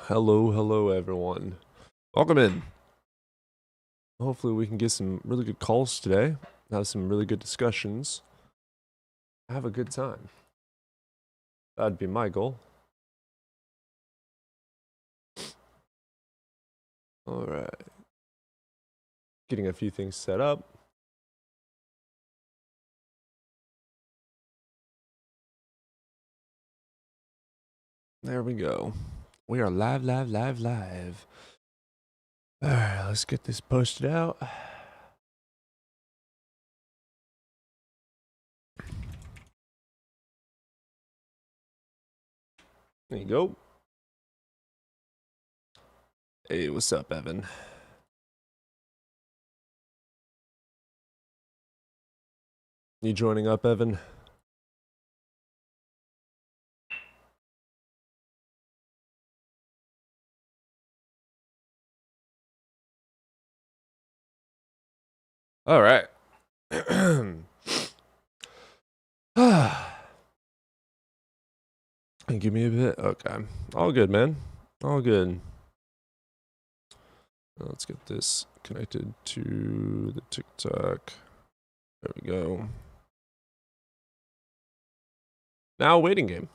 Hello, everyone. Welcome in. Hopefully we can get some really good calls today, have some really good discussions, have a good time. That'd be my goal. All right. Getting a few things set up. There we go. We are live. All right, let's get this posted out. There you go. Hey, what's up, Evan? You joining up, Evan? All right. Give me a bit. Okay. All good, man. All good. Let's get this connected to the TikTok. There we go. Now, waiting game.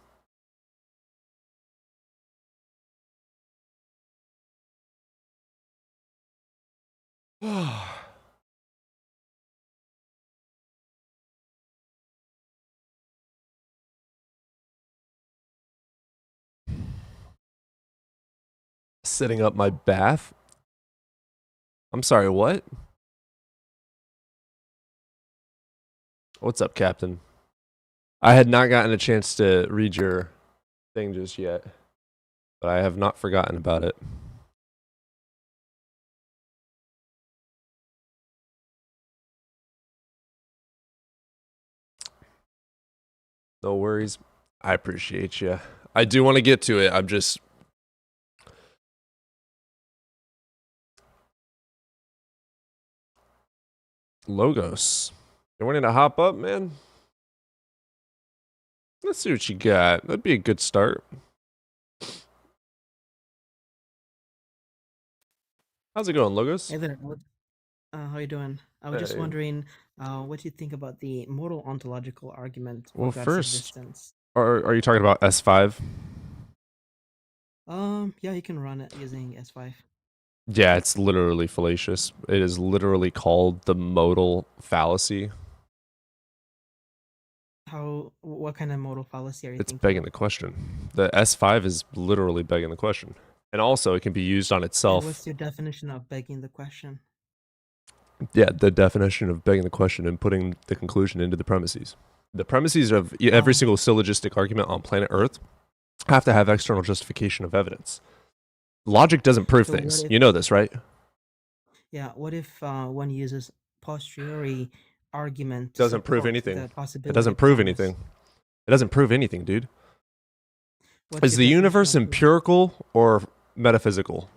Setting up my bath. I'm sorry, what? What's up, Captain? I had not gotten a chance to read your thing just yet, but I have not forgotten about it. No worries. I appreciate you. I do want to get to it. I'm just... Logos. You wanting to hop up, man? Let's see what you got. That'd be a good start. How's it going, Logos? Hey there. How you doing? I was just Hey. wondering what do you think about the moral ontological argument for Well, God's first, existence? are you talking about S5? Yeah, you can run it using S5. Yeah, it's literally fallacious. It is literally called the modal fallacy. What kind of modal fallacy are you It's thinking begging of? the question. The S5 is literally begging the question. And also, it can be used on And itself. what's your definition of begging the question? Yeah, the definition of begging the question and putting the conclusion into the premises. The premises of every Oh, single syllogistic argument on planet Earth have to have external justification of evidence. Logic doesn't prove so what things. if, You know this, right? what if one uses posteriori argument to Doesn't prove support anything. the It possibility doesn't prove premise? anything. It doesn't prove anything, dude. What's Is your the definition universe of proof? empirical or metaphysical?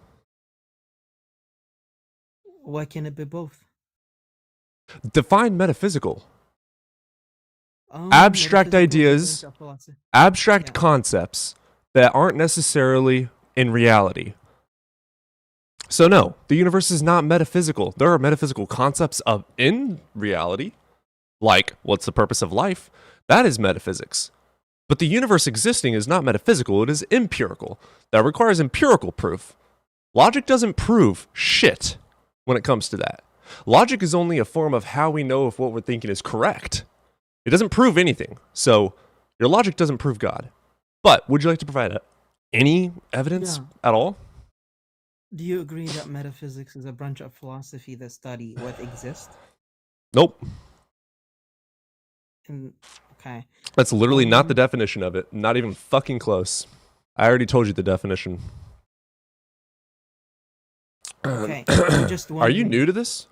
Why can't it be both? Define metaphysical. Abstract Metaphysical is a branch ideas, of philosophy. abstract Yeah. concepts that aren't necessarily in reality. So no, the universe is not metaphysical. There are metaphysical concepts of in reality, like what's the purpose of life? That is metaphysics. But the universe existing is not metaphysical, it is empirical. That requires empirical proof. Logic doesn't prove shit when it comes to that. Logic is only a form of how we know if what we're thinking is correct. It doesn't prove anything. So your logic doesn't prove God. But would you like to provide any evidence Yeah. at all? Do you agree that metaphysics is a branch of philosophy that study what exists? Nope. And okay, That's literally not the um, definition of it. Not even fucking close. I already told you the definition. okay. I was just Are you wondering. new to this?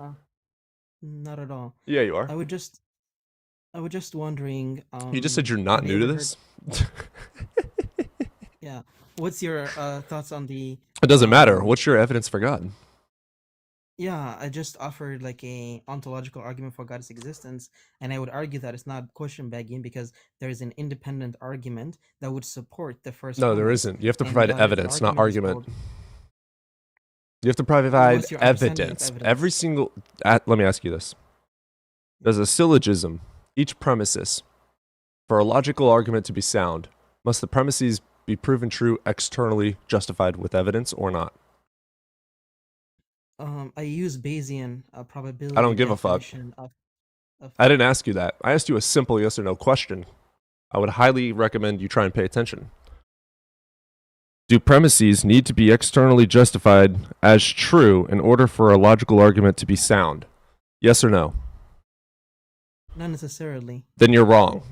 Not at all. Yeah, you are. I would just, I was just wondering. You just said you're not Have you new to ever heard? this? Yeah. What's your thoughts on the It doesn't matter. um? What's your evidence for God? Yeah, I just offered like a ontological argument for God's existence, and I would argue that it's not question begging because there is an independent argument that would support the first No, there premise, isn't. You have to and provide the evidence, not argument is argument. called. You have to provide What's your understanding of evidence. Every evidence? single. Let me ask you this: Does a syllogism, each premises, for a logical argument to be sound, must the premises be proven true externally justified with evidence or not? I use Bayesian I probability don't give a fuck. definition of. I didn't ask you that. I asked you a simple yes or no question. I would highly recommend you try and pay attention. Do premises need to be externally justified as true in order for a logical argument to be sound? Yes or no? Not necessarily. Then you're wrong.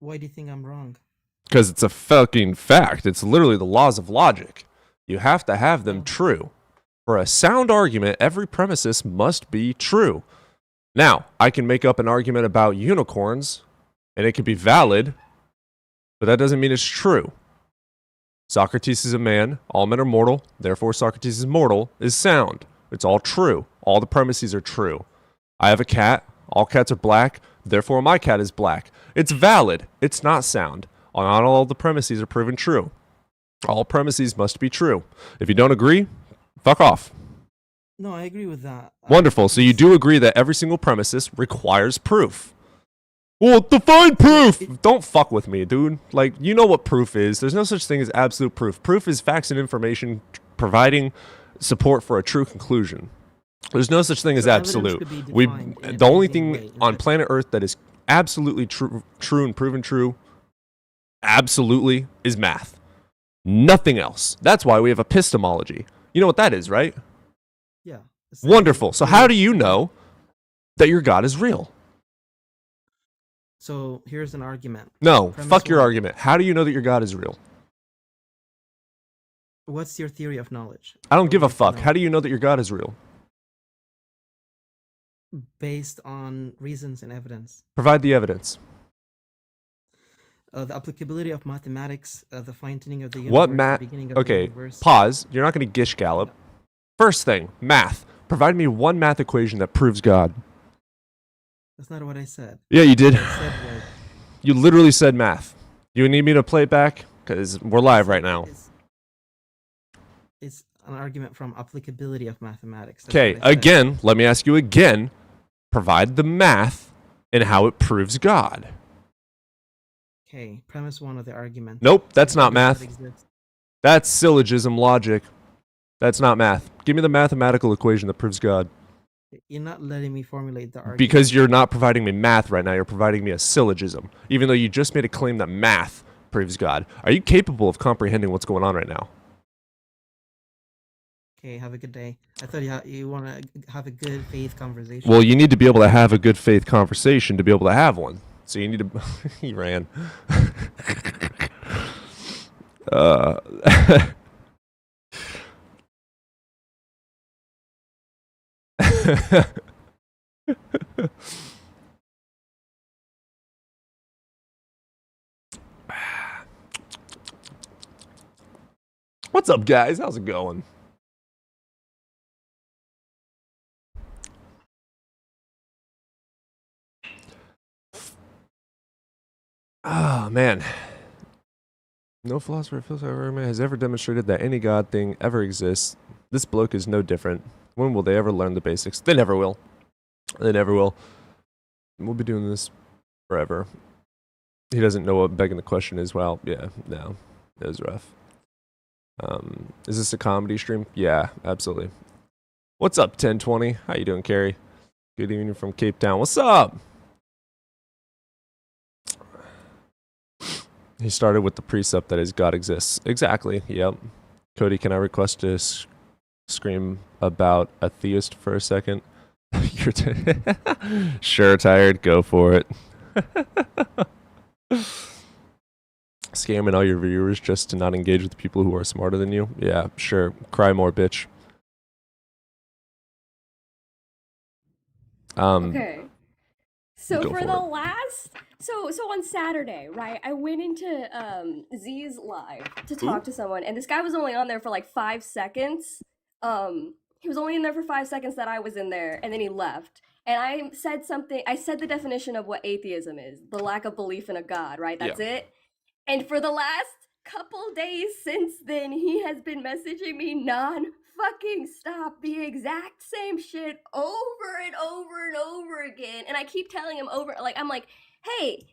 Why do you think I'm wrong? Because it's a fucking fact. It's literally the laws of logic. You have to have them Oh. true. For a sound argument, every premises must be true. Now, I can make up an argument about unicorns, and it could be valid, but that doesn't mean it's true. Socrates is a man, all men are mortal, therefore Socrates is mortal, is sound. It's all true. All the premises are true. I have a cat, all cats are black, therefore my cat is black. It's valid, it's not sound. Not all the premises are proven true. All premises must be true. If you don't agree, fuck off. No, I agree with that. Wonderful. So you do agree that every single premises requires proof. Well, define proof. Don't fuck with me, dude. Like, you know what proof is. There's no such thing as absolute proof. Proof is facts and information providing support for a true conclusion. There's no such thing as So evidence absolute. could be We defined in a the only Bayesian thing way. Is on that- planet Earth that is absolutely true and proven true, absolutely, is math. Nothing else. That's why we have epistemology. You know what that is, right? Yeah. Wonderful. So how do you Yeah. know that your God is real? So here's an argument. No, Premise fuck your one. argument. How do you know that your God is real? What's your theory of knowledge? I don't What give would a you like to fuck. know? How do you know that your God is real? Based on reasons and evidence. Provide the evidence. The applicability of mathematics, the fine-tuning of the universe, What the math? beginning of the Okay, universe. pause. You're not going to gish gallop. First thing, math. Provide me one math equation that proves God. That's not what I said. Yeah, you did. What I said was, You literally said math. You need me to play it back? Because we're live right now. It's an argument from applicability of mathematics. That's Okay, what I said. again, let me ask you again. Provide the math and how it proves God. Okay, premise one of the argument. Nope, that's not God math. exists. That's syllogism logic. That's not math. Give me the mathematical equation that proves God. You're not letting me formulate the argument. Because you're not providing me math right now, you're providing me a syllogism. Even though you just made a claim that math proves God. Are you capable of comprehending what's going on right now? Okay, have a good day. I thought you want to have a good faith conversation. Well, you need to be able to have a good faith conversation to be able to have one. So you need to. He ran. What's up, guys? How's it going? Ah, man. No philosopher has ever demonstrated that any God thing ever exists. This bloke is no different. When will they ever learn the basics? They never will. They never will. We'll be doing this forever. He doesn't know what begging the question is. Well, yeah, no. It was rough. Is this a comedy stream? Yeah, absolutely. What's up, 1020? How you doing, Carrie? Good evening from Cape Town. What's up? He started with the precept that is God exists. Exactly, yep. Cody, can I request to scream about a theist for a second? You're sure, tired? Go for it. Scamming all your viewers just to not engage with people who are smarter than you? Yeah, sure. Cry more, bitch. Okay. So go for for the it. last so on Saturday, right? I went into Z's live to talk to someone, and this guy was only on there for like 5 seconds. He was only in there for 5 seconds that I was in there, and then he left. And I said something. I said the definition of what atheism is: the lack of belief in a god. Right? That's it. And for the last couple days since then, he has been messaging me non-fucking stop the exact same shit over and over and over again. And I keep telling him I'm like, hey,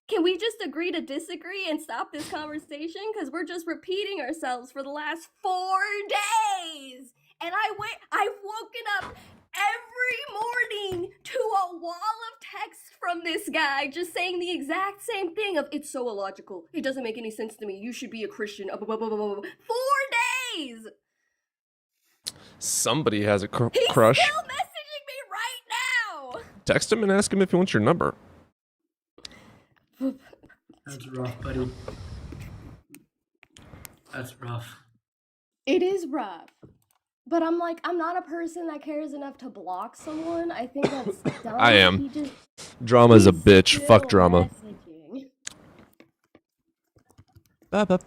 can we just agree to disagree and stop this conversation? Because we're just repeating ourselves for the last 4 days. And I've woken up every morning to a wall of text from this guy just saying the exact same thing of, it's so illogical. It doesn't make any sense to me. You should be a Christian. 4 days! Somebody has a He's crush. still messaging me right now! Text him and ask him if he wants your number. That's rough, buddy. That's rough. It is rough. But I'm like, I'm not a person that cares enough to block someone. I think that's dumb. I am. Drama's a bitch. Fuck drama. That's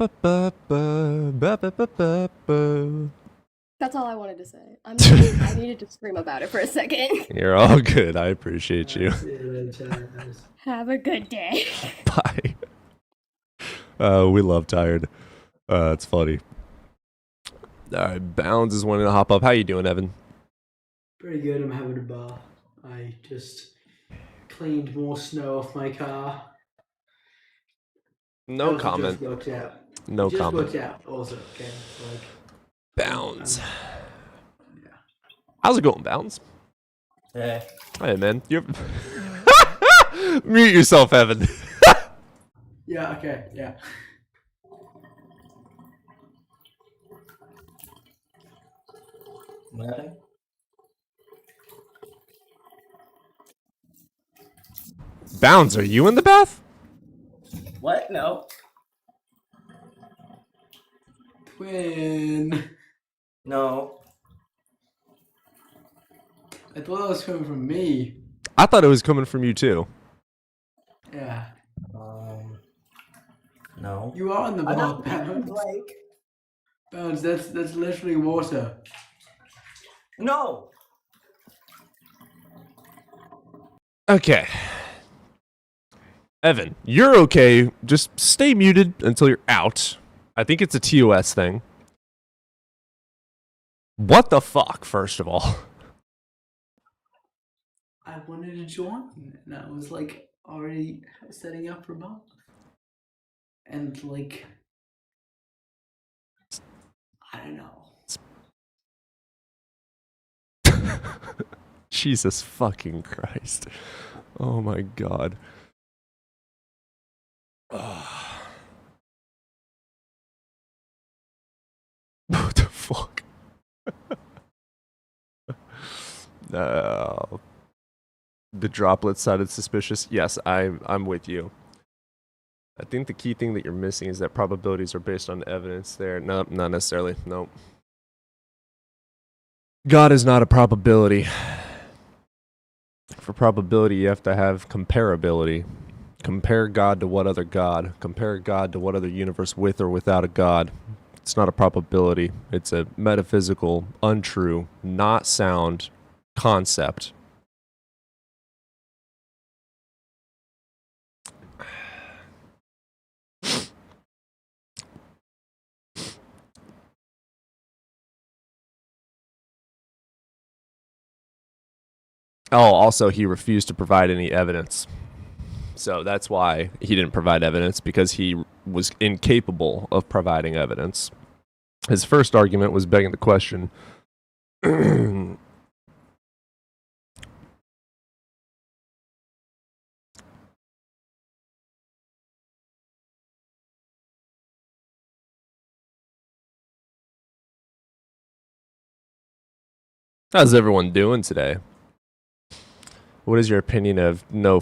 all I wanted to say. I needed to scream about it for a second. You're all good. I appreciate you. Have a good day. Bye. We love Tired. It's funny. All right, Bounds is wanting to hop up. How you doing, Evan? Pretty good. I'm having a bath. I just cleaned more snow off my car. No comment. Just worked out. No just comment. Worked out also. Okay. Like, Bounds. yeah. How's it going, Bounds? Hey. Hey, man. You're mute yourself, Evan. Yeah. Okay. Yeah. Nothing? Bounds, are you in the bath? What? No. Twin. No. I thought that was coming from me. I thought it was coming from you too. Yeah. No. You are in the I bath, don't Bounds. like. Bounds, that's literally water. No. Okay. Evan, you're okay. Just stay muted until you're out. I think it's a TOS thing. What the fuck, first of all? I wanted to join, and I was like already setting up for bath. And like, I don't know. Jesus fucking Christ. Oh my god. What the fuck? No. The droplets sounded suspicious. Yes, I'm with you. I think the key thing that you're missing is that probabilities are based on evidence there. No, not necessarily. Nope. God is not a probability. For probability, you have to have comparability. Compare God to what other God? Compare God to what other universe with or without a God? It's not a probability. It's a metaphysical, untrue, not sound concept. Oh, also, he refused to provide any evidence. So that's why he didn't provide evidence, because he was incapable of providing evidence. His first argument was begging the question. How's everyone doing today? What is your opinion of no...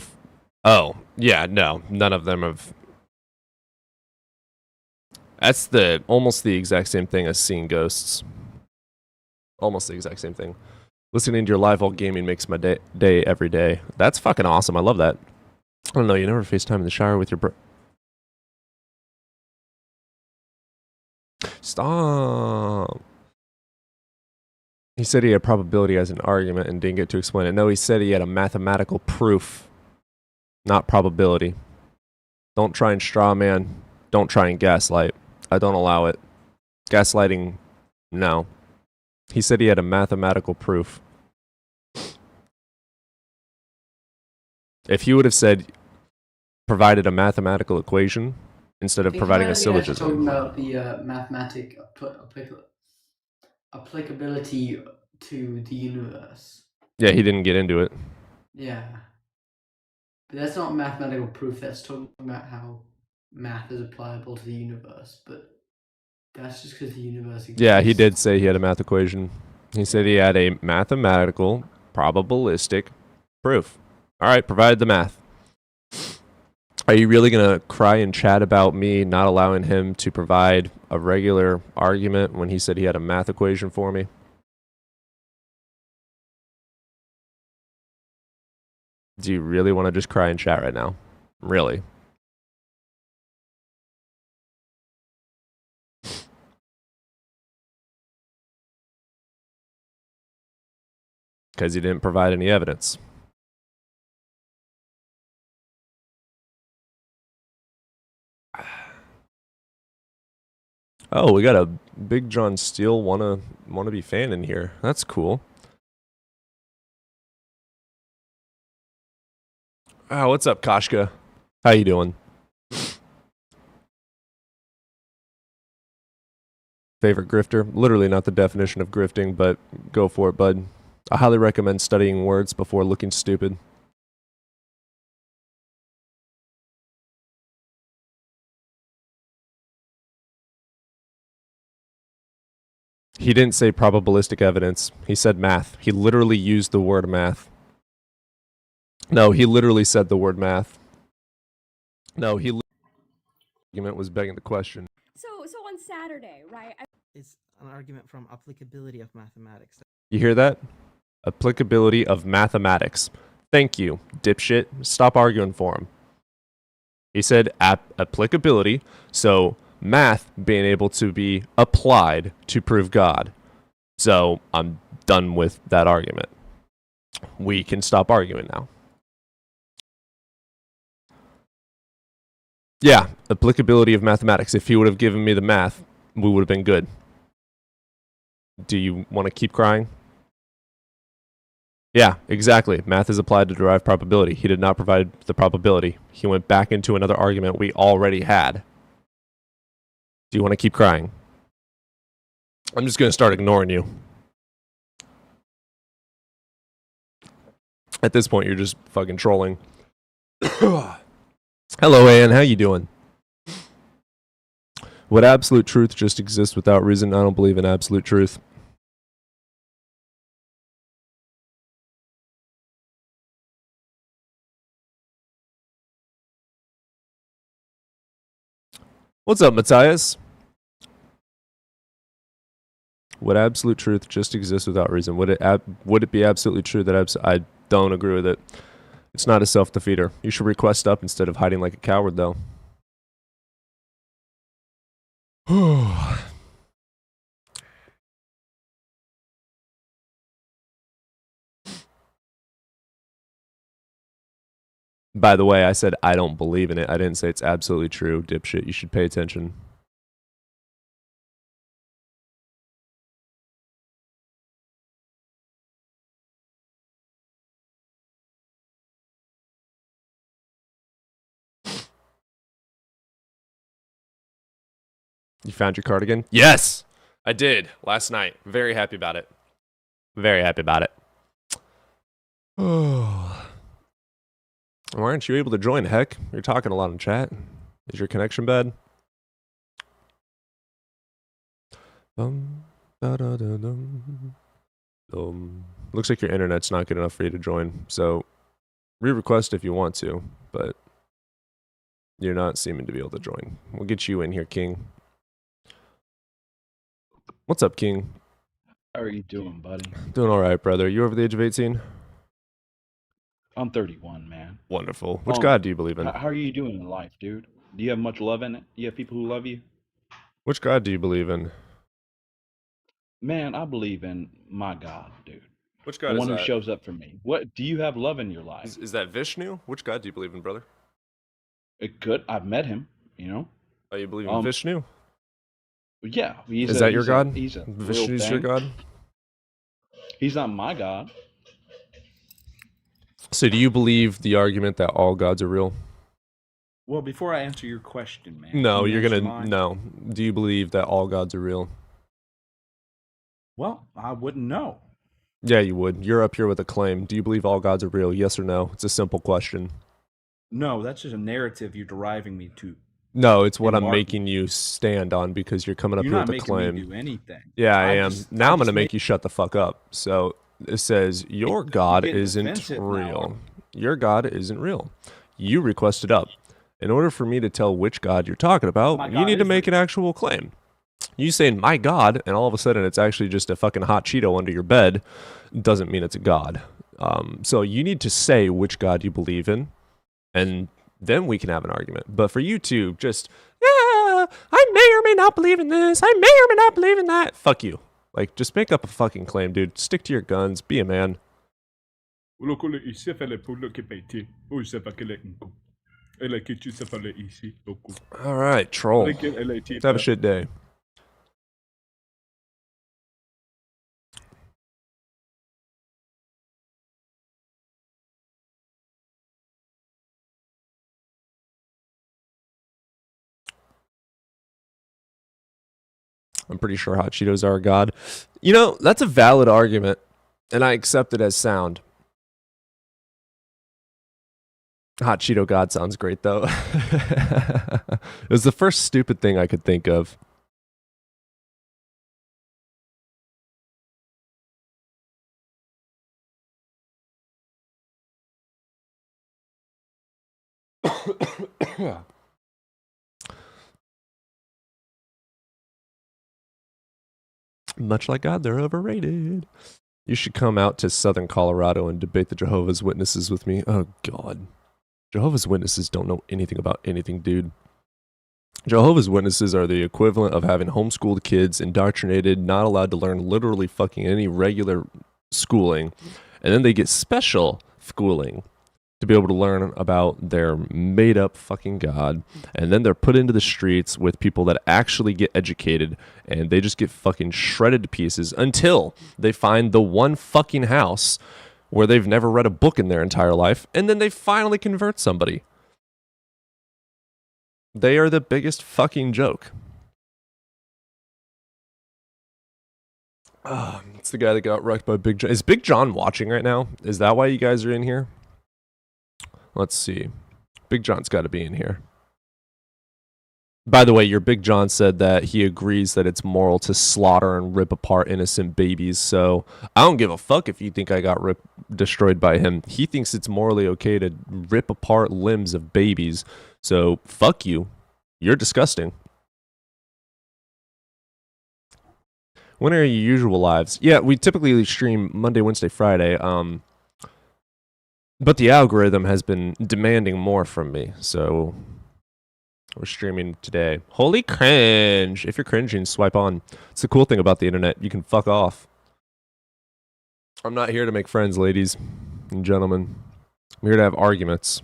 Oh, yeah, no, none of them have... That's almost the exact same thing as seeing ghosts. Almost the exact same thing. Listening to your live while gaming makes my day every day. That's fucking awesome. I love that. I don't know, you never FaceTime in the shower with your Stop. He said he had probability as an argument and didn't get to explain it. No, he said he had a mathematical proof, not probability. Don't try and straw man. Don't try and gaslight. I don't allow it. Gaslighting, no. He said he had a mathematical proof. If he would have said, provided a mathematical equation instead of providing a Talking syllogism. about the mathematic applicability to the universe. Yeah, he didn't get into it. Yeah. But that's not mathematical proof. That's talking about how math is applicable to the universe. But that's just because the universe exists. Yeah, he did say he had a math equation. He said he had a mathematical, probabilistic proof. All right, provide the math. Are you really going to cry and chat about me not allowing him to provide a regular argument when he said he had a math equation for me? Do you really want to just cry and chat right now? Really? Because he didn't provide any evidence. Oh, we got a Big John Steele wanna be fan in here. That's cool. Oh, what's up, Kashka? How you doing? Favorite grifter? Literally not the definition of grifting, but go for it, bud. I highly recommend studying words before looking stupid. He didn't say probabilistic evidence. He said math. He literally used the word math. No, he literally said the word math. No, argument was begging the question. So on Saturday, right? It's an argument from applicability of mathematics. You hear that? Applicability of mathematics. Thank you, dipshit. Stop arguing for him. He said applicability, so math being able to be applied to prove God. So I'm done with that argument. We can stop arguing now. Yeah, applicability of mathematics. If he would have given me the math, we would have been good. Do you want to keep crying? Yeah, exactly. Math is applied to derive probability. He did not provide the probability. He went back into another argument we already had. Do you want to keep crying? I'm just going to start ignoring you. At this point, you're just fucking trolling. Hello, Ann. How you doing? Would absolute truth just exist without reason? I don't believe in absolute truth. What's up, Matthias? Would absolute truth just exist without reason? Would it be absolutely true that I don't agree with it? It's not a self-defeater. You should request up instead of hiding like a coward, though. By the way, I said I don't believe in it. I didn't say it's absolutely true, dipshit. You should pay attention. You found your cardigan? Yes! I did, last night. Very happy about it. Very happy about it. Why aren't you able to join? Heck, you're talking a lot in chat. Is your connection bad? Looks like your internet's not good enough for you to join. So, re-request if you want to, but you're not seeming to be able to join. We'll get you in here, King. What's up, King? How are you doing, buddy? Doing all right, brother. You over the age of 18? I'm 31, man. Wonderful. Which God do you believe in? How are you doing in life, dude? Do you have much love in it? Do you have people who love you? Which God do you believe in? Man, I believe in my God, dude. Which The god is one who that? shows up for me. What do you have love in your life? Is that Vishnu? Which god do you believe in, brother? It could. I've met him. You know. Oh, you believe in Vishnu? Yeah. Is that your god? He's a real Vishnu's your thing. god? He's not my God. So do you believe the argument that all gods are real? Well, before I answer your question, man. No, can you you're answer gonna mine? no. Do you believe that all gods are real? Well, I wouldn't know. Yeah, you would. You're up here with a claim. Do you believe all gods are real? Yes or no? It's a simple question. No, that's just a narrative you're deriving me to. No, it's what I'm Mark- making you stand on because you're coming up You're here not with a making claim. me do anything. Yeah, I am. Now I'm going to just make you shut the fuck up. So it says, your God getting isn't defensive now, real. aren't Your God isn't real. You requested up. In order for me to tell which God you're talking My about, you God need to is make an actual claim. You saying, my God, and all of a sudden it's actually just a fucking hot Cheeto under your bed, doesn't mean it's a God. So you need to say which God you believe in, and then we can have an argument. But for you to just, yeah, I may or may not believe in this, I may or may not believe in that, fuck you. Like, just make up a fucking claim, dude. Stick to your guns. Be a man. All right, troll. Have a shit day. I'm pretty sure hot Cheetos are a god. You know, that's a valid argument, and I accept it as sound. Hot Cheeto God sounds great, though. It was the first stupid thing I could think of. Much like God, they're overrated. You should come out to Southern Colorado and debate the Jehovah's Witnesses with me. Oh, God. Jehovah's Witnesses don't know anything about anything, dude. Jehovah's Witnesses are the equivalent of having homeschooled kids, indoctrinated, not allowed to learn literally fucking any regular schooling, and then they get special schooling to be able to learn about their made-up fucking God, and then they're put into the streets with people that actually get educated, and they just get fucking shredded to pieces until they find the one fucking house where they've never read a book in their entire life, and then they finally convert somebody. They are the biggest fucking joke. It's the guy that got wrecked by Big John. Is Big John watching right now? Is that why you guys are in here? Let's see. Big John's got to be in here. By the way, your Big John said that he agrees that it's moral to slaughter and rip apart innocent babies. So I don't give a fuck if you think I got destroyed by him. He thinks it's morally okay to rip apart limbs of babies. So fuck you. You're disgusting. When are your usual lives? Yeah, we typically stream Monday, Wednesday, Friday. But the algorithm has been demanding more from me, so we're streaming today. Holy cringe. If you're cringing, swipe on. It's the cool thing about the internet. You can fuck off. I'm not here to make friends, ladies and gentlemen. I'm here to have arguments.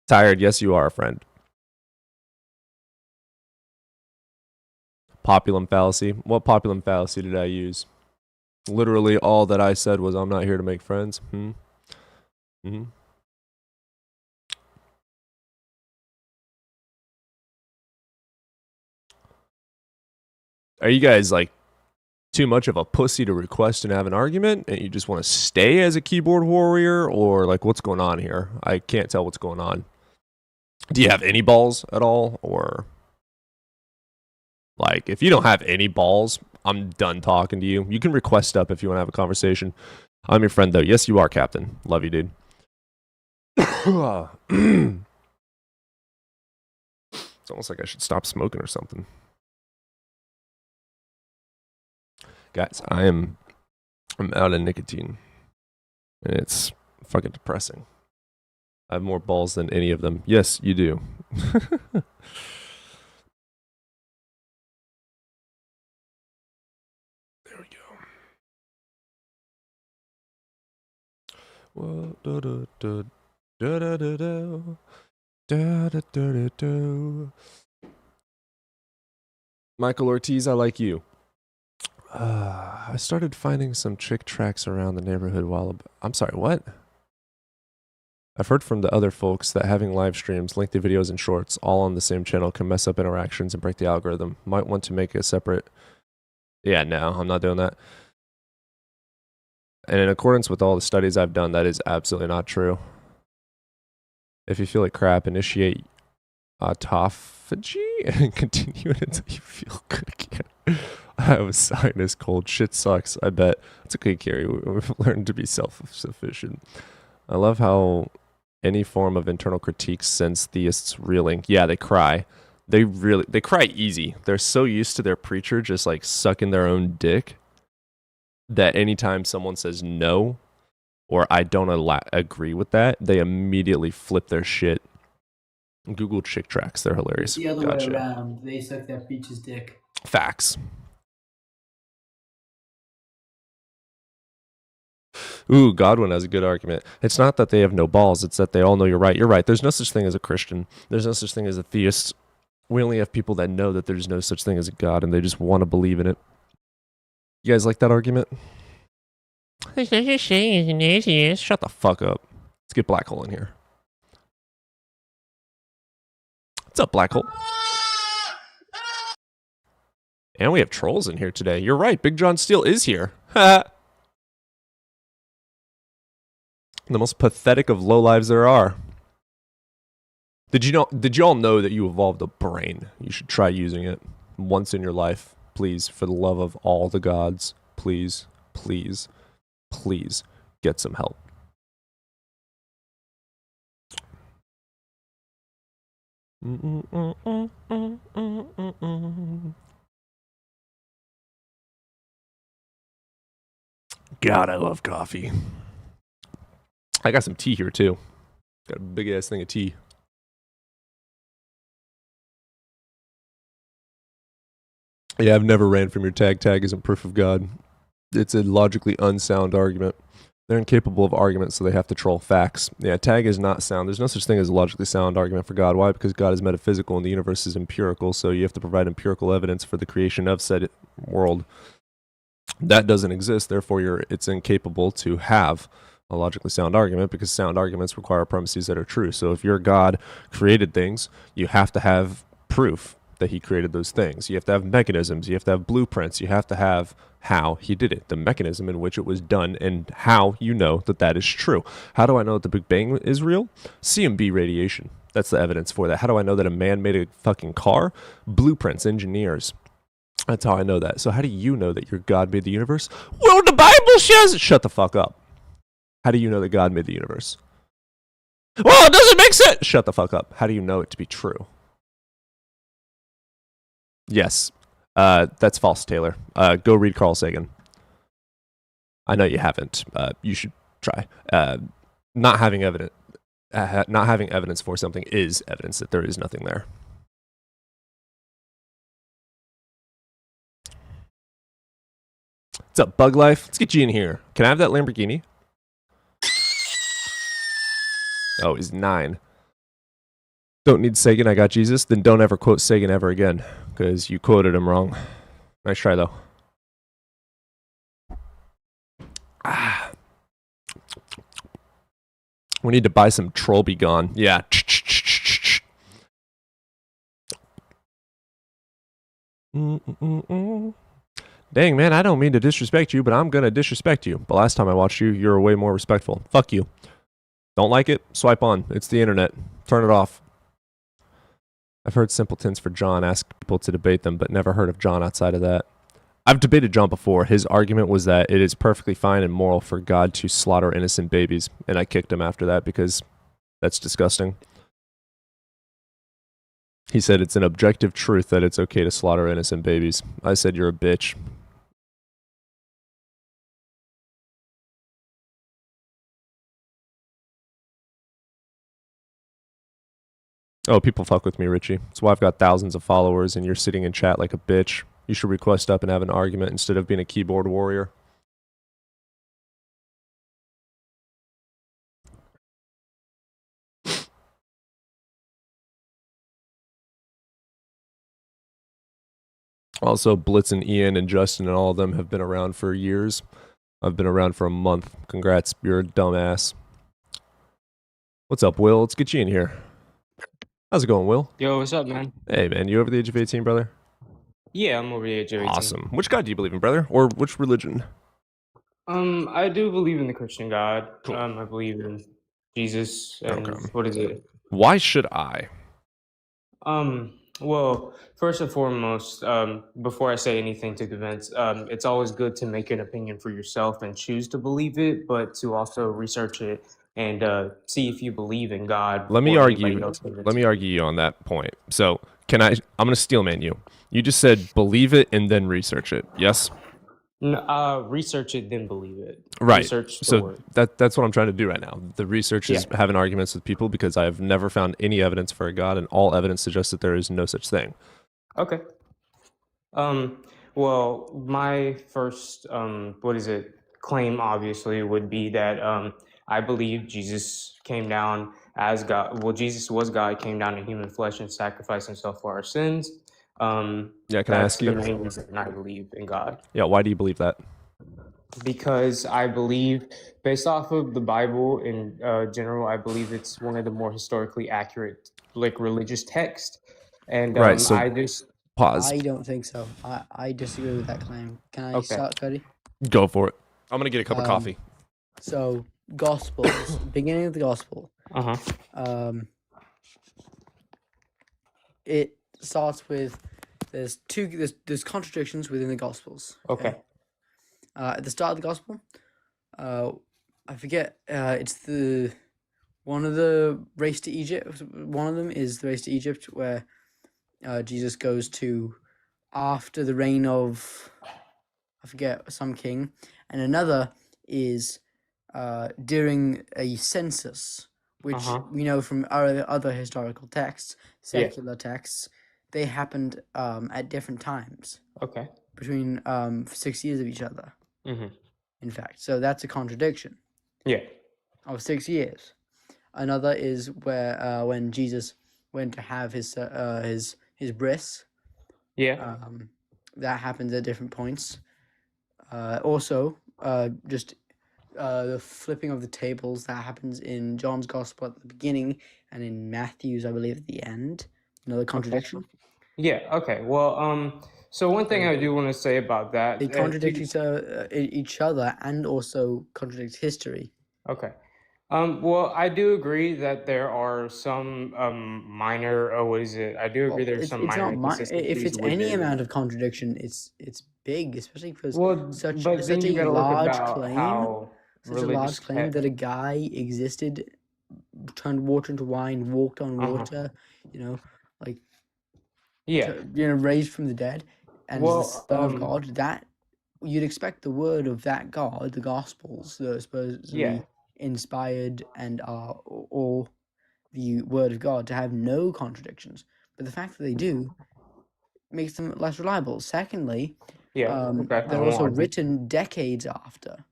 Tired? Yes, you are, friend. Populum fallacy. What populum fallacy did I use? Literally all that I said was, I'm not here to make friends. Are you guys like too much of a pussy to request and have an argument, and you just want to stay as a keyboard warrior, or like what's going on here? I can't tell what's going on. Do you have any balls at all, or like if you don't have any balls, I'm done talking to you. You can request up if you want to have a conversation. I'm your friend though. Yes, you are, Captain. Love you, dude. It's almost like I should stop smoking or something. Guys, I'm out of nicotine. And it's fucking depressing. I have more balls than any of them. Yes, you do. There we go. Whoa, da, da, da, da, da, da, da. Da, da, da, da, da. Michael Ortiz, I like you. I started finding some chick tracks around the neighborhood I'm sorry, what? I've heard from the other folks that having live streams, lengthy videos, and shorts all on the same channel can mess up interactions and break the algorithm. Might want to make a separate... Yeah, no, I'm not doing that. And in accordance with all the studies I've done, that is absolutely not true. If you feel like crap, initiate autophagy and continue it until you feel good again. I have a sinus cold. Shit sucks. I bet. It's okay, Carrie. We've learned to be self-sufficient. I love how any form of internal critique sends theists reeling. Yeah, they cry. They cry easy. They're so used to their preacher just like sucking their own dick that anytime someone says no or I don't agree with that, they immediately flip their shit. Google chick tracks. They're hilarious. It's the other way around. They suck their preacher's dick. Facts. Ooh, Godwin has a good argument. It's not that they have no balls. It's that they all know you're right. You're right. There's no such thing as a Christian. There's no such thing as a theist. We only have people that know that there's no such thing as a God, and they just want to believe in it. You guys like that argument? There's no such thing as an atheist. Shut the fuck up. Let's get Black Hole in here. What's up, Black Hole? And we have trolls in here today. You're right. Big John Steele is here. The most pathetic of lowlives there are. Did you all know that you evolved a brain? You should try using it once in your life. Please, for the love of all the gods, please, please, please get some help. God, I love coffee. I got some tea here too. Got a big ass thing of tea. Yeah, I've never ran from your tag. Tag isn't proof of God. It's a logically unsound argument. They're incapable of argument, so they have to troll facts. Yeah, tag is not sound. There's no such thing as a logically sound argument for God. Why? Because God is metaphysical and the universe is empirical, so you have to provide empirical evidence for the creation of said world. That doesn't exist, therefore it's incapable to have a logically sound argument because sound arguments require premises that are true. So if your God created things, you have to have proof that he created those things. You have to have mechanisms, you have to have blueprints, you have to have how he did it, the mechanism in which it was done, and how you know that that is true. How do I know that the Big Bang is real? CMB radiation. That's the evidence for that. How do I know that a man made a fucking car? Blueprints, engineers. That's how I know that. So how do you know that your God made the universe? Well, the Bible says it. Shut the fuck up. How do you know that God made the universe? Well, it doesn't make sense. Shut the fuck up. How do you know it to be true? Yes. That's false, Taylor. Go read Carl Sagan. I know you haven't. You should try. Not having evidence for something is evidence that there is nothing there. What's up, Bug Life? Let's get you in here. Can I have that Lamborghini? Oh, he's 9. Don't need Sagan, I got Jesus. Then don't ever quote Sagan ever again, because you quoted him wrong. Nice try, though. We need to buy some Troll Be Gone. Yeah. Dang, man, I don't mean to disrespect you, but I'm going to disrespect you. But last time I watched you, you were way more respectful. Fuck you. Don't like it? Swipe on. It's the internet. Turn it off. I've heard simpletons for John ask people to debate them, but never heard of John outside of that. I've debated John before. His argument was that it is perfectly fine and moral for God to slaughter innocent babies, and I kicked him after that because that's disgusting. He said it's an objective truth that it's okay to slaughter innocent babies. I said you're a bitch. Oh, people fuck with me, Richie. That's why I've got thousands of followers and you're sitting in chat like a bitch. You should request up and have an argument instead of being a keyboard warrior. Also, Blitz and Ian and Justin and all of them have been around for years. I've been around for a month. Congrats, you're a dumbass. What's up, Will? Let's get you in here. How's it going, Will? Yo, what's up, man? Hey, man, you over the age of 18, brother? Yeah, I'm over the age of 18. Awesome. Which God do you believe in, brother? Or which religion? I do believe in the Christian God. Cool. I believe in Jesus and Okay. what is it? Why should I? Well, first and foremost, before I say anything to convince, it's always good to make an opinion for yourself and choose to believe it, but to also research it and see if you believe in God. Let me before argue. anybody else convinces Let me you. argue you on that point. So, I'm going to steelman you. You just said believe it and then research it. Yes? Research it, then believe it. Right. Research the So word. that's what I'm trying to do right now. The research is having arguments with people because I have never found any evidence for a God, and all evidence suggests that there is no such thing. Okay. Well, my first claim obviously would be that I believe Jesus came down as God. Well, Jesus was God, came down in human flesh and sacrificed himself for our sins. Yeah, can I ask you? That's the main reason I believe in God. Yeah, why do you believe that? Because I believe, based off of the Bible in general, I believe it's one of the more historically accurate, like, religious texts. And Right, so- I just Pause. I don't think so. I disagree with that claim. Can I Okay. start, Cody? Go for it. I'm going to get a cup of coffee. So, Gospels, beginning of the Gospel. It starts with there's contradictions within the Gospels. Okay. At the start of the Gospel, I forget. It's one of the race to Egypt. One of them is the race to Egypt, where Jesus goes to after the reign of, I forget, some king, and another is during a census, which we know from other historical texts, secular texts, they happened at different times. Okay. Between 6 years of each other. Mm-hmm. In fact, so that's a contradiction. Yeah. Of 6 years. Another is where when Jesus went to have his bris. Yeah. That happens at different points. Also, just the flipping of the tables that happens in John's Gospel at the beginning and in Matthew's, I believe, at the end. Another contradiction. Yeah. Okay. Well, so one thing I do want to say about that, they contradict each other and also contradict history. Okay. Well, I do agree that there are some minor. I do agree there's some minor inconsistencies. If it's any amount of contradiction, it's big, especially because such then you a gotta large look about claim. how Such a large claim that a guy existed, turned water into wine, walked on water, raised from the dead, and is the Son of God. That you'd expect the word of that God, the Gospels, the supposedly inspired and or the word of God, to have no contradictions. But the fact that they do makes them less reliable. Secondly, they're also written decades after.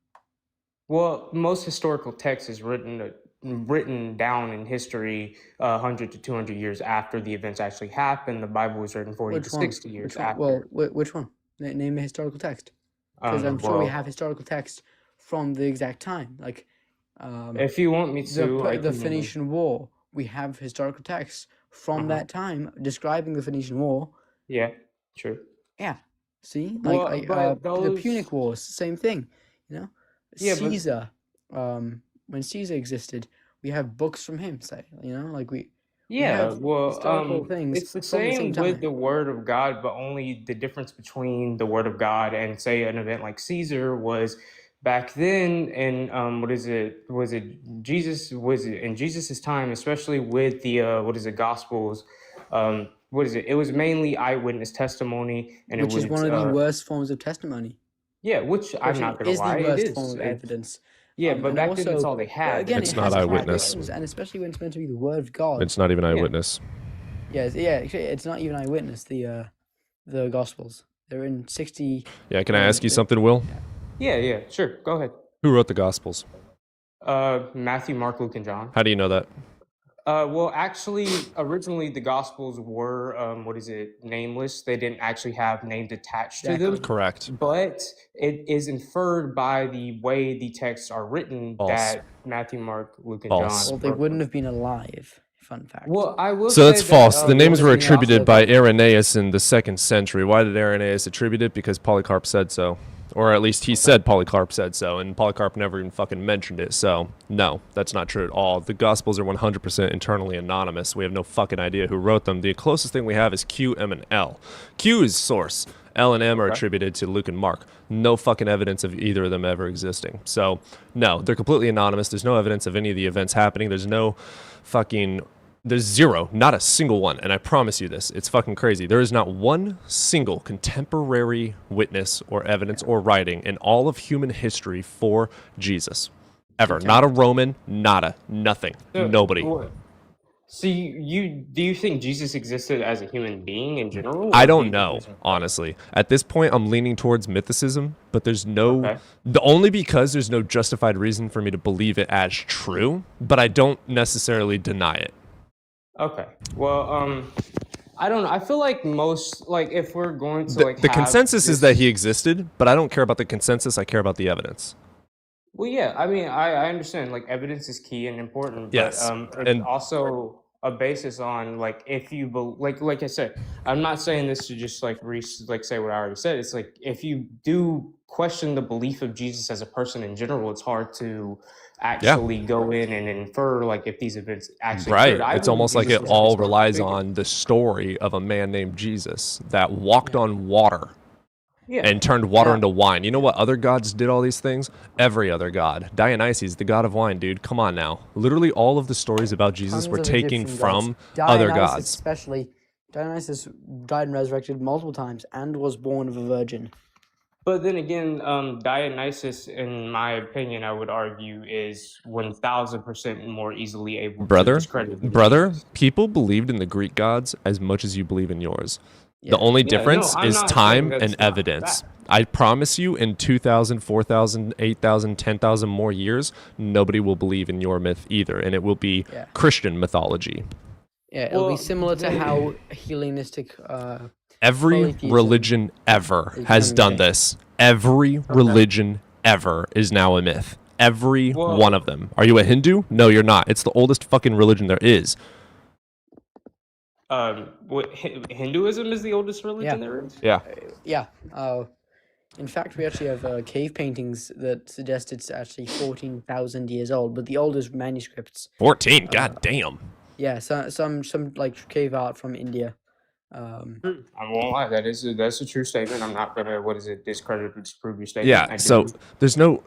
Well, most historical text is written down in history 100 to 200 years after the events actually happened. The Bible was written 40 to 60 years after. Well, which one? Name a historical text. Because I'm sure we have historical text from the exact time. Like, if you want me to, the Phoenician War, we have historical texts from that time describing the Phoenician War. Yeah, true. Yeah, see, the Punic Wars, same thing. Yeah, Caesar. When Caesar existed, we have books from him. Historical things. It's the same with the Word of God, but only the difference between the Word of God and, say, an event like Caesar was back then. And in Jesus' time, especially with the Gospels. It was mainly eyewitness testimony, and which is one of the worst forms of testimony. Yeah, which I'm not gonna lie, it is the worst form of evidence. Yeah, but back then that's all they had. Again, it's not eyewitness, and especially when it's meant to be the word of God. It's not even eyewitness. It's not even eyewitness. The Gospels. They're in 60. Yeah, can I ask you something, Will? Yeah, sure. Go ahead. Who wrote the Gospels? Matthew, Mark, Luke, and John. How do you know that? Well, actually, originally the Gospels were, nameless. They didn't actually have names attached to them. Correct. But it is inferred by the way the texts are written False. that Matthew, Mark, Luke, and False. John. Well, they wouldn't have been alive. Fun fact. Well, I will So that's say false. That, The names were what is the attributed gospel- by Irenaeus in the 2nd century. Why did Irenaeus attribute it? Because Polycarp said so. Or at least he said Polycarp said so, and Polycarp never even fucking mentioned it. So, no, that's not true at all. The Gospels are 100% internally anonymous. We have no fucking idea who wrote them. The closest thing we have is Q, M, and L. Q is source. L and M are attributed to Luke and Mark. No fucking evidence of either of them ever existing. So, no, they're completely anonymous. There's no evidence of any of the events happening. There's zero, not a single one, and I promise you this, it's fucking crazy. There is not one single contemporary witness or evidence or writing in all of human history for Jesus. Ever. Not a Roman, nothing. Nobody. So do you think Jesus existed as a human being in general? I don't know, honestly. At this point, I'm leaning towards mythicism, but only because there's no justified reason for me to believe it as true, but I don't necessarily deny it. Okay. Well, I don't know. I feel like if we're going to The consensus is that he existed, but I don't care about the consensus. I care about the evidence. Well, yeah. I mean, I understand. Like, evidence is key and important. Yes. But it's also a basis on if you like I said, I'm not saying this to just say what I already said. It's like if you do question the belief of Jesus as a person in general, it's hard to actually go in and infer if these events actually occurred. It's almost like it all relies on the story of a man named Jesus that walked on water and turned water into wine. You know what other gods did all these things? Every other god. Dionysus, the god of wine, dude. Come on now. Literally all of the stories about Jesus were taken from other gods. Especially Dionysus died and resurrected multiple times and was born of a virgin. But then again, Dionysus, in my opinion, I would argue, is 1,000% more easily able to discredit Jesus. People believed in the Greek gods as much as you believe in yours. The only difference is time and evidence. I promise you, in 2,000, 4,000, 8,000, 10,000 more years, nobody will believe in your myth either, and it will be Christian mythology. Yeah, it'll be similar to how Hellenistic... Every religion ever has done this. Every religion ever is now a myth. Every one of them. Are you a Hindu? No, you're not. It's the oldest fucking religion there is. Hinduism is the oldest religion there is? Yeah. In fact, we actually have cave paintings that suggest it's actually 14,000 years old, but the oldest manuscripts... 14? God damn. Yeah, some cave art from India. I won't lie, that's a true statement. I'm not gonna discredit or disprove your statement. Yeah, so there's no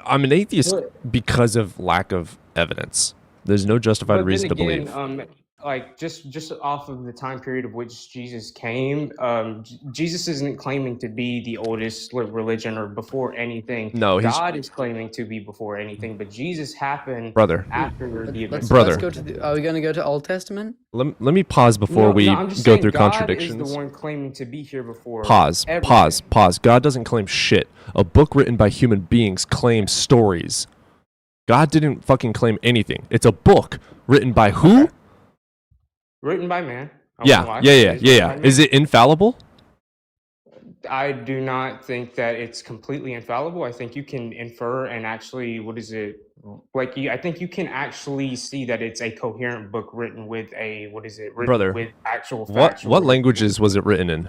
I'm an atheist because of lack of evidence. There's no justified reason to believe. Just off of the time period of which Jesus came, Jesus isn't claiming to be the oldest religion or before anything. No, God is claiming to be before anything, but Jesus happened after the event. Let's go to are we going to go to Old Testament? Let me pause before we go through contradictions. God is the one claiming to be here before. Pause. God doesn't claim shit. A book written by human beings claims stories. God didn't fucking claim anything. It's a book written by who? Okay. Written by man. Yeah. Is it infallible? I do not think that it's completely infallible. I think you can infer and actually, I think you can actually see that it's a coherent book written with with actual facts. What languages was it written in?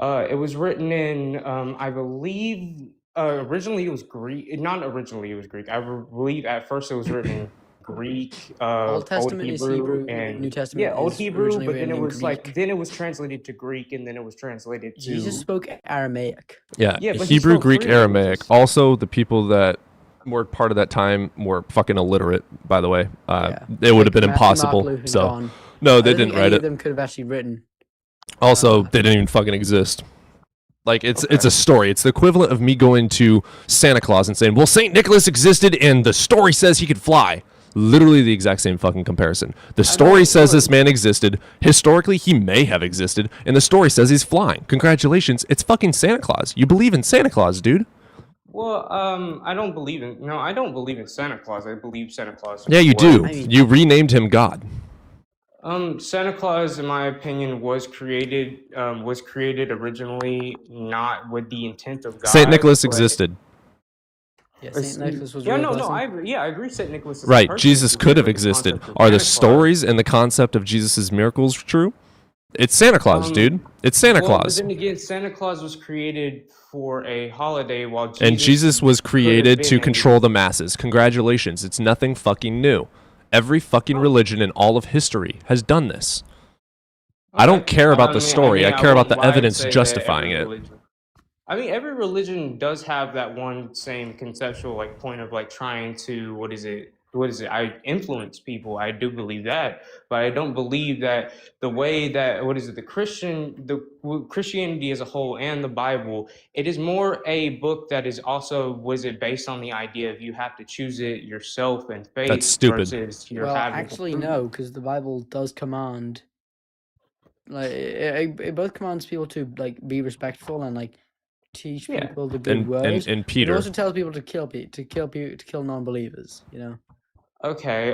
It was written in, I believe, originally it was Greek. Not originally it was Greek. I believe at first it was written in Greek, Old Testament is Hebrew, and New Testament Old is Hebrew, originally but then written it was in Greek. then it was translated to Greek, and then it was translated to Jesus spoke Aramaic. Yeah, but he Hebrew, spoke Greek, three Aramaic. languages. Also, the people that were part of that time were fucking illiterate, by the way. It would have been Matthew, impossible. Mark, Luke, and So, John. no, I they don't didn't think write any it. of them could have actually written. Also, they didn't even fucking exist. It's a story. It's the equivalent of me going to Santa Claus and saying, well, St. Nicholas existed and the story says he could fly. Literally the exact same fucking comparison. The story says this man existed. Historically, he may have existed. And the story says he's flying. Congratulations. It's fucking Santa Claus. You believe in Santa Claus, dude. Well, I don't believe in Santa Claus. I believe Santa Claus. Yeah, you do. I mean- You renamed him God. Santa Claus, in my opinion, was created originally not with the intent of God. St. Nicholas but- existed. Yeah, Saint Nicholas was Yeah, a real no, person. I agree. Yeah, I agree. Saint Nicholas is a Right, person, Jesus but could have the existed. concept of Are the Santa Claus- stories and the concept of Jesus' miracles true? It's Santa Claus, dude. It's Santa Well, Claus. But then again, Santa Claus was created for a holiday, while Jesus And Jesus was could have created to been a- control the masses. Congratulations. It's nothing fucking new. Every fucking religion in all of history has done this. I don't Okay. care about the mean- story. I care about the won't lie and evidence say that justifying every it. religion- I mean, every religion does have that one same conceptual point of trying to I influence people. I do believe that, but I don't believe that the way that Christianity as a whole and the Bible, it is more a book that is also based on the idea of you have to choose it yourself and faith. That's stupid. Versus you're Well, having actually, no, because the Bible does command, it both commands people to be respectful and teach Yeah. people the good And words. and It Peter. also tells people to kill non-believers. Okay.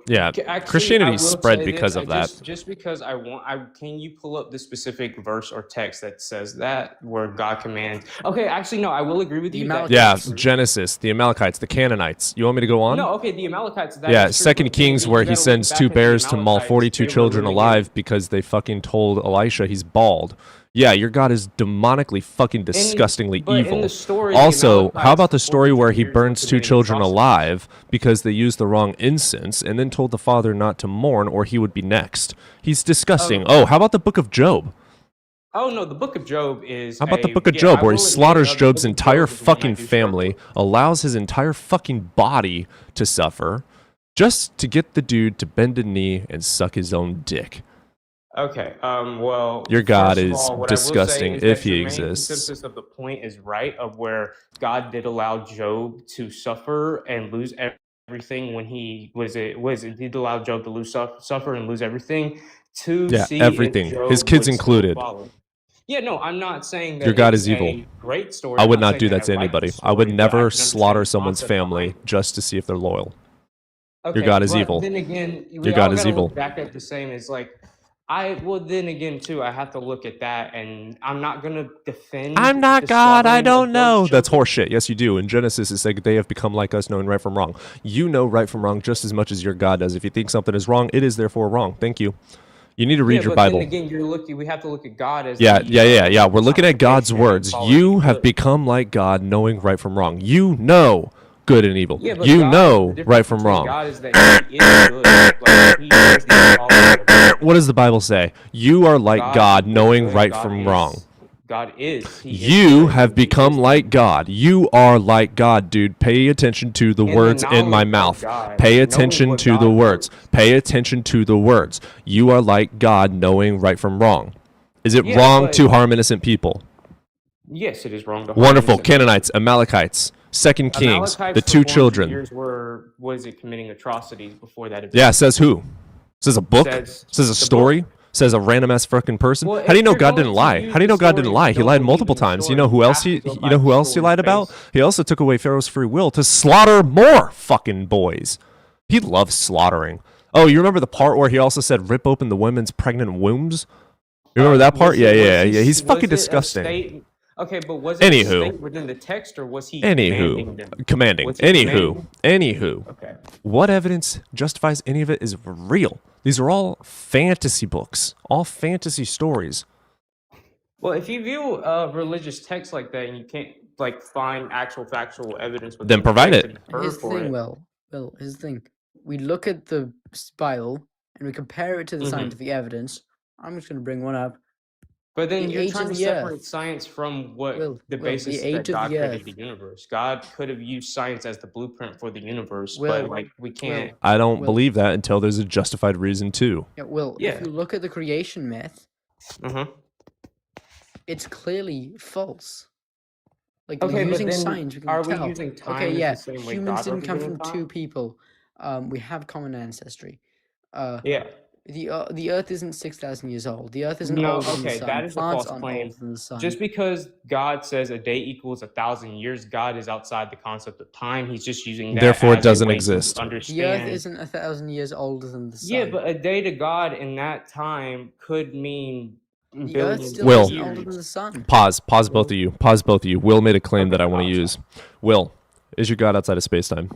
Yeah, Actually, Christianity I will spread say because this, of that. Just because can you pull up the specific verse or text that says that where God commands? Okay, actually, no, I will agree with The you. That Yeah, is true. Genesis, the Amalekites, the Canaanites. You want me to go on? No, okay, the Amalekites. That Yeah, is true, Second but then Kings you where gotta he look sends back 2 at the bears to maul Amalekites. 42 They were children living alive because they fucking told Elisha he's bald. Yeah, your God is demonically fucking disgustingly but in evil. the story, the Also, how about the Amalekites, story where he 400 years burns were 2 committing children atrocities. alive because they used the wrong incense and then told the father not to mourn or he would be next? He's disgusting. Oh, how about the book of Job? Oh no, the Book of Job is. How about the a- book of yeah, Job I where he will admit, slaughters the Book Job's of entire Job is one I fucking do struggle family, with. allows his entire fucking body to suffer just to get the dude to bend a knee and suck his own dick? Okay. Well, Your God first of is all, what I will say disgusting is if that he your main exists. consensus of the point is right, of where God did allow Job to suffer and lose everything when he did allow Job to suffer and lose everything to Yeah, see everything. if Job His kids would still included. follow. Yeah, no, I'm not saying that Your God it's is evil. a great story. I I'm would not not saying do that that to I like the anybody. I would story, but I never can understand slaughter the someone's concept behind family it. just to see if they're loyal. Okay, God is but evil. Then again, Your God is evil. Look back at the same as then again too, I have to look at that, and I'm not gonna defend. I'm not the God, I slaughtering don't of know. those That's children. horseshit. Yes, you do. In Genesis, it said they have become like us, knowing right from wrong. You know right from wrong just as much as your God does. If you think something is wrong, it is therefore wrong. Thank you. You need to read your but Bible. Then again, we have to look at God as Yeah. the, We're looking at God's personification words. and following You have good. become like God, knowing right from wrong. You know good and evil. Yeah, but You God- know the difference right from between wrong. God is that He is good. He is the follower of God. What does the Bible say? You are like God, is knowing good. right God from is- wrong. God is. He is You good. have He become is like God. You are like God, dude. Pay attention to the In the words in my knowledge of mouth. God, Pay knowing attention what to the God words. knows. Pay attention to the words. You are like God, knowing right from wrong. Is it Yeah, wrong but- to harm innocent people? Yes, it is wrong to harm Wonderful. innocent people. Canaanites, Amalekites, Second Kings, Amalekites the for 2 400 children. years were committing atrocities before that event. Yeah, says who? Says a book? Says Says a the story? book. Says a random ass fucking person? Well, How do you if know you're God going didn't to lie? use How do you the know God story didn't and lie? you He don't lied believe multiple in the times. You story, know who you else have he to go you by know the who else he story lied about? based. He also took away Pharaoh's free will to slaughter more fucking boys. He loves slaughtering. Oh, you remember the part where he also said rip open the women's pregnant wombs? You remember that part? Was Yeah, it- yeah, was yeah. he- He's was fucking it a disgusting. state- Okay, but was it a Anywho. state within the text, or was he commanding them? Commanding. Was he Anywho. Anywho. Okay. What evidence justifies any of it is real. These are all fantasy books, all fantasy stories. Well, if you view religious text like that and you can't find actual factual evidence, Then within the provide text it. and infer Here's the for thing, it. Will, here's the thing. We look at the Bible and we compare it to the Mhm. scientific evidence. I'm just going to bring one up. But then The you're age trying of to the separate earth. science from what Will, the the basis that age of God the created earth. the universe. God could have used science as the blueprint for the universe, Will, but we can't. I don't Well- believe that until there's a justified reason to. Yeah, Will, Yeah. if you look at the creation myth, Uh-huh. it's clearly false. Okay, but using then science, we can are we tell. using time Okay, as yeah, the same way humans God didn't come from represented two time? people. we have common ancestry. Yeah. The Earth isn't 6,000 years old. The Earth isn't No, older than the okay, sun. that is a Plants false aren't claim. older than the sun. Just because God says a day equals 1,000 years, God is outside the concept of time. He's just using that Therefore, it as a doesn't way to exist. The Earth understand. isn't 1,000 years older than the sun. Yeah, but a day to God in that time could mean the Earth billions still of Will. isn't older than years. the sun. Pause both of you. Pause both of you. Will made a claim that I want to pause. use. Will, is your God outside of space-time?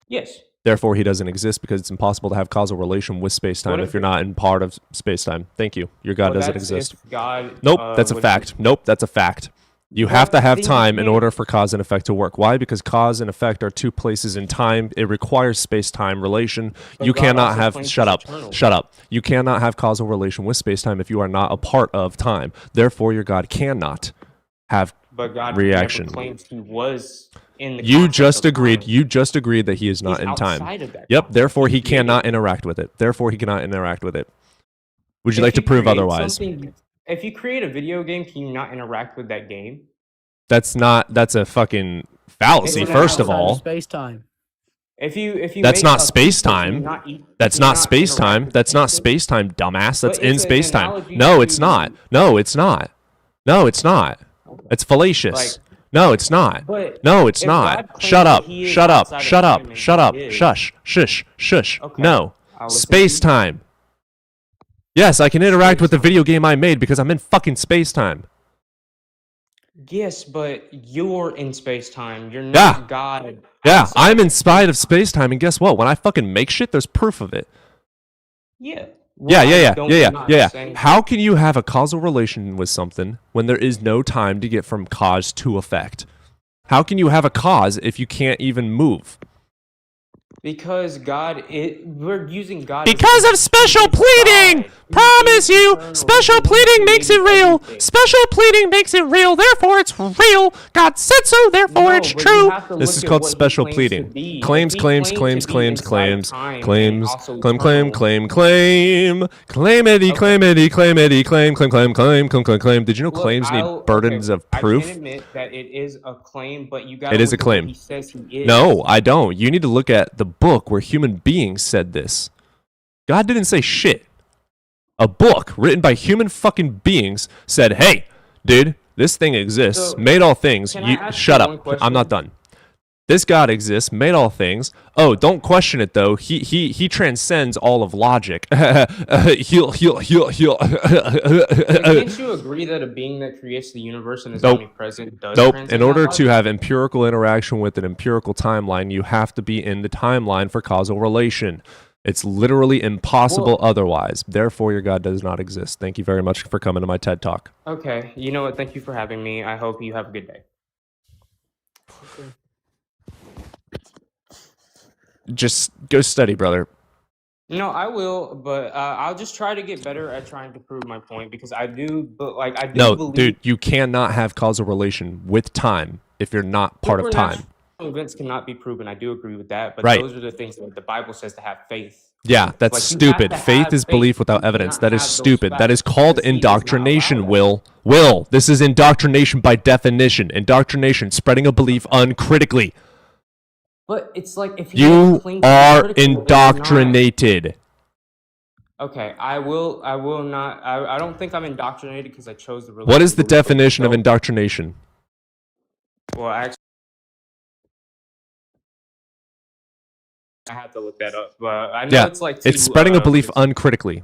Yes. Therefore, he doesn't exist because it's impossible to have causal relation with space-time What if if- you're not in part of space-time. Thank you. Your God Well, doesn't that's exist. if God, Nope, that's a would- fact. Nope, that's a fact. You Well, have to have then you time in can't- order for cause and effect to work. Why? Because cause and effect are two places in time. It requires space-time relation. But You God cannot also have. claims Shut he's up. eternal. Shut up. You cannot have causal relation with space-time if you are not a part of time. Therefore, your God cannot have. But God reaction. never claims he was in the You concept just of agreed. time. You just agreed that he is not He's in time. outside of that Yep. concept. Therefore, he created cannot it. interact with it. Therefore, he cannot interact with it. Would you If like to prove create otherwise? If you create a video game, can you not interact with that game? That's a fucking fallacy. It's First of outside of all, space time. If you That's make not a space-time. pizza, can you not eat- that's can you not space time. interact with That's not pizza? space time, dumbass. That's But in it's an space time. analogy No, it's to- not. No, it's not. No, it's not. It's fallacious. Like- No, it's not. But No, it's if not. God claims Shut that up. he is Shut up. outside of Shut up. time and Shut he up. is- Shush. Shush. Shush. Okay, No. I'll listen to Space you. time. Yes, I can interact with the video game I made because I'm in fucking space time. Yes, but you're in space time. You're Yeah. not God. Yeah, outside. I'm inside of space time, and guess what? When I fucking make shit, there's proof of it. Yeah. Yeah, Well, yeah, I yeah, don't- yeah, I'm not yeah, yeah. saying- How can you have a causal relation with something when there is no time to get from cause to effect? How can you have a cause if you can't even move? Because we're using God. as Because a- of special God. pleading! He Promise is you! eternal. Special He pleading makes it created real! everything. Special pleading makes it real, therefore it's real! God said so, therefore No, it's but you true! have to This look is at called what he special claims pleading. to be. Claims, If he claims, claimed claims, to be claims, inside claims, time and claims, also claim, eternal- claimity, claimity, claimity, claim. Did you know Look, claims need burdens of I proof? can admit that it is a claim, but you got. It is a claim. He says he is. No, I don't. You need to look at the book where human beings said this. God didn't say shit. A book written by human fucking beings said, "Hey, dude, this thing exists, So, made all things." can I You ask shut you up. one question? I'm not done. This God exists, made all things. Oh, don't question it though. He transcends all of logic. Heal. Can't you agree that a being that creates the universe and is Nope. omnipresent does Nope. transcend In order that to logic? have empirical interaction with an empirical timeline, you have to be in the timeline for causal relation. It's literally impossible Well- otherwise. Therefore, your God does not exist. Thank you very much for coming to my TED Talk. Okay, you know what? Thank you for having me. I hope you have a good day. Just go study, brother. No, I will, but I'll just try to get better at trying to prove my point because I do, but like I do No, believe dude, you cannot have causal relation with time if you're not part of time. supernatural events cannot be proven. I do agree with that, but Right. those are the things that the Bible says to have faith. Yeah, that's Like, you stupid. have to Faith have is faith. belief without You evidence. cannot That is have those stupid. That is facts called because he does not indoctrination, allow that. Will. Will, this is indoctrination by definition. Indoctrination, spreading a belief uncritically. But it's like if he doesn't You claim to be are critical, then you're not. indoctrinated. Okay, I will not. I don't think I'm indoctrinated because I chose the religion. What is the belief, but definition of no- indoctrination? Well, actually, I have to look that up, but I know Yeah, it's like it's to, spreading a belief it's- uncritically.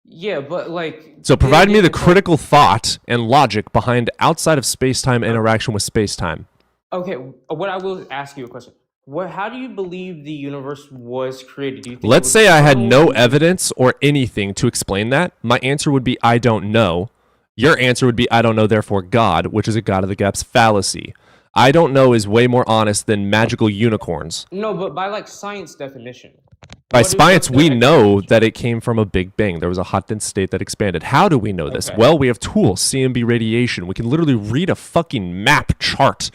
Yeah, but like. So then provide me again, the it's like- critical thought and logic behind outside of space-time interaction with space-time. Okay, what I will ask you a question. How do you believe the universe was created? Do you think it Let's was say I had no eternal? evidence or anything to explain that. My answer would be I don't know. Your answer would be I don't know, therefore God, which is a God of the gaps fallacy. I don't know is way more honest than magical unicorns. No, but by like science definition. By What is science, the we know explanation? that it came from a big bang. There was a hot dense state that expanded. How do we know this? Okay. Well, we have tools, CMB radiation. We can literally read a fucking map chart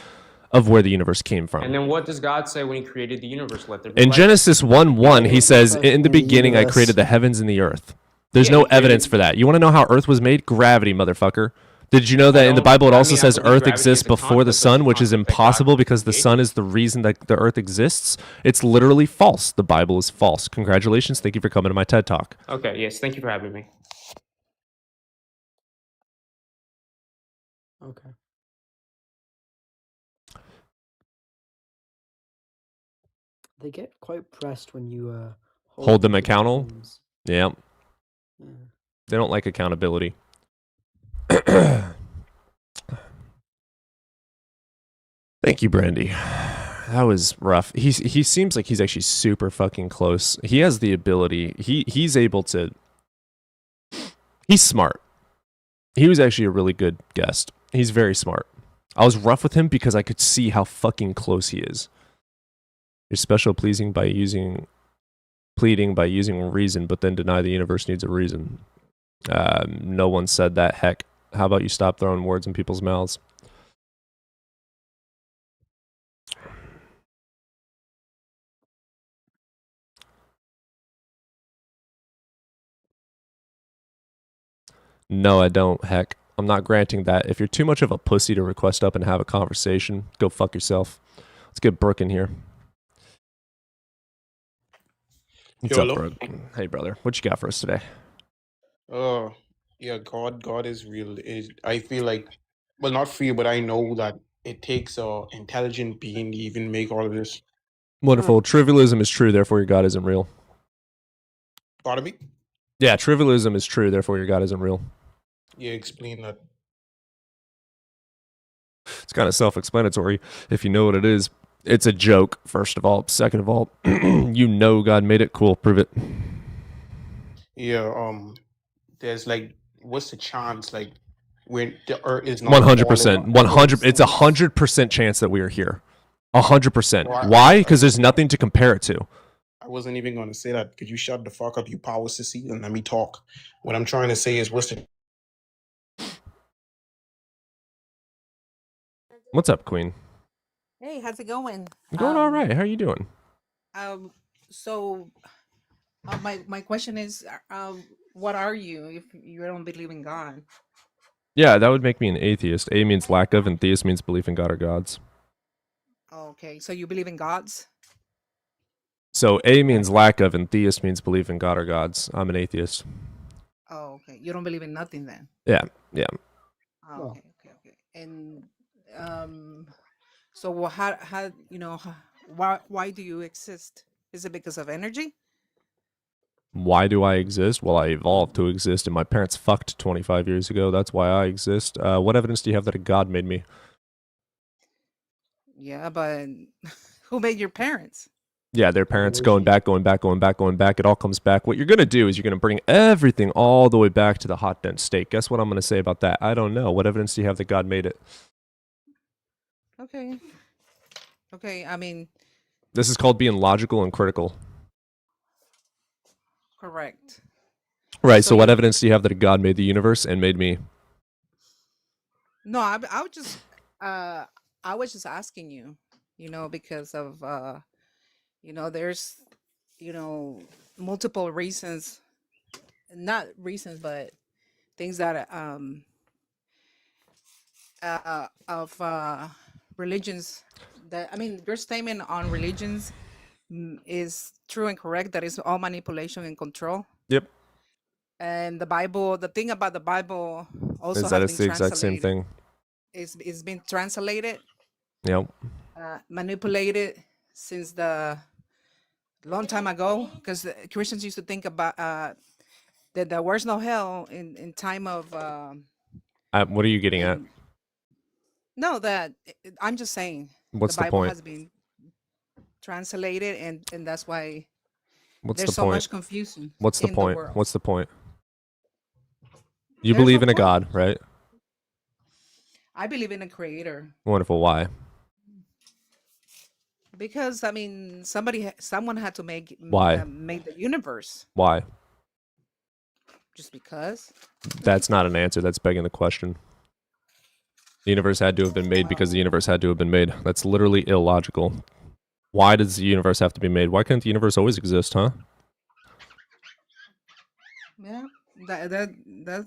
of where the universe came from. And then what does God say when he created the universe? Let there be In light. Genesis 1:1, he says, says "In the in the beginning, I universe." created the heavens and the earth." There's Yeah, no he created- evidence for that. You want to know how Earth was made? Gravity, motherfucker. Did you know that in the Bible it also says I believe Earth gravity exists is a before the concept, sun, but which is concept that God impossible because the created. sun is the reason that the Earth exists? It's literally false. The Bible is false. Congratulations. Thank you for coming to my TED Talk. Okay, yes, thank you for having me. Okay. They get quite pressed when you Hold them to accountable? terms. Yeah. Yeah. They don't like accountability. Thank you, Brandy. That was rough. He seems like he's actually super fucking close. He has the ability. He's able to. He's smart. He was actually a really good guest. He's very smart. I was rough with him because I could see how fucking close he is. You're special pleading by using reason, but then deny the universe needs a reason. No one said that. Heck, how about you stop throwing words in people's mouths? No, I don't. Heck, I'm not granting that. If you're too much of a pussy to request up and have a conversation, go fuck yourself. Let's get Brooke in here. What's up, Hello. Brooke? Hey, brother. What you got for us today? Yeah, God is real. I feel like, well, not feel, but I know that it takes a intelligent being to even make all of this. Wonderful. Trivialism is true, therefore your God isn't real. Pardon me? Yeah, trivialism is true, therefore your God isn't real. Yeah, explain that. It's kind of self-explanatory if you know what it is. It's a joke, first of all. Second of all, you know God made it. Cool, prove it. Yeah, there's like, what's the chance, like, when the Earth is not 100%. 100. It's 100% chance that we are here. 100%. Why? Because there's nothing to compare it to. I wasn't even going to say that. Could you shut the fuck up, you power sissy, and let me talk? What I'm trying to say is, What's up, Queen? Hey, how's it going? Going all right. How are you doing? So my question is, what are you if you don't believe in God? Yeah, that would make me an atheist. A means lack of, and theist means belief in God or gods. Okay, so you believe in gods? So A means lack of, and theist means belief in God or gods. I'm an atheist. Oh, okay. You don't believe in nothing then? Yeah, yeah. Oh, okay. And so how why do you exist? Is it because of energy? Why do I exist? Well, I evolved to exist, and my parents fucked 25 years ago. That's why I exist. What evidence do you have that a god made me? Yeah, but who made your parents? Yeah, their parents going back. It all comes back. What you're going to do is you're going to bring everything all the way back to the hot, dense state. Guess what I'm going to say about that? I don't know. What evidence do you have that God made it? Okay, I mean, This is called being logical and critical. correct. Right, so what evidence do you have that a God made the universe and made me? No, I would just I was just asking you, because of there's multiple reasons, not reasons, but things that of religions that, I mean, your statement on religions is true and correct, that is all manipulation and control. Yep. And the Bible, the thing about the Bible also Is that has it's been the exact same translated. thing? It's been translated, Yep. manipulated since the long time ago, because Christians used to think about that there was no hell in time of What are you getting at? no, that I'm just saying What's the the Bible point? has been translated, and that's why What's there's the so point? much confusion. What's the in point? The world. What's the point? You There's believe no in a point. God, right? I believe in a creator, Wonderful. Why? because I mean someone had to make Why? make the universe. Why? Just because. That's not an answer. That's begging the question. The universe had to have been made because the universe had to have been made. That's literally illogical. Why does the universe have to be made? Why can't the universe always exist, huh? Yeah,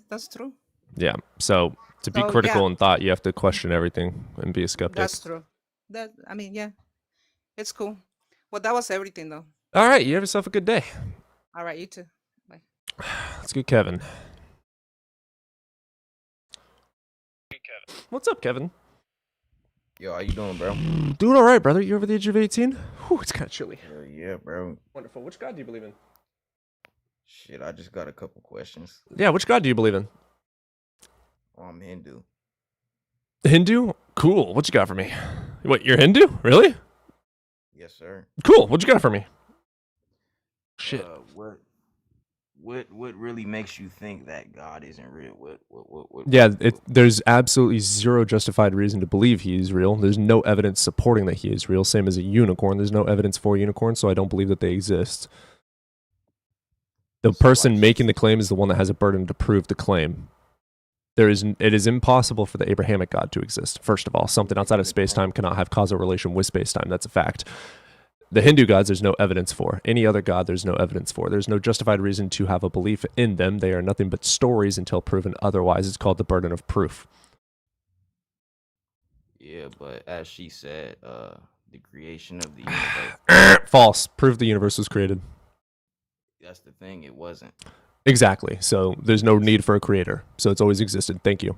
that's true. Yeah. So To be So, critical yeah, in thought, you have to question everything and be a skeptic. that's true. I mean, yeah, it's cool. Well, that was everything, though. All right, you have yourself a good day. All right, you too. Bye. Let's get Kevin. What's up, Kevin? Yo, how you doing, bro? Doing all right, brother. You over the age of 18? Whew, it's kind of chilly. Yeah, bro. Wonderful. Which God do you believe in? Shit, I just got a couple questions. Yeah, which God do you believe in? I'm Hindu. Hindu? Cool. What you got for me? What, you're Hindu? Really? Yes, sir. Cool. What you got for me? Shit. What really makes you think that God isn't real? What Yeah, there's absolutely zero justified reason to believe he is real. There's no evidence supporting that he is real. Same as a unicorn. There's no evidence for unicorns, so I don't believe that they exist. The person making the claim is the one that has a burden to prove the claim. It is impossible for the Abrahamic God to exist. First of all, something outside of space-time cannot have causal relation with space-time. That's a fact. The Hindu gods, there's no evidence for. Any other god, there's no evidence for. There's no justified reason to have a belief in them. They are nothing but stories until proven otherwise. It's called the burden of proof. Yeah, but as she said, the creation of the universe. False. Prove the universe was created. That's the thing. It wasn't. Exactly. So there's no need for a creator. So it's always existed. Thank you.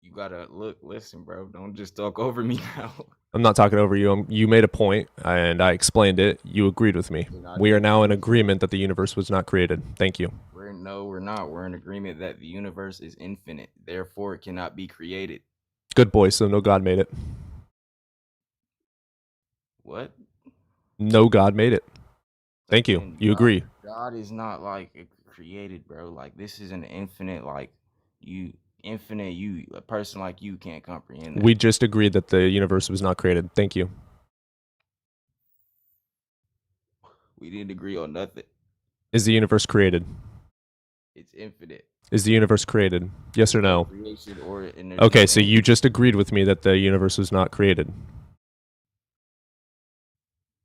You gotta listen, bro. Don't just talk over me now. I'm not talking over you. You made a point, and I explained it. You agreed with me. We are now in agreement that the universe was not created. Thank you. We're not. We're in agreement that the universe is infinite. Therefore, it cannot be created. Good boy. So no God made it. What? No God made it. Thank you. You agree. God is not like created, bro. Like this is an infinite, like a person like you can't comprehend that. We just agreed that the universe was not created. Thank you. We didn't agree on nothing. Is the universe created? It's infinite. Is the universe created? Yes or no? Creation or Okay, so you just agreed with me that the universe was not created.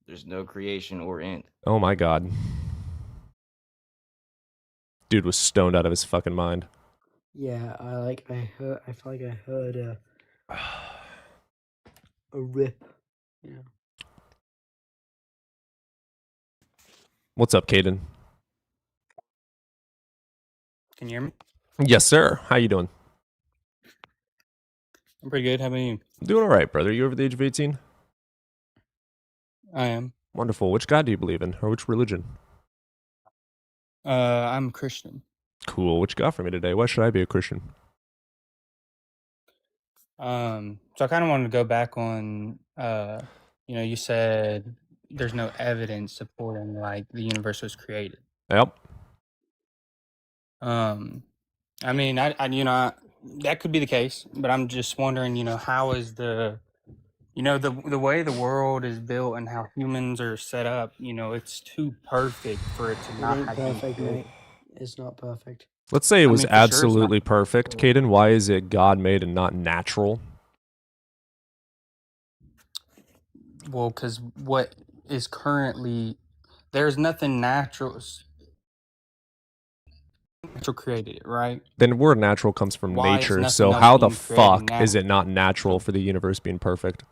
There's no creation or end. Oh my God. Dude was stoned out of his fucking mind. Yeah, I feel like I heard a rip. Yeah. What's up, Caden? Can you hear me? Yes, sir. How you doing? I'm pretty good. How about you? Doing all right, brother. You over the age of 18? I am. Wonderful. Which God do you believe in, or which religion? I'm Christian. Cool. What you got for me today? Why should I be a Christian? So I kind of wanted to go back on, you said there's no evidence supporting like the universe was created. Yep. I mean, that could be the case, but I'm just wondering, how is the way the world is built and how humans are set up, it's too perfect for it to It not ain't have been perfect, created. mate. It's not perfect. Let's say it was for sure it's not absolutely perfect. Caden, why is it God-made and not natural? Well, because what is currently there's nothing natural created it, right? Then the word natural comes from Why is nature. nothing So else how the being created fuck now? is it not natural for the universe being perfect?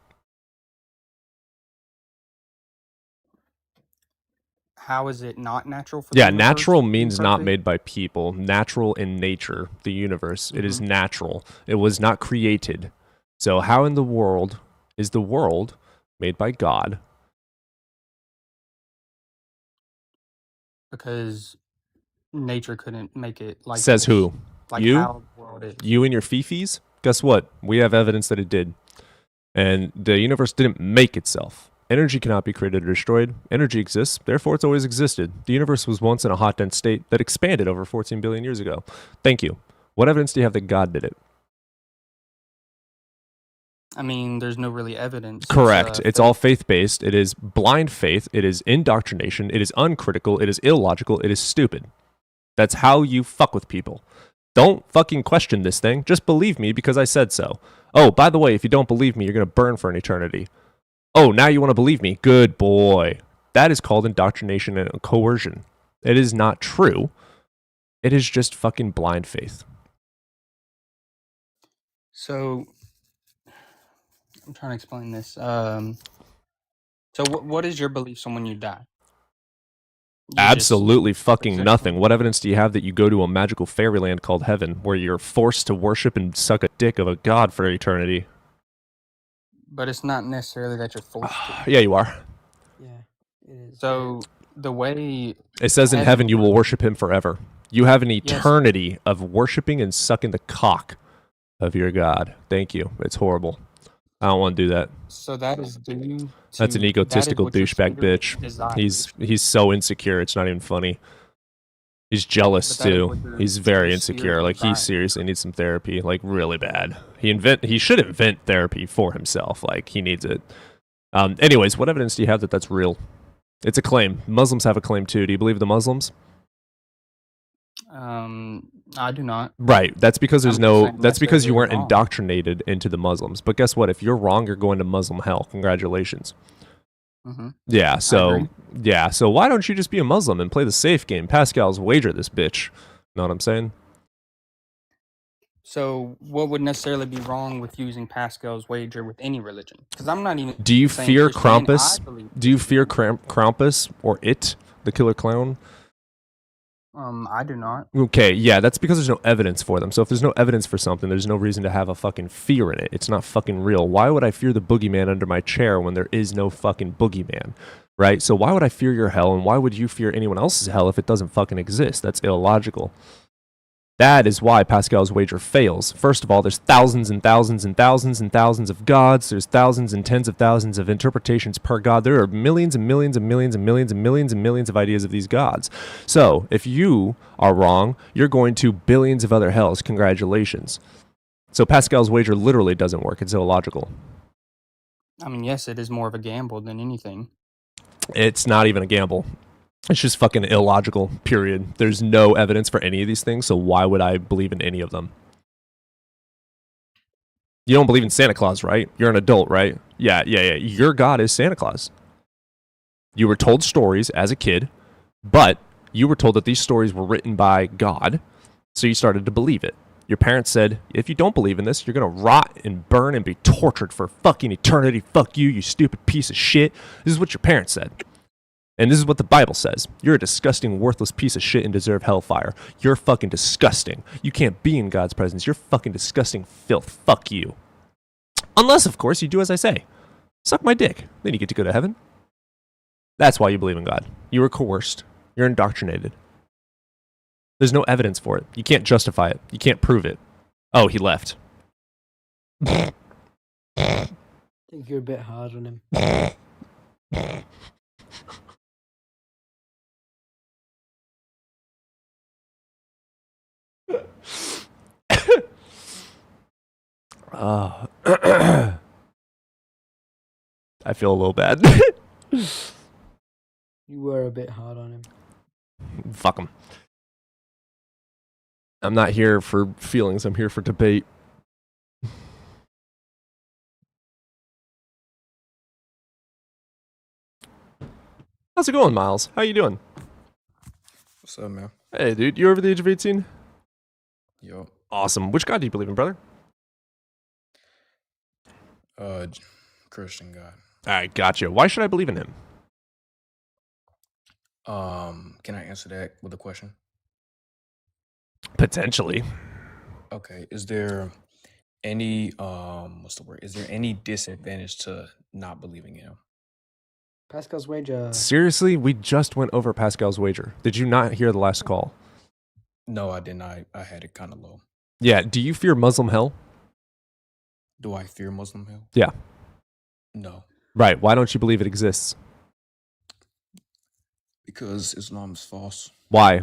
How is it not natural for the Yeah, universe natural being means not perfect? made by people. Natural in nature, the universe. It is Mhm. natural. It was not created. So how in the world is the world made by God? Because nature couldn't make it like Says this. who? Like You? how the world is. You and your fifis? Guess what? We have evidence that it did. And the universe didn't make itself. Energy cannot be created or destroyed. Energy exists, therefore it's always existed. The universe was once in a hot, dense state that expanded over 14 billion years ago. Thank you. What evidence do you have that God did it? I mean, there's no really evidence. Correct. It's faith. all faith-based. It is blind faith. It is indoctrination. It is uncritical. It is illogical. It is stupid. That's how you fuck with people. Don't fucking question this thing. Just believe me because I said so. Oh, by the way, if you don't believe me, you're going to burn for an eternity. Oh, now you want to believe me. Good boy. That is called indoctrination and coercion. It is not true. It is just fucking blind faith. So I'm trying to explain this. So what is your beliefs on when you die? You just Absolutely fucking accept nothing. What evidence do you have that you go to a magical fairyland called heaven where you're forced to worship and suck a dick of a god for eternity? But it's not necessarily that you're forced to. Yeah, you are. Yeah, it is. So the way It says in heaven you will worship him forever. You have an Yes. eternity of worshiping and sucking the cock of your god. Thank you. It's horrible. I don't want to do that. So that is due That's an to- that is egotistical what your douchebag spirit bitch. desires. He's so insecure. It's not even funny. He's jealous But that is too. what your- He's very your insecure. spirit Like he desires. seriously needs some therapy. Like really bad. He should invent therapy for himself. Like he needs it. Anyways, what evidence do you have that that's real? It's a claim. Muslims have a claim too. Do you believe the Muslims? I do not. Right. That's because there's I'm no. saying That's because you necessarily weren't wrong. indoctrinated into the Muslims. But guess what? If you're wrong, you're going to Muslim hell. Congratulations. Mm-hmm. Yeah. So agree. yeah. So why don't you just be a Muslim and play the safe game? Pascal's wager this bitch. Know what I'm saying? So what would necessarily be wrong with using Pascal's wager with any religion? Because I'm not even. Do you saying fear Christianity, Krampus? I believe- Do you fear Krampus or it, the killer clown? I do not. Okay, yeah, that's because there's no evidence for them. So if there's no evidence for something, there's no reason to have a fucking fear in it. It's not fucking real. Why would I fear the boogeyman under my chair when there is no fucking boogeyman? Right? So why would I fear your hell and why would you fear anyone else's hell if it doesn't fucking exist? That's illogical. That is why Pascal's wager fails. First of all, there's thousands and thousands and thousands and thousands of gods. There's thousands and tens of thousands of interpretations per god. There are millions and millions and millions and millions and millions and millions of ideas of these gods. So if you are wrong, you're going to billions of other hells. Congratulations. So Pascal's wager literally doesn't work. It's illogical. I mean, yes, it is more of a gamble than anything. It's not even a gamble. It's just fucking illogical, period. There's no evidence for any of these things, so why would I believe in any of them? You don't believe in Santa Claus, right? You're an adult, right? Yeah. Your God is Santa Claus. You were told stories as a kid, but you were told that these stories were written by God, so you started to believe it. Your parents said, if you don't believe in this, you're going to rot and burn and be tortured for fucking eternity. Fuck you, you stupid piece of shit. This is what your parents said. And this is what the Bible says. You're a disgusting, worthless piece of shit and deserve hellfire. You're fucking disgusting. You can't be in God's presence. You're fucking disgusting filth. Fuck you. Unless, of course, you do as I say. Suck my dick. Then you get to go to heaven. That's why you believe in God. You were coerced. You're indoctrinated. There's no evidence for it. You can't justify it. You can't prove it. Oh, he left. I think you're a bit hard on him. I feel a little bad. You were a bit hard on him. Fuck him. I'm not here for feelings. I'm here for debate. How's it going, Miles? How you doing? What's up, man? Hey, dude. You over the age of 18? Yo. Awesome. Which God do you believe in, brother? Christian God. All right, gotcha. Why should I believe in him? Can I answer that with a question? Potentially. Okay. Is there any what's the word? Is there any disadvantage to not believing in him? Pascal's wager. Seriously, we just went over Pascal's wager. Did you not hear the last call? No, I didn't. I had it kind of low. Yeah. Do you fear Muslim hell? Do I fear Muslim hell? Yeah. No. Right. Why don't you believe it exists? Because Islam is false. Why?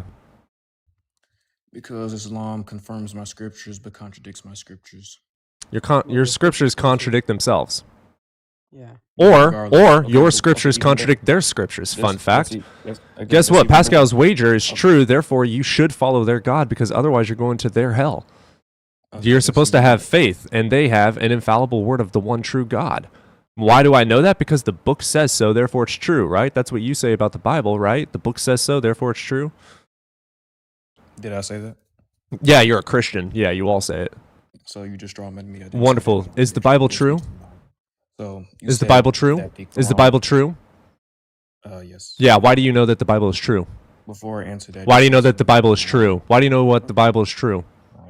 Because Islam confirms my scriptures but contradicts my scriptures. Your scriptures contradict themselves. Yeah. Or Regardless. your Okay, scriptures even though- contradict their scriptures. Fun Yes, fact. yes, yes, okay, Guess yes, what? even though- Pascal's wager is true. Therefore, you should follow their God because otherwise you're going to their hell. Okay, You're yes, supposed to even have though- faith, and they have an infallible word of the one true God. Why do I know that? Because the book says so, therefore it's true, right? That's what you say about the Bible, right? The book says so, therefore it's true. Did I say that? Yeah, you're a Christian. Yeah, you all say it. So you just draw me. I didn't say Wonderful. that. Is the Bible true? So you Is the said Bible true? that the Is the Quran- Bible true? Yes. Yeah. Why do you know that the Bible is true? Before I answer that, Why do you know that the Bible is true? Why do you know what the Bible is true?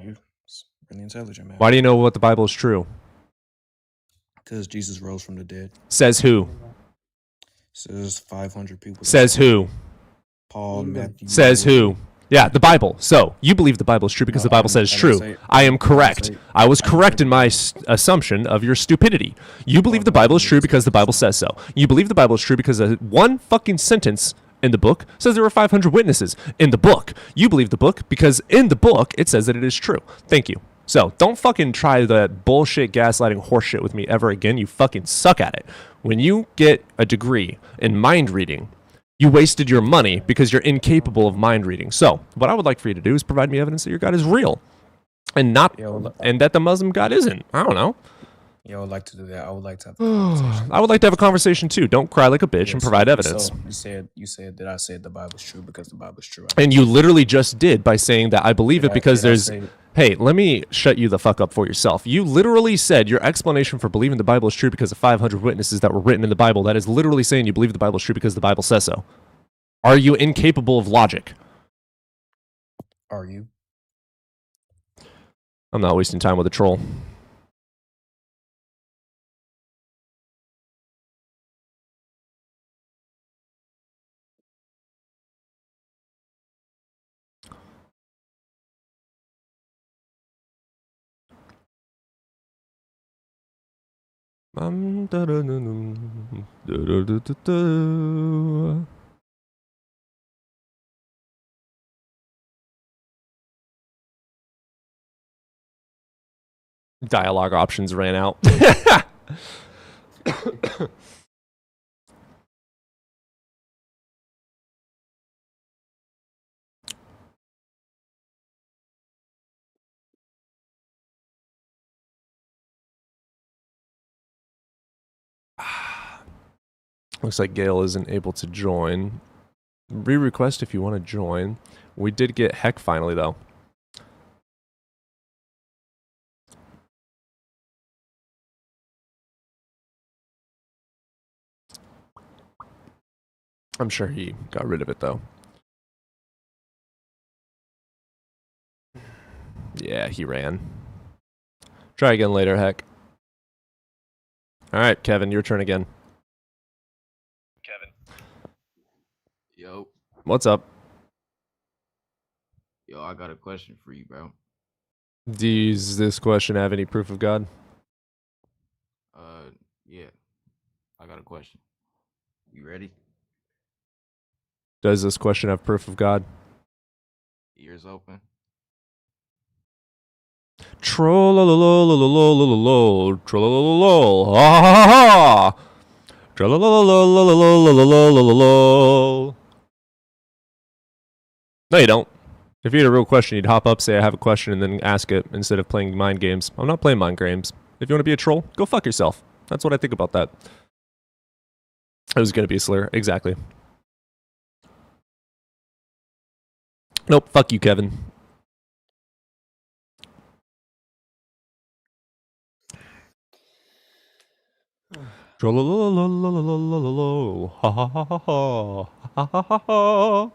You're really intelligent, man. Why do you know what the Bible is true? Because Jesus rose from the dead. Says who? Says 500 people. Says who? Paul, Matthew. Says who? Yeah, the Bible. So you believe the Bible is true because No, the Bible I says didn't true. say- I am I didn't correct. say- I was I didn't correct say- in my assumption of your stupidity. You believe the Bible is true because the Bible says so. You believe the Bible is true because one fucking sentence in the book says there were 500 witnesses in the book. You believe the book because in the book it says that it is true. Thank you. So don't fucking try that bullshit gaslighting horseshit with me ever again. You fucking suck at it. When you get a degree in mind reading, you wasted your money because you're incapable of mind reading. So what I would like for you to do is provide me evidence that your God is real, and not and that the Muslim God isn't. I don't know. Yeah, I would like to do that. I would like to have a conversation. I would like to have a conversation too. Don't cry like a bitch and provide evidence. So you said that I said the Bible's true because the Bible's true. And you literally just did by saying that I believe it because did I there's. say- Hey, let me shut you the fuck up for yourself. You literally said your explanation for believing the Bible is true because of 500 witnesses that were written in the Bible. That is literally saying you believe the Bible is true because the Bible says so. Are you incapable of logic? Are you? I'm not wasting time with a troll. Dialogue options ran out. Looks like Gail isn't able to join. Re-request if you want to join. We did get Heck finally, though. I'm sure he got rid of it, though. Yeah, he ran. Try again later, Heck. All right, Kevin, your turn again. Yo, What's up? yo, I got a question for you, bro. Does this question have any proof of God? Yeah, I got a question. You ready? Does this question have proof of God? Ears open. Trollololololololol, trollololol, ha ha ha ha, trollololololololololol. No, you don't. If you had a real question, you'd hop up, say I have a question, and then ask it instead of playing mind games. I'm not playing mind games. If you want to be a troll, go fuck yourself. That's what I think about that. It was gonna be a slur, exactly. Nope, fuck you, Kevin. Trollololololololol, ha ha ha ha ha, ha ha ha ha.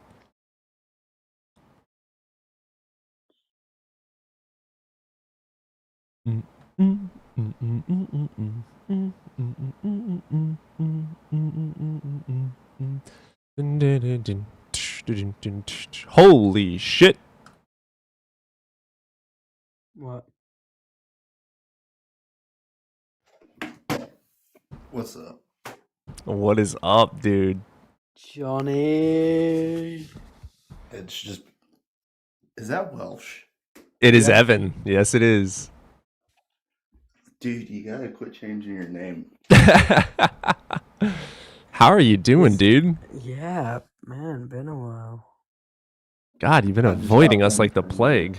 Holy shit. What? What's up? What is up, dude? Johnny. It's just. Is that Welsh? It is Yeah. Evan. Yes, it is. Dude, you gotta quit changing your name. How are you doing, dude? Yeah, man, been a while. God, you've been I just avoiding got us one like the from- plague.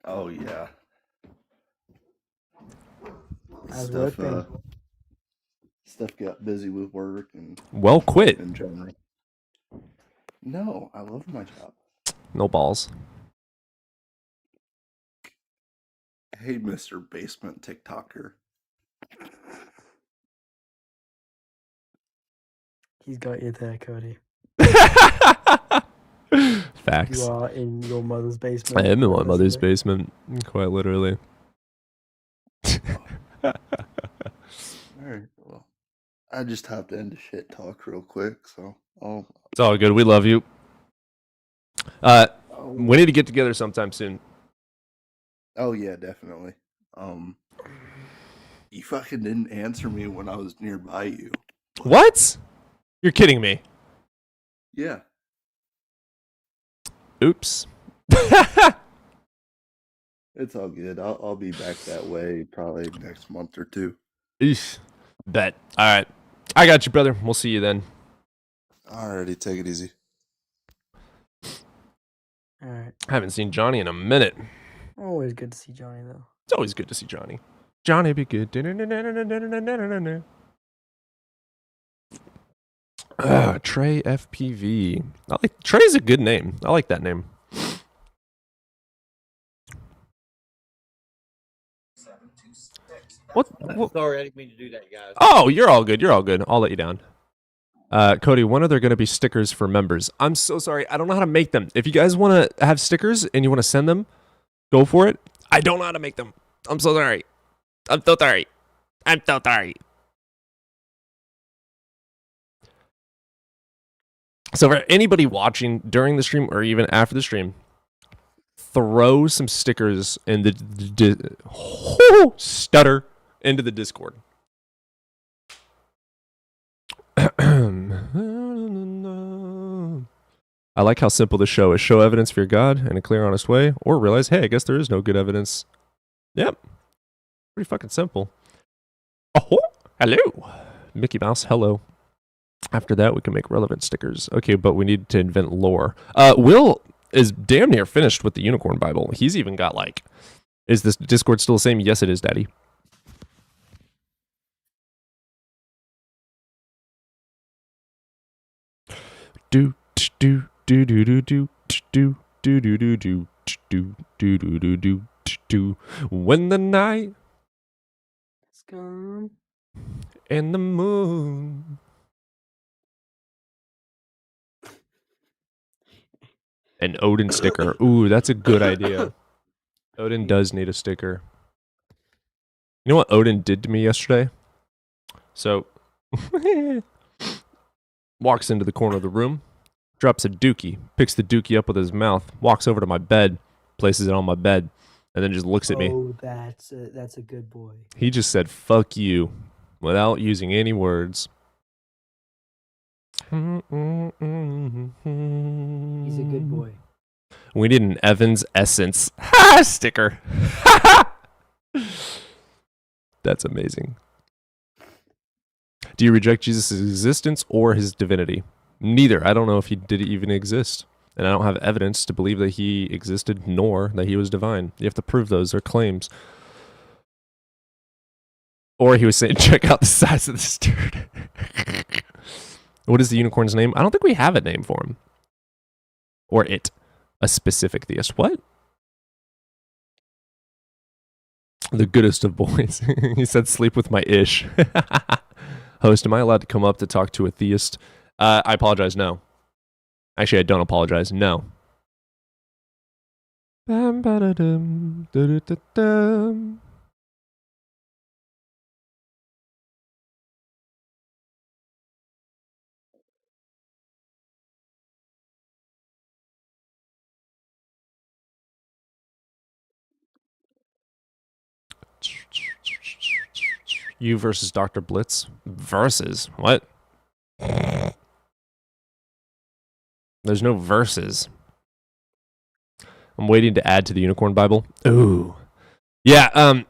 Oh, yeah. How's work been? Stuff got busy with work and. Well, quit. In general. No, I love my job. No balls. Hey, Mr. Basement TikToker. He's got you there, Cody. Facts. You are in your mother's I basement. am in my quite mother's literally. basement, quite literally. Alright, well, I just hopped into shit talk real quick, so It's all good. We love you. We need to get together sometime soon. Oh yeah, definitely. You fucking didn't answer me when I was nearby you. What? You're kidding me. Yeah. Oops. It's all good. I'll be back that way probably next month or two. Eesh. Bet. All right. I got you, brother. We'll see you then. Alrighty, take it easy. All right. I haven't seen Johnny in a minute. Always good to see Johnny, though. It's always good to see Johnny. Johnny be good. Trey FPV. Trey's a good name. I like that name. What? Sorry, I didn't mean to do that, guys. Oh, you're all good. You're all good. I'll let you down. Cody, when are there going to be stickers for members? I'm so sorry. I don't know how to make them. If you guys want to have stickers and you want to send them, go for it. I don't know how to make them. I'm so sorry. I'm so sorry. I'm so sorry. So for anybody watching during the stream or even after the stream, throw some stickers in the stutter into the Discord. I like how simple the show is. Show evidence for your God in a clear, honest way, or realize, hey, I guess there is no good evidence. Yep. Pretty fucking simple. Oh, hello. Mickey Mouse, hello. After that, we can make relevant stickers. Okay, but we need to invent lore. Will is damn near finished with the Unicorn Bible. He's even got like, is this Discord still the same? Yes, it is, Daddy. Do do do do do do do do do do do do do do do do do. When the night It's gone. and the moon. An Odin sticker. Ooh, that's a good idea. Odin does need a sticker. You know what Odin did to me yesterday? So, walks into the corner of the room, drops a dookie, picks the dookie up with his mouth, walks over to my bed, places it on my bed, and then just looks at me. Oh, that's a good boy. He just said, fuck you, without using any words. He's a good boy. We need an Evans Essence sticker. That's amazing. Do you reject Jesus' existence or his divinity? Neither. I don't know if he did even exist. And I don't have evidence to believe that he existed nor that he was divine. You have to prove those. They're claims. Or he was saying, check out the size of this turd. What is the unicorn's name? I don't think we have a name for him. Or it. A specific theist. What? The goodest of boys. He said, sleep with my ish. Host, am I allowed to come up to talk to a theist? I apologize, no. Actually, I don't apologize, no. You versus Dr. Blitz? Versus? What? There's no verses. I'm waiting to add to the Unicorn Bible. Ooh. Yeah,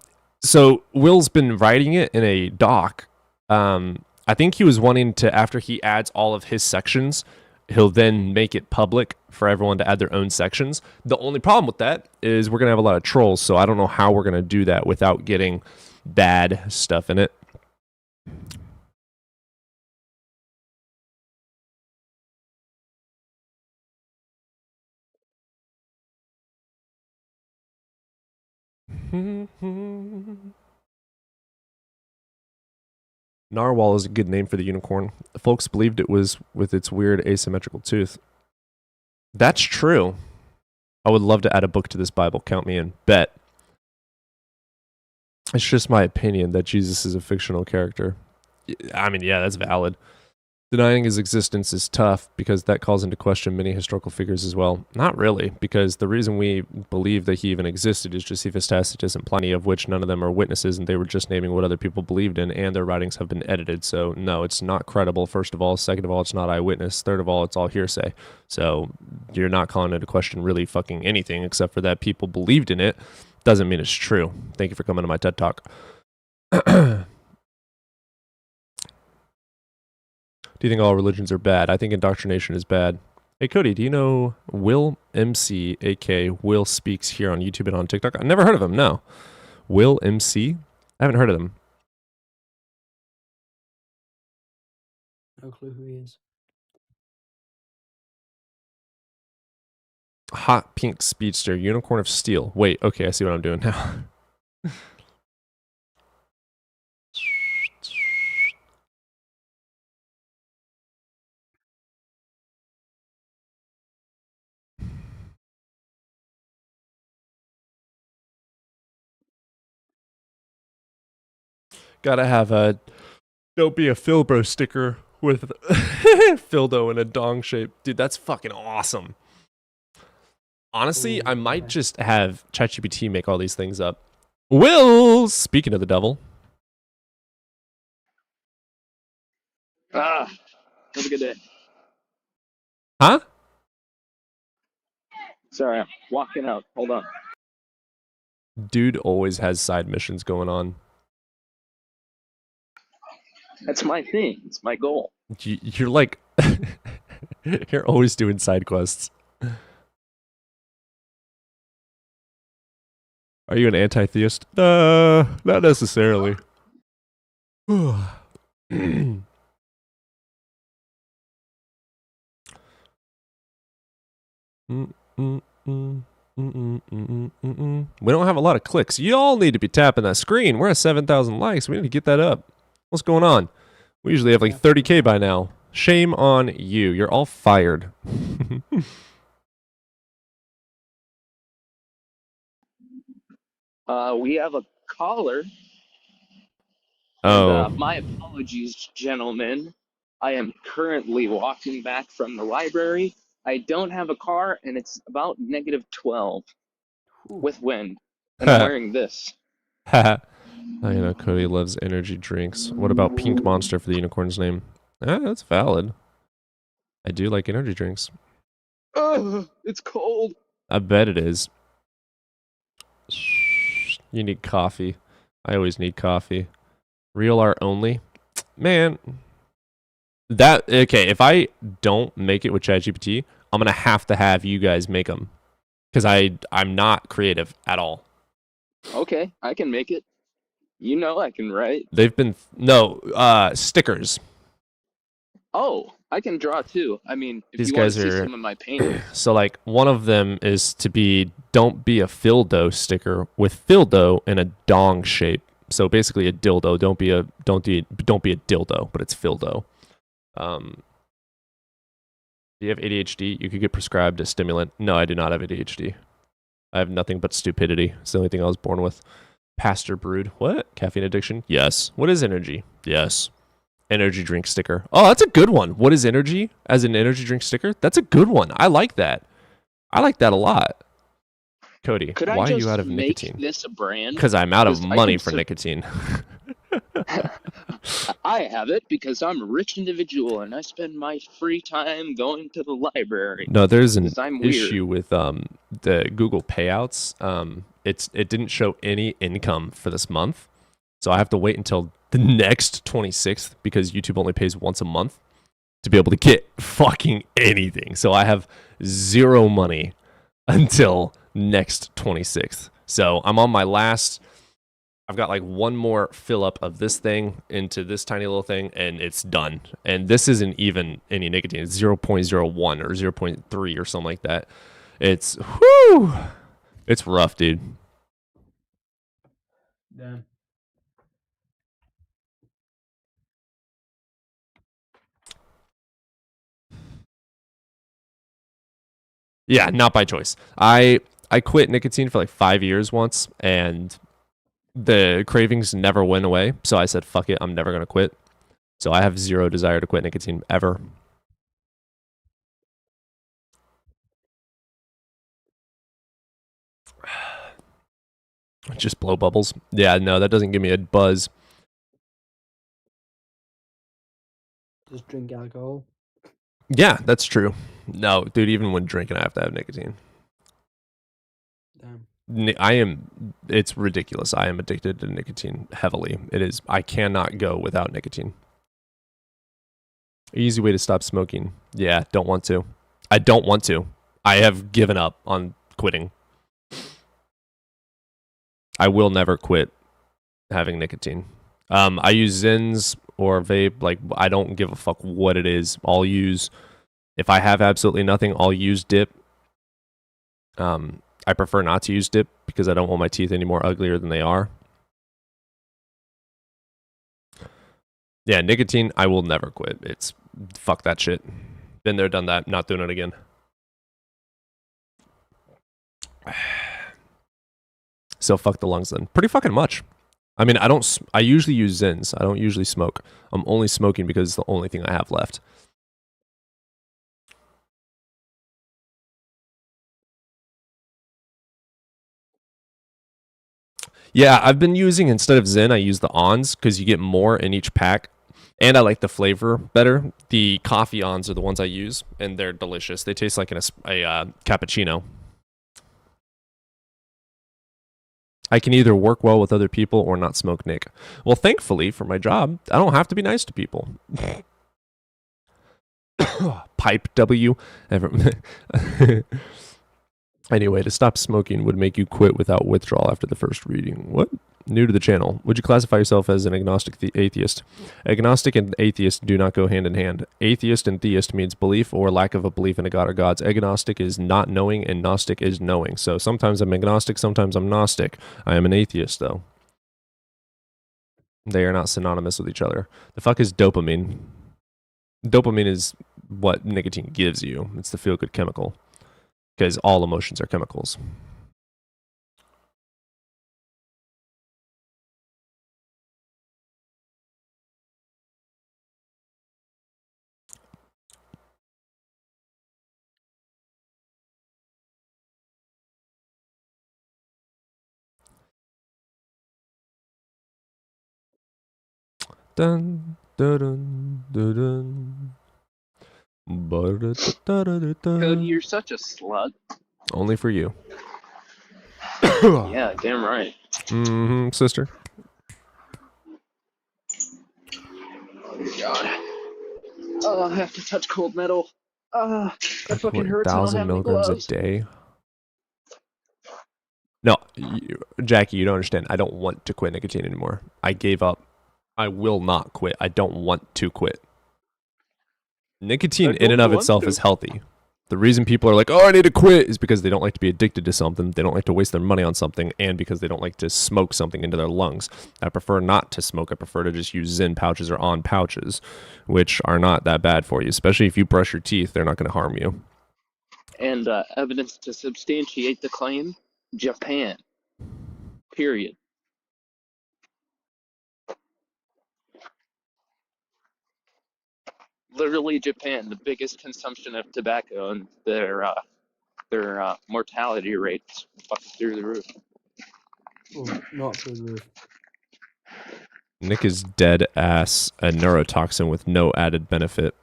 so Will's been writing it in a doc. I think he was wanting to, after he adds all of his sections, he'll then make it public for everyone to add their own sections. The only problem with that is we're going to have a lot of trolls, so I don't know how we're going to do that without getting bad stuff in it. Narwhal is a good name for the unicorn. Folks believed it was with its weird asymmetrical tooth. That's true. I would love to add a book to this Bible. Count me in. Bet. It's just my opinion that Jesus is a fictional character. I mean, yeah, that's valid. Denying his existence is tough because that calls into question many historical figures as well. Not really, because the reason we believe that he even existed is Josephus, Tacitus, and Pliny, of which none of them are witnesses, and they were just naming what other people believed in, and their writings have been edited. So, no, it's not credible, first of all. Second of all, it's not eyewitness. Third of all, it's all hearsay. So, you're not calling into question really fucking anything, except for that people believed in it. Doesn't mean it's true. Thank you for coming to my TED Talk. Do you think all religions are bad? I think indoctrination is bad. Hey, Cody, do you know Will MC, a.k.a. Will Speaks, here on YouTube and on TikTok? I've never heard of him, no. Will MC? I haven't heard of him. No clue who he is. Hot pink speedster, unicorn of steel. Wait, okay, I see what I'm doing now. Gotta have a don't be a Philbro sticker with Phildo in a dong shape. Dude, that's fucking awesome. Honestly, I might just have ChatGPT make all these things up. Will, speaking of the devil. Have a good day. Huh? Sorry, I'm walking out. Hold on. Dude always has side missions going on. That's my thing. It's my goal. You're like, you're always doing side quests. Are you an anti-theist? Not necessarily. We don't have a lot of clicks. Y'all need to be tapping that screen. We're at 7,000 likes. We need to get that up. What's going on? We usually have like 30K by now. Shame on you. You're all fired. We have a caller. Oh. And, my apologies, gentlemen. I am currently walking back from the library. I don't have a car, and it's about -12 with wind. And I'm wearing this. I know Cody loves energy drinks. What about Pink Monster for the unicorn's name? That's valid. I do like energy drinks. Oh, it's cold. I bet it is. You need coffee. I always need coffee. Real art only. Man. Okay, if I don't make it with ChatGPT, I'm going to have you guys make them. Because I'm not creative at all. Okay, I can make it. You know I can write. They've been... stickers. Oh, I can draw too. I mean, if These you want guys to see are... some of my paintings. So, like, one of them is to be don't be a Phildo sticker with Phildo in a dong shape. So basically a dildo. Don't be a dildo, but it's Phildo. Do you have ADHD? You could get prescribed a stimulant. No, I do not have ADHD. I have nothing but stupidity. It's the only thing I was born with. Pastor brood. What? Caffeine addiction? Yes. What is energy? Yes. Energy drink sticker. Oh, that's a good one. What is energy? As an energy drink sticker? That's a good one. I like that. I like that a lot. Cody, Could why I just are you out of make nicotine? this a brand? Because I'm out of Because I money can for nicotine. I have it because I'm a rich individual and I spend my free time going to the library. No, there's an because I'm weird. issue with the Google payouts. It didn't show any income for this month, so I have to wait until the next 26th because YouTube only pays once a month to be able to get fucking anything. So I have zero money until next 26th. So I'm on my last. I've got like one more fill up of this thing into this tiny little thing, and it's done. And this isn't even any nicotine. It's 0.01 or 0.3 or something like that. It's rough, dude. Damn. Yeah, not by choice. I quit nicotine for like 5 years once, and the cravings never went away. So I said, fuck it, I'm never going to quit. So I have zero desire to quit nicotine ever. Just blow bubbles. Yeah, no, that doesn't give me a buzz. Just drink alcohol. Yeah, that's true. No, dude, even when drinking, I have to have nicotine. Damn. It's ridiculous. I am addicted to nicotine heavily. It is, I cannot go without nicotine. Easy way to stop smoking. Yeah, don't want to. I don't want to. I have given up on quitting. I will never quit having nicotine. I use Zins or vape. Like, I don't give a fuck what it is. I'll use, if I have absolutely nothing, I'll use dip. I prefer not to use dip because I don't want my teeth any more uglier than they are. Yeah, nicotine, I will never quit. It's, fuck that shit. Been there, done that, not doing it again. So fuck the lungs then. Pretty fucking much. I mean, I usually use Zins. I don't usually smoke. I'm only smoking because it's the only thing I have left. Yeah, I've been using, instead of Zyn, I use the Ons because you get more in each pack. And I like the flavor better. The coffee Ons are the ones I use, and they're delicious. They taste like a cappuccino. I can either work well with other people or not smoke Nick. Well, thankfully, for my job, I don't have to be nice to people. Pipe W. Anyway, to stop smoking would make you quit without withdrawal after the first reading. What? New to the channel. Would you classify yourself as an agnostic atheist? Agnostic and atheist do not go hand in hand. Atheist and theist means belief or lack of a belief in a god or gods. Agnostic is not knowing, and Gnostic is knowing. So sometimes I'm agnostic, sometimes I'm Gnostic. I am an atheist, though. They are not synonymous with each other. The fuck is dopamine? Dopamine is what nicotine gives you. It's the feel-good chemical. Because all emotions are chemicals. Dun, dun, dun, dun, dun. Cody, you're such a slug. Only for you. Yeah, damn right. Mm-hmm, sister. Oh, God. Oh, I have to touch cold metal. That fucking hurts. I don't 1,000 have any milligrams a gloves. day. No, Jackie, you don't understand. I don't want to quit nicotine anymore. I gave up. I will not quit. I don't want to quit. Nicotine in and of itself is healthy. The reason people are like, oh, I need to quit, is because they don't like to be addicted to something. They don't like to waste their money on something, and because they don't like to smoke something into their lungs. I prefer not to smoke. I prefer to just use Zyn pouches or On pouches, which are not that bad for you. Especially if you brush your teeth, they're not going to harm you. And evidence to substantiate the claim, Japan. Period. Literally Japan, the biggest consumption of tobacco, and their mortality rates fucking through the roof. Oh, not through the roof. Nick is dead ass a neurotoxin with no added benefit.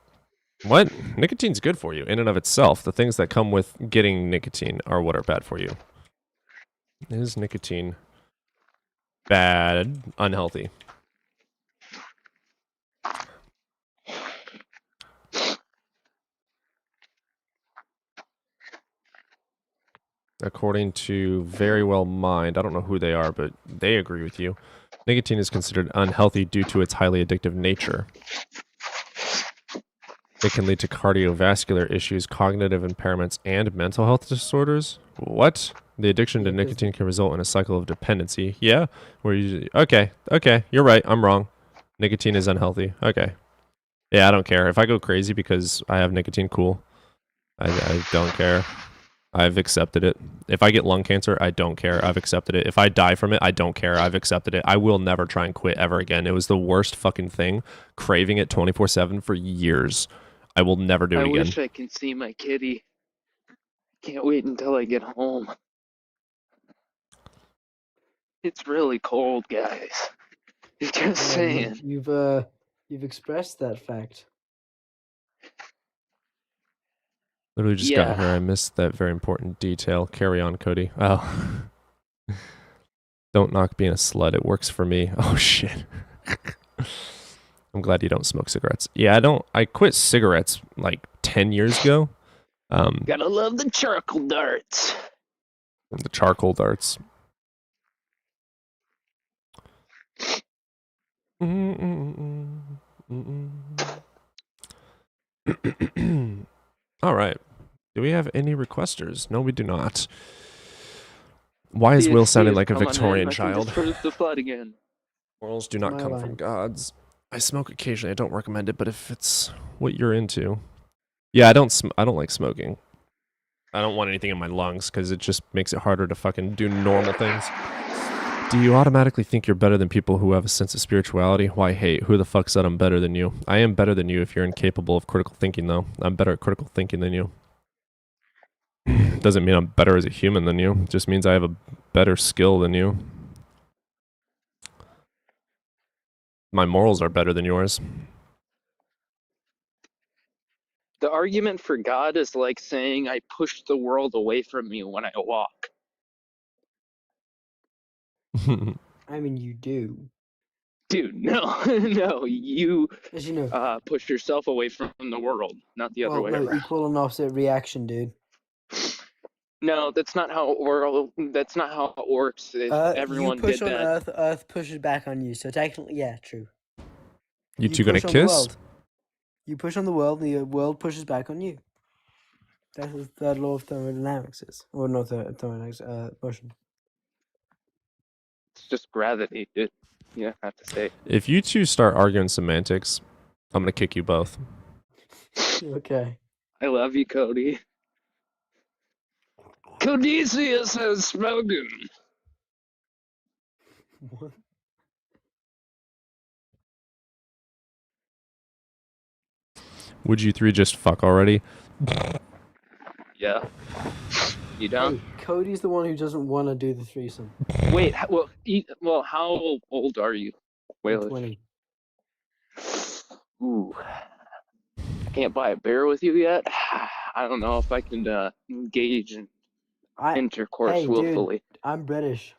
What? Nicotine's good for you in and of itself. The things that come with getting nicotine are what are bad for you. Is nicotine bad, unhealthy? According to Very Well Mind, I don't know who they are, but they agree with you. Nicotine is considered unhealthy due to its highly addictive nature. It can lead to cardiovascular issues, cognitive impairments, and mental health disorders. What? The addiction to nicotine can result in a cycle of dependency. Yeah? Where you okay, you're right. I'm wrong. Nicotine is unhealthy. Okay. Yeah, I don't care. If I go crazy because I have nicotine, cool. I don't care. I've accepted it. If I get lung cancer, I don't care. I've accepted it. If I die from it, I don't care. I've accepted it. I will never try and quit ever again. It was the worst fucking thing. Craving it 24/7 for years. I will never do it I again. wish I can see my kitty. Can't wait until I get home. It's really cold, guys. Just Yeah, saying. you've expressed that fact. Literally just got here. I missed that very important detail. Carry on, Cody. Oh. Don't knock being a slut. It works for me. Oh, shit. I'm glad you don't smoke cigarettes. Yeah, I quit cigarettes like 10 years ago. Gotta love the charcoal darts. The charcoal darts. All right. Do we have any requesters? No, we do not. Why is Will sounding like a Victorian child? The flood again. Morals do not come from gods. I smoke occasionally. I don't recommend it, but if it's what you're into, yeah, I don't like smoking. I don't want anything in my lungs because it just makes it harder to fucking do normal things. Do you automatically think you're better than people who have a sense of spirituality? Why hate? Who the fuck said I'm better than you? I am better than you if you're incapable of critical thinking, though. I'm better at critical thinking than you. Doesn't mean I'm better as a human than you. It just means I have a better skill than you. My morals are better than yours. The argument for God is like saying I push the world away from me when I walk. I mean, you do. Dude, no, no, you, As you know. push yourself away from the world, not the other way No, around. equal and opposite reaction, dude. No, that's not how it works. If everyone you push did on that, Earth pushes back on you. So technically, yeah, true. You two gonna push on the kiss? world. You push on the world pushes back on you. That's what the third law of thermodynamics is. Or not thermodynamics, motion. it's just gravity, dude. You have to say. If you two start arguing semantics, I'm gonna kick you both. Okay. I love you, Cody. Codicius has spoken. What? Would you three just fuck already? Yeah. You down? Hey, Cody's the one who doesn't want to do the threesome. Wait, well, how old are you? Whalers? 20. Ooh. I can't buy a bear with you yet. I don't know if I can engage in intercourse Hey, willfully. dude, I'm British.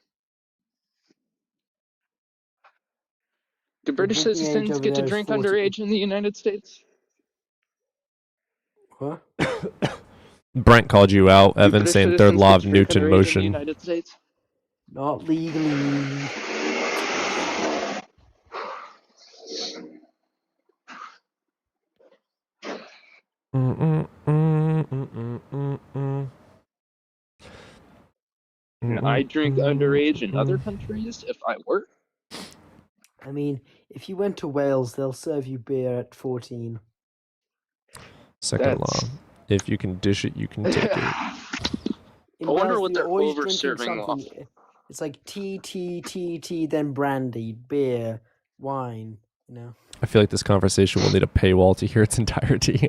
Do British drinking age citizens over get to there is drink 40. underage in the United States? What? Brent called you out, Do Evan, British saying third citizens law get of to drink Newton underage in the motion. United States? Not legally. And I drink underage in other countries if I were? I mean, if you went to Wales, they'll serve you beer at 14. Second law. If you can dish it, you can take it. In I wonder Wales, what you're they're always over-serving drinking off. something. It's like tea, then brandy, beer, wine, you know? I feel like this conversation will need a paywall to hear its entirety.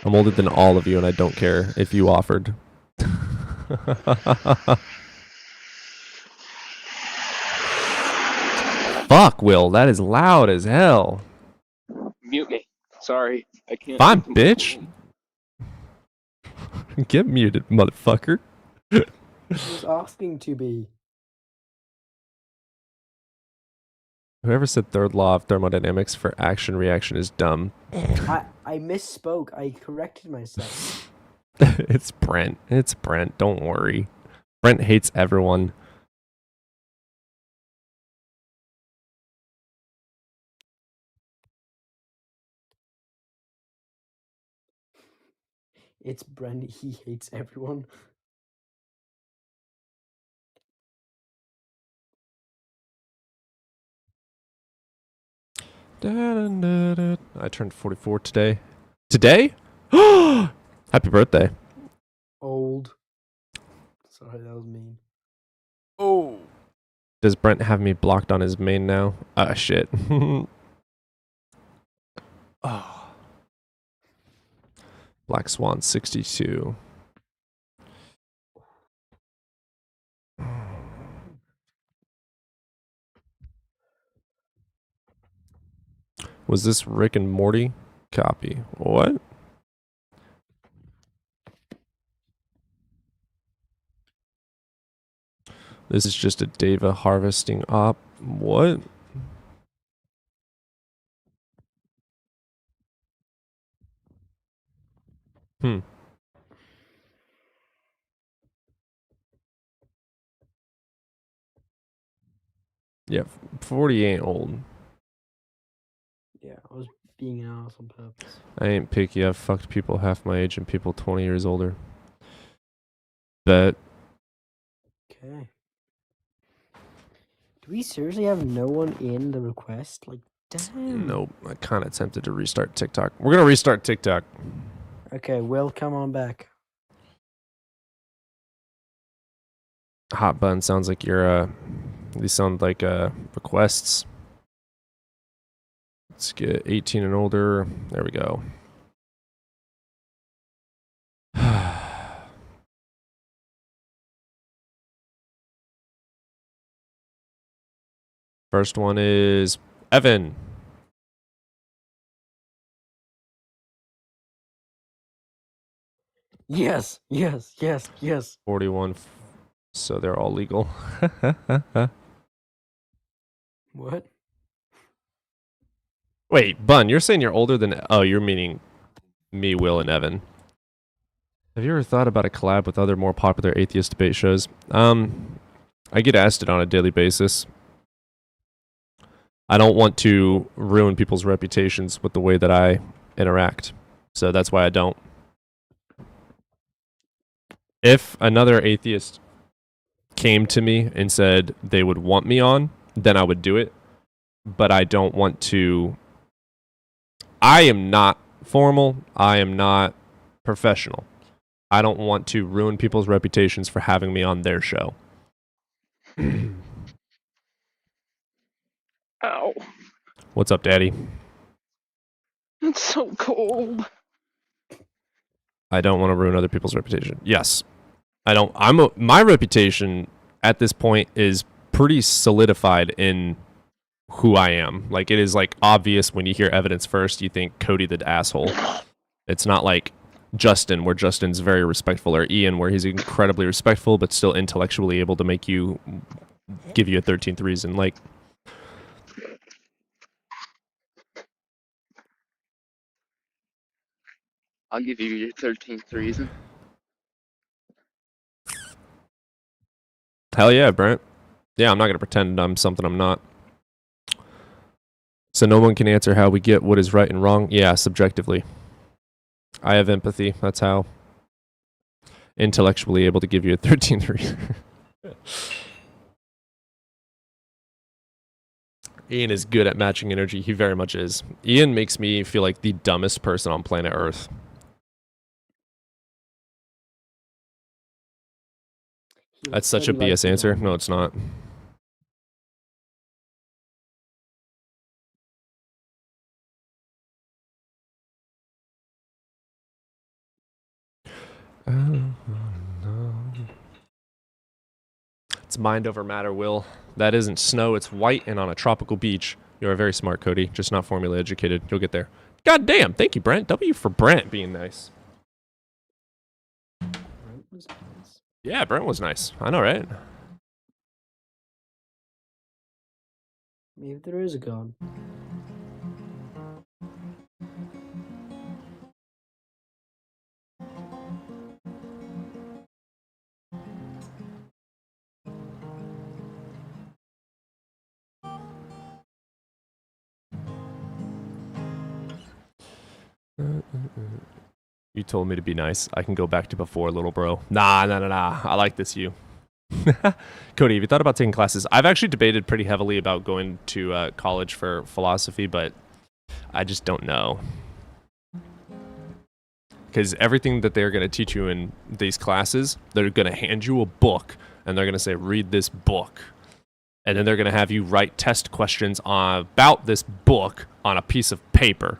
I'm older than all of you, and I don't care if you offered. Fuck, Will, that is loud as hell. Mute me. Sorry, I can't. Fine, get to my bitch. Get muted, motherfucker. He was asking to be. Whoever said third law of thermodynamics for action reaction is dumb. I misspoke. I corrected myself. It's Brent. It's Brent. Don't worry. Brent hates everyone. It's Brent. He hates everyone. I turned 44 today. Today? Happy birthday. Old. Sorry, that was mean. Oh. Does Brent have me blocked on his main now? Ah, shit. Oh. Black Swan 62. Was this Rick and Morty? Copy. What? This is just a Deva harvesting op. What? Hmm. Yeah, 40 ain't old. Yeah, I was being an ass on purpose. I ain't picky. I've fucked people half my age and people 20 years older. Bet. Okay. Do we seriously have no one in the request? Like, damn. Nope. I kind of tempted to restart TikTok. We're going to restart TikTok. Okay, Will, come on back. Hot bun sounds like you're, these sound like requests. Let's get 18 and older. There we go. First one is Evan. Yes, yes, yes, yes. 41. So they're all legal. What? Wait, Bun, you're saying you're older than... Oh, you're meaning me, Will, and Evan. Have you ever thought about a collab with other more popular atheist debate shows? I get asked it on a daily basis. I don't want to ruin people's reputations with the way that I interact. So that's why I don't. If another atheist came to me and said they would want me on, then I would do it. But I don't want to... I am not formal. I am not professional. I don't want to ruin people's reputations for having me on their show. Ow. What's up, Daddy? It's so cold. I don't want to ruin other people's reputation. Yes. I don't... my reputation at this point is pretty solidified in who I am. Like, it is like obvious when you hear Evidence First, you think Cody the asshole. It's not like Justin, where Justin's very respectful, or Ian, where he's incredibly respectful but still intellectually able to make you... give you a 13th reason. Like... I'll give you your 13th reason. Hell yeah, Brent. Yeah, I'm not going to pretend I'm something I'm not. So no one can answer how we get what is right and wrong? Yeah, subjectively. I have empathy. That's how. Intellectually able to give you a 13th reason. Ian is good at matching energy. He very much is. Ian makes me feel like the dumbest person on planet Earth. That's such a BS answer. No, it's not. It's mind over matter, Will. That isn't snow, it's white and on a tropical beach. You're very smart, Cody, just not formally educated. You'll get there. God damn, thank you, Brent. W for Brent being nice. Brent was nice. Yeah, Brent was nice. I know, right? Maybe there is a God. You told me to be nice. I can go back to before, little bro. Nah. I like this you. Cody, have you thought about taking classes? I've actually debated pretty heavily about going to college for philosophy, but I just don't know. Because everything that they're going to teach you in these classes, they're going to hand you a book, and they're going to say, read this book. And then they're going to have you write test questions about this book on a piece of paper.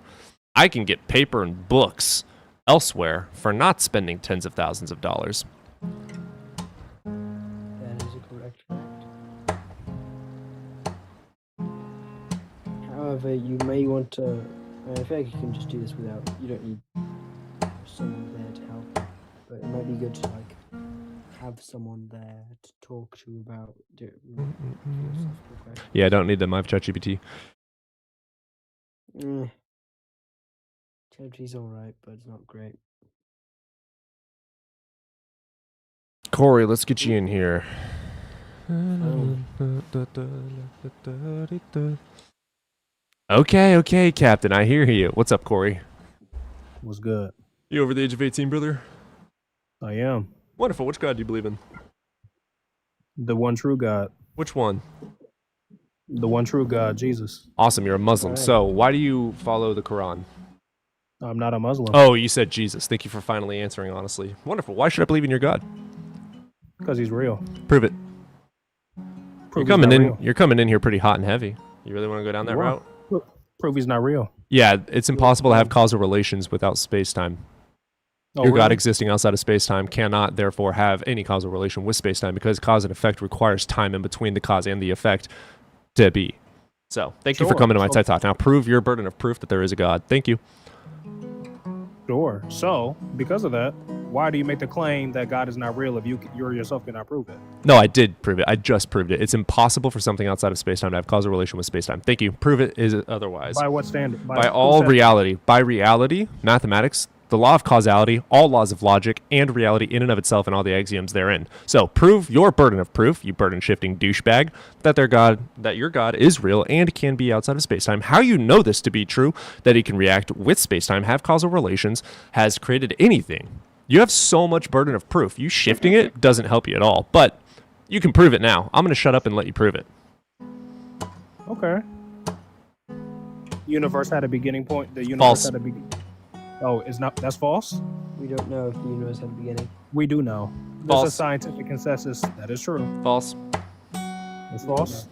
I can get paper and books elsewhere for not spending tens of thousands of dollars. That is a correct fact. However, you may want to. I feel like you can just do this without. You don't need someone there to help. But it might be good to have someone there to talk to about philosophical questions. Yeah, I don't need them. I have ChatGPT. ChatGPT's alright, but it's not great. Corey, let's get you in here. Okay, Captain. I hear you. What's up, Corey? What's good? You over the age of 18, brother? I am. Wonderful. Which God do you believe in? The one true God. Which one? The one true God, Jesus. Awesome. You're a Muslim. Right. So why do you follow the Quran? I'm not a Muslim. Oh, you said Jesus. Thank you for finally answering honestly. Wonderful. Why should I believe in your God? Because he's real. Prove it. Prove You're coming he's in. not real. You're coming in here pretty hot and heavy. You really want to go down that Wow. route? Prove he's not real. Yeah, it's impossible to have causal relations without space-time. Oh, Your God really? existing outside of space-time cannot therefore have any causal relation with space-time because cause and effect requires time in between the cause and the effect to be. So, thank you for Sure. coming to my So- TED Talk. Now, prove your burden of proof that there is a God. Thank you. Sure. So, because of that, why do you make the claim that God is not real if you yourself cannot prove it? No, I did prove it. I just proved it. It's impossible for something outside of space-time to have causal relation with space-time. Thank you. Prove it is otherwise. By what standard? By who all said- reality. By reality, mathematics, the law of causality, all laws of logic, and reality in and of itself and all the axioms therein. So prove your burden of proof, you burden-shifting douchebag, that your God is real and can be outside of space-time. How you know this to be true, that he can react with space-time, have causal relations, has created anything. You have so much burden of proof. You shifting it doesn't help you at all. But you can prove it now. I'm going to shut up and let you prove it. Okay. Universe had a beginning point. The universe False. had a beginning. Oh, it's not. That's false. We don't know if the universe had a beginning. We do know. False. There's a scientific consensus that is true. False. It's false.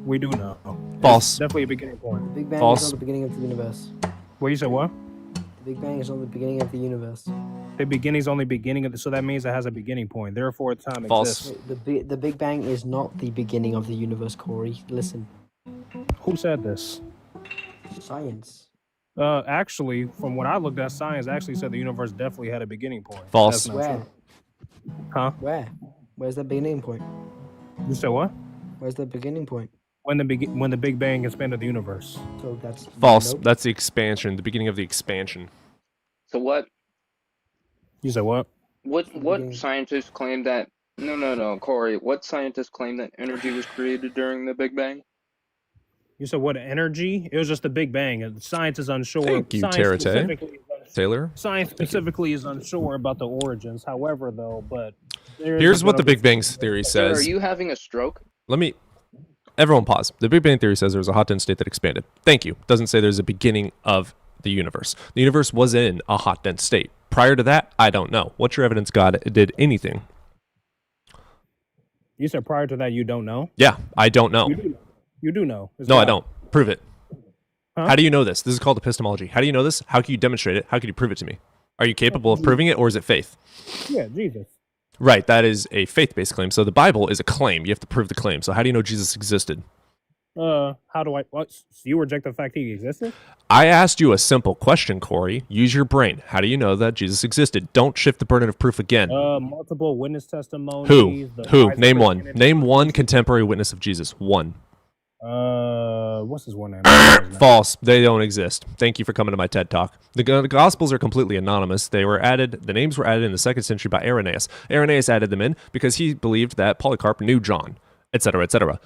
We do know. False. It's definitely a beginning The point. Big Bang False. is not the beginning of the universe. What you said? What? The Big Bang is not the beginning of the universe. The beginning's only beginning of the, so that means it has a beginning point. Therefore, time False. exists. The Big Bang is not the beginning of the universe, Corey. Listen. Who said this? Science. Actually, from what I looked at, science actually said the universe definitely had a beginning point. False. That's not Where? true. Huh? Where? Where's the beginning point? You said what? Where's the beginning point? When the Big Bang expanded the universe. So that's False. Nope. That's the expansion, the beginning of the expansion. So what? You said what? What scientists claim that? No, Corey. What scientists claim that energy was created during the Big Bang? You said what energy? It was just the Big Bang. And science is unsure. Thank you, Science Tarate. specifically is Taylor? Science specifically is unsure about the origins. However, though, but there is Here's a what the bit Big of Bang theory Sir, are says. you having a stroke? Everyone pause. The Big Bang theory says there was a hot dense state that expanded. Thank you. Doesn't say there's a beginning of the universe. The universe was in a hot dense state. Prior to that, I don't know. What's your evidence God did anything? You said prior to that you don't know. Yeah, I don't know. You do know. It's No, I God. don't. Prove it. Huh? How do you know this? This is called epistemology. How do you know this? How can you demonstrate it? How can you prove it to me? Are you capable of proving it, or is it faith? Yeah, Jesus. Right, that is a faith-based claim. So the Bible is a claim. You have to prove the claim. So how do you know Jesus existed? How do I? What? So you reject the fact he existed? I asked you a simple question, Corey. Use your brain. How do you know that Jesus existed? Don't shift the burden of proof again. Multiple witness testimonies. Who? the Who? rise of Name one. Christianity. Name one contemporary witness of Jesus. One. What's his one name? False. They don't exist. Thank you for coming to my TED Talk. The Gospels are completely anonymous. They were added. The names were added in the 2nd century by Irenaeus. Irenaeus added them in because he believed that Polycarp knew John. etc., etc.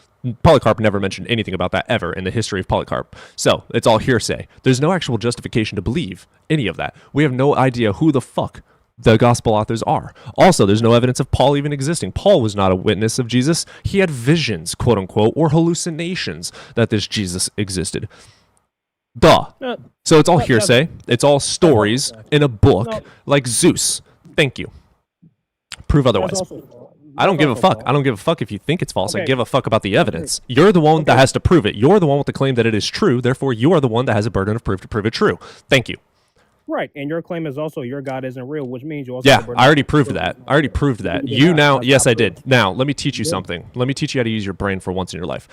Polycarp never mentioned anything about that ever in the history of Polycarp. So it's all hearsay. There's no actual justification to believe any of that. We have no idea who the fuck the gospel authors are. Also, there's no evidence of Paul even existing. Paul was not a witness of Jesus. He had visions, quote unquote, or hallucinations that this Jesus existed. Duh. So it's all hearsay. It's all stories in a book like Zeus. Thank you. Prove otherwise. I don't give a fuck. I don't give a fuck if you think it's false. I give a fuck about the evidence. You're the one that has to prove it. You're the one with the claim that it is true. Therefore, you are the one that has a burden of proof to prove it true. Thank you. Right, and your claim is also your God isn't real, which means you also. Yeah, I already proved that. I already proved that. You now, yes, I did. Now, let me teach you something. Let me teach you how to use your brain for once in your life.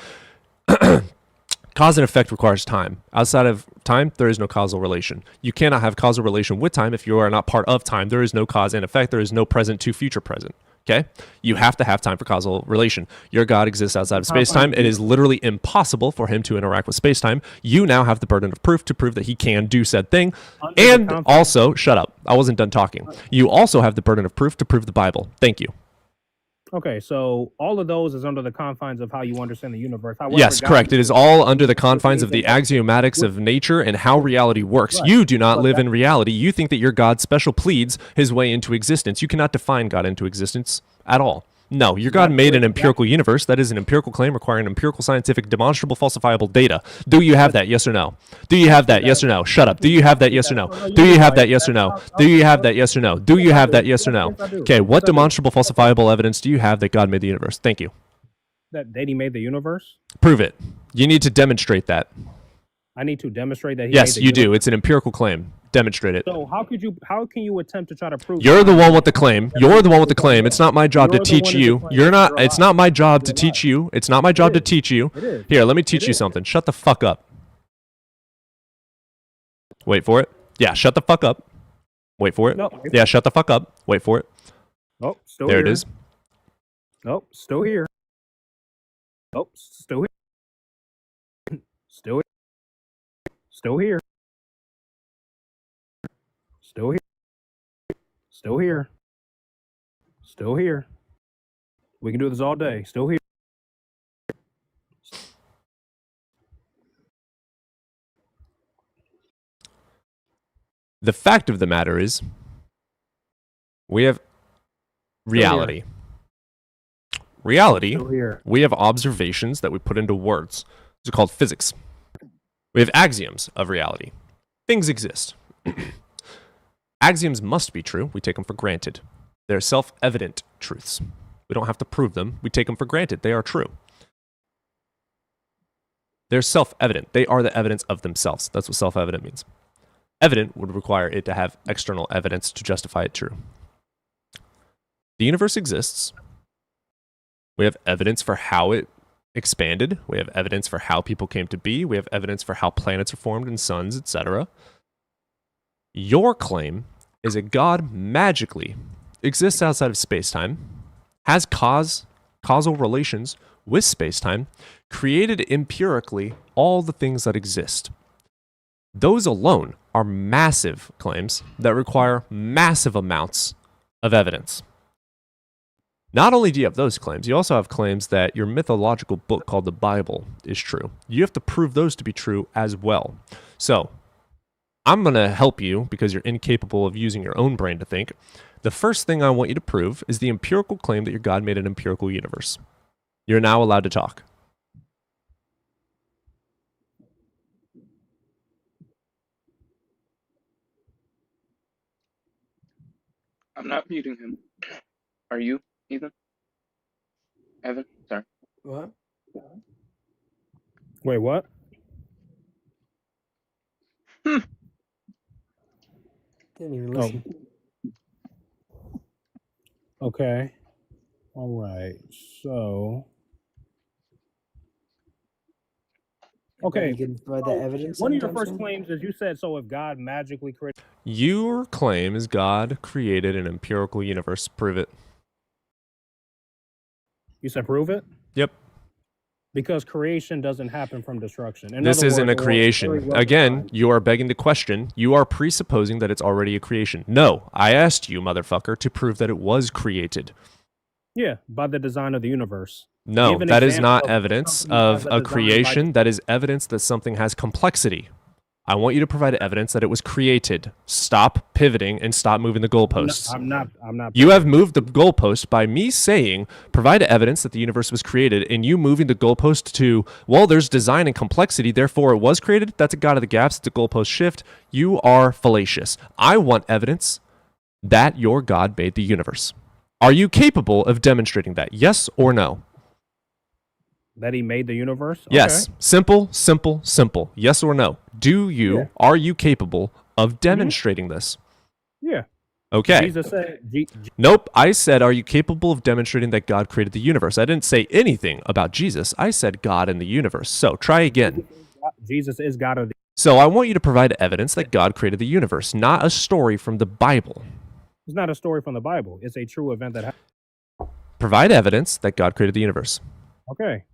Cause and effect requires time. Outside of time, there is no causal relation. You cannot have causal relation with time if you are not part of time. There is no cause and effect. There is no present to future present. Okay? You have to have time for causal relation. Your God exists outside of space-time. It is literally impossible for him to interact with space-time. You now have the burden of proof to prove that he can do said thing. And also, shut up. I wasn't done talking. You also have the burden of proof to prove the Bible. Thank you. Okay, so all of those is under the confines of how you understand the universe. However, Yes, God correct. It is all under the confines of the axiomatics of nature and how reality works. You do not live in reality. You think that your God special pleads his way into existence. You cannot define God into existence at all. No, your God made an empirical universe. That is an empirical claim requiring empirical, scientific, demonstrable, falsifiable data. Do you have that? Yes or no? Do you have that? Yes or no? Shut up. Do you have that? Yes or no? Do you have that? Yes or no? Do you have that? Yes or no? Do you have that? Yes or no? Okay, what demonstrable, falsifiable evidence do you have that God made the universe? Thank you. that he made the universe? Prove it. You need to demonstrate that. I need to demonstrate that he Yes, made the you do. universe. It's an empirical claim. Demonstrate it. So how can you attempt to try to prove You're the one with the claim. You're the one with the claim. It's not my job to teach you. You're not. It's not my job to teach you. It's not my job to teach you. Here, let me teach you something. Shut the fuck up. Wait for it. Yeah, shut the fuck up. Wait for it. No. Yeah, shut the fuck up. Wait for it. Oh, still There here. it is. Nope, still here. Nope, still here. Still here. Still here. Still here. Still here. Still here. We can do this all day. Still here. The fact of the matter is, we have reality. Reality, Still here. we have observations that we put into words. These are called physics. We have axioms of reality. Things exist. Axioms must be true. We take them for granted. They're self-evident truths. We don't have to prove them. We take them for granted. They are true. They're self-evident. They are the evidence of themselves. That's what self-evident means. Evident would require it to have external evidence to justify it true. The universe exists. We have evidence for how it expanded. We have evidence for how people came to be. We have evidence for how planets are formed and suns, etc. Your claim is that God magically exists outside of space-time, has causal relations with space-time, created empirically all the things that exist. Those alone are massive claims that require massive amounts of evidence. Not only do you have those claims, you also have claims that your mythological book called the Bible is true. You have to prove those to be true as well. So, I'm going to help you because you're incapable of using your own brain to think. The first thing I want you to prove is the empirical claim that your God made an empirical universe. You're now allowed to talk. I'm not muting him. Are you, Ethan? Evan? Sorry. What? Wait, what? Didn't even listen. Okay. All right. So. Okay. You can further evidence. One of your sometime first soon? claims is you said, so if God magically created. Your claim is God created an empirical universe. Prove it. You said prove it? Yep. Because creation doesn't happen from destruction. In This other isn't words, a it was very creation. well Again, defined. you are begging the question. You are presupposing that it's already a creation. No, I asked you, motherfucker, to prove that it was created. Yeah, by the design of the universe. No, Give an that is example not of evidence something that of has a design by creation. That is evidence that something has complexity. I want you to provide evidence that it was created. Stop pivoting and stop moving the goalposts. I'm not. You have moved the goalpost by me saying, provide evidence that the universe was created, and you moving the goalpost to, well, there's design and complexity, therefore it was created. That's a God of the gaps. It's a goalpost shift. You are fallacious. I want evidence that your God made the universe. Are you capable of demonstrating that? Yes or no? That he made the universe? Yes. Okay. Simple, simple, simple. Yes or no? Yeah. Are you capable of demonstrating this? Yeah. Okay. Jesus said, Nope. I said, are you capable of demonstrating that God created the universe? I didn't say anything about Jesus. I said God and the universe. So try again. Jesus is God of the. So I want you to provide evidence that God created the universe, not a story from the Bible. It's not a story from the Bible. It's a true event that happened. Provide evidence that God created the universe. Okay.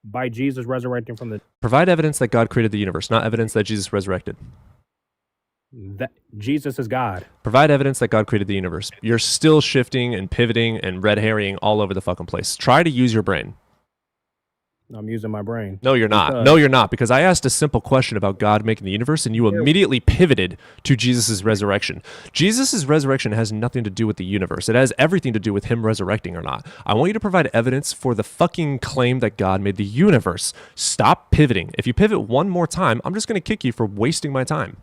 By Jesus resurrecting from the. Provide evidence that God created the universe, not evidence that Jesus resurrected. That Jesus is God. Provide evidence that God created the universe. You're still shifting and pivoting and red herring all over the fucking place. Try to use your brain. I'm using my brain. No, you're not. No, you're not. Because I asked a simple question about God making the universe, and you immediately pivoted to Jesus' resurrection. Jesus' resurrection has nothing to do with the universe. It has everything to do with him resurrecting or not. I want you to provide evidence for the fucking claim that God made the universe. Stop pivoting. If you pivot one more time, I'm just going to kick you for wasting my time.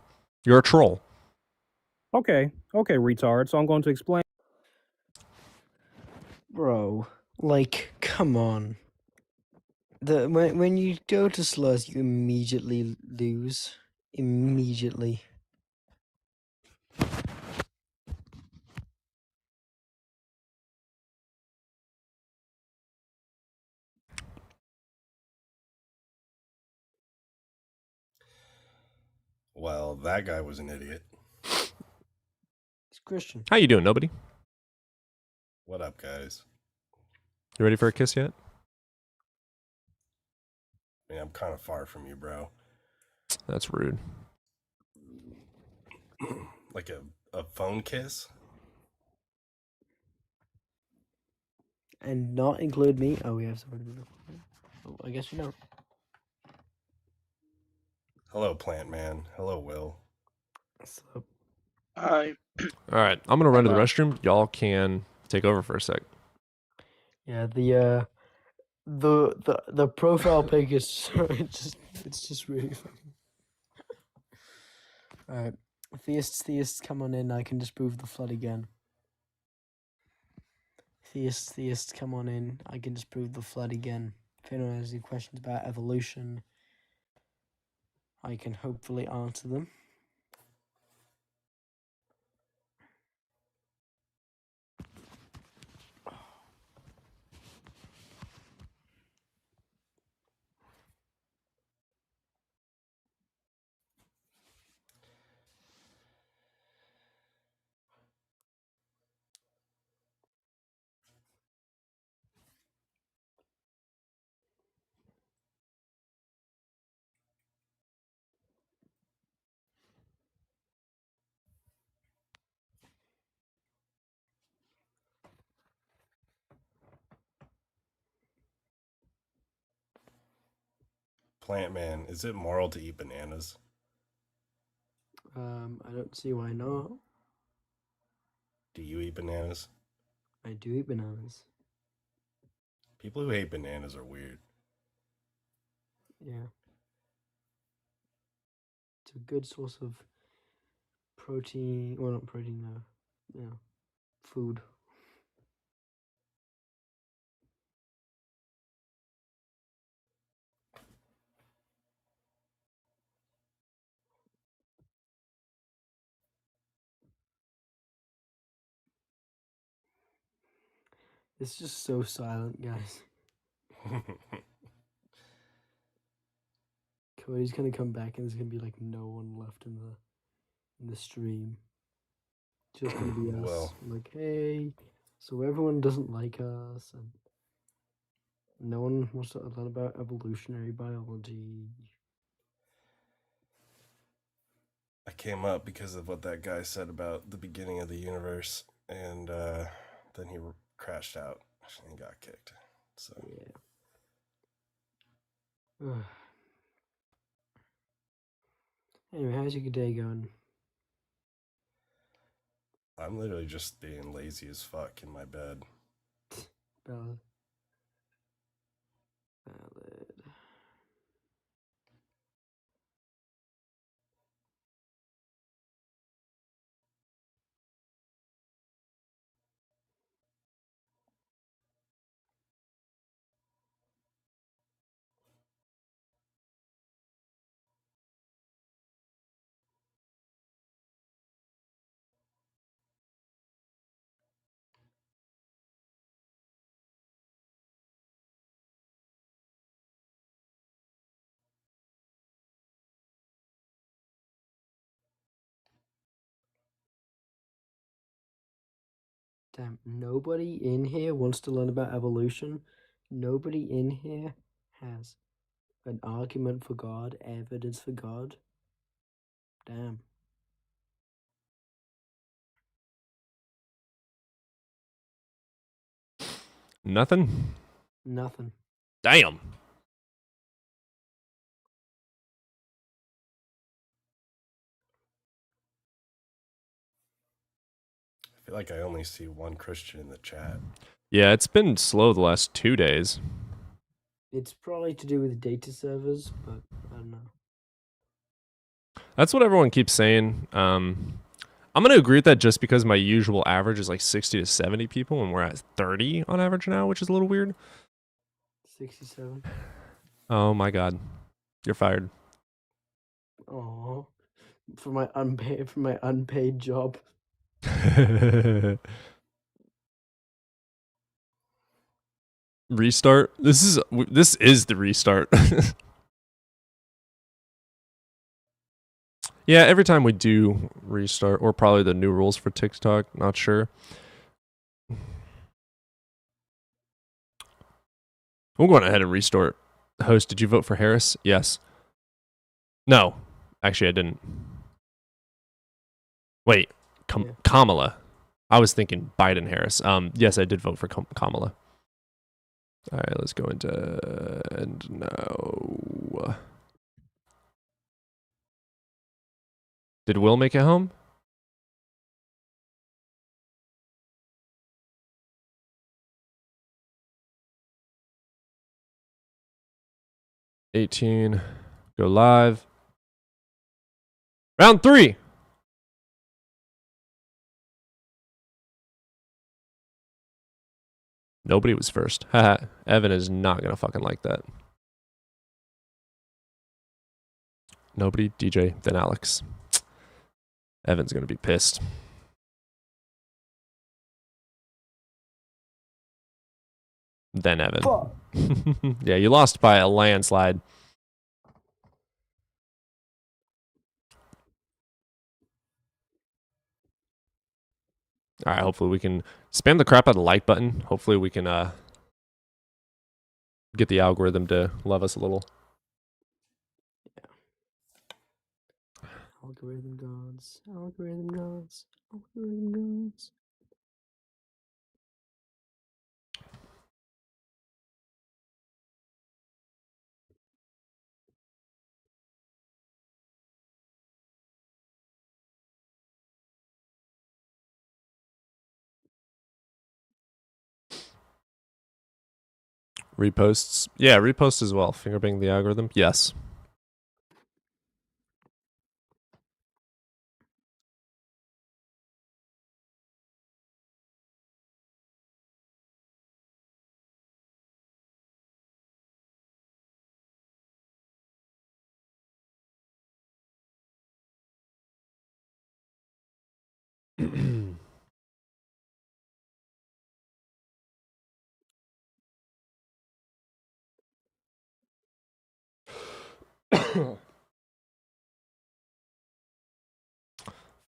You're a troll. Okay, retard. So I'm going to explain. Bro, like, come on. When you go to slurs, you immediately lose. Immediately. Well, that guy was an idiot. It's Christian. How you doing, nobody? What up, guys? You ready for a kiss yet? I mean, I'm kind of far from you, bro. That's rude. Like a phone kiss? And not include me. Oh, we have somebody. Oh, I guess you don't. Hello, Plant Man. Hello, Will. What's up? Hi. All right, I'm gonna run to the restroom. Y'all can take over for a sec. Yeah, the profile pic is it's just really funny. All right, theists, come on in. I can disprove the flood again. Theists, come on in. I can disprove the flood again. If anyone has any questions about evolution, I can hopefully answer them. Plant Man, is it moral to eat bananas? I don't see why not. Do you eat bananas? I do eat bananas. People who hate bananas are weird. Yeah. It's a good source of protein. Well, not protein, no. Yeah. Food. It's just so silent, guys. Cody's gonna come back and there's gonna be like no one left in the stream. Just gonna be us. Well. Like, hey, so everyone doesn't like us and no one wants to learn about evolutionary biology. I came up because of what that guy said about the beginning of the universe, and then he crashed out and got kicked. So yeah, Anyway, how's your day going? I'm literally just being lazy as fuck in my bed. Valid. Valid. Damn, nobody in here wants to learn about evolution. Nobody in here has an argument for God, evidence for God. Damn. Nothing? Nothing. Damn. I feel like I only see one Christian in the chat. Yeah, it's been slow the last 2 days. It's probably to do with data servers, but I don't know. That's what everyone keeps saying. I'm going to agree with that just because my usual average is like 60 to 70 people, and we're at 30 on average now, which is a little weird. 67. Oh my god. You're fired. Oh, for my unpaid job. Restart? This is the restart. Yeah, every time we do restart, or probably the new rules for TikTok, not sure. We'll go ahead and restart. Host, did you vote for Harris? Yes. No. Actually, I didn't. Wait, Kamala. I was thinking Biden Harris. Yes, I did vote for Kamala. All right, let's go into and no. Did Will make it home? $18. Go live. Round 3. Nobody was first. Haha. Evan is not gonna fucking like that. Nobody, DJ, then Alex. Evan's gonna be pissed. Then Evan. Yeah, you lost by a landslide. All right, hopefully we can spam the crap out of the like button. Hopefully we can get the algorithm to love us a little. Algorithm gods. Algorithm gods. Algorithm gods. Reposts. Yeah, reposts as well. Fingerbang the algorithm. Yes.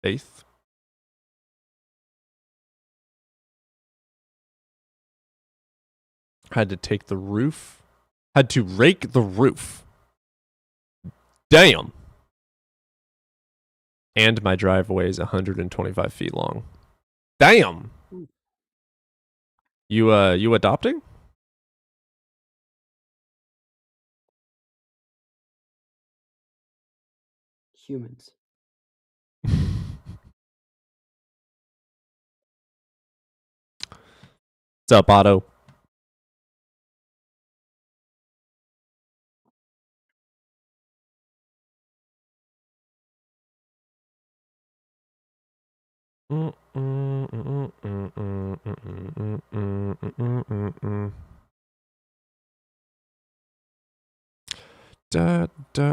Faith. Had to take the roof. Had to rake the roof. Damn. And my driveway is 125 feet long. Damn. You adopting? humans. What's up, Otto?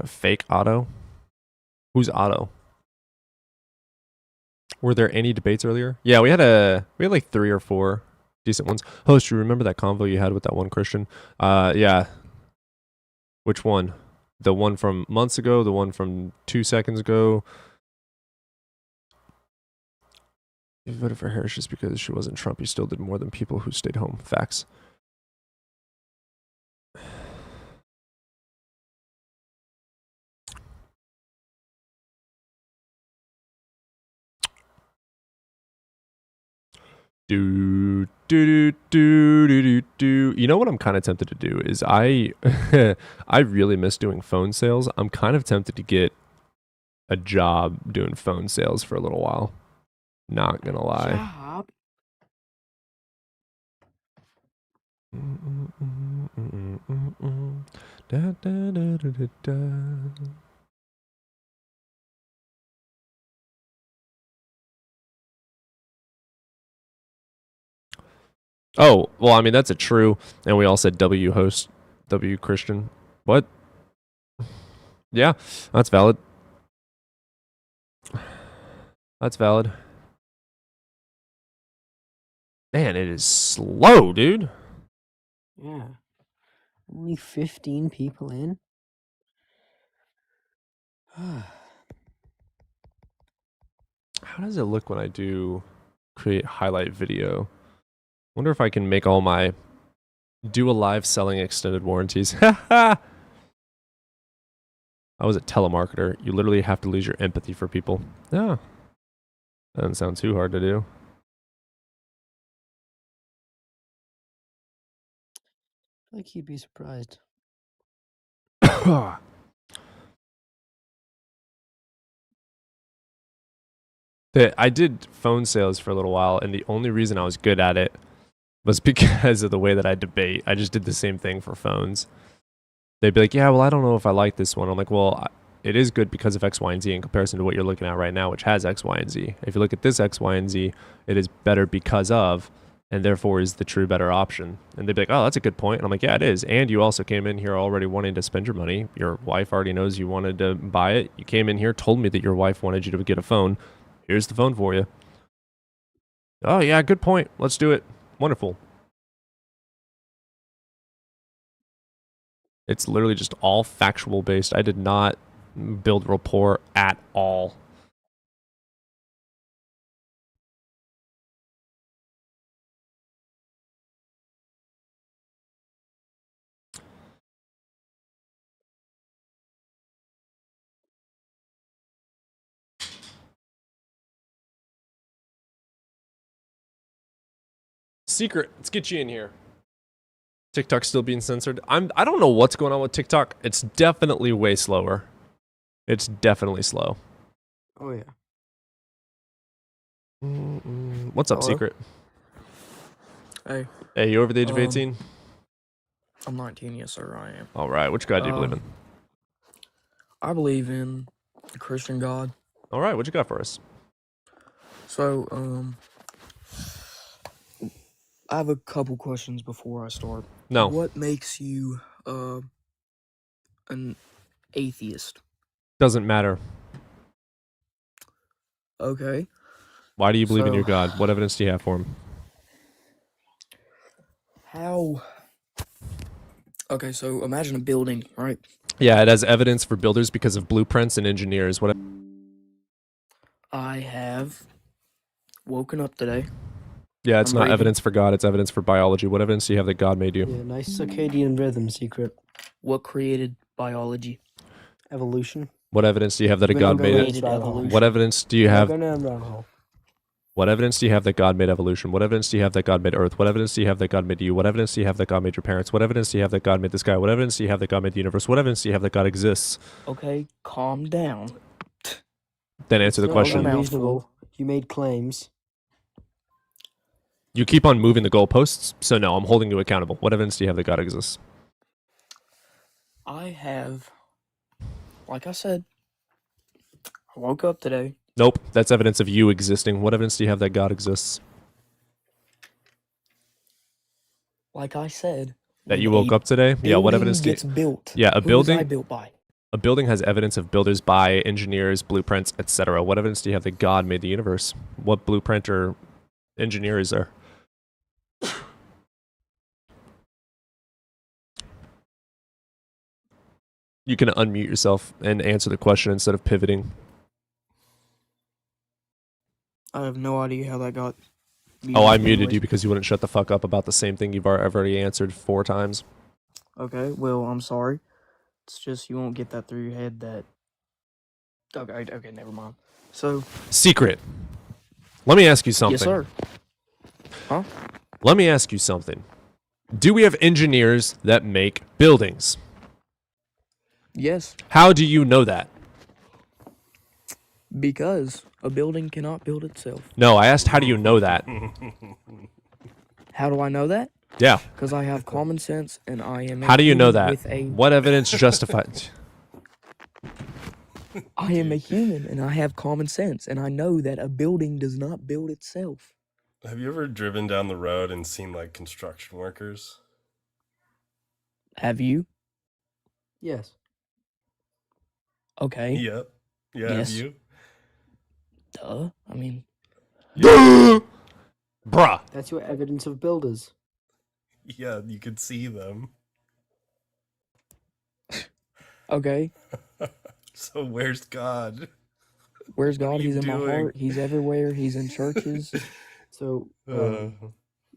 Fake Otto? Who's Otto? Were there any debates earlier? Yeah, we had like 3 or 4 decent ones. Host, you remember that convo you had with that one Christian? Yeah. Which one? The one from months ago, the one from 2 seconds ago. You voted for Harris just because she wasn't Trump. You still did more than people who stayed home. Facts. You know what I'm kind of tempted to do is I really miss doing phone sales. I'm kind of tempted to get a job doing phone sales for a little while. Not gonna lie. Job? Oh, well, I mean, that's a true. And we all said W host, W Christian. What? Yeah, that's valid. That's valid. Man, it is slow, dude. Yeah. Only 15 people in? How does it look when I do create highlight video? Wonder if I can make all my do a live selling extended warranties. I was a telemarketer. You literally have to lose your empathy for people. Yeah. That doesn't sound too hard to do. Like you'd be surprised. I did phone sales for a little while, and the only reason I was good at it was because of the way that I debate. I just did the same thing for phones. They'd be like, yeah, well, I don't know if I like this one. I'm like, well, it is good because of X, Y, and Z in comparison to what you're looking at right now, which has X, Y, and Z. If you look at this X, Y, and Z, it is better because of, and therefore is the true better option. And they'd be like, oh, that's a good point. And I'm like, yeah, it is. And you also came in here already wanting to spend your money. Your wife already knows you wanted to buy it. You came in here, told me that your wife wanted you to get a phone. Here's the phone for you. Oh, yeah, good point. Let's do it. Wonderful. It's literally just all factual based. I did not build rapport at all. Secret, let's get you in here. TikTok's still being censored. I don't know what's going on with TikTok. It's definitely way slower. It's definitely slow. Oh, yeah. What's up, Hello? Secret? Hey. Hey, you over the age of 18? I'm 19, yes, sir, I am. All right, which God do you believe in? I believe in the Christian God. All right, what you got for us? So, I have a couple questions before I start. No. What makes you an atheist? Doesn't matter. Okay. Why do you believe in So- your God? What evidence do you have for him? How? Okay, so imagine a building, right? Yeah, it has evidence for builders because of blueprints and engineers. What? I have woken up today. Yeah, it's I'm not breathing. evidence for God. It's evidence for biology. What evidence do you have that God made you? Yeah, nice circadian rhythm, Secret. What created biology? Evolution. What evidence do you have that a We're not God made going it? down that hole. What evidence do you We're not have? going down that hole. What evidence do you have that God made evolution? What evidence do you have that God made Earth? What evidence do you have that God made you? What evidence do you have that God made your parents? What evidence do you have that God made the sky? What evidence do you have that God made the universe? What evidence do you have that God exists? Okay, calm down. Then answer the Not question. unreasonable. You made claims. You keep on moving the goalposts, so no, I'm holding you accountable. What evidence do you have that God exists? I have, like I said, I woke up today. Nope, that's evidence of you existing. What evidence do you have that God exists? Like I said, That when you woke a up today? Yeah, what building evidence do you... gets built, Yeah, a who was I building... built by? A building has evidence of builders by, engineers, blueprints, etc. What evidence do you have that God made the universe? What blueprint or engineer is there? You can unmute yourself and answer the question instead of pivoting. I have no idea how that got. Oh, I used muted anyways. you because you wouldn't shut the fuck up about the same thing you've already answered 4 times. Okay, well, I'm sorry. It's just you won't get that through your head that. Okay, never mind. So. Secret. Let me ask you something. Yes, sir. Huh? Let me ask you something. Do we have engineers that make buildings? Yes. How do you know that? Because a building cannot build itself. No, I asked how do you know that? How do I know that? Yeah. Because I have common sense and I am. How do you know that? With a... What evidence justifies? I am a human and I have common sense and I know that a building does not build itself. Have you ever driven down the road and seen like construction workers? Have you? Yes. Okay. Yep. Yeah, Yes. have you? Duh. I mean. Bruh. That's your evidence of builders. Yeah, you could see them. Okay. So where's God? Where's What are God? you He's in my doing? heart. He's everywhere. He's in churches. So, Uh,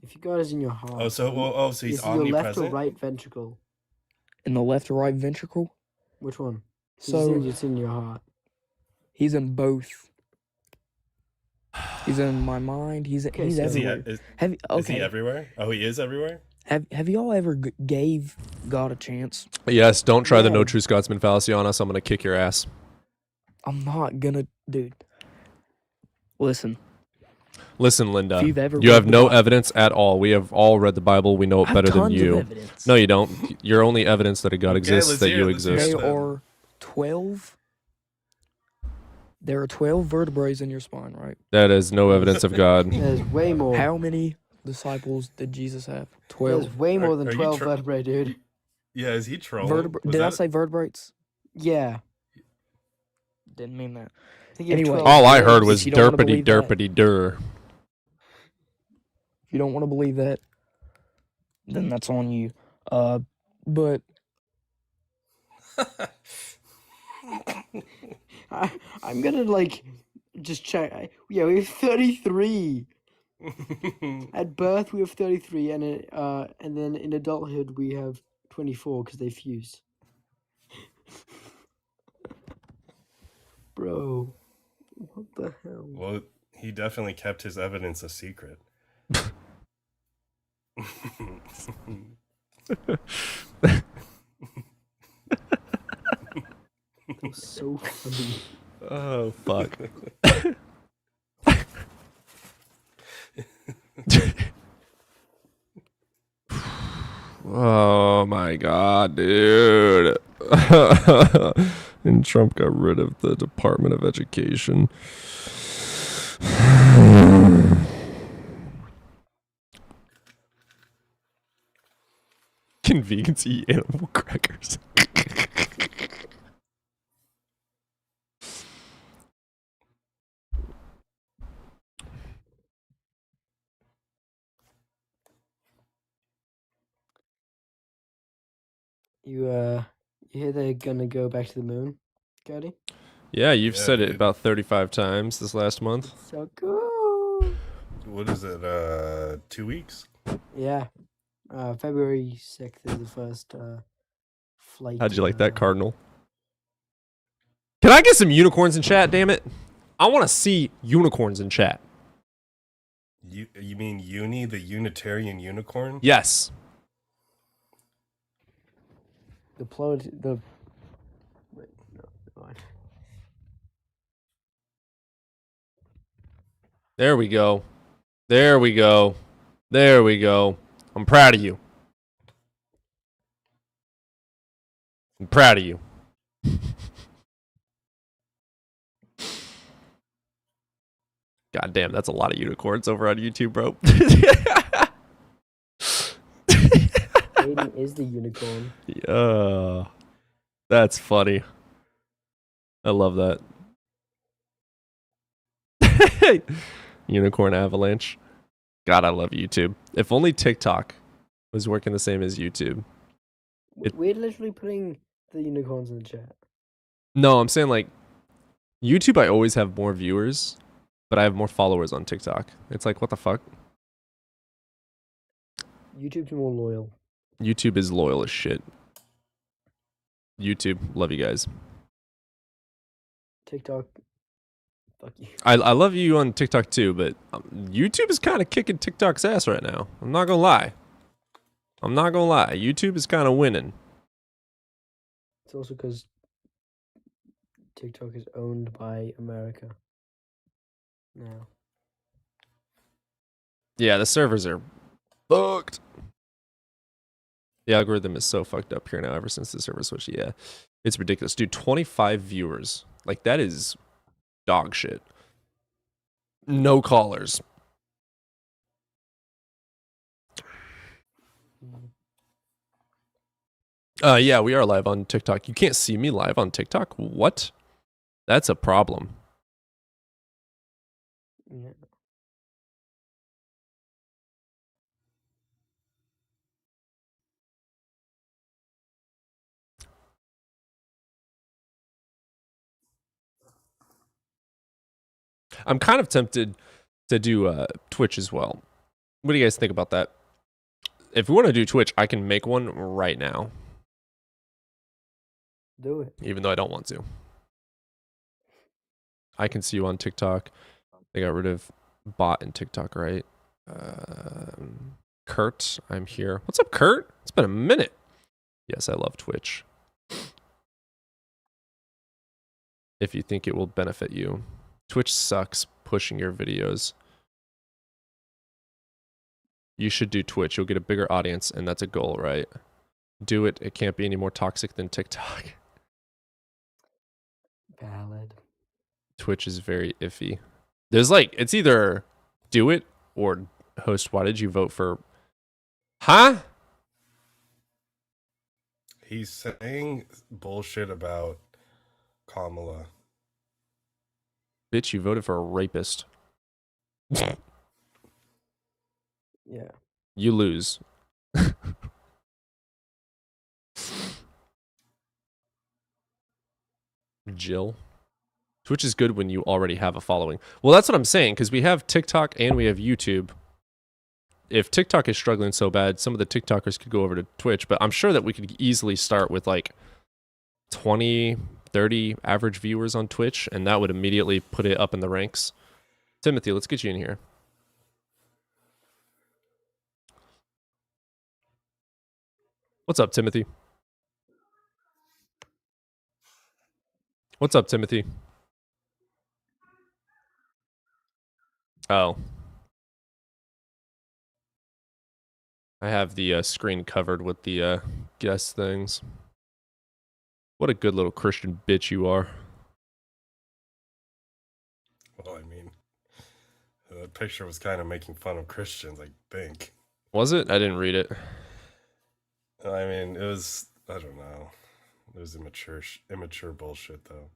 if God is in your heart, Oh, so so he's is he your left or omnipresent? right ventricle? In the left or right ventricle? Which one? So It's in your heart. he's in both. He's in my mind. He's Okay, he's so- everywhere. Is Okay. he everywhere? Oh, he is everywhere? Have y'all ever gave God a chance? Yes, don't try the Yeah. no true Scotsman fallacy on us. I'm going to kick your ass. I'm not gonna, dude. Listen. Listen, Linda, If you've ever you read have the no Bible- evidence at all. We have all read the Bible. We know it I have better than tons of you. evidence. No, you don't. Your only evidence that a God Okay, exists let's that hear you it, let's hear it exist. There then. are 12. There are 12 vertebrae in your spine, right? That is no evidence of God. There's way more. How many disciples did Jesus have? 12. There's way more than Are you 12 tr- vertebrae, dude. Yeah, is he trolling? Was Did I that- say vertebrates? Yeah. Didn't mean that. I think you have Anyway, 12 All I heard limbs. was If you don't wanna derpity believe that- derpity dur. If you don't want to believe that, then that's on you. But I'm gonna like just check. Yeah, we have 33. At birth we have 33, and then in adulthood we have 24 because they fused. Bro, what the hell? Well, he definitely kept his evidence a secret. That was so funny. Oh, fuck. Oh my god, dude. And Trump got rid of the Department of Education. Can vegans eat animal crackers? You hear they're gonna go back to the moon, Cody? Yeah, you've Yeah, said it dude. about 35 times this last month. So cool. What is it? 2 weeks? Yeah. February 6th is the first flight. How'd you like that, Cardinal? Can I get some unicorns in chat, damn it? I want to see unicorns in chat. You mean Uni, the Unitarian unicorn? Yes. The Wait, no, never mind. There we go. There we go. There we go. I'm proud of you. I'm proud of you. God damn, that's a lot of unicorns over on YouTube, bro. Aiden is the unicorn. That's funny. I love that. Unicorn avalanche. God, I love YouTube. If only TikTok was working the same as YouTube. We're literally putting the unicorns in the chat. No, I'm saying like YouTube, I always have more viewers, but I have more followers on TikTok. It's like, what the fuck? YouTube's more loyal. YouTube is loyal as shit. YouTube, love you guys. TikTok, fuck you. I love you on TikTok too, but YouTube is kind of kicking TikTok's ass right now. I'm not gonna lie. I'm not gonna lie. YouTube is kind of winning. It's also because TikTok is owned by America now. Yeah, the servers are fucked. The algorithm is so fucked up here now ever since the server switched. Yeah, it's ridiculous. Dude, 25 viewers. Like, that is dog shit. No callers. Yeah, we are live on TikTok. You can't see me live on TikTok? What? That's a problem. Yeah. I'm kind of tempted to do Twitch as well. What do you guys think about that? If we want to do Twitch, I can make one right now. Do it. Even though I don't want to. I can see you on TikTok. They got rid of bot and TikTok, right? Kurt, I'm here. What's up, Kurt? It's been a minute. Yes, I love Twitch. If you think it will benefit you. Twitch sucks pushing your videos. You should do Twitch. You'll get a bigger audience, and that's a goal, right? Do it. It can't be any more toxic than TikTok. Valid. Twitch is very iffy. There's like, it's either do it or host. Why did you vote for? Huh? He's saying bullshit about Kamala. Bitch, you voted for a rapist. Yeah. You lose. Jill. Twitch is good when you already have a following. Well, that's what I'm saying, because we have TikTok and we have YouTube. If TikTok is struggling so bad, some of the TikTokers could go over to Twitch, but I'm sure that we could easily start with like 20, 30 average viewers on Twitch, and that would immediately put it up in the ranks. Timothy, let's get you in here. What's up, Timothy? What's up, Timothy? Oh. I have the screen covered with the guest things. What a good little Christian bitch you are. Well, I mean, the picture was kind of making fun of Christians, I think. Was it? I didn't read it. I mean, it was, I don't know. It was immature bullshit, though.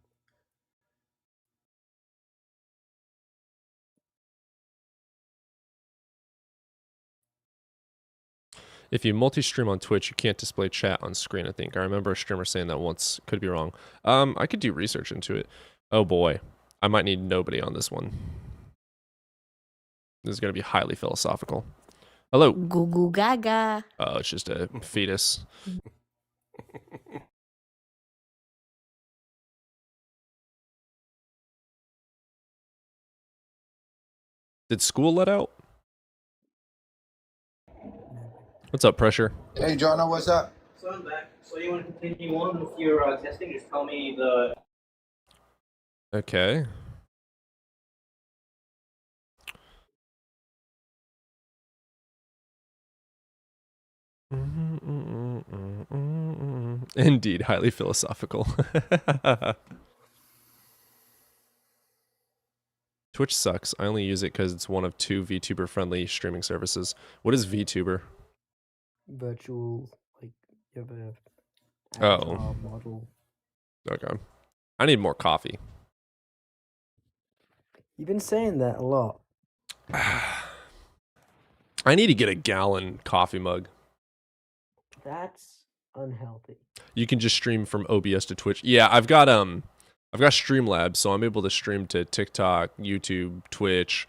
If you multi-stream on Twitch, you can't display chat on screen, I think. I remember a streamer saying that once. Could be wrong. I could do research into it. Oh boy. I might need nobody on this one. This is going to be highly philosophical. Hello. Goo goo gaga. Oh, it's just a fetus. Did school let out? What's up, Pressure? Hey, Jonah, what's up? So I'm back. So you want to continue on with your testing? Just tell me the. Okay. Indeed, highly philosophical. Twitch sucks. I only use it because it's one of 2 VTuber friendly streaming services. What is VTuber? Virtual, like, you have a Oh. avatar model. Okay. I need more coffee. You've been saying that a lot. I need to get a gallon coffee mug. That's unhealthy. You can just stream from OBS to Twitch. Yeah, I've got Streamlabs, so I'm able to stream to TikTok, YouTube, Twitch,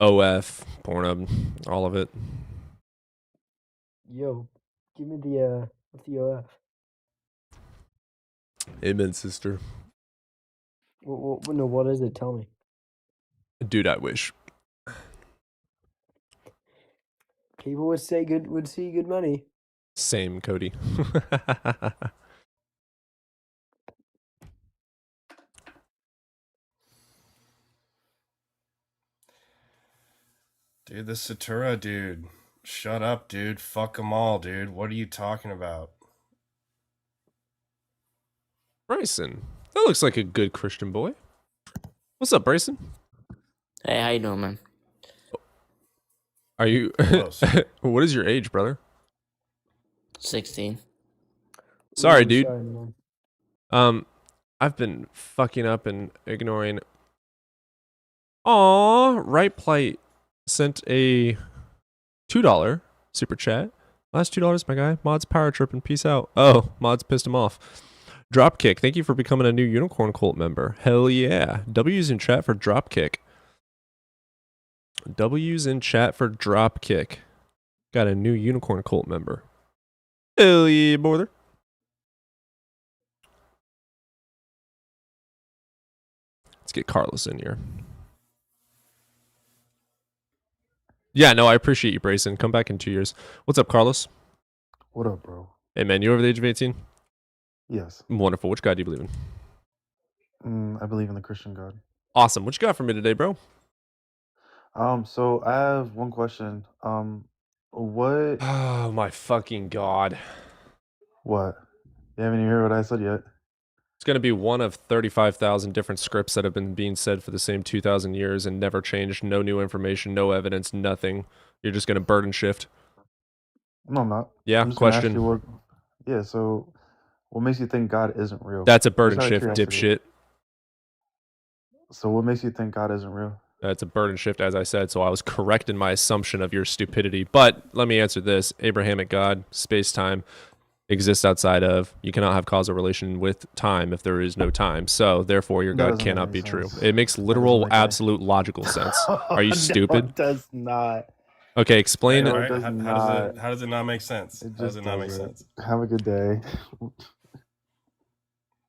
OF, Pornhub, all of it. Yo, give me the what's the OF? Amen, sister. No, what is it? Tell me. Dude, I wish. People would say would see good money. Same, Cody. Dude, the Satura dude. Shut up, dude. Fuck them all, dude. What are you talking about? Bryson, that looks like a good Christian boy. What's up, Bryson? Hey, how you doing, man? Are you? What is your age, brother? 16. Sorry, Ooh, dude. sorry, man. I've been fucking up and ignoring. Aw, Right Plight sent a $2 super chat. Last $2, my guy. Mod's power tripping. Peace out. Oh, Mod's pissed him off. Dropkick, thank you for becoming a new Unicorn Cult member. Hell yeah. W's in chat for Dropkick. W's in chat for Dropkick. Got a new Unicorn Cult member. Hell yeah, brother. Let's get Carlos in here. Yeah, no, I appreciate you, Brayson. Come back in 2 years. What's up, Carlos? What up, bro? Hey, man, you over the age of 18? Yes. Wonderful. Which God do you believe in? I believe in the Christian God. Awesome. What you got for me today, bro? So I have one question. What? Oh, my fucking God. What? You haven't even heard what I said yet. It's going to be one of 35,000 different scripts that have been being said for the same 2,000 years and never changed. No new information, no evidence, nothing. You're just going to burden shift. No, I'm not. Yeah, I'm just gonna ask question. you what, yeah, so what makes you think God isn't real? That's a Just burden out of shift, curiosity. dipshit. So what makes you think God isn't real? That's a burden shift, as I said, so I was correct in my assumption of your stupidity. But let me answer this. Abrahamic God, space-time, exists outside of. You cannot have causal relation with time if there is no time. So, therefore, your That God doesn't make cannot any be true. sense. It makes That doesn't literal, make any absolute, logical sense. Are you No, stupid? it does not. Okay, explain No, it. it Right? does How not. does it not make sense? It How does just it not make doesn't. sense? Have a good day.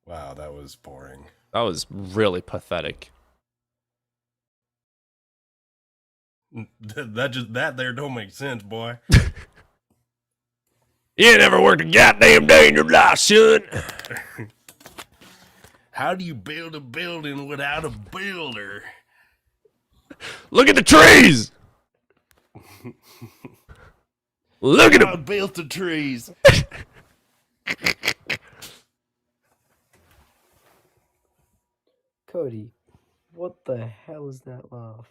Wow, that was boring. That was really pathetic. That there don't make sense, boy. You never worked a goddamn day in your life, son. How do you build a building without a builder? Look at the trees. Look at them. God built the trees. Cody, what the hell is that laugh?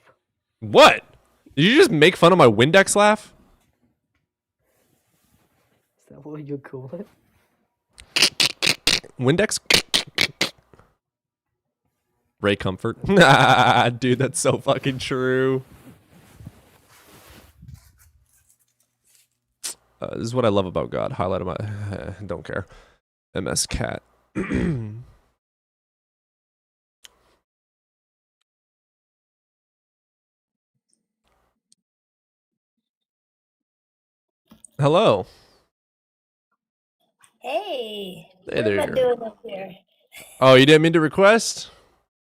What? Did you just make fun of my Windex laugh? Is that what you call it? Windex? Ray Comfort. Dude, that's so fucking true. This is what I love about God. Highlight of my... don't care. MS Cat. Hello. Hey, Hey what am I there. doing up here? Oh, you didn't mean to request?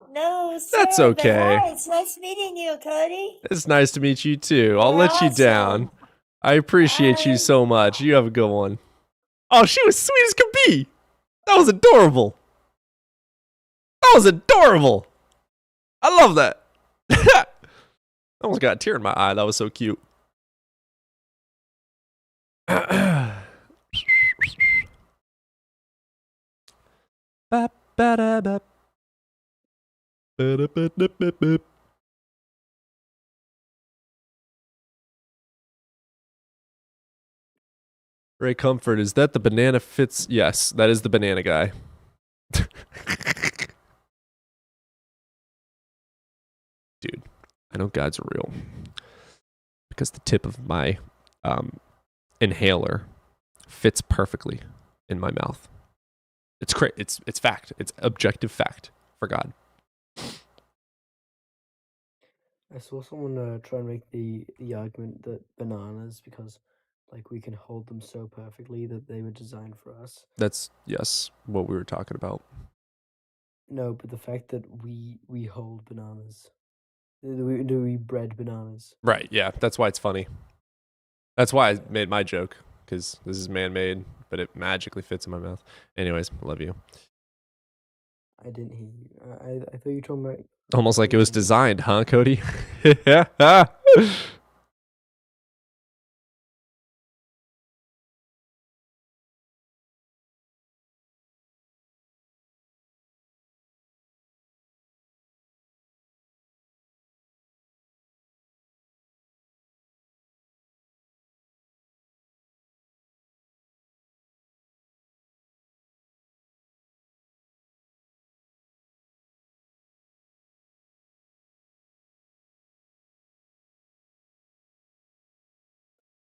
No, sir. That's but okay. hi, it's nice meeting you, Cody. It's nice to meet you too. I'll You're let you down. I appreciate you so much. You have a good one. Oh, she was sweet as could be. That was adorable. That was adorable. I love that. I almost got a tear in my eye. That was so cute. Bap, ba-da, bap. Ba-da, ba, da, ba, ba. Ray Comfort, is that the banana fits? Yes, that is the banana guy. Dude, I know God's real because the tip of my inhaler fits perfectly in my mouth. It's it's fact. It's objective fact for God. I saw someone try and make the argument that bananas, because like we can hold them so perfectly that they were designed for us. That's yes, what we were talking about. No, but the fact that we hold bananas, do we bread bananas? Right, yeah, that's why it's funny. That's why I made my joke, because this is man-made, but it magically fits in my mouth. Anyways, love you. I didn't hear you. I thought you were talking about. Almost like it was designed, huh, Cody? Yeah.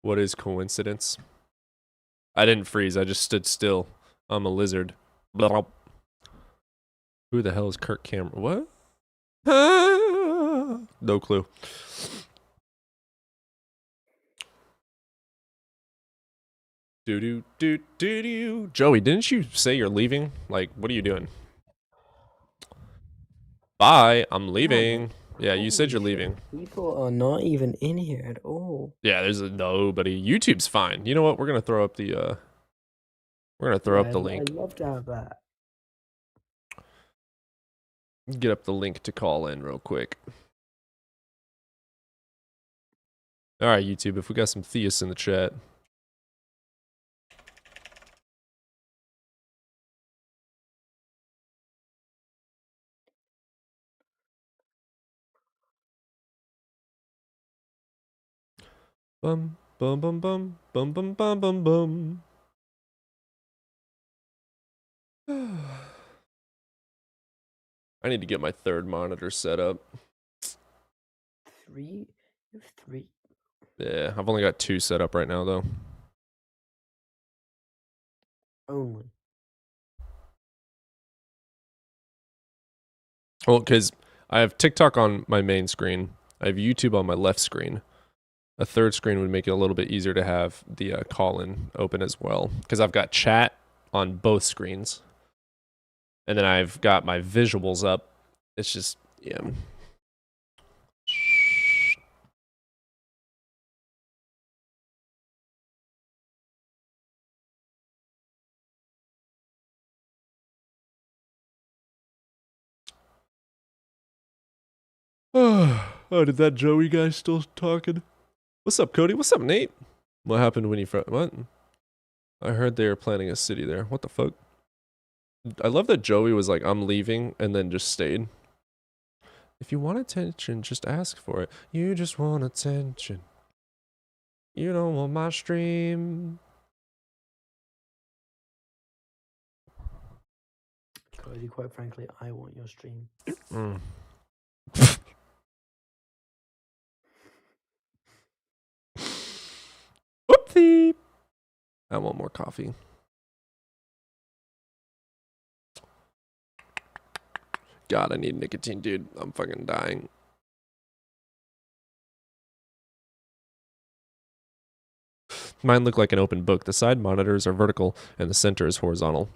What is coincidence? I didn't freeze. I just stood still. I'm a lizard. Blah. Who the hell is Kirk Cameron? What? No clue. Do. Joey, didn't you say you're leaving? Like, what are you doing? Bye. I'm leaving. Yeah, you said you're leaving. People are not even in here at all. Yeah, there's nobody. YouTube's fine. You know what? We're gonna throw up the link. I'd love to have that. Get up the link to call in real quick. All right, YouTube. If we got some theists in the chat. Bum bum bum bum bum bum bum bum bum. I need to get my third monitor set up. 3? You have 3? Yeah, I've only got 2 set up right now though. Only. Well, because I have TikTok on my main screen. I have YouTube on my left screen. A third screen would make it a little bit easier to have the call-in open as well. Because I've got chat on both screens. And then I've got my visuals up. It's just, yeah. Oh, did that Joey guy still talking? What's up, Cody? What's up, Nate? What happened when you... What? I heard they were planning a city there. What the fuck? I love that Joey was like, I'm leaving, and then just stayed. If you want attention, just ask for it. You just want attention. You don't want my stream. Cody, quite frankly, I want your stream. Mm. Whoopsie. I want more coffee. God, I need nicotine, dude. I'm fucking dying. Mine look like an open book. The side monitors are vertical and the center is horizontal.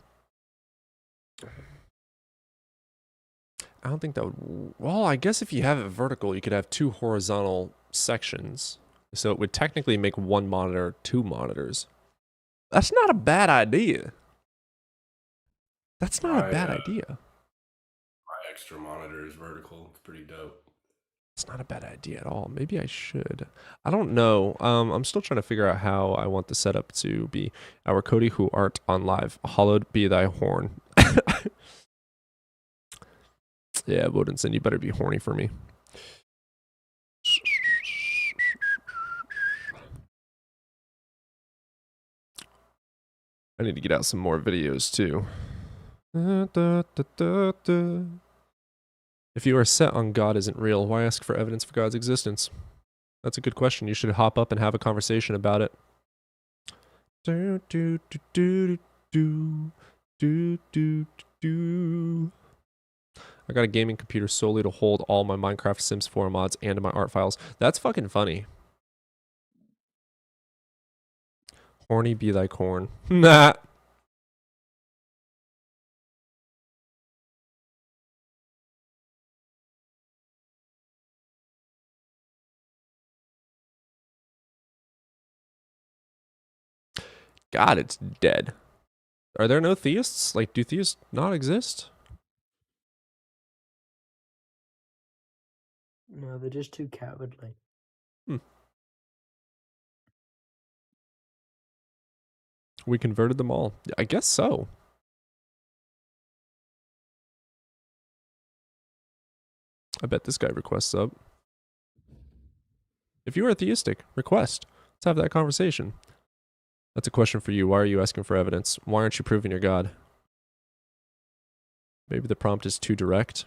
I don't think that would... Well, I guess if you have it vertical, you could have 2 horizontal sections. So it would technically make 1 monitor 2 monitors. That's not a bad idea. That's not a bad idea. My extra monitor is vertical. It's pretty dope. It's not a bad idea at all. Maybe I should. I don't know. I'm still trying to figure out how I want the setup to be. Our Cody who art on live. Hallowed be thy horn. Yeah, Wodenson, you better be horny for me. I need to get out some more videos too. If you are set on God isn't real, why ask for evidence for God's existence? That's a good question. You should hop up and have a conversation about it. I got a gaming computer solely to hold all my Minecraft Sims 4 mods and my art files. That's fucking funny. Horny be thy corn. Nah. God, it's dead. Are there no theists? Like, do theists not exist? No, they're just too cowardly. We converted them all. I guess so. I bet this guy requests up. If you are theistic, request. Let's have that conversation. That's a question for you. Why are you asking for evidence? Why aren't you proving your God? Maybe the prompt is too direct.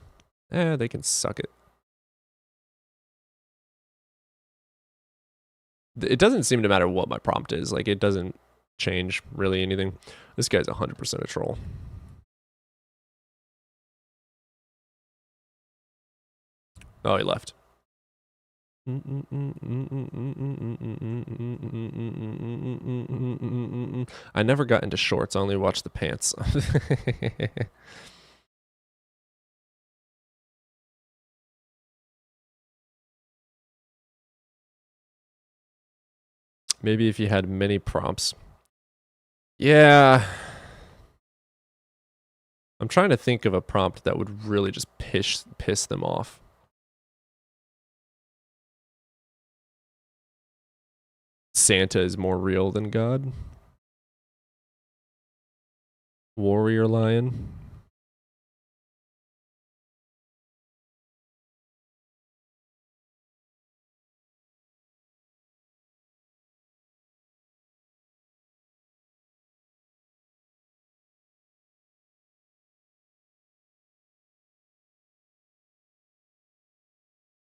They can suck it. It doesn't seem to matter what my prompt is. Like, it doesn't change really anything. This guy's 100% a troll. Oh, he left. I never got into shorts. I only watched the pants. Maybe if you had many prompts. Yeah. I'm trying to think of a prompt that would really just piss them off. Santa is more real than God. Warrior lion.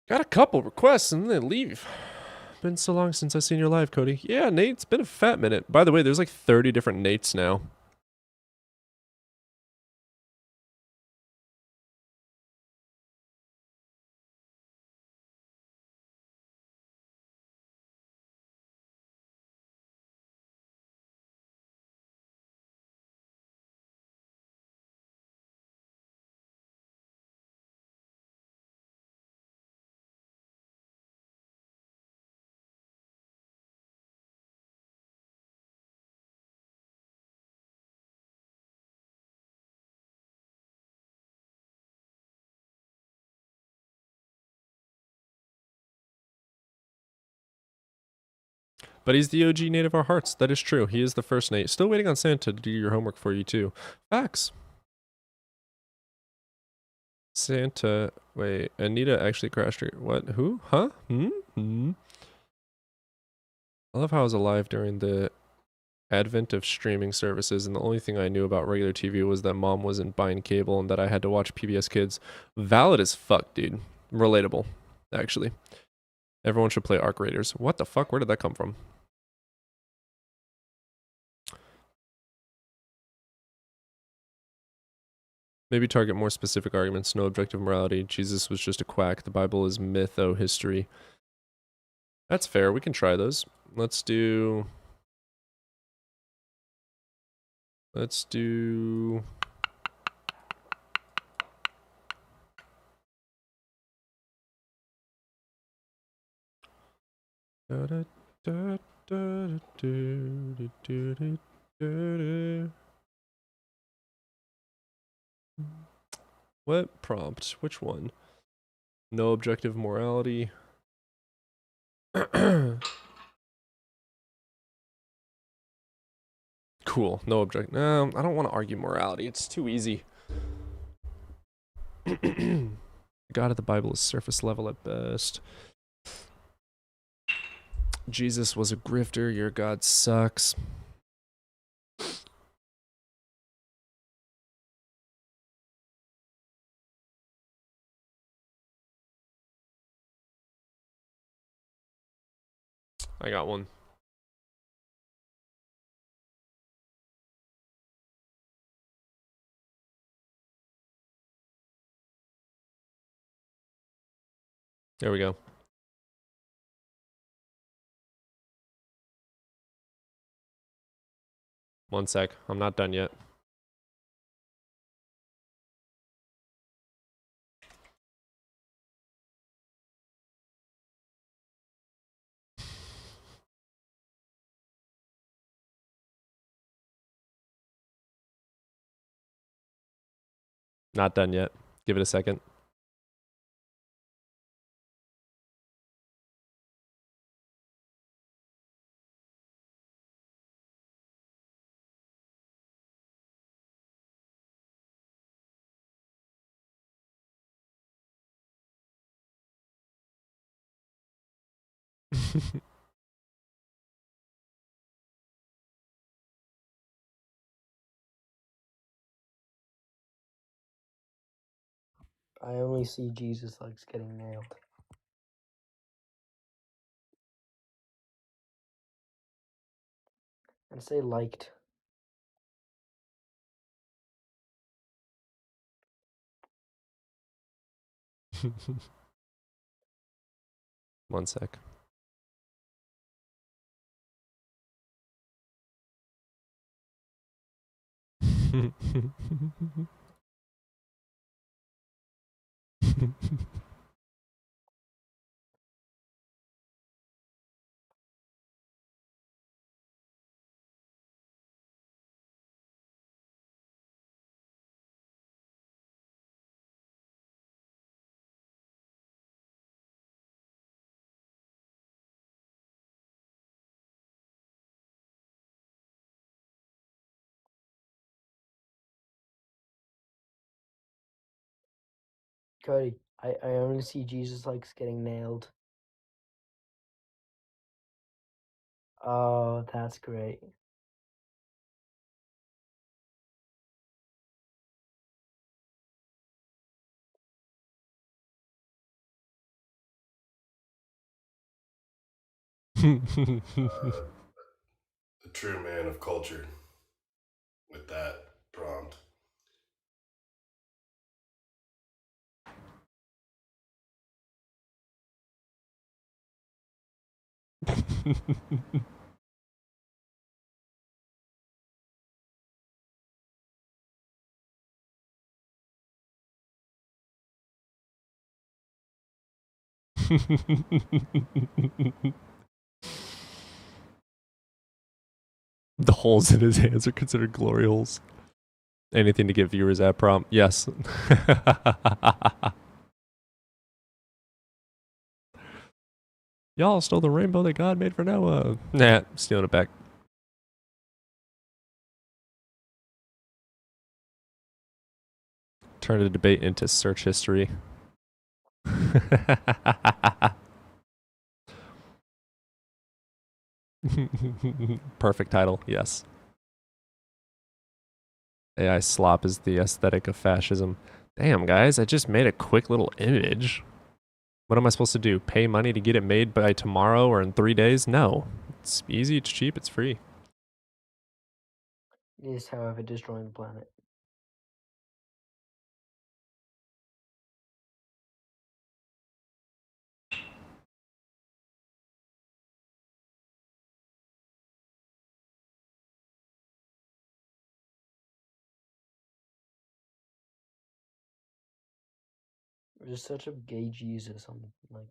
Got a couple requests and then leave. Been so long since I've seen your live, Cody. Yeah, Nate, it's been a fat minute. By the way, there's like 30 different Nates now. But he's the OG Nate of our hearts. That is true. He is the first Nate. Still waiting on Santa to do your homework for you, too. Facts. Santa. Wait, Anita actually crashed her. What? Who? Huh? I love how I was alive during the advent of streaming services, and the only thing I knew about regular TV was that mom wasn't buying cable and that I had to watch PBS Kids. Valid as fuck, dude. Relatable, actually. Everyone should play Arc Raiders. What the fuck? Where did that come from? Maybe target more specific arguments. No objective morality. Jesus was just a quack. The Bible is mytho-history. That's fair. We can try those. Let's do... What prompt? Which one? No objective morality. Cool. No object. No, I don't want to argue morality. It's too easy. God of the Bible is surface level at best. Jesus was a grifter. Your God sucks. I got one. There we go. One sec. I'm not done yet. Not done yet. Give it a second. I only see Jesus likes getting nailed. And say liked. One sec. Cody, I only see Jesus likes getting nailed. Oh, that's great. A true man of culture with that prompt. The holes in his hands are considered glory holes. Anything to give viewers that prompt? Yes. Y'all stole the rainbow that God made for Noah. Nah, stealing it back. Turn the debate into search history. Perfect title, yes. AI slop is the aesthetic of fascism. Damn, guys, I just made a quick little image. What am I supposed to do? Pay money to get it made by tomorrow or in 3 days? No. It's easy, it's cheap, it's free. It is, however, destroying the planet. Just search up gay Jesus on like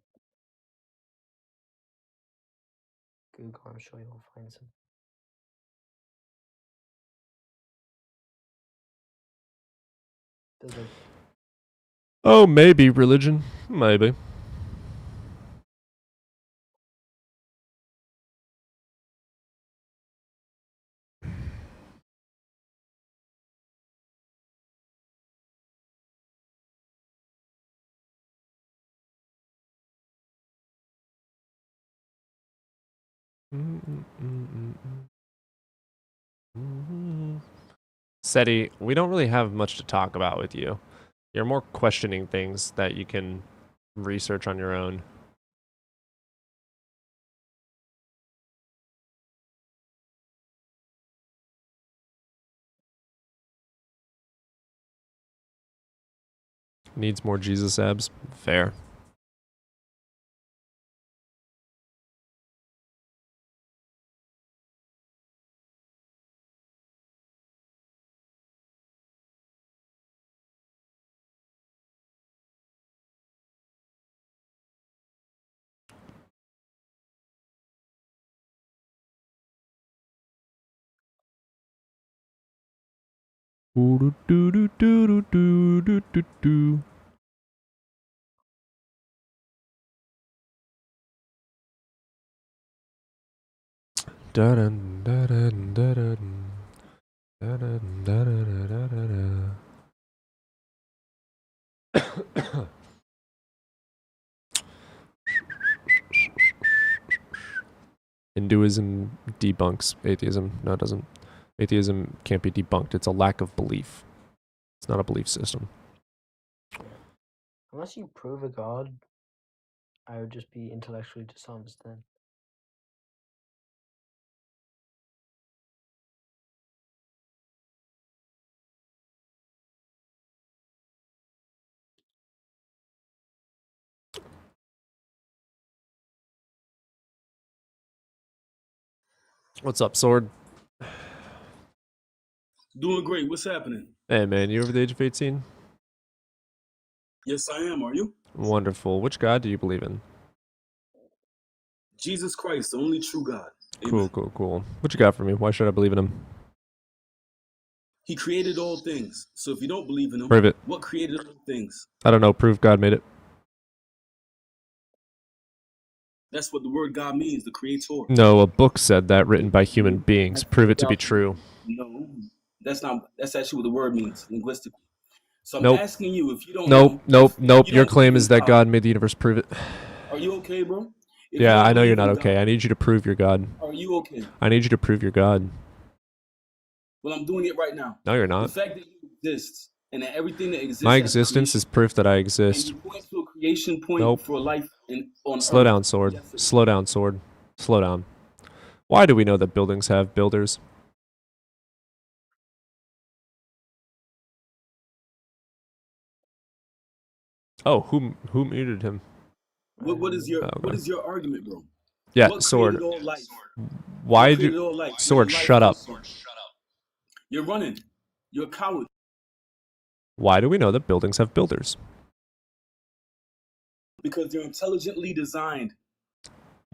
Google. I'm sure you'll find some. There's like Oh, maybe religion. Maybe. SETI, we don't really have much to talk about with you. You're more questioning things that you can research on your own. Needs more Jesus abs. Fair. Hinduism debunks atheism. No, it doesn't. Atheism can't be debunked. It's a lack of belief. It's not a belief system. Unless you prove a god, I would just be intellectually dishonest then. What's up, Sword? Doing great. What's happening? Hey, man, you over the age of 18? Yes, I am. Are you? Wonderful. Which god do you believe in? Jesus Christ, the only true God. Cool, cool, cool. What you got for me? Why should I believe in him? He created all things. So if you don't believe in him, Prove it. what created all things? I don't know. Prove God made it. That's what the word God means, the creator. No, a book said that, written by human beings. Prove it to be true. No, that's not. That's actually what the word means linguistically. So I'm Nope. asking you if you don't Nope, know. nope. you Your don't claim believe is in that God. God made the universe. Prove it. Are you okay, bro? If you Yeah, don't I know you're believe not in okay. God, I need you to prove your God. Are you okay? I need you to prove your God. Well, I'm doing it right now. No, you're The not. fact that you exist and that everything that exists My has a existence creation, is proof that I and exist. you point to a creation point Nope. for life on Slow Earth. down, Sword. Yes, Slow down, Sword. Slow down. Why do we know that buildings have builders? Oh, who muted him? What is your Oh, what okay. is your argument, bro? Yeah, What Sword. created all life? Why What created do all life? Where Sword? did life Shut come up. from? You're running. You're a coward Why do we know that buildings have builders? because they're intelligently designed.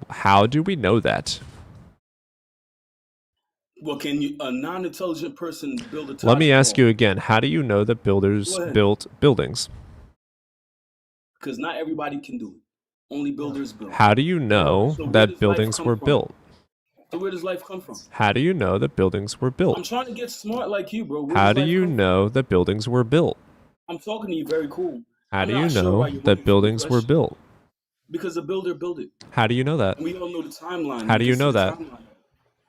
How do we know that? Well, can you a non-intelligent person build a Taj Let me ask Mahal? you again. How do you know that builders Go ahead. built buildings? Because not everybody can do it. Only builders build. How do you know So where that does life buildings come were from? built? So where does life come from? How do you know that buildings were built? I'm trying to get smart like you, bro. Where How does do life you come from? know that buildings were built? I'm talking to you very cool. How I'm do you not sure why know you're that running from the buildings were question. built? Because a builder built it. How do you know that? And we all know the timeline. How We do can you see know the that? timeline.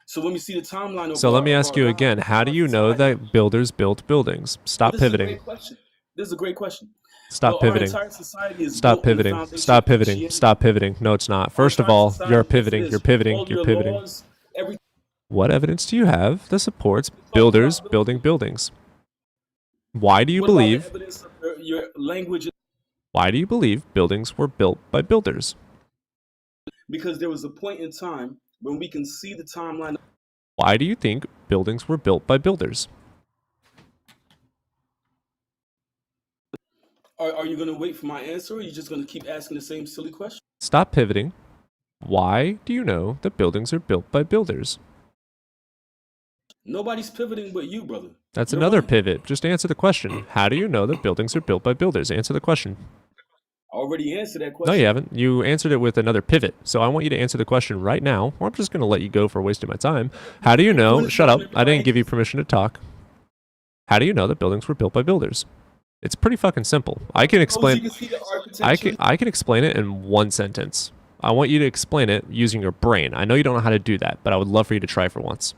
So when we see the timeline So let me ask you lives, again. How do our you know society, that builders built buildings? Stop this is a pivoting. great question. This is a great question. Stop Well, our pivoting. entire society is Stop built on the pivoting. foundation Stop of pivoting. Christianity. Stop pivoting. No, it's not. Our First of entire all, you're society, yes, it pivoting. is. You're pivoting. All You're your pivoting. laws, everything. What evidence do you have that supports Talking builders about building buildings? Why do you what about the believe? evidence of your language? Why do you believe buildings were built by builders? Because there was a point in time when we can see the timeline. Why do you think buildings were built by builders? Are you going to wait for my answer, or are you just going to keep asking the same silly question? Stop pivoting. Why do you know that buildings are built by builders? Nobody's pivoting but you, brother. That's You're another running. pivot. Just answer the question. How do you know that buildings are built by builders? Answer the question. I already answered that No, question. you haven't. You answered it with another pivot. So I want you to answer the question right now, or I'm just going to let you go for wasting my time. How do you know? Shut up. I didn't give you permission to talk. How do you know that buildings were built by builders? It's pretty fucking simple. I can explain. You can see the architecture. I can explain it in one sentence. I want you to explain it using your brain. I know you don't know how to do that, but I would love for you to try for once.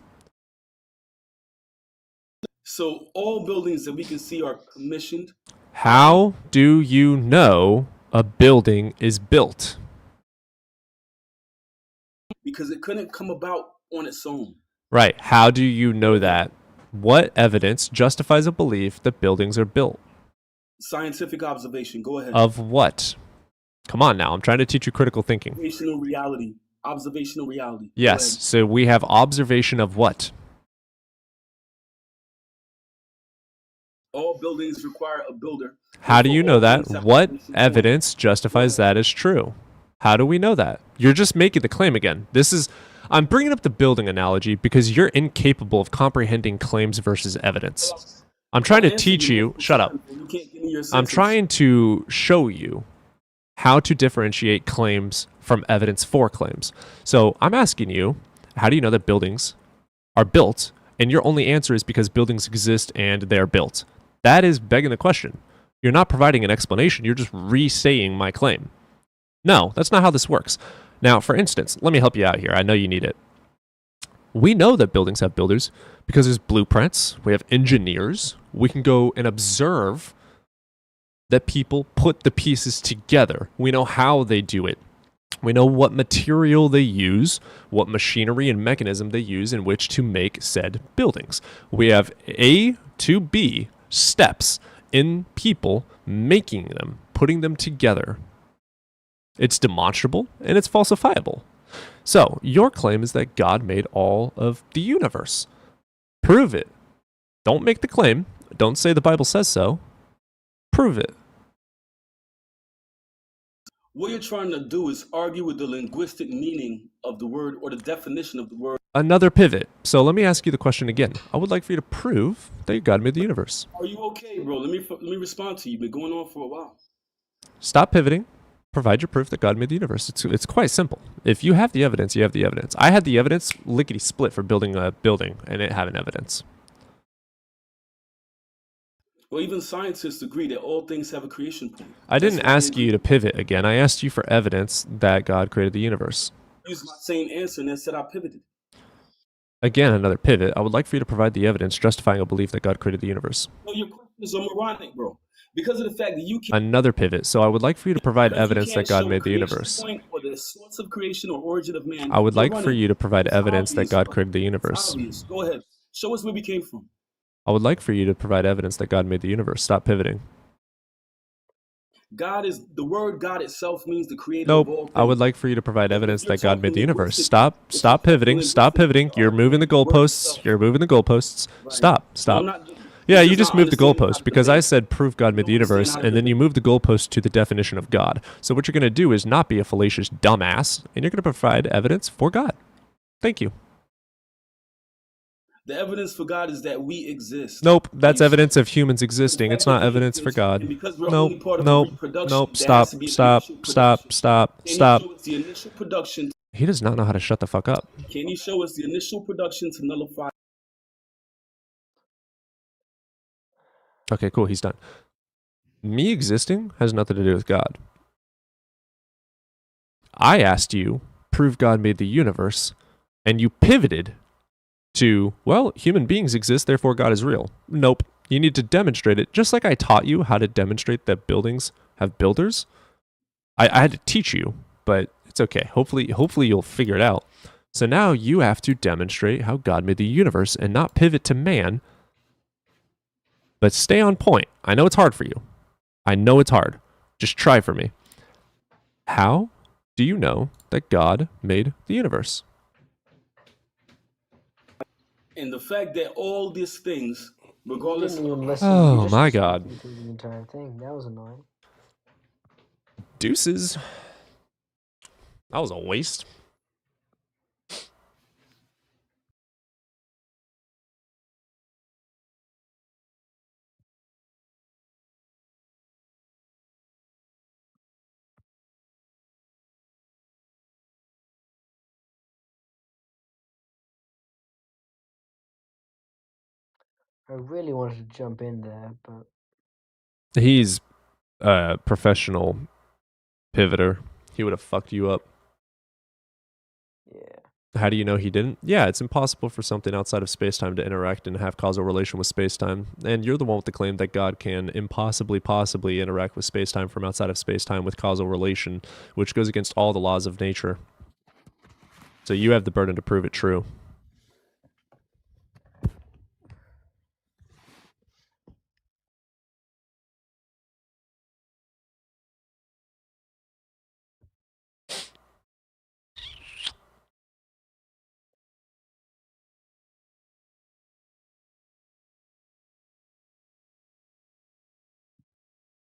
So all buildings that we can see are commissioned. How do you know a building is built? Because it couldn't come about on its own. Right. How do you know that? What evidence justifies a belief that buildings are built? Scientific observation. Go ahead. Of what? Come on now. I'm trying to teach you critical thinking. Observational reality. Observational reality. Go Yes. ahead. So we have observation of what? All buildings require a builder. How do you know that? buildings have What foundations. evidence justifies that as true? How do we know that? You're just making the claim again. I'm bringing up the building analogy because you're incapable of comprehending claims versus evidence. I'm trying to teach you, shut up. You can't give me your I'm sentence. trying to show you how to differentiate claims from evidence for claims. So I'm asking you, how do you know that buildings are built? And your only answer is because buildings exist and they're built. That is begging the question. You're not providing an explanation. You're just re-saying my claim. No, that's not how this works. Now, for instance, let me help you out here. I know you need it. We know that buildings have builders because there's blueprints. We have engineers. We can go and observe that people put the pieces together. We know how they do it. We know what material they use, what machinery and mechanism they use in which to make said buildings. We have A to B steps in people making them, putting them together. It's demonstrable and it's falsifiable. So, your claim is that God made all of the universe. Prove it. Don't make the claim. Don't say the Bible says so. Prove it. What you're trying to do is argue with the linguistic meaning of the word or the definition of the word. Another pivot. So let me ask you the question again. I would like for you to prove that God made the universe. Are you okay, bro? Let me respond to you. You've been going on for a while. Stop pivoting. Provide your proof that God made the universe. It's quite simple. If you have the evidence, you have the evidence. I had the evidence lickety split for building a building, and it having evidence. Well, even scientists agree that all things have a creation point. I didn't ask you to pivot again. I asked you for evidence that God created the universe. Use my same answer and then said I pivoted. Again, another pivot. I would like for you to provide the evidence justifying a belief that God created the universe. No, your questions are moronic, bro. Because of the fact that you can't. Another pivot. So I would like for you to provide Because you evidence that can't God show made the creation universe. point or the source of creation or origin of man. I would you're like for running. you to provide It's evidence that obvious, God bro. created the It's universe. obvious. Go ahead. Show us where we came from. I would like for you to provide evidence that God made the universe. Stop pivoting. God is the word. God itself means the creator of all Nope. things. I would like for you to provide evidence you're that God made talking the universe. linguistically, Stop pivoting. Stop pivoting. You're moving the goalposts. You're moving the goalposts. Stop. No, Stop. I'm not. Yeah, You're you just not moved the understanding how goalpost to because I debate. said prove God made the universe, how to and then you moved the goalpost to the definition of God. So what you're going to do is not be a fallacious dumbass, and you're going to provide evidence for God. Thank you. The evidence for God is that we exist. Nope, that's evidence of humans existing. It's not evidence for God. And because we're only Nope, part of a nope, reproduction, nope. there Stop, has to be an stop, initial stop, production. stop, Can you stop. show us the initial production? He does not know how to shut the fuck up. Can you show us the initial production to nullify? Okay, cool, he's done. Me existing has nothing to do with God. I asked you, prove God made the universe, and you pivoted to, well, human beings exist, therefore God is real. Nope. You need to demonstrate it, just like I taught you how to demonstrate that buildings have builders. I had to teach you, but it's okay. Hopefully you'll figure it out. So now you have to demonstrate how God made the universe and not pivot to man, but stay on point. I know it's hard for you. I know it's hard. Just try for me. How do you know that God made the universe? And the fact that all these things, You regardless didn't even of listen. You Oh just my listened God. to the entire thing. That was annoying. Deuces. That was a waste. I really wanted to jump in there, but He's a professional pivoter. He would have fucked you up. How do you know he didn't? Yeah, it's impossible for something outside of space-time to interact and have causal relation with space-time. And you're the one with the claim that God can possibly interact with space-time from outside of space-time with causal relation, which goes against all the laws of nature. So you have the burden to prove it true.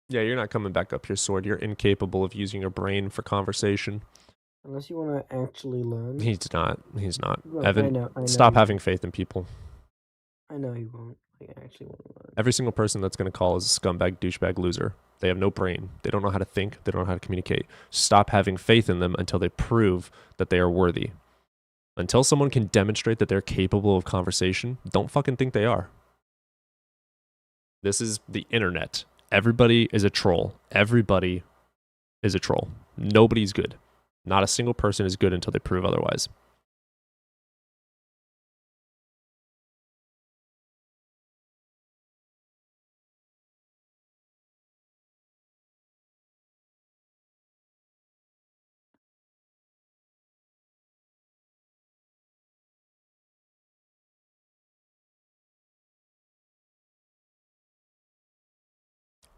Yeah, you're not coming back up here, Sword. You're incapable of using your brain for conversation. Unless you want to actually learn. He's not. He's not. Well, Evan, I know stop you having won't. faith in people. I know you won't. I actually want to learn. Every single person that's going to call is a scumbag, douchebag, loser. They have no brain. They don't know how to think. They don't know how to communicate. Stop having faith in them until they prove that they are worthy. Until someone can demonstrate that they're capable of conversation, don't fucking think they are. This is the internet. Everybody is a troll. Everybody is a troll. Nobody's good. Not a single person is good until they prove otherwise.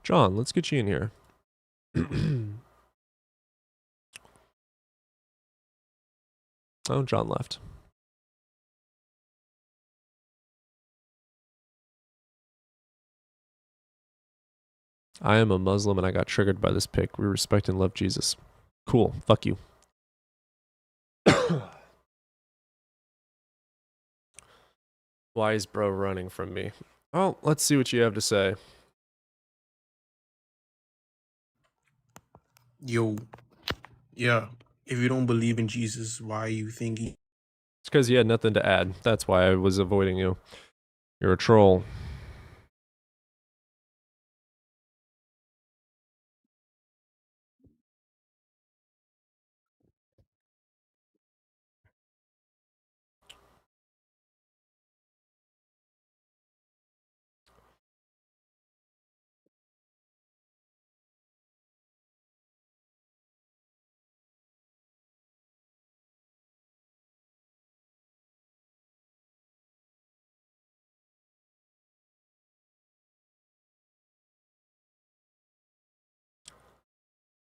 John, let's get you in here. Oh, John left. I am a Muslim and I got triggered by this pick. We respect and love Jesus. Cool. Fuck you. Why is bro running from me? Oh, let's see what you have to say. Yo, yeah. If you don't believe in Jesus, why are you thinking? It's because you had nothing to add. That's why I was avoiding you. You're a troll.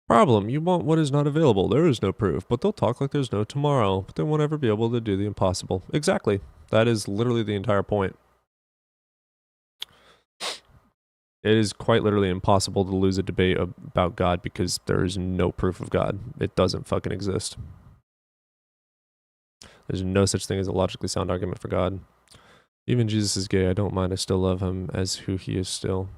Problem, you want what is not available. There is no proof, but they'll talk like there's no tomorrow, but they won't ever be able to do the impossible. Exactly. That is literally the entire point. It is quite literally impossible to lose a debate about God because there is no proof of God. It doesn't fucking exist. There's no such thing as a logically sound argument for God. Even Jesus is gay. I don't mind. I still love him as who he is still.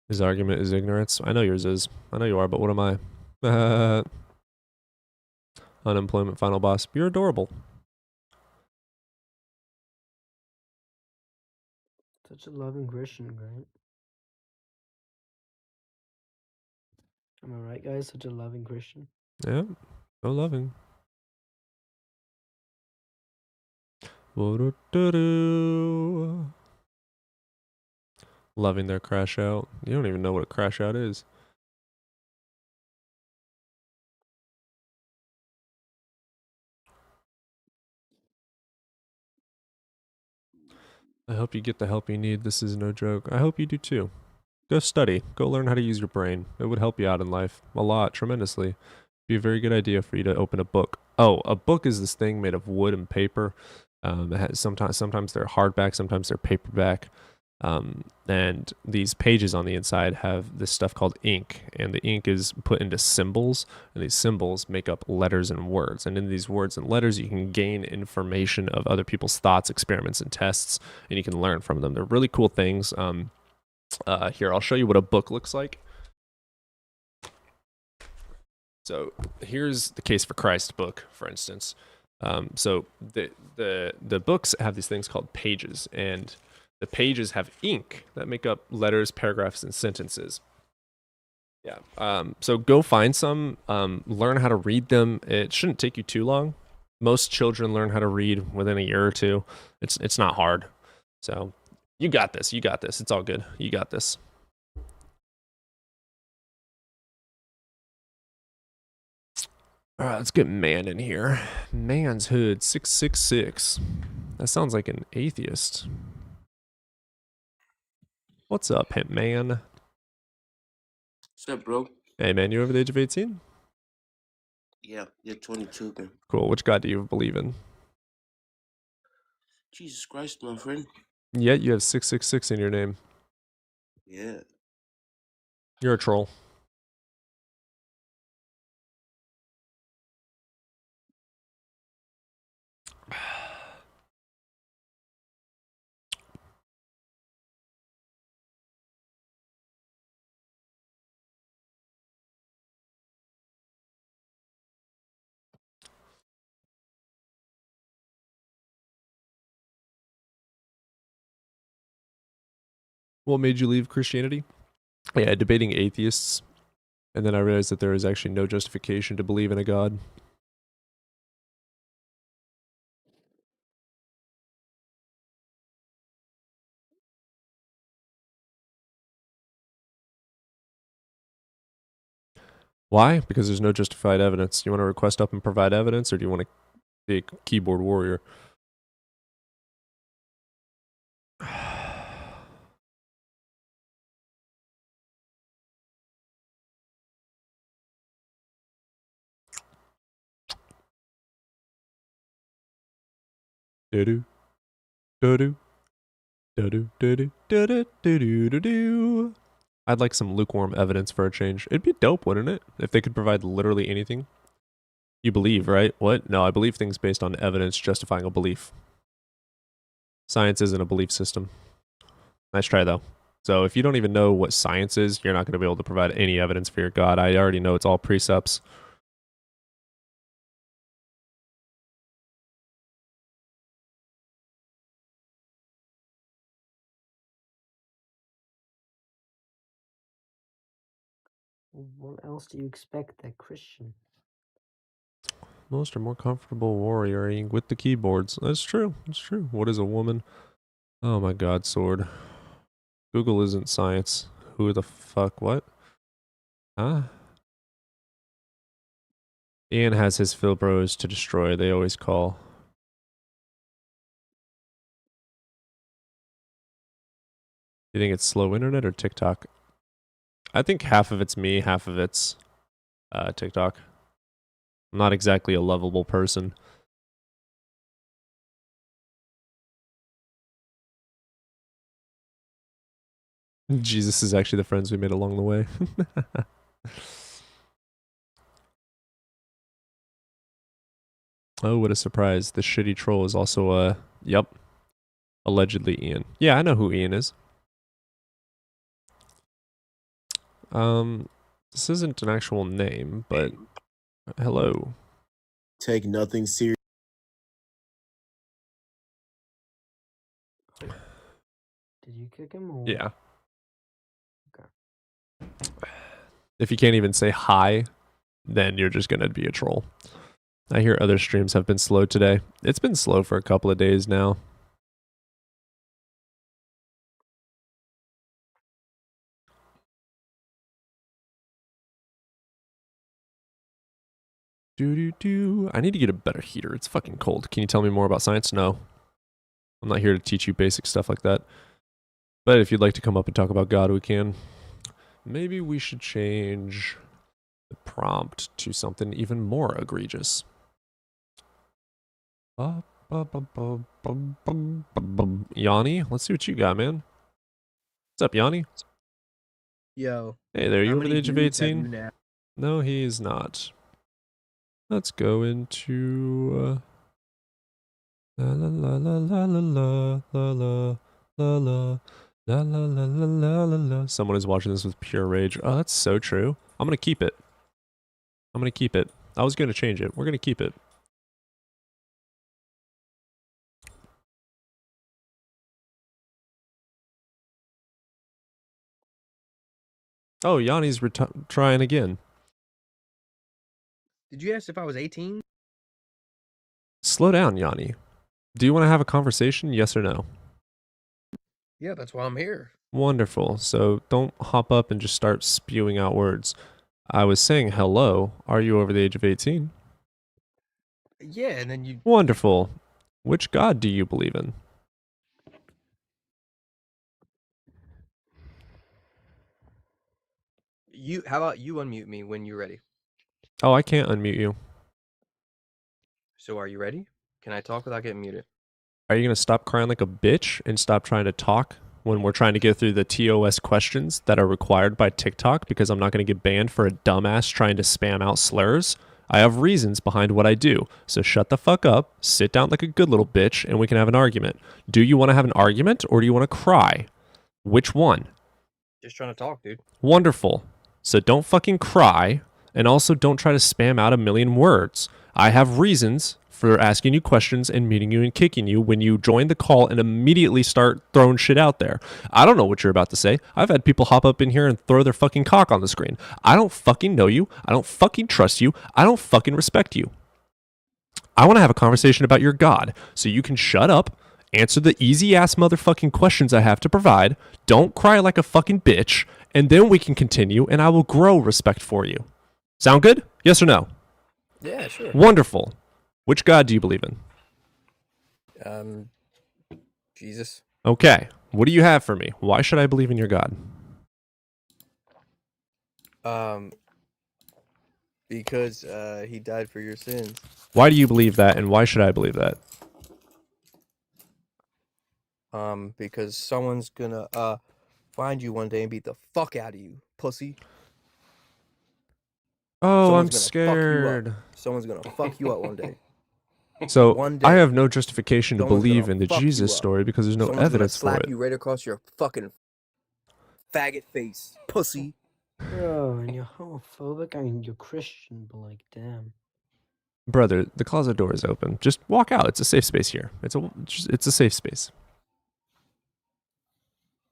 His argument is ignorance. I know yours is. I know you are, but what am I? Unemployment final boss. You're adorable. Such a loving Christian, Grant. Am I right, guys? Such a loving Christian. Yeah, so loving. Loving their crash out. You don't even know what a crash out is. I hope you get the help you need. This is no joke. I hope you do too. Go study. Go learn how to use your brain. It would help you out in life. A lot, tremendously. Be a very good idea for you to open a book. Oh, a book is this thing made of wood and paper. It has sometimes they're hardback, sometimes they're paperback. And these pages on the inside have this stuff called ink, and the ink is put into symbols, and these symbols make up letters and words. And in these words and letters, you can gain information of other people's thoughts, experiments, and tests, and you can learn from them. They're really cool things. Here, I'll show you what a book looks like. So here's the Case for Christ book, for instance. So the books have these things called pages, and the pages have ink that make up letters, paragraphs, and sentences. Yeah. So go find some, learn how to read them. It shouldn't take you too long. Most children learn how to read within a year or two. It's not hard. So you got this. You got this. It's all good. You got this. All right, let's get man in here. Man's hood 666. That sounds like an atheist. What's up, hemp man? What's up, bro? Hey man, you over the age of 18? Yeah, you're 22, man. Cool. Which god do you believe in? Jesus Christ, my friend. Yet you have 666 in your name. Yeah. You're a troll. What made you leave Christianity? Yeah, debating atheists. And then I realized that there is actually no justification to believe in a god. Why? Because there's no justified evidence. You want to request up and provide evidence, or do you want to be a keyboard warrior? Do-do. Do-do. Do-do. Do-do. Do-do. Do-do. Do-do. I'd like some lukewarm evidence for a change. It'd be dope, wouldn't it? If they could provide literally anything. You believe, right? What? No, I believe things based on evidence justifying a belief. Science isn't a belief system. Nice try, though. So if you don't even know what science is, you're not going to be able to provide any evidence for your God. I already know it's all precepts. What else do you expect, that Christian? Most are more comfortable warrioring with the keyboards. That's true. That's true. What is a woman? Oh my God, sword. Google isn't science. Who the fuck? What? Huh? Ian has his Philbros to destroy. They always call. You think it's slow internet or TikTok? I think half of it's me, half of it's TikTok. I'm not exactly a lovable person. Jesus is actually the friends we made along the way. Oh, what a surprise. The shitty troll is also, yep, allegedly Ian. Yeah, I know who Ian is. This isn't an actual name, but hello. Take nothing serious. Did you kick him or? Yeah. Okay. If you can't even say hi, then you're just gonna be a troll. I hear other streams have been slow today. It's been slow for a couple of days now. I need to get a better heater. It's fucking cold. Can you tell me more about science? No. I'm not here to teach you basic stuff like that. But if you'd like to come up and talk about God, we can. Maybe we should change the prompt to something even more egregious. Yanni, let's see what you got, man. What's up, Yanni? Yo. Hey there, you how over the many age of dudes have you 18? now? No, he's not. Let's go into la la la la la la la la la la la la la la la la la. Someone is watching this with pure rage. Oh, that's so true. I'm gonna keep it. I'm gonna keep it. I was gonna change it. We're gonna keep it. Oh, Yanni's trying again. Did you ask if I was 18? Slow down, Yanni. Do you want to have a conversation? Yes or no? Yeah, that's why I'm here. Wonderful. So don't hop up and just start spewing out words. I was saying hello. Are you over the age of 18? Yeah, and then you. Wonderful. Which god do you believe in? How about you unmute me when you're ready? Oh, I can't unmute you. So are you ready? Can I talk without getting muted? Are you going to stop crying like a bitch and stop trying to talk when we're trying to get through the TOS questions that are required by TikTok because I'm not going to get banned for a dumbass trying to spam out slurs? I have reasons behind what I do. So shut the fuck up, sit down like a good little bitch, and we can have an argument. Do you want to have an argument or do you want to cry? Which one? Just trying to talk, dude. Wonderful. So don't fucking cry, and also don't try to spam out a million words. I have reasons for asking you questions and meeting you and kicking you when you join the call and immediately start throwing shit out there. I don't know what you're about to say. I've had people hop up in here and throw their fucking cock on the screen. I don't fucking know you. I don't fucking trust you. I don't fucking respect you. I want to have a conversation about your God, so you can shut up, answer the easy ass motherfucking questions I have to provide, don't cry like a fucking bitch, and then we can continue and I will grow respect for you. Sound good? Yes or no? Yeah, sure. Wonderful. Which God do you believe in? Jesus. Okay. What do you have for me? Why should I believe in your God? Because he died for your sins. Why do you believe that, and why should I believe that? Because someone's gonna find you one day and beat the fuck out of you, pussy. Oh, I'm Someone's gonna scared. fuck you up. Someone's gonna fuck you up one day. So One day. I have no justification to Someone's believe gonna in the fuck you Jesus up. story because there's no Someone's evidence for gonna slap it. you right across your fucking faggot face, pussy. Bro, and you're homophobic. I mean, you're Christian, but like, damn. Brother, the closet door is open. Just walk out. It's a safe space here. It's a safe space.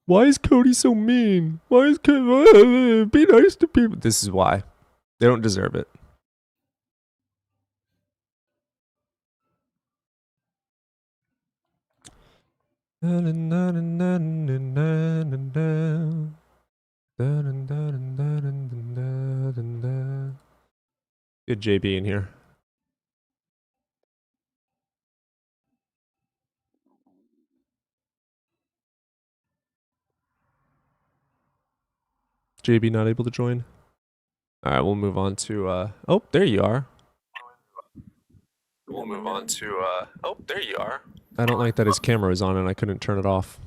Why is Cody so mean? Why is Cody... Be nice to people. This is why. They don't deserve it. Good JB in here. JB not able to join. All right, we'll move on to oh, there you are. We'll move on to oh, there you are. I don't like that his camera was on and I couldn't turn it off.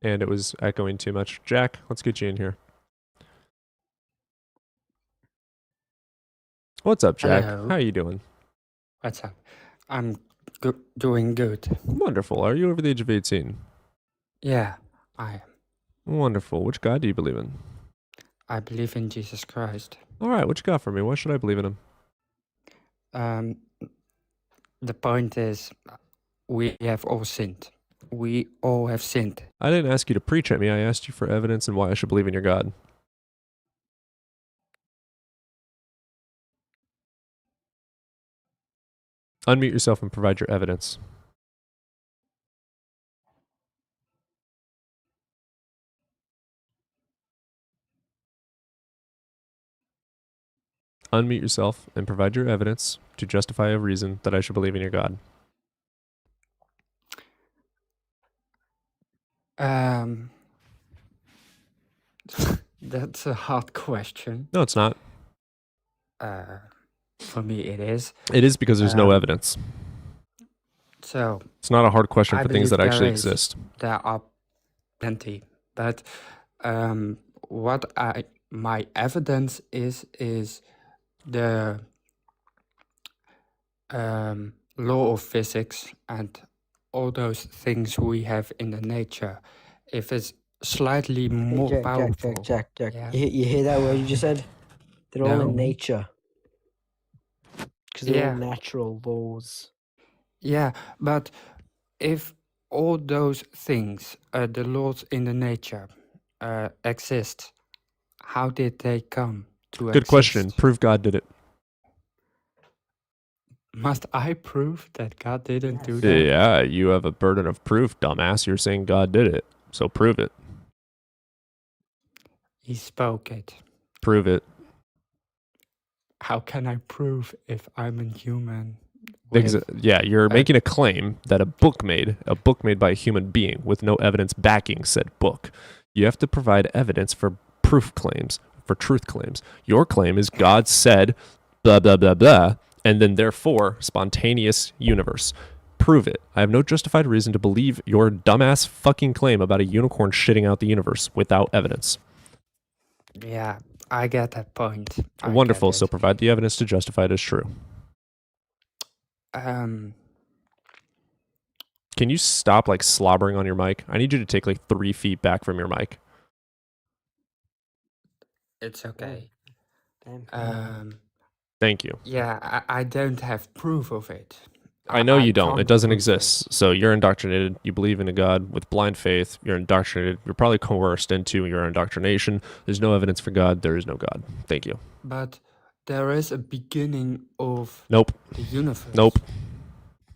And it was echoing too much. Jack, let's get you in here. What's up, Jack? Hello. How are you doing? What's up? I'm doing good. Wonderful. Are you over the age of 18? Yeah, I am. Wonderful. Which God do you believe in? I believe in Jesus Christ. All right, what you got for me? Why should I believe in him? The point is, we have all sinned. We all have sinned. I didn't ask you to preach at me. I asked you for evidence and why I should believe in your God. Unmute yourself and provide your evidence. Unmute yourself and provide your evidence to justify a reason that I should believe in your God. That's a hard question. No, it's not. For me, it is. It is because there's no evidence. So it's not a hard question I for things that believe actually there is- exist. There are plenty, but what my evidence is the law of physics and all those things we have in the nature. If it's slightly more powerful, Jack. yeah. You hear that word you just said? They're all No. in nature. Because they're Yeah. all natural laws. Yeah, but if all those things, the laws in the nature, exist, How did they come to Good question. exist? Prove God did it. Must I prove that God didn't do that? Yeah, you have a burden of proof, dumbass. You're saying God did it, so prove it. He spoke it. Prove it. How can I prove if I'm a human? Yeah, you're making a claim that a book made by a human being with no evidence backing said book. You have to provide evidence for proof claims, for truth claims. Your claim is God said blah, blah, blah, blah, and then therefore spontaneous universe. Prove it. I have no justified reason to believe your dumbass fucking claim about a unicorn shitting out the universe without evidence. Yeah, I get that point. Wonderful. So provide the evidence to justify it as true. Can you stop like slobbering on your mic? I need you to take like 3 feet back from your mic. It's okay. Thank you. Yeah, I don't have proof of it. I know you don't. can't It doesn't prove exist. So you're indoctrinated. You believe in a God with blind faith. You're indoctrinated. You're probably coerced into your indoctrination. There's no evidence for God. There is no God. Thank you. But there is a beginning of Nope. the universe. Nope.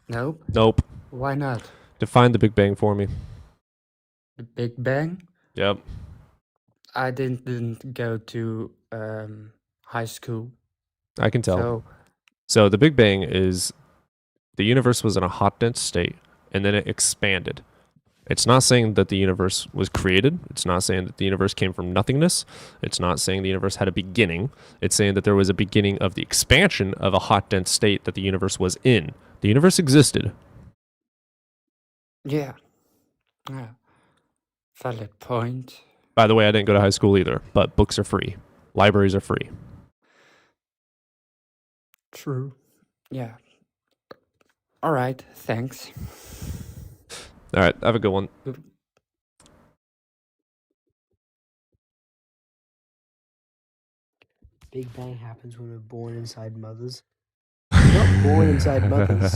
Nope. Nope. Why not? Define the Big Bang for me. The Big Bang? Yep. I didn't go to high school. I can tell. So the Big Bang is the universe was in a hot, dense state, and then it expanded. It's not saying that the universe was created. It's not saying that the universe came from nothingness. It's not saying the universe had a beginning. It's saying that there was a beginning of the expansion of a hot, dense state that the universe was in. The universe existed. Yeah. Yeah. Valid point. By the way, I didn't go to high school either, but books are free. Libraries are free. True. Yeah. All right. Thanks. All right. Have a good one. Big Bang happens when we're born inside mothers. You're not born inside mothers.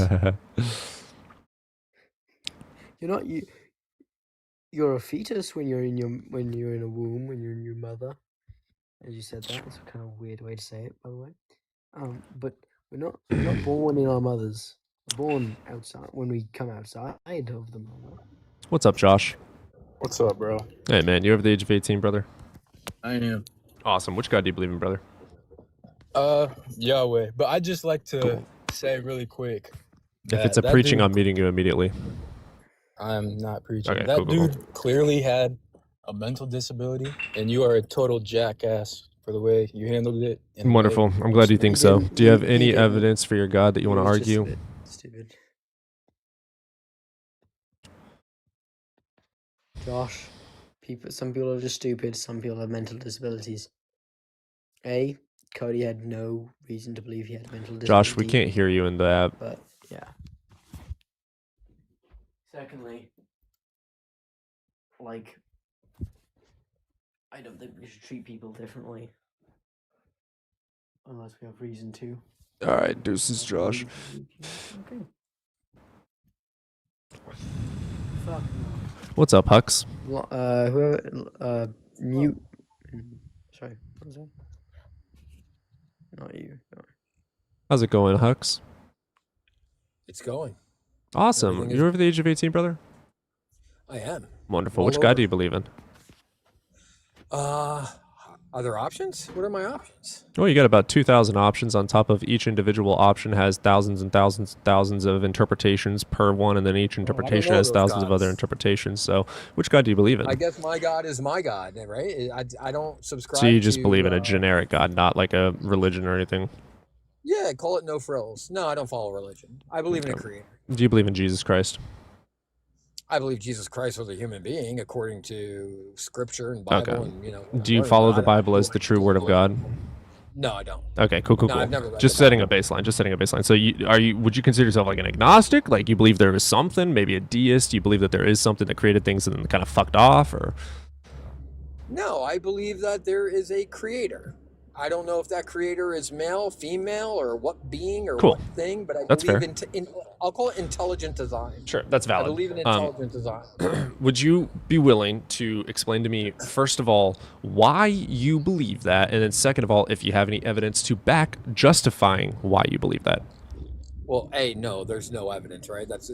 You're a fetus when you're in a womb, when you're in your mother. As you said that, it's a kind of weird way to say it, by the way. But we're not born in our mothers. We're born outside when we come outside of the mother. What's up, Josh? What's up, bro? Hey, man. You over the age of 18, brother? I am. Awesome. Which God do you believe in, brother? Yahweh. But I'd just like to say really quick. If it's a preaching, I'm meeting you immediately. I'm not preaching. Okay, That cool. dude clearly had a mental disability, and you are a total jackass for the way you handled it. and the way Wonderful. I'm glad you think so. didn't- Do you have he any didn't. evidence for your God that you want to He was just a argue? bit stupid. Josh, some people are just stupid. Some people have mental disabilities. Cody had no reason to believe he had a mental disability. Josh, we can't hear you in the app. But yeah. Secondly, I don't think we should treat people differently. Unless we have reason to. All right, deuces, Josh. Okay. Fuck. What's up, Hux? Whoever, mute. Sorry, what was that? Not you. No. How's it going, Hux? It's going. Awesome. Everything is- You're over the age of 18, brother? I am. Wonderful. All Which God over. do you believe in? Other options? What are my options? Well, you got about 2,000 options. On top of each individual option has thousands and thousands and thousands of interpretations per one, and then each interpretation know has those thousands of other gods. interpretations. So, which God do you believe in? I guess my God is my God, right? I don't subscribe So you just to, believe in a generic God, not like a religion or anything. Yeah, call it no frills. No, I don't follow religion. I believe in a Okay. creator. Do you believe in Jesus Christ? I believe Jesus Christ was a human being according to scripture and Bible. Okay. And, Do you follow the Bible as the true word of God? No, I don't. Okay, cool. No, I've never read Just the setting a baseline. Just setting a baseline. So, would you consider yourself like an agnostic? Like you believe there is something, maybe a deist? You believe that there is something that created things and then kind of fucked off, or? No, I believe that there is a creator. I don't know if that creator is male, female, or what being or Cool. what thing, but I That's believe fair. in I'll call it intelligent design. Sure, that's valid. I believe in intelligent design. Would you be willing to explain to me, first of all, why you believe that, and then second of all, if you have any evidence to back justifying why you believe that? Well, no, there's no evidence, right? That's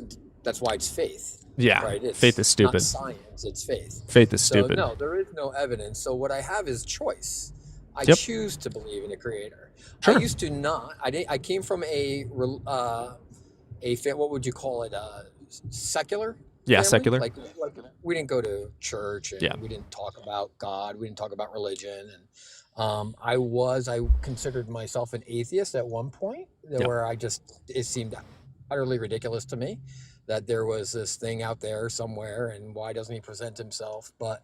why it's faith. Yeah, Right. It's faith is stupid. not science, it's faith. Faith is So stupid. no, there is no evidence. So what I have is choice. I Yep. choose to believe in a creator. Sure. I used to not. I came from what would you call it? Secular. Yeah, family? secular. Like we didn't go to church, and Yeah. we didn't talk about God. We didn't talk about religion, and I considered myself an atheist at one point, where it seemed utterly ridiculous to me that there was this thing out there somewhere, and why doesn't he present himself? But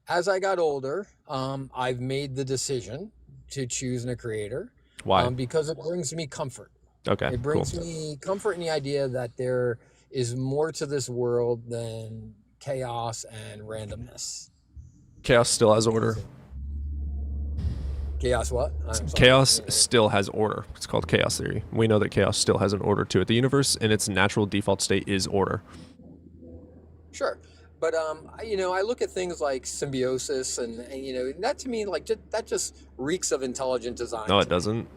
as I got older, I've made the decision to choose a creator. Why? Because it brings me comfort. Okay, It brings cool. me comfort in the idea that there is more to this world than chaos and randomness. Chaos still has order. Chaos what? I'm sorry. Chaos still has order. It's called chaos theory. We know that chaos still has an order to it. The universe in its natural default state is order. Sure. But I look at things like symbiosis, and that to me, that just reeks of intelligent design. No, it doesn't.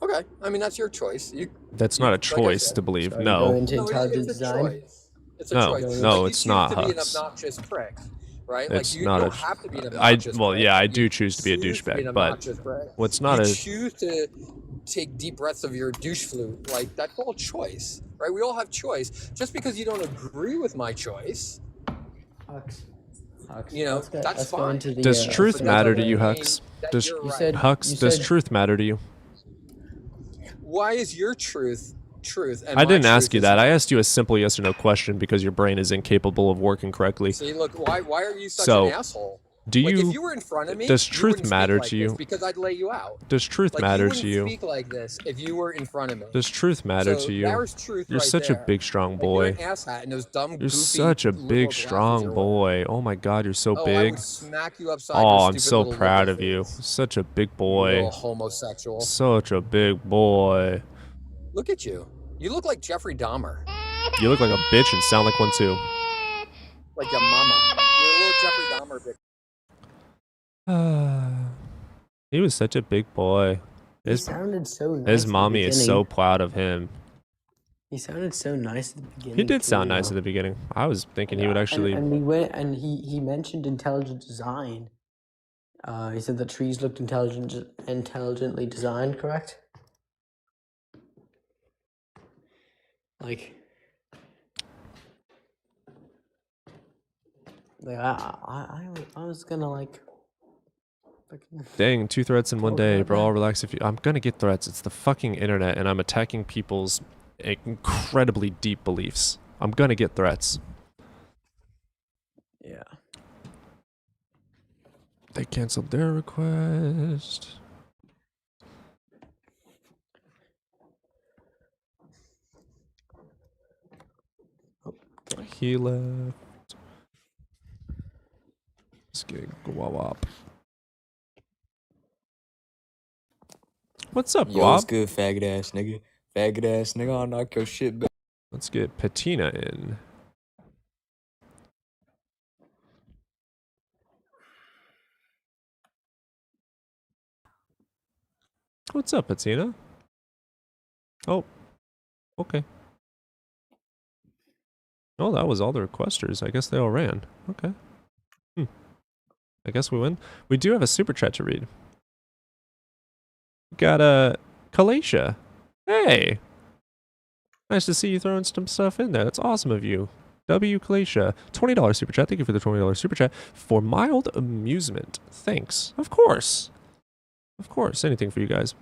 Okay, I mean that's your choice. That's not a choice to believe. Go No. into intelligent it's a design. choice. It's a No, choice. no, you it's choose not, to be an Hux. obnoxious prick, right? It's you not don't a. have to be an obnoxious prick. I do choose to be a choose to be douchebag, an but obnoxious prick. what's not you a. choose to take deep breaths of your douche flute. That's all choice, right? We all have choice. Just because you don't agree with my choice, Hux. that's fine. Does truth matter to you, Hux? Does does truth matter to you? Why is your truth truth? And I my didn't truth ask you is that. I asked you a simple yes or no question because your brain is incapable of working correctly. See, look, why are you such So, an asshole? do Like, you? if you were in front of me, Does you truth wouldn't matter speak to like you? this because I'd lay you out. Does truth Like, matter you to wouldn't you? speak like this if you were in front of me. Does truth matter So to you? there's truth You're right such there. a big, strong Like, boy. you're an asshat, and those dumb, You're goofy such a liberal big, glasses strong you're wearing. boy. Oh my God, you're so Oh, I big. would smack you upside Oh, your I'm stupid so little proud liberal of you. face. Such a big You boy. little homosexual. Such a big boy. Look at you. You look like Jeffrey Dahmer. You look like a bitch and sound like one too. Like your mama. You're a little Jeffrey Dahmer bitch. He was such a big boy. He sounded so nice. His at the mommy is so beginning. proud of him. He sounded so nice at the beginning. He did too, sound nice though. at the beginning. I was thinking he would actually. And we went, and he mentioned intelligent design. He said that trees looked intelligently designed, correct? Like I was gonna like. Dang, 2 threats in one day, bro. I'll relax if you. I'm gonna get threats. It's the fucking internet, and I'm attacking people's incredibly deep beliefs. I'm gonna get threats. Yeah. They canceled their request. He left. Let's get Guawap. What's up, Yo, what's Guap? good, faggot ass nigga? Faggot ass nigga, I'll knock your shit back. Let's get Patina in. What's up, Patina? Oh, okay. Oh, that was all the requesters. I guess they all ran. Okay. I guess we win. We do have a super chat to read. We got Kalacia. Hey! Nice to see you throwing some stuff in there. That's awesome of you. W. Kalacia. $20 super chat. Thank you for the $20 super chat. For mild amusement. Thanks. Of course. Of course. Anything for you guys.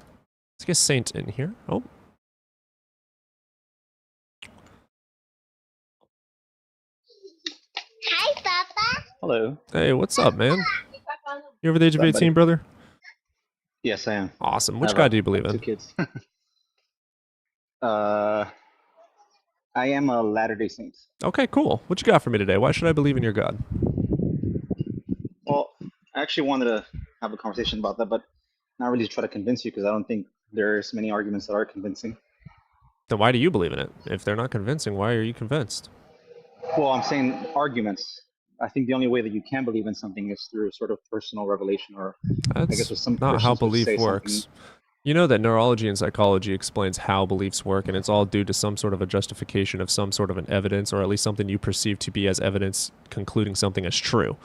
Let's get Saint in here. Oh. Hi, Papa. Hello. Hey, what's up, man? You over the age of 18, brother? Yes, I am. Awesome. Which God do you believe in? 2 kids. I am a Latter-day Saint. Okay, cool. What you got for me today? Why should I believe in your God? Well, I actually wanted to have a conversation about that, but not really to try to convince you, because I don't think there's many arguments that are convincing. Then why do you believe in it? If they're not convincing, why are you convinced? Well, I'm saying arguments. I think the only way that you can believe in something is through sort of personal revelation, or I guess That's what some not how Christians would belief say works. something. You know that neurology and psychology explains how beliefs work, and it's all due to some sort of a justification of some sort of an evidence, or at least something you perceive to be as evidence, concluding something as true.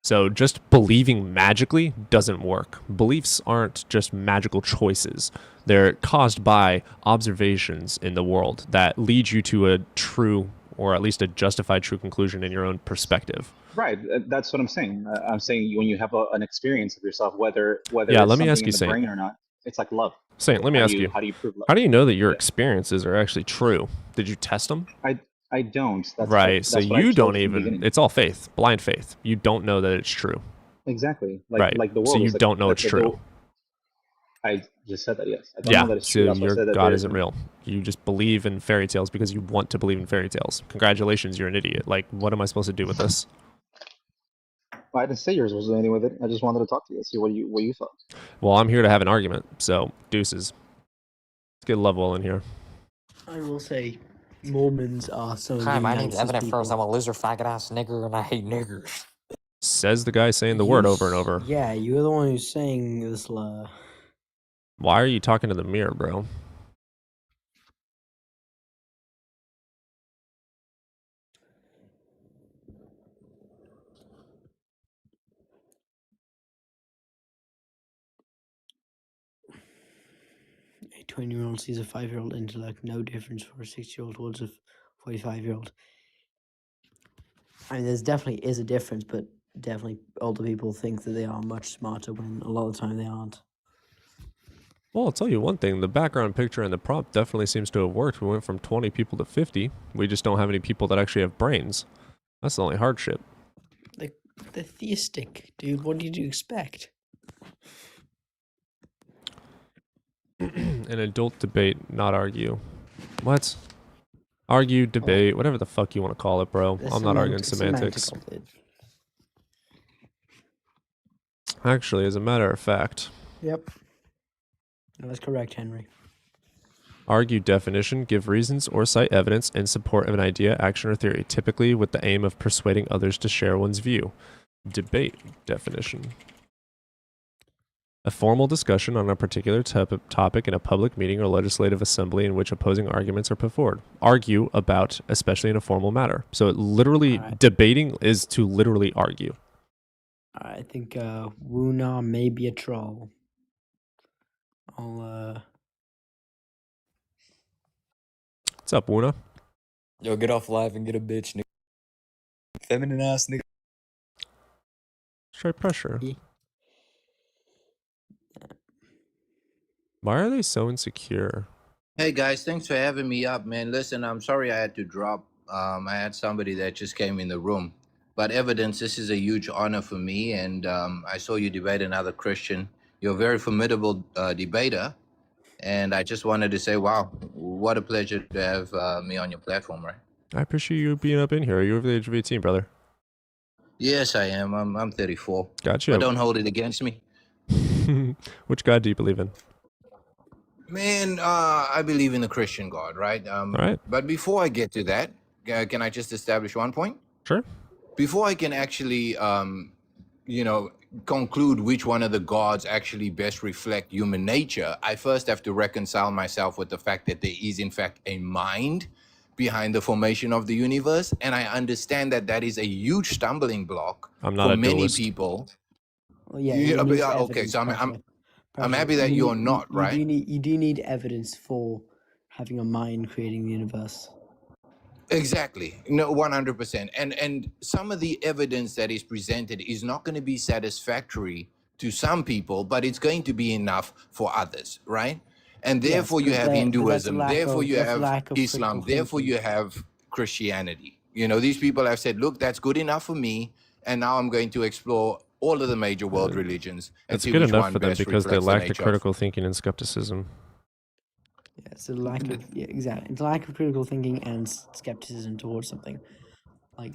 So just believing magically doesn't work. Beliefs aren't just magical choices. They're caused by observations in the world that lead you to a true, or at least a justified true conclusion in your own perspective. Right. That's what I'm saying. I'm saying when you have an experience of yourself, whether Yeah, it's let me something ask in you, the Saint. brain or not, it's like love. Saint, let me ask you. How do you prove love? How do you know that your Yeah. experiences are actually true? Did you test them? I don't. Right. So That's what I you told don't from the even. beginning. It's all faith, blind faith. You don't know that it's true. Exactly. Right. Like the world. So you is like, don't know it's true. I just said that. Yes. I don't know that it's true. So That's why I your said that God isn't real. You just believe in fairy tales because you want to believe in fairy tales. Congratulations, you're an idiot. Like, what am I supposed to do with this? I didn't say yours was anything with it. I just wanted to talk to you, see what you thought. Well, I'm here to have an argument. So deuces. Let's get Lovewell in here. I will say, Mormons are some of Hi, the my name's nicest Evident First. people. I'm a loser, faggot ass nigger, and I hate niggers. Says the guy saying the word over and over. Yeah, you're the one who's saying the slur. Why are you talking to the mirror, bro? A 20-year-old sees a 5-year-old intellect, no difference for a 6-year-old towards a 45-year-old. I mean, there's definitely is a difference, but definitely older people think that they are much smarter when a lot of the time they aren't. Well, I'll tell you one thing. The background picture and the prompt definitely seems to have worked. We went from 20 people to 50. We just don't have any people that actually have brains. That's the only hardship. They're theistic, dude. What did you expect? An adult debate, not argue. What? Argue, debate, whatever the fuck you want to call it, bro. I'm not arguing semantics. Actually, as a matter of fact. Yep. No, that's correct, Henry. Argue definition, give reasons or cite evidence in support of an idea, action, or theory, typically with the aim of persuading others to share one's view. Debate definition. A formal discussion on a particular topic in a public meeting or legislative assembly in which opposing arguments are put forward. Argue about, especially in a formal matter. So it literally, debating is to literally argue. I think Wuna may be a troll. I'll What's up, Wuna? Yo, get off live and get a bitch, nigga. Feminine ass nigga. Straight pressure. Why are they so insecure? Hey guys, thanks for having me up, man. Listen, I'm sorry I had to drop. I had somebody that just came in the room. But Evidence, this is a huge honor for me, and I saw you debate another Christian. You're a very formidable debater, and I just wanted to say, wow, what a pleasure to have me on your platform, right? I appreciate you being up in here. Are you over the age of 18, brother? Yes, I am. I'm 34. Gotcha. But don't hold it against me. Which God do you believe in? Man, I believe in the Christian God, right? Right. But before I get to that, can I just establish one point? Sure. Before I can actually, conclude which one of the gods actually best reflect human nature, I first have to reconcile myself with the fact that there is, in fact, a mind behind the formation of the universe. And I understand that that is a huge stumbling block I'm not for a many dualist. people. Well, yeah, Yeah, it needs okay, evidence, so I'm Pressure. happy that you're not, you right? You do need evidence for having a mind creating the universe. Exactly. No, 100%. And some of the evidence that is presented is not going to be satisfactory to some people, but it's going to be enough for others, right? And Yes, therefore you but have that's a Hinduism, lack therefore of you have lack of Islam, critical therefore thinking. you have Christianity. You know, these people have said, look, that's good enough for me, and now I'm going to explore all of the major world religions and It's see good which enough one for them best because they reflects the lack the nature of. critical thinking and skepticism. Yeah, it's a lack of exactly. It's a lack of critical thinking and skepticism towards something. Like,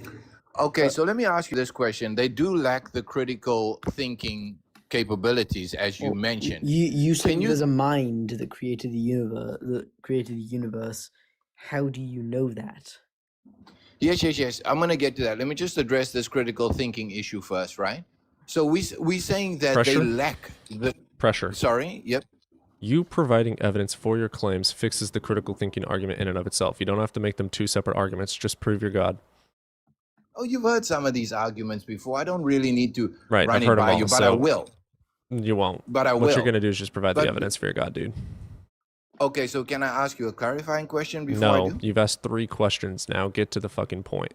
Okay, so let me ask you this question. They do lack the critical thinking capabilities, as you Well, mentioned. you said Can you? there's a mind that created the universe. That created the universe. How do you know that? Yes. I'm gonna get to that. Let me just address this critical thinking issue first, right? So we saying that they Pressure? lack the Pressure. Sorry. Yep. You providing evidence for your claims fixes the critical thinking argument in and of itself. You don't have to make them two separate arguments. Just prove your God. Oh, you've heard some of these arguments before. I don't really need to Right, run I've it heard them by all. you, but I So will. you won't. But I What you're will. gonna do is just provide the But evidence for your God, dude. okay, so can I ask you a clarifying question before I No, do? you've asked 3 questions. Now get to the fucking point.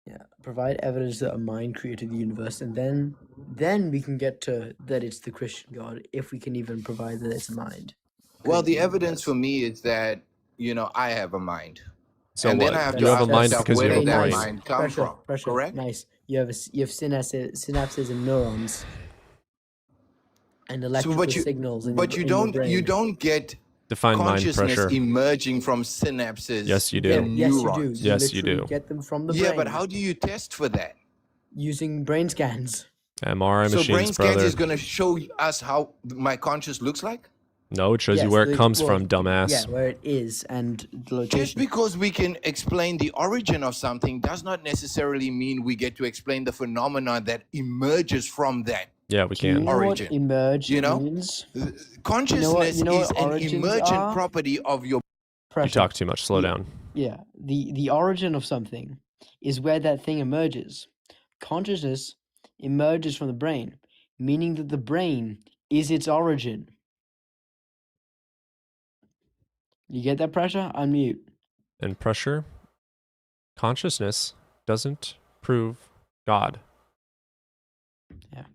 Yeah, provide evidence that a mind created the universe, and then we can get to that it's the Christian God if we can even provide that it's a mind. Well, created the the evidence universe. for me is that I have a mind, So and what? then I have You to have a ask mind myself, because you where have a did that brain. mind come from? Pressure. Correct? Nice. You have synapses and neurons and So, electrical signals in but your you brain. don't get Define mind consciousness pressure. emerging from synapses Yes, you do. and Yes, you do. neurons. You Yes, you literally do. get them from the Yeah, brain but how do you test for that? using brain scans. MRI So brain machines, scans brother. is going to show us how my conscious looks like? No, it shows you Yes, where it comes from, dumbass. Yeah, where it is and the location. Just because we can explain the origin of something does not necessarily mean we get to explain the phenomenon that emerges from that. Yeah, we Do you can. know Origin. what emerge You know? means? Consciousness you know is what an origins emergent are? property of your. You Pressure. talk too much. Slow down. Yeah, the origin of something is where that thing emerges. Consciousness emerges from the brain, meaning that the brain is its origin. You get that, Pressure? Unmute. And pressure, consciousness doesn't prove God. Yeah.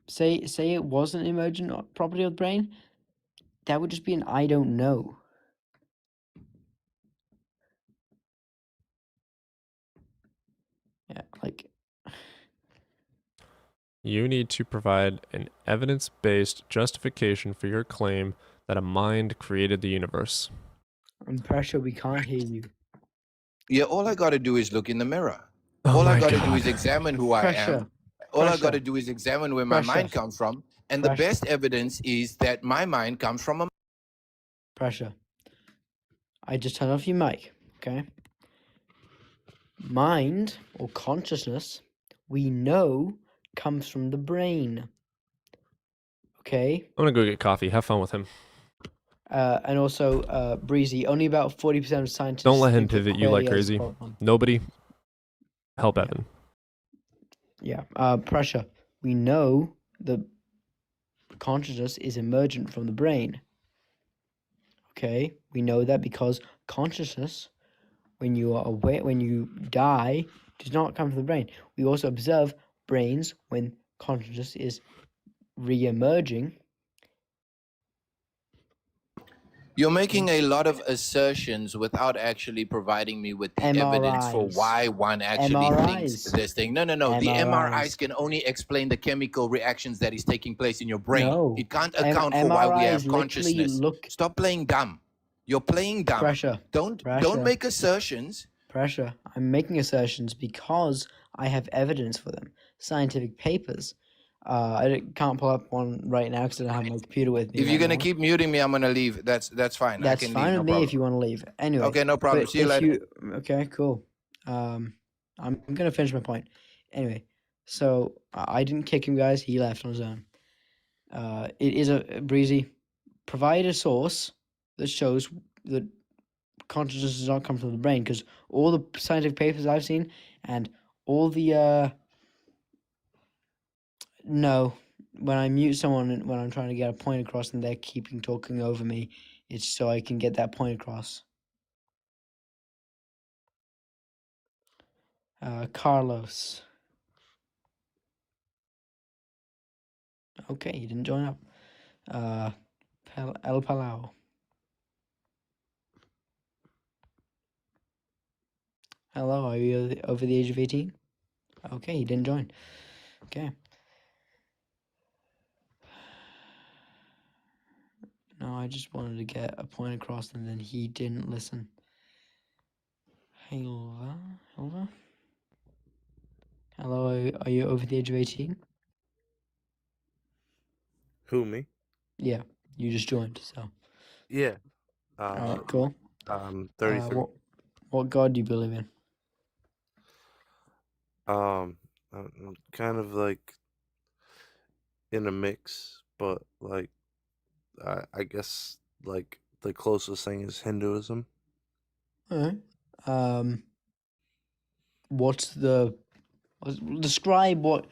Say it was an emergent property of the brain. That would just be an I don't know. Yeah, like You need to provide an evidence-based justification for your claim that a mind created the universe. and Pressure, we can't hear you. Yeah, all I got to do is look in the mirror. Oh All I my got to do God. is examine who I am. Pressure. All I got Pressure. to do is examine where my Pressure. mind comes from. And the Pressure. best evidence is that my mind comes from a. Pressure. I just turned off your mic, okay? Mind or consciousness, we know, comes from the brain. Okay? I'm gonna go get coffee. Have fun with him. And also, Breezy, only about 40% of scientists. Don't let him think that pivot you like qualia is a crazy. problem. Nobody help Evan. Yeah. Pressure. We know the consciousness is emergent from the brain. Okay? We know that because consciousness, when you are aware, when you die, does not come from the brain. We also observe brains when consciousness is re-emerging. You're making a lot of assertions without actually providing me with the evidence for MRIs. why one actually thinks MRIs. this thing. No. The MRIs. MRIs can only explain the chemical reactions that is taking place in your brain. No. It can't account for why we have MRIs literally consciousness. look. Stop playing dumb. You're playing dumb. Pressure. Don't Pressure. make assertions. Pressure. I'm making assertions because I have evidence for them. Scientific papers. I can't pull up one right now because I don't have my computer with me. If you're right gonna now. keep muting me, I'm gonna leave. That's fine. That's I can fine leave. with No me problem. if you want to leave. Anyway. Okay, no problem. but See you if later. Okay, cool. I'm gonna finish my point. Anyway, so I didn't kick him, guys. He left on his own. It is a Breezy. Provide a source that shows that consciousness does not come from the brain, because all the scientific papers I've seen and all the no, when I mute someone and when I'm trying to get a point across and they're keeping talking over me, it's so I can get that point across. Carlos. Okay, he didn't join up. El Palau. Hello, are you over the age of 18? Okay, he didn't join. Okay. No, I just wanted to get a point across and then he didn't listen. Hilva? Hello, are you over the age of 18? Who, me? Yeah, you just joined, so. Yeah. Alright, cool. 33. What God do you believe in? I'm kind of like in a mix, but like I guess like the closest thing is Hinduism. Alright. Describe what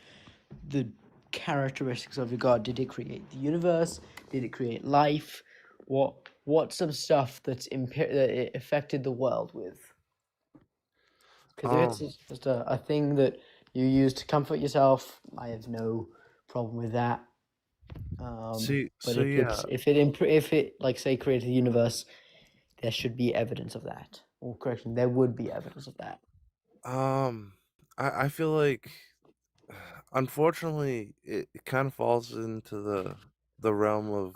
the characteristics of your God. Did it create the universe? Did it create life? What's some stuff that it affected the world with? Because if it's just a thing that you use to comfort yourself, I have no problem with that. But if it like say created the universe, there should be evidence of that. Or correction, there would be evidence of that. I feel like unfortunately it kind of falls into the realm of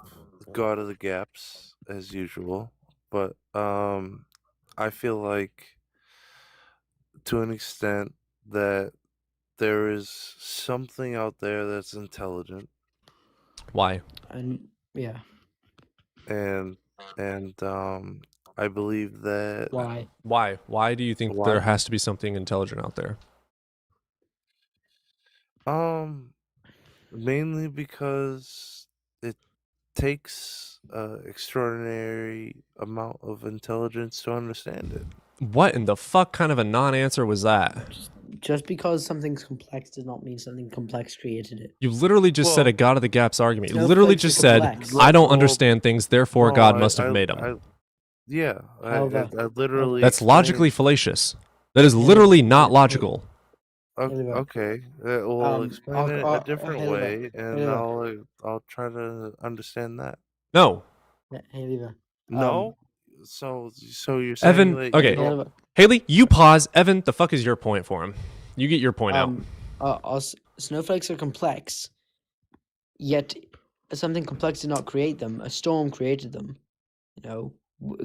God of the gaps as usual, but I feel like to an extent that there is something out there that's intelligent. Why? And yeah. And I believe that Why do you think there has to be something intelligent out there? Mainly because it takes an extraordinary amount of intelligence to understand it. What in the fuck kind of a non-answer was that? Just because something's complex does not mean something complex created it. You literally just said a God of the gaps argument. You Snowflakes literally are just said, complex. I don't understand things, therefore God must have made them. I literally. That's logically fallacious. That is literally not logical. Okay. We'll explain it a different way, and Haley. I'll try to understand that. No. Haley. No. So you're saying Evan, that okay. you don't... Haley, you pause. Evan, the fuck is your point for him? You get your point out. Snowflakes are complex, yet something complex did not create them. A storm created them. You know,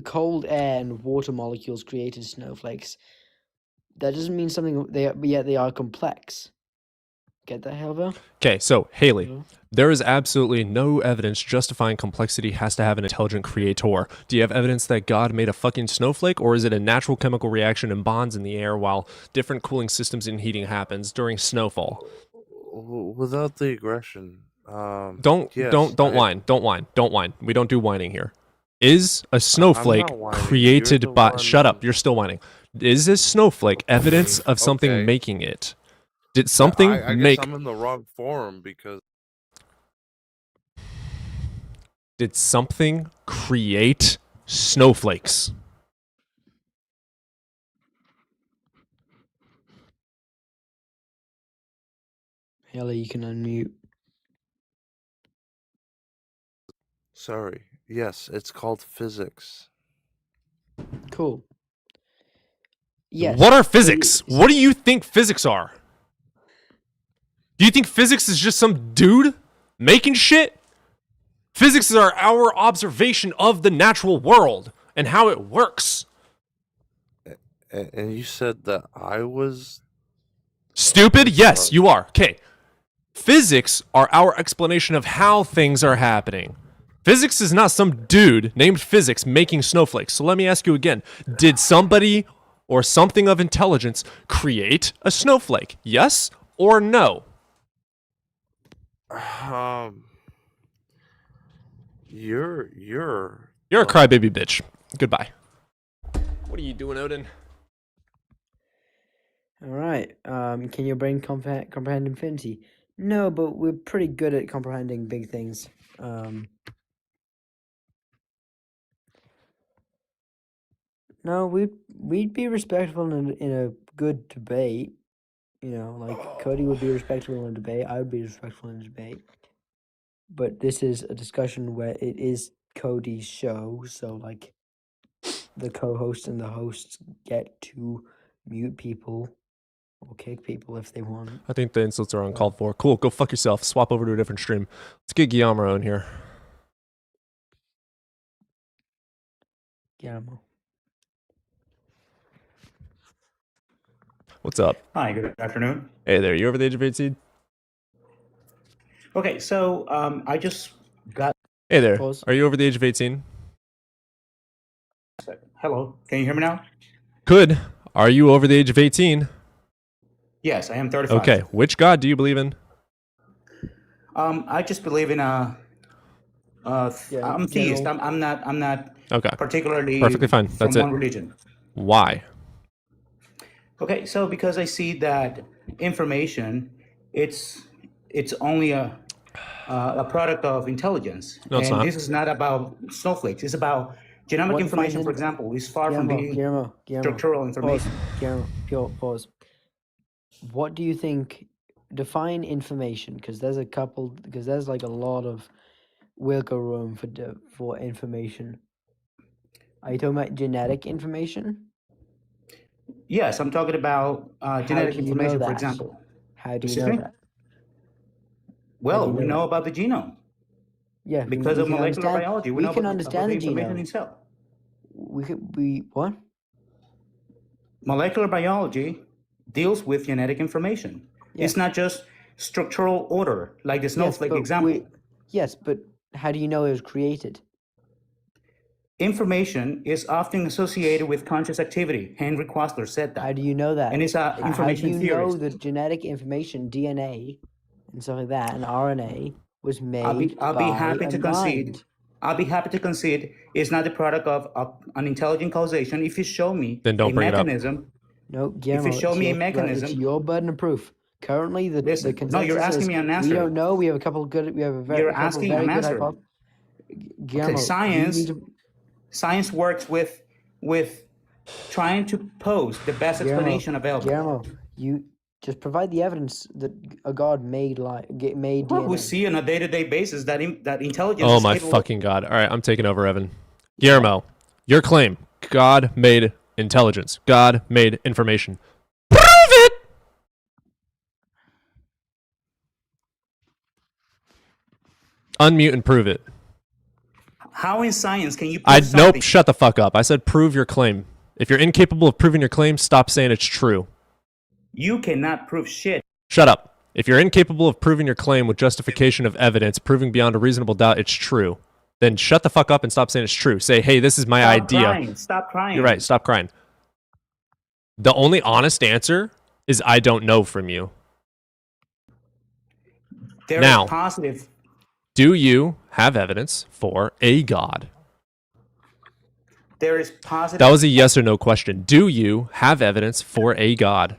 cold air and water molecules created snowflakes. That doesn't mean something. Yet they are complex. Get that, Helva? Okay, so Haley, there is absolutely no evidence justifying complexity has to have an intelligent creator. Do you have evidence that God made a fucking snowflake, or is it a natural chemical reaction and bonds in the air while different cooling systems and heating happens during snowfall? Without the aggression. Don't whine. We don't do whining here. Is a snowflake created by... Shut up, you're still whining. Is a snowflake evidence of something making it? Did something I make... guess I'm in the wrong forum because... Did something create snowflakes? Haley, you can unmute. Sorry. Yes, it's called physics. Cool. Yes. What are physics? What do you think physics are? Do you think physics is just some dude making shit? Physics is our observation of the natural world and how it works. And you said that I was... Stupid? Yes, you are. Okay. Physics are our explanation of how things are happening. Physics is not some dude named Physics making snowflakes. So let me ask you again. Did somebody or something of intelligence create a snowflake? Yes or no? You're a crybaby bitch. Goodbye. What are you doing, Odin? All right. Can your brain comprehend infinity? No, but we're pretty good at comprehending big things. No, we'd be respectful in a good debate. You know, like Cody would be respectful in a debate. I would be respectful in a debate. But this is a discussion where it is Cody's show, so like the co-host and the hosts get to mute people or kick people if they want. I think the insults are uncalled for. Cool, go fuck yourself. Swap over to a different stream. Let's get Guillermo in here. Guillermo. What's up? Hi, good afternoon. Hey there, you over the age of 18? Okay, so I just God. Hey there. Pause. Are you over the age of 18? Hello. Can you hear me now? Good. Are you over the age of 18? Yes, I am 35. Okay. Which God do you believe in? I just believe in I'm theist. I'm not Okay. particularly Perfectly fine. from That's it. one religion. Why? Okay, so because I see that information, it's only a product of intelligence, No, it's and not. this is not about snowflakes. It's about genomic What information, defines for in- example, is far from being Guillermo, structural information. Pause. Guillermo, pure pause. What do you think? Define information, because there's like a lot of wiggle room for information. Are you talking about genetic information? Yes, I'm talking about genetic do you know information, for that? example. How do you Excuse know me? that? Well, you we know know about the genome Yeah, because we of can molecular understand. biology. We know can about understand the the information genome. in cell. What? Molecular biology deals with genetic information. Yeah. It's not just structural order, like the snowflake example. Yes, but how do you know it was created? Information is often associated with conscious activity. Henry Quastler said that. How do you know that? And it's information How do you theorist. know that genetic information, DNA, and stuff like that, and RNA was made I'll be happy by to a concede. mind? I'll be happy to concede it's not the product of an intelligent causation. If you show me Then don't a bring it up. mechanism, No, Guillermo, if you show it's me a your- mechanism, it's your burden of proof. Currently, the Listen, consensus no, you're asking is me an we answer. don't know. We have a couple of good. We have a very, You're a couple asking, of very I'm good answering. hypotheses. Guillermo, science you need to, science works with trying to pose the best explanation available. Guillermo, you just provide the evidence that a god made made Well, DNA. we see on a day-to-day basis that that intelligence. Oh is my capable- fucking God. All right, I'm taking over, Evan. Guillermo, your claim. God made intelligence. God made information. Prove it! Unmute and prove it. How in science can you prove Nope, something? shut the fuck up. I said prove your claim. If you're incapable of proving your claim, stop saying it's true. You cannot prove shit. Shut up. If you're incapable of proving your claim with justification of evidence, proving beyond a reasonable doubt it's true, then shut the fuck up and stop saying it's true. Say, hey, this is my Stop idea. Crying. Stop crying. You're right. Stop crying. The only honest answer is I don't know from you. There Now, is positive. do you have evidence for a God? There is positive. That was a yes or no question. Do you have evidence for a God?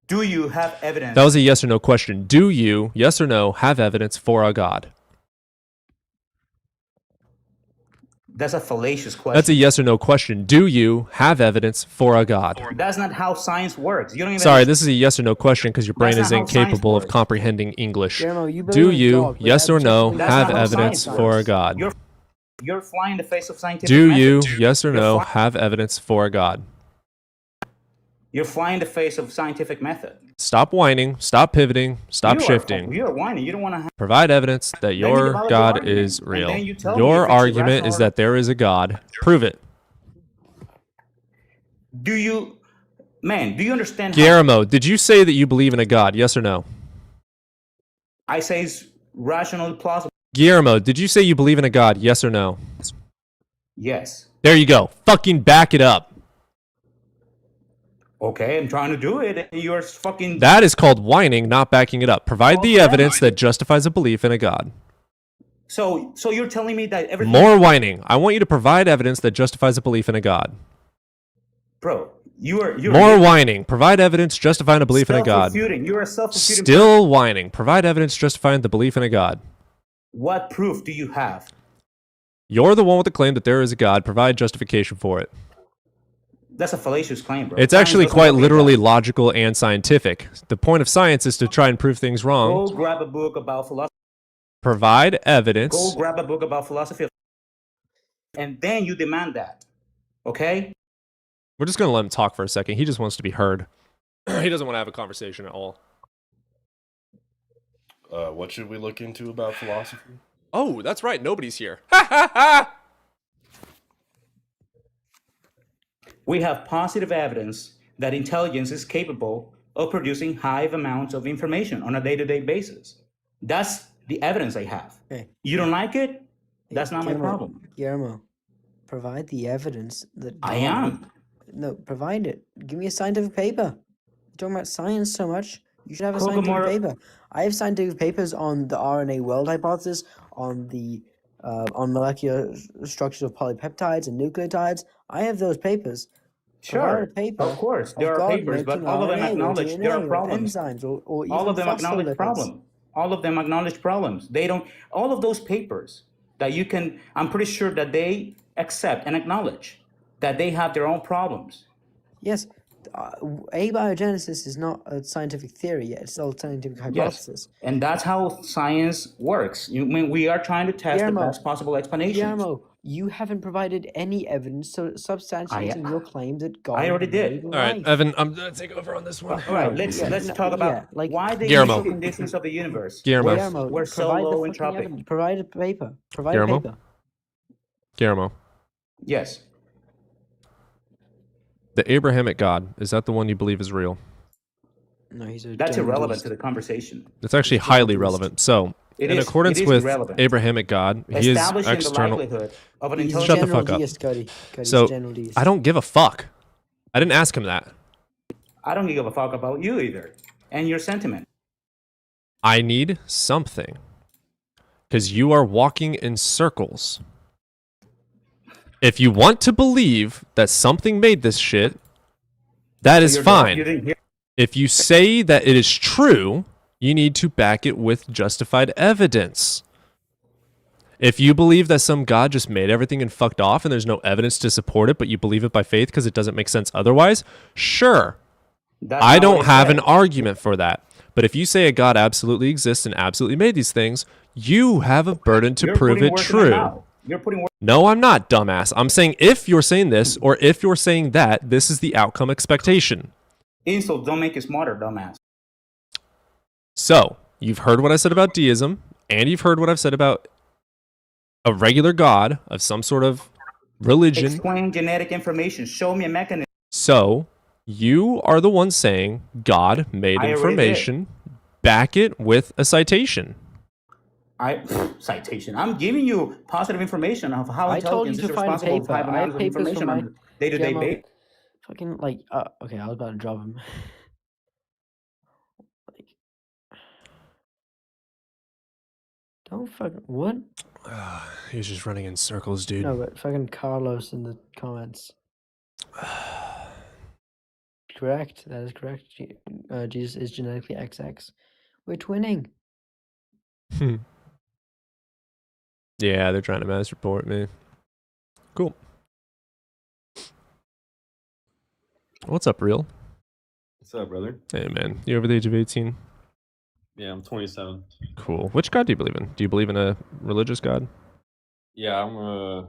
Do you have evidence? That was a yes or no question. Do you, yes or no, have evidence for a God? That's a fallacious question. That's a yes or no question. Do you have evidence for a God? That's not how science works. You don't even. Sorry, this is a yes or no question because your brain That's is not how science incapable of works. comprehending English. Guillermo, you Do believe in you, God, but yes or no, objectively, That's have not how evidence science for a works. God? You're flying in the face of scientific Do method. you, yes or You're no, fly- have evidence for a God? You're flying in the face of scientific method. Stop whining, stop pivoting, stop You shifting. You're whining. You don't want to have. Provide evidence that you your develop your God argument, is and real. then you tell me Your if it's argument irrational is or- that there is a God. Prove it. Do you, man? Do you understand? Guillermo, did you say that you believe in a God? Yes or no? I say it's rational, plausible. Guillermo, did you say you believe in a God? Yes or no? Yes. There you go. Fucking back it up. Okay, I'm trying to do it, and you're fucking. That is called whining, not backing it up. Provide the evidence that justifies a belief in a God. So you're telling me that everything. More whining. I want you to provide evidence that justifies a belief in a God. Bro, you're More whining. Provide evidence justifying a belief in a God. Self-refuting. You're a self-refuting. Still whining. Provide evidence justifying the belief in a God. What proof do you have? You're the one with the claim that there is a God. Provide justification for it. That's a fallacious claim, bro. It's Science actually doesn't quite work like literally that. logical and scientific. The point of science is to try and prove things wrong. Go grab a book about philosophy. Provide evidence. Go grab a book about philosophy, and then you demand that. Okay? We're just going to let him talk for a second. He just wants to be heard. He doesn't want to have a conversation at all. What should we look into about philosophy? Oh, that's right. Nobody's here. Ha ha ha! We have positive evidence that intelligence is capable of producing high amounts of information on a day-to-day basis. That's the evidence I have. Okay. You don't like it? That's not my problem. Guillermo, provide the evidence that God I am. No, provide it. Give me a scientific paper. You're talking about science so much. You should have a scientific Kokomoro, paper. I have scientific papers on the RNA world hypothesis, on the on molecular structures of polypeptides and nucleotides. I have those papers. Provide a sure, paper of course, of there are God papers, but making all of them RNA or acknowledge there are DNA or problems. enzymes or All even of them acknowledge phospholipids. problems. All of them acknowledge problems. They don't. All of those papers that you can, I'm pretty sure that they accept and acknowledge that they have their own problems. Yes, abiogenesis is not a scientific theory yet. It's still a scientific hypothesis. Yes, and that's how science works. We are trying to test the best possible explanations. Guillermo, you haven't provided any evidence substantiating your claim that God I already did. made All right, life. Evan, I'm gonna take over on this one. All right, let's talk about why the Guillermo. initial conditions of the universe Guillermo. were so provide the low in fucking tropic. evidence. Provide a paper. Provide Guillermo? a paper. Guillermo. Yes. The Abrahamic God, is that the one you believe is real? No, he's a That's general irrelevant deist. to the conversation. It's actually highly relevant. So, It in is- accordance it is with irrelevant. Abrahamic God, he is Establishing external. the likelihood of an He's a intelligent... Shut the general fuck up. deist, Cody. He's a So, general deist. I don't give a fuck. I didn't ask him that. I don't give a fuck about you either, and your sentiment. I need something. Because you are walking in circles. If you want to believe that something made this shit, that is you're fine. you didn't hear- If you say that it is true, you need to back it with justified evidence. If you believe that some God just made everything and fucked off and there's no evidence to support it, but you believe it by faith because it doesn't make sense otherwise, sure. That's I not don't what I have said. an argument for that. But if you say a God absolutely exists and absolutely made these things, you have a burden to You're prove putting it words in my true. mouth. You're putting words... No, I'm not, dumbass. I'm saying if you're saying this or if you're saying that, this is the outcome expectation. Insults don't make you smarter, dumbass. So, you've heard what I said about deism, and you've heard what I've said about a regular God of some sort of religion. Explain genetic information. Show me a mechanism. So, you are the one saying God made I already information. Back it with a citation. Citation. I'm giving you positive information of how I told you intelligence to is find a responsible for paper. high I have amounts of papers from information my on a day-to-day Guillermo, basis. fucking like okay, I was about to drop him. Like, don't fucking what? He's just running in circles, dude. No, but fucking Carlos in the comments. Correct. That is correct. Jesus is genetically XX. We're twinning. Yeah, they're trying to mass report me. Cool. What's up, real? What's up, brother? Hey, man. You over the age of 18? Yeah, I'm 27. Cool. Which God do you believe in? Do you believe in a religious God? Yeah, I'm a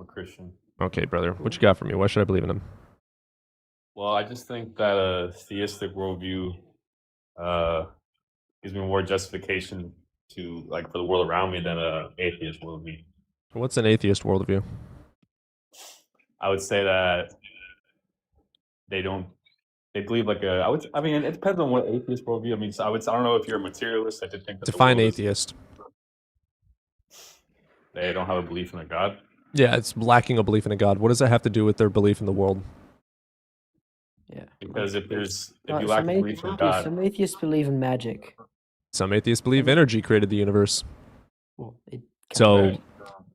Christian. Okay, brother. What you got for me? Why should I believe in him? Well, I just think that a theistic worldview gives me more justification to for the world around me than a atheist worldview. What's an atheist worldview? I would say that they believe I mean, it depends on what atheist worldview. I mean, so I don't know if you're a materialist. I did think that Define the world is- atheist. They don't have a belief in a God. Yeah, it's lacking a belief in a God. What does that have to do with their belief in the world? Yeah. Because if you lack a belief in God, some atheists believe in magic. Some atheists believe energy created the universe. Well, it So,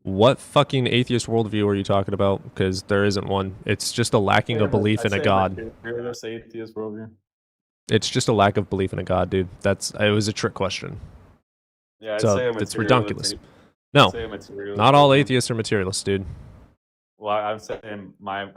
what fucking atheist worldview are you talking about? Because there isn't one. It's just a lacking of belief in a God. Materialist atheist worldview. It's just a lack of belief in a God, dude. It was a trick question. Yeah, I'd So say a it's materialist. ridiculous. No, I'd say a materialist not all worldview. atheists are materialists, dude. Well, I'm saying my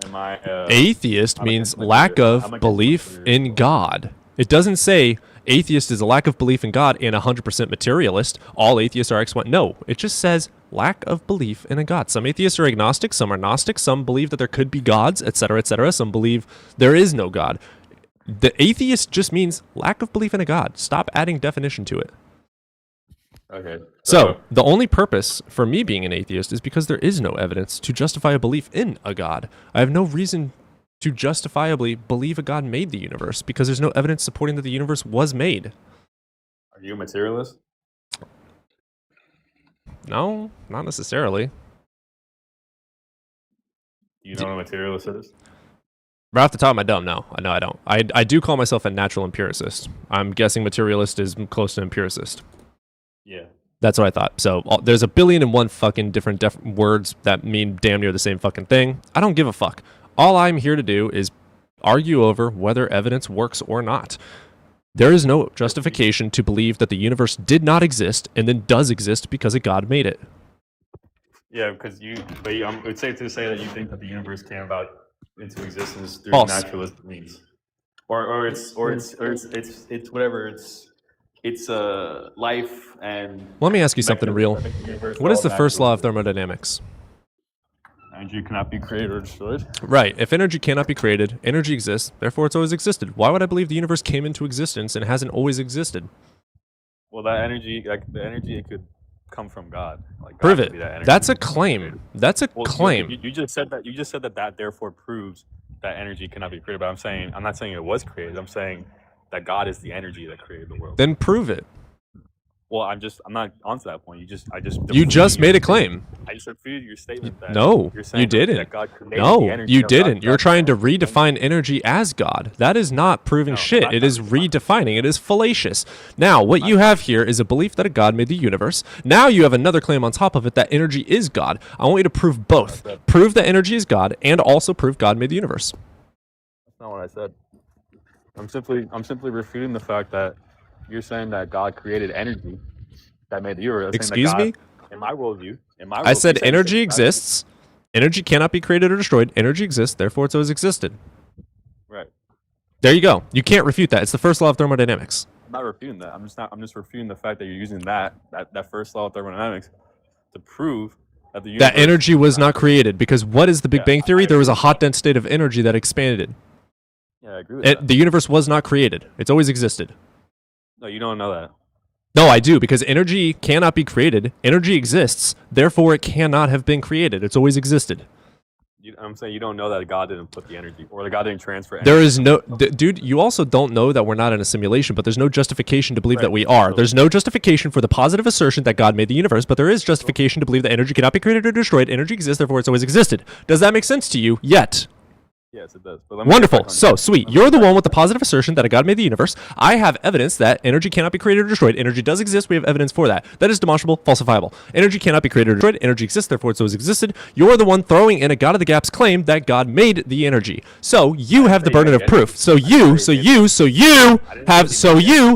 Atheist means lack of belief in God. It doesn't say atheist is a lack of belief in God and 100% materialist. All atheists are X1. No, it just says lack of belief in a God. Some atheists are agnostic, some are Gnostic, some believe that there could be gods, etc., etc. Some believe there is no God. The atheist just means lack of belief in a God. Stop adding definition to it. Okay. So, the only purpose for me being an atheist is because there is no evidence to justify a belief in a God. I have no reason to justifiably believe a God made the universe because there's no evidence supporting that the universe was made. Are you a materialist? No, not necessarily. You know what a materialist is? Right off the top of my dome, no. I don't. I do call myself a natural empiricist. I'm guessing materialist is close to empiricist. Yeah. That's what I thought. So there's a billion and one fucking different words that mean damn near the same fucking thing. I don't give a fuck. All I'm here to do is argue over whether evidence works or not. There is no justification to believe that the universe did not exist and then does exist because a God made it. Yeah, because it's safe to say that you think that the universe came about into existence through False. naturalistic means, or it's whatever it's life and. Let me ask you something real. What is the first law of thermodynamics? Energy cannot be created or destroyed. Right. If energy cannot be created, energy exists, therefore it's always existed. Why would I believe the universe came into existence and hasn't always existed? Well, that energy, the energy, it could come from God. Like God Prove could it. be that energy. That's a claim. That's a Well, claim. You just said that. You just said that therefore proves that energy cannot be created. But I'm not saying it was created. I'm saying that God is the energy that created the world. Then prove it. Well, I'm not onto that point. You just made a claim. I just refuted your statement that No, you're saying you didn't. That God created the No, energy you of didn't. God. You're trying to redefine energy as God. That is not proving shit. It is redefining. It is fallacious. Now, what you have here is a belief that a God made the universe. Now you have another claim on top of it that energy is God. I want you to prove both. Prove that energy is God and also prove God made the universe. That's not what I said. I'm simply refuting the fact that you're saying that God created energy that made the universe. Excuse me? In my worldview, I said energy exists. Energy cannot be created or destroyed. Energy exists, therefore it's always existed. Right. There you go. You can't refute that. It's the first law of thermodynamics. I'm not refuting that. I'm just refuting the fact that you're using that first law of thermodynamics to prove that the universe, that energy was not created. Because what is the Big Bang Theory? There was a hot dense state of energy that expanded. Yeah, I agree with that. The universe was not created. It's always existed. No, you don't know that. No, I do, because energy cannot be created. Energy exists, therefore it cannot have been created. It's always existed. I'm saying you don't know that God didn't put the energy, or that God didn't transfer energy. There is no... dude, you also don't know that we're not in a simulation, but there's no justification to believe that we are. There's no justification for the positive assertion that God made the universe, but there is justification to believe that energy cannot be created or destroyed. Energy exists, therefore it's always existed. Does that make sense to you yet? Yes, it does. Wonderful. So, sweet. You're the one with the positive assertion that a God made the universe. I have evidence that energy cannot be created or destroyed. Energy does exist. We have evidence for that. That is demonstrable, falsifiable. Energy cannot be created or destroyed. Energy exists, therefore it's always existed. You're the one throwing in a God of the Gaps claim that God made the energy. So, you have the burden of proof. So you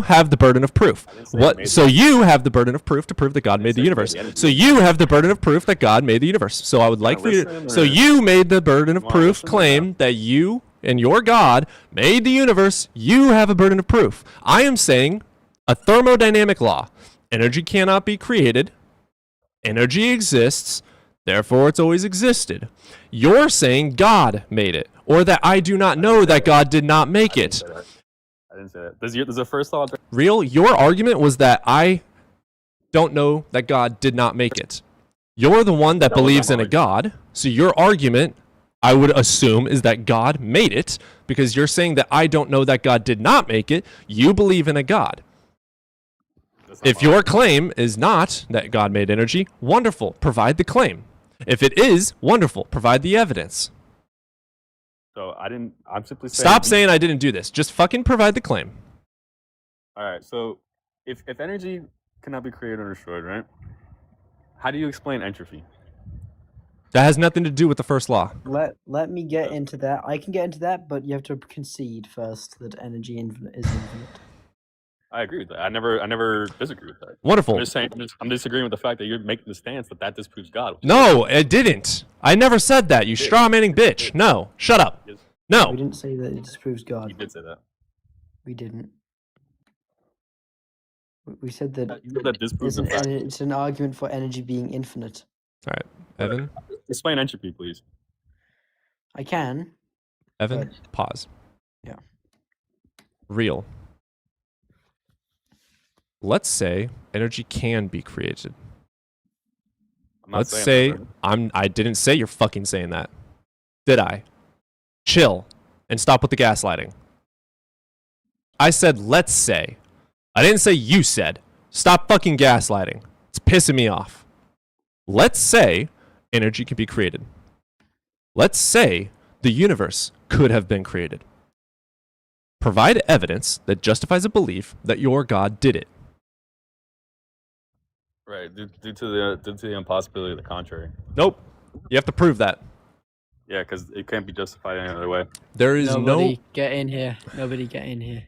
have the burden of proof. What? So you have the burden of proof to prove that God made the universe. So you have the burden of proof that God made the universe. So I would like for you to... So you made the burden of proof claim that you and your God made the universe. You have a burden of proof. I am saying a thermodynamic law. Energy cannot be created. Energy exists. Therefore, it's always existed. You're saying God made it, or that I do not know that God did not make it. I didn't say that. There's a first law. Real? Your argument was that I don't know that God did not make it. You're the one that believes in a God, so your argument, I would assume, is that God made it, because you're saying that I don't know that God did not make it. You believe in a God. If your claim is not that God made energy, wonderful, provide the claim. If it is, wonderful, provide the evidence. So I'm simply saying... Stop saying I didn't do this. Just fucking provide the claim. All right, so if energy cannot be created or destroyed, right? How do you explain entropy? That has nothing to do with the first law. Let me get into that. I can get into that, but you have to concede first that energy is infinite. I agree with that. I never disagree with that. Wonderful. I'm just saying. I'm disagreeing with the fact that you're making the stance that disproves God. No, it didn't. I never said that. You straw-manning bitch. No, shut up. No. We didn't say that it disproves God. You did say that. We didn't. We said that, You said that disproves the fact. it's an argument for energy being infinite. All right, Evan. Explain entropy, please. I can. Evan, pause. Yeah. Real. Let's say energy can be created. Let's say I didn't say you're fucking saying that. Did I? Chill and stop with the gaslighting. I said let's say. I didn't say you said. Stop fucking gaslighting. It's pissing me off. Let's say energy can be created. Let's say the universe could have been created. Provide evidence that justifies a belief that your God did it. Right, due to the impossibility of the contrary. Nope. You have to prove that. Yeah, because it can't be justified any other way. There is Nobody get in here. Nobody get in here.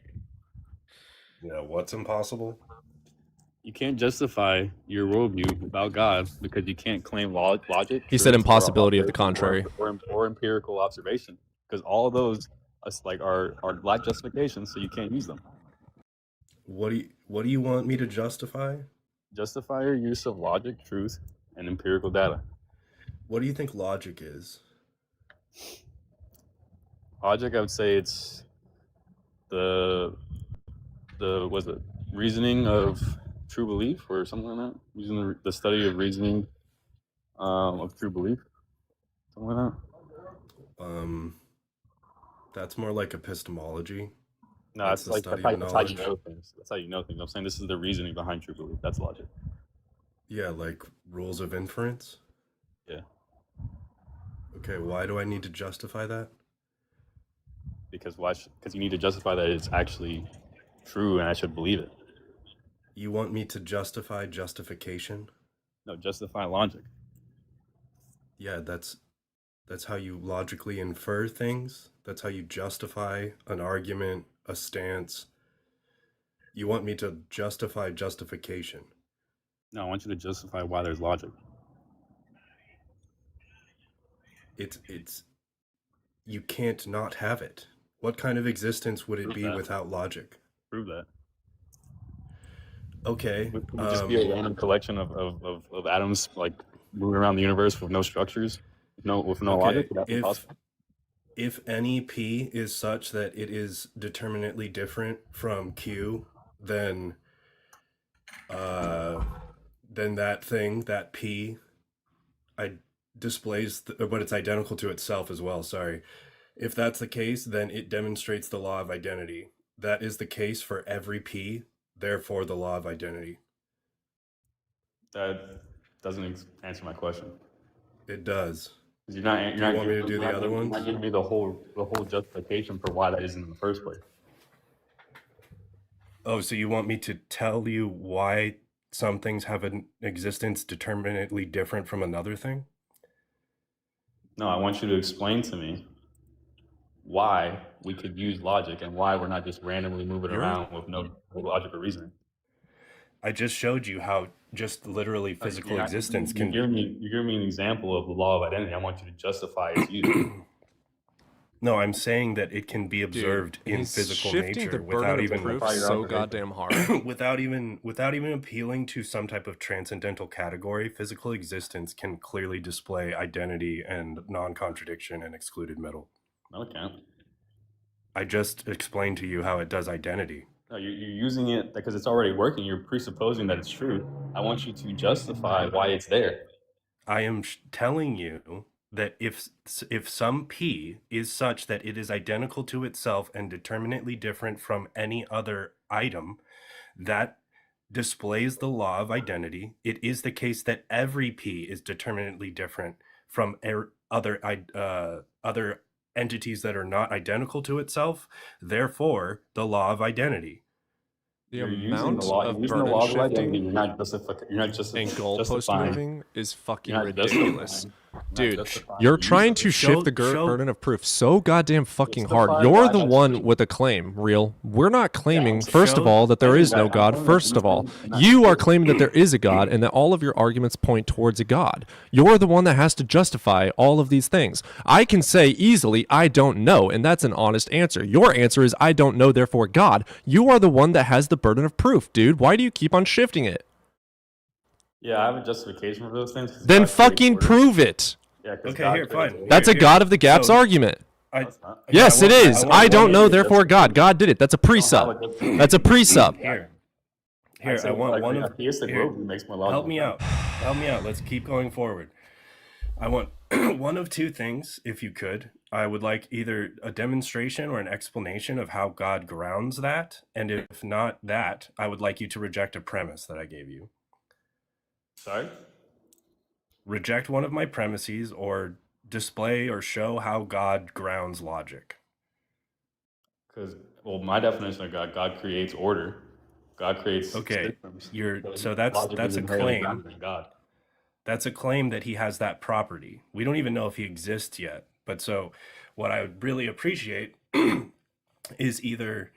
Yeah, what's impossible? You can't justify your worldview without God because you can't claim logic. He said truth, or impossibility of the observation, contrary. or empirical observation, because all of those are lack justification, so you can't use them. What do you want me to justify? Justify your use of logic, truth, and empirical data. What do you think logic is? Logic, I would say it's the was it reasoning of true belief or something like that? Using the study of reasoning of true belief, something like that. That's more like epistemology. No, that's how you know things. That's how you know things. I'm saying this is the reasoning behind true belief. That's logic. Yeah, like rules of inference. Yeah. Okay, why do I need to justify that? Because you need to justify that it's actually true and I should believe it. You want me to justify justification? No, justify logic. Yeah, that's how you logically infer things. That's how you justify an argument, a stance. You want me to justify justification? No, I want you to justify why there's logic. It's you can't not have it. What kind of existence would it Prove be that. without logic? Prove that. Okay. Would it just be a random collection of atoms like moving around the universe with no structures, with no logic? Would that be possible? If any P is such that it is determinately different from Q, then that thing, that P, displays, but it's identical to itself as well, sorry. If that's the case, then it demonstrates the law of identity. That is the case for every P, therefore the law of identity. That doesn't answer my question. It does. You're not want me to do the other ones? You're not giving me the whole justification for why that isn't in the first place. Oh, so you want me to tell you why some things have an existence determinately different from another thing? No, I want you to explain to me why we could use logic and why we're not just randomly moving around with no logic or reasoning. I just showed you how just literally physical existence can... You're giving me an example of the law of identity. I want you to justify its use. No, I'm saying that it can be observed in physical nature without even so goddamn hard. without even appealing to some type of transcendental category. Physical existence can clearly display identity and non-contradiction and excluded middle. No, it can't. I just explained to you how it does identity. No, you're using it because it's already working. You're presupposing that it's true. I want you to justify why it's there. I am telling you that if some P is such that it is identical to itself and determinately different from any other item, that displays the law of identity. It is the case that every P is determinately different from other entities that are not identical to itself. Therefore, the law of identity. The amount of burden shifting and goalpost moving is fucking ridiculous. Dude, you're trying to shift the burden of proof so goddamn fucking hard. You're the one with a claim, real. We're not claiming, first of all, that there is no God, first of all. You are claiming that there is a God and that all of your arguments point towards a God. You're the one that has to justify all of these things. I can say easily, I don't know, and that's an honest answer. Your answer is, I don't know, therefore God. You are the one that has the burden of proof, dude. Why do you keep on shifting it? Yeah, I have a justification for those things. Then fucking prove it. Yeah, okay, here, fine. That's a God of the gaps argument. Yes, it is. I don't know, therefore God. God did it. That's a precept. That's a precept. Here, I want one of... Help me out. Let's keep going forward. I want one of two things, if you could. I would like either a demonstration or an explanation of how God grounds that. And if not that, I would like you to reject a premise that I gave you. Sorry? reject one of my premises or display or show how God grounds logic. Because, well, my definition of God creates order. God creates Okay, systems. so that's logic is a inherently claim. grounded in God. That's a claim that he has that property. We don't even know if he exists yet. But so what I would really appreciate is either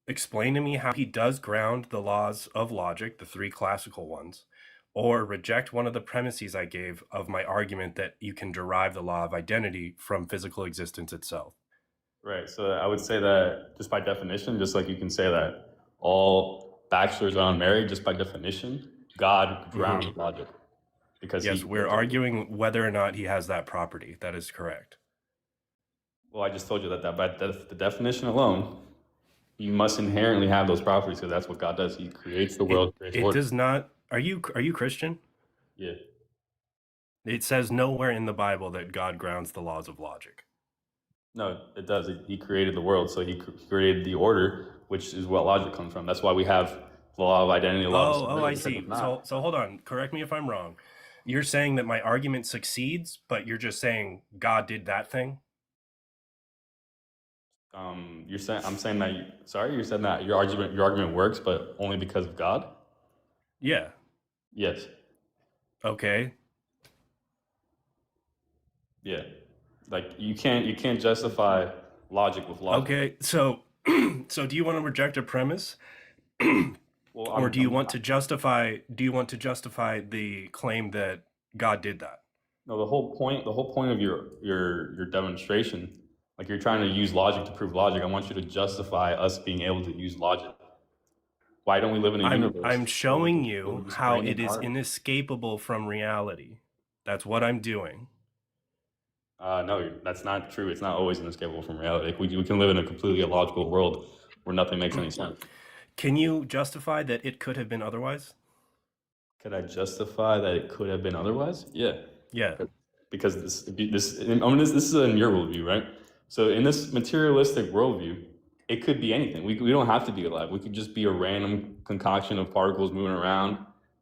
explain to me how he does ground the laws of logic, the three classical ones, or reject one of the premises I gave of my argument that you can derive the law of identity from physical existence itself. Right. So I would say that just by definition, just like you can say that all bachelors are unmarried, just by definition, God grounds logic. Because yes, we're arguing whether or not he has that property. That is correct. Well, I just told you that by the definition alone, you must inherently have those properties because that's what God does. He creates the world. It does not. Are you Christian? Yeah. It says nowhere in the Bible that God grounds the laws of logic. No, it does. He created the world, so he created the order, which is what logic comes from. That's why we have the law of identity. I see. So hold on. Correct me if I'm wrong. You're saying that my argument succeeds, but you're just saying God did that thing? You're saying I'm saying that. You're saying that your argument works, but only because of God. Yeah. Yes. Okay. Yeah. Like you can't justify logic with logic. Okay. So do you want to reject a premise? Or do you want to justify the claim that God did that? No, the whole point of your demonstration, like you're trying to use logic to prove logic. I want you to justify us being able to use logic. Why don't we live in a universe? I'm showing you how it is inescapable from reality. That's what I'm doing. No, that's not true. It's not always inescapable from reality. We can live in a completely illogical world where nothing makes any sense. Can you justify that it could have been otherwise? Could I justify that it could have been otherwise? Yeah. Yeah. Because this is in your worldview, right? So in this materialistic worldview, it could be anything. We don't have to be alive. We could just be a random concoction of particles moving around,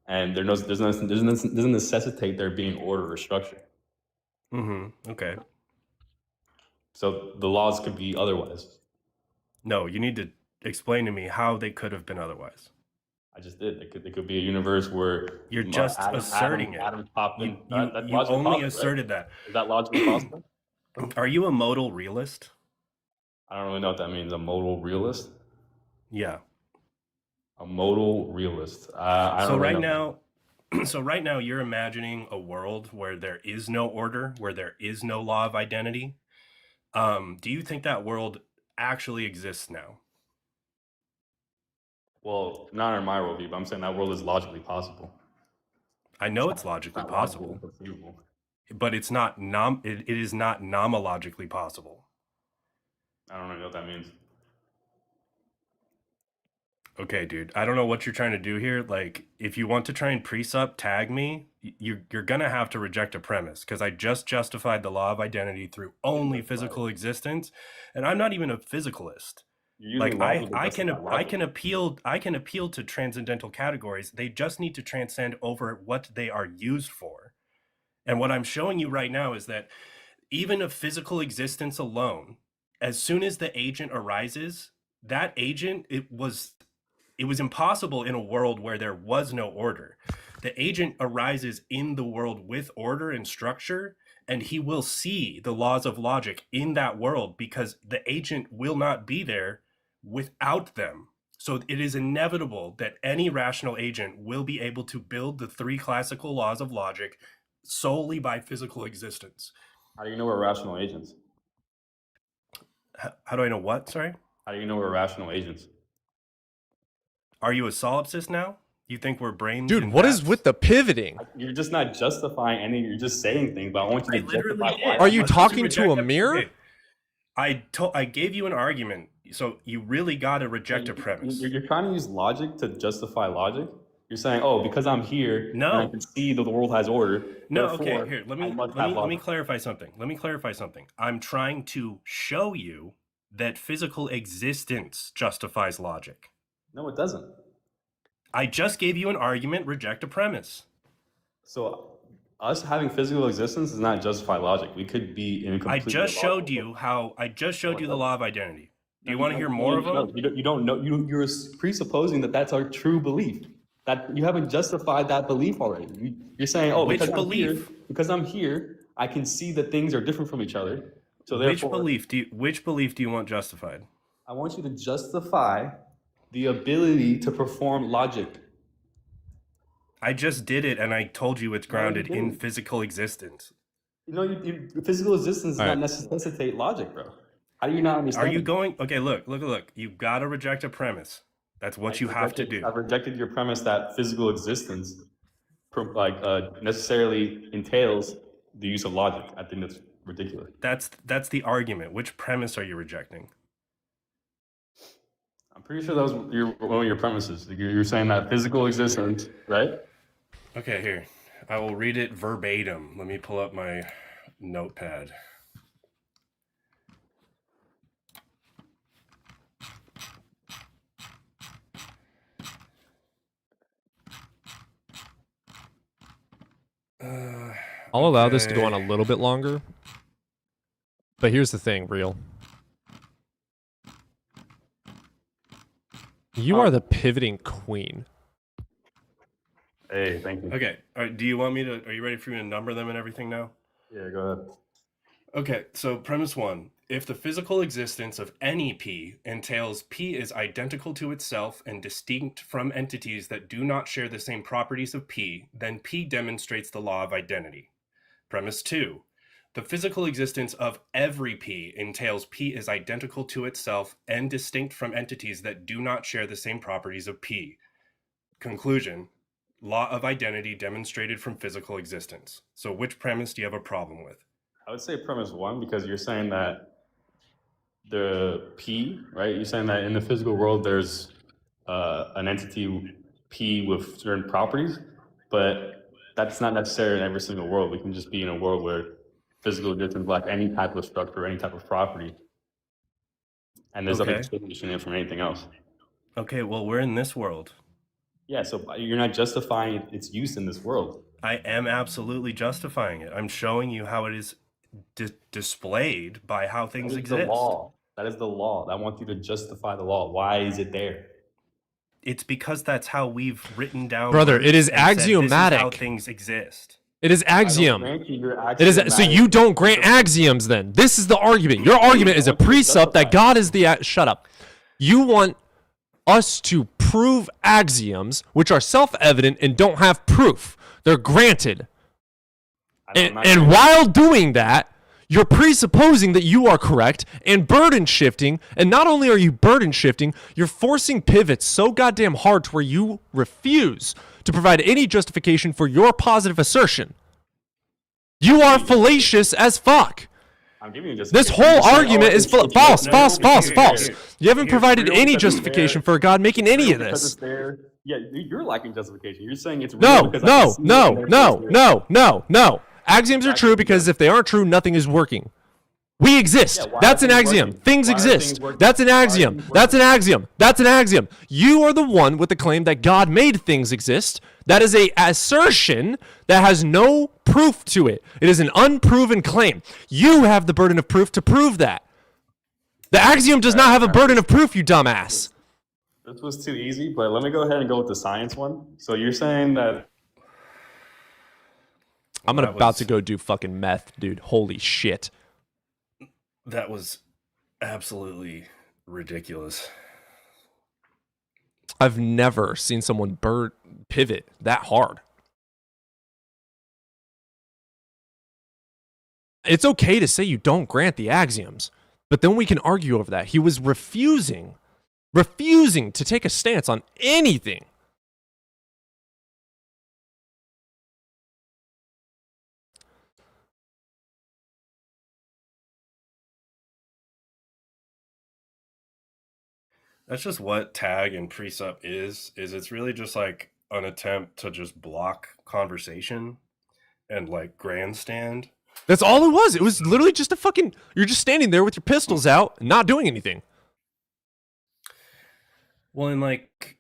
and doesn't necessitate there being order or structure. Okay. So the laws could be otherwise. No, you need to explain to me how they could have been otherwise. I just did. It could be a universe where you're just asserting it. Atoms pop in. You only asserted that. Is that logically possible? Are you a modal realist? I don't really know what that means. A modal realist? Yeah. A modal realist. So right now you're imagining a world where there is no order, where there is no law of identity. Do you think that world actually exists now? Well, not in my worldview, but I'm saying that world is logically possible. I know it's logically possible, but it's not it is not nomologically possible. I don't know what that means. Okay, dude. I don't know what you're trying to do here. Like, if you want to try and pre-sup tag me, you're gonna have to reject a premise because I just justified the law of identity through only physical existence, and I'm not even a physicalist. Like I can appeal to transcendental categories. They just need to transcend over what they are used for. And what I'm showing you right now is that even a physical existence alone, as soon as the agent arises, that agent, it was impossible in a world where there was no order. The agent arises in the world with order and structure, and he will see the laws of logic in that world because the agent will not be there without them. So it is inevitable that any rational agent will be able to build the three classical laws of logic solely by physical existence. How do you know we're rational agents? How do I know what? Sorry? How do you know we're rational agents? Are you a solipsist now? You think we're brains? Dude, what is with the pivoting? You're just not justifying any. You're just saying things, but I want you to justify why. Are you talking to a mirror? I gave you an argument, so you really got to reject a premise. You're trying to use logic to justify logic. You're saying, oh, because I'm here, and I can see that the world has order. No, okay, here. Let me clarify something. I'm trying to show you that physical existence justifies logic. No, it doesn't. I just gave you an argument, reject a premise. So us having physical existence does not justify logic. We could be in a I completely just showed illogical. you the law of identity. Do you No, want to hear more of them? No, you don't know. You're presupposing that that's our true belief. That you haven't justified that belief already. You're saying, oh, Which because belief? I'm here, I can see that things are different from each other. So which therefore, belief do you want justified? I want you to justify the ability to perform logic. I just did it, and I told you it's grounded in physical existence. You know, physical existence does not necessitate logic, bro. How do you not understand? Are you going? Okay, look. You gotta reject a premise. That's what you have to do. I've rejected your premise that physical existence, necessarily entails the use of logic. I think that's ridiculous. That's the argument. Which premise are you rejecting? I'm pretty sure that was one of your premises. You're saying that physical existence, right? Okay, here. I will read it verbatim. Let me pull up my notepad. I'll allow this to go on a little bit longer. But here's the thing, Real. You are the pivoting queen. Hey, thank you. Okay. Are you ready for me to number them and everything now? Yeah, go ahead. Okay, so premise 1. If the physical existence of any P entails P is identical to itself and distinct from entities that do not share the same properties of P, then P demonstrates the law of identity. Premise 2. The physical existence of every P entails P is identical to itself and distinct from entities that do not share the same properties of P. Conclusion. Law of identity demonstrated from physical existence. So which premise do you have a problem with? I would say premise 1 because you're saying that the P, right? You're saying that in the physical world there's an entity P with certain properties, but that's not necessary in every single world. We can just be in a world where physical existence like any type of structure, any type of property, and there's nothing distinguishing it from anything else. Okay, well, we're in this world. Yeah, so you're not justifying its use in this world. I am absolutely justifying it. I'm showing you how it is displayed by how things exist. The law. That is the law. I want you to justify the law. Why is it there? It's because that's how we've written down. Brother, it is axiomatic. This is how things exist. It is axiom. It is so you don't grant axioms then. This is the argument. Your argument is a precept that God is the shut up. You want us to prove axioms which are self-evident and don't have proof. They're granted. And while doing that, you're presupposing that you are correct and burden shifting. And not only are you burden shifting, you're forcing pivots so goddamn hard to where you refuse to provide any justification for your positive assertion. You are fallacious as fuck. I'm giving you just this whole argument is false. You haven't provided any justification for God making any of this. Yeah, you're lacking justification. You're saying it's no. Axioms are true because if they aren't true, nothing is working. We exist. That's an axiom. Things exist. That's an axiom. That's an axiom. That's an axiom. You are the one with the claim that God made things exist. That is an assertion that has no proof to it. It is an unproven claim. You have the burden of proof to prove that. The axiom does not have a burden of proof, you dumbass. This was too easy, but let me go ahead and go with the science one. So you're saying that I'm about to go do fucking meth, dude. Holy shit. That was absolutely ridiculous. I've never seen someone pivot that hard. It's okay to say you don't grant the axioms, but then we can argue over that. He was refusing to take a stance on anything. That's just what tag and precept is it's really just like an attempt to just block conversation and like grandstand. That's all it was. It was literally just you're just standing there with your pistols out and not doing anything. Well, and like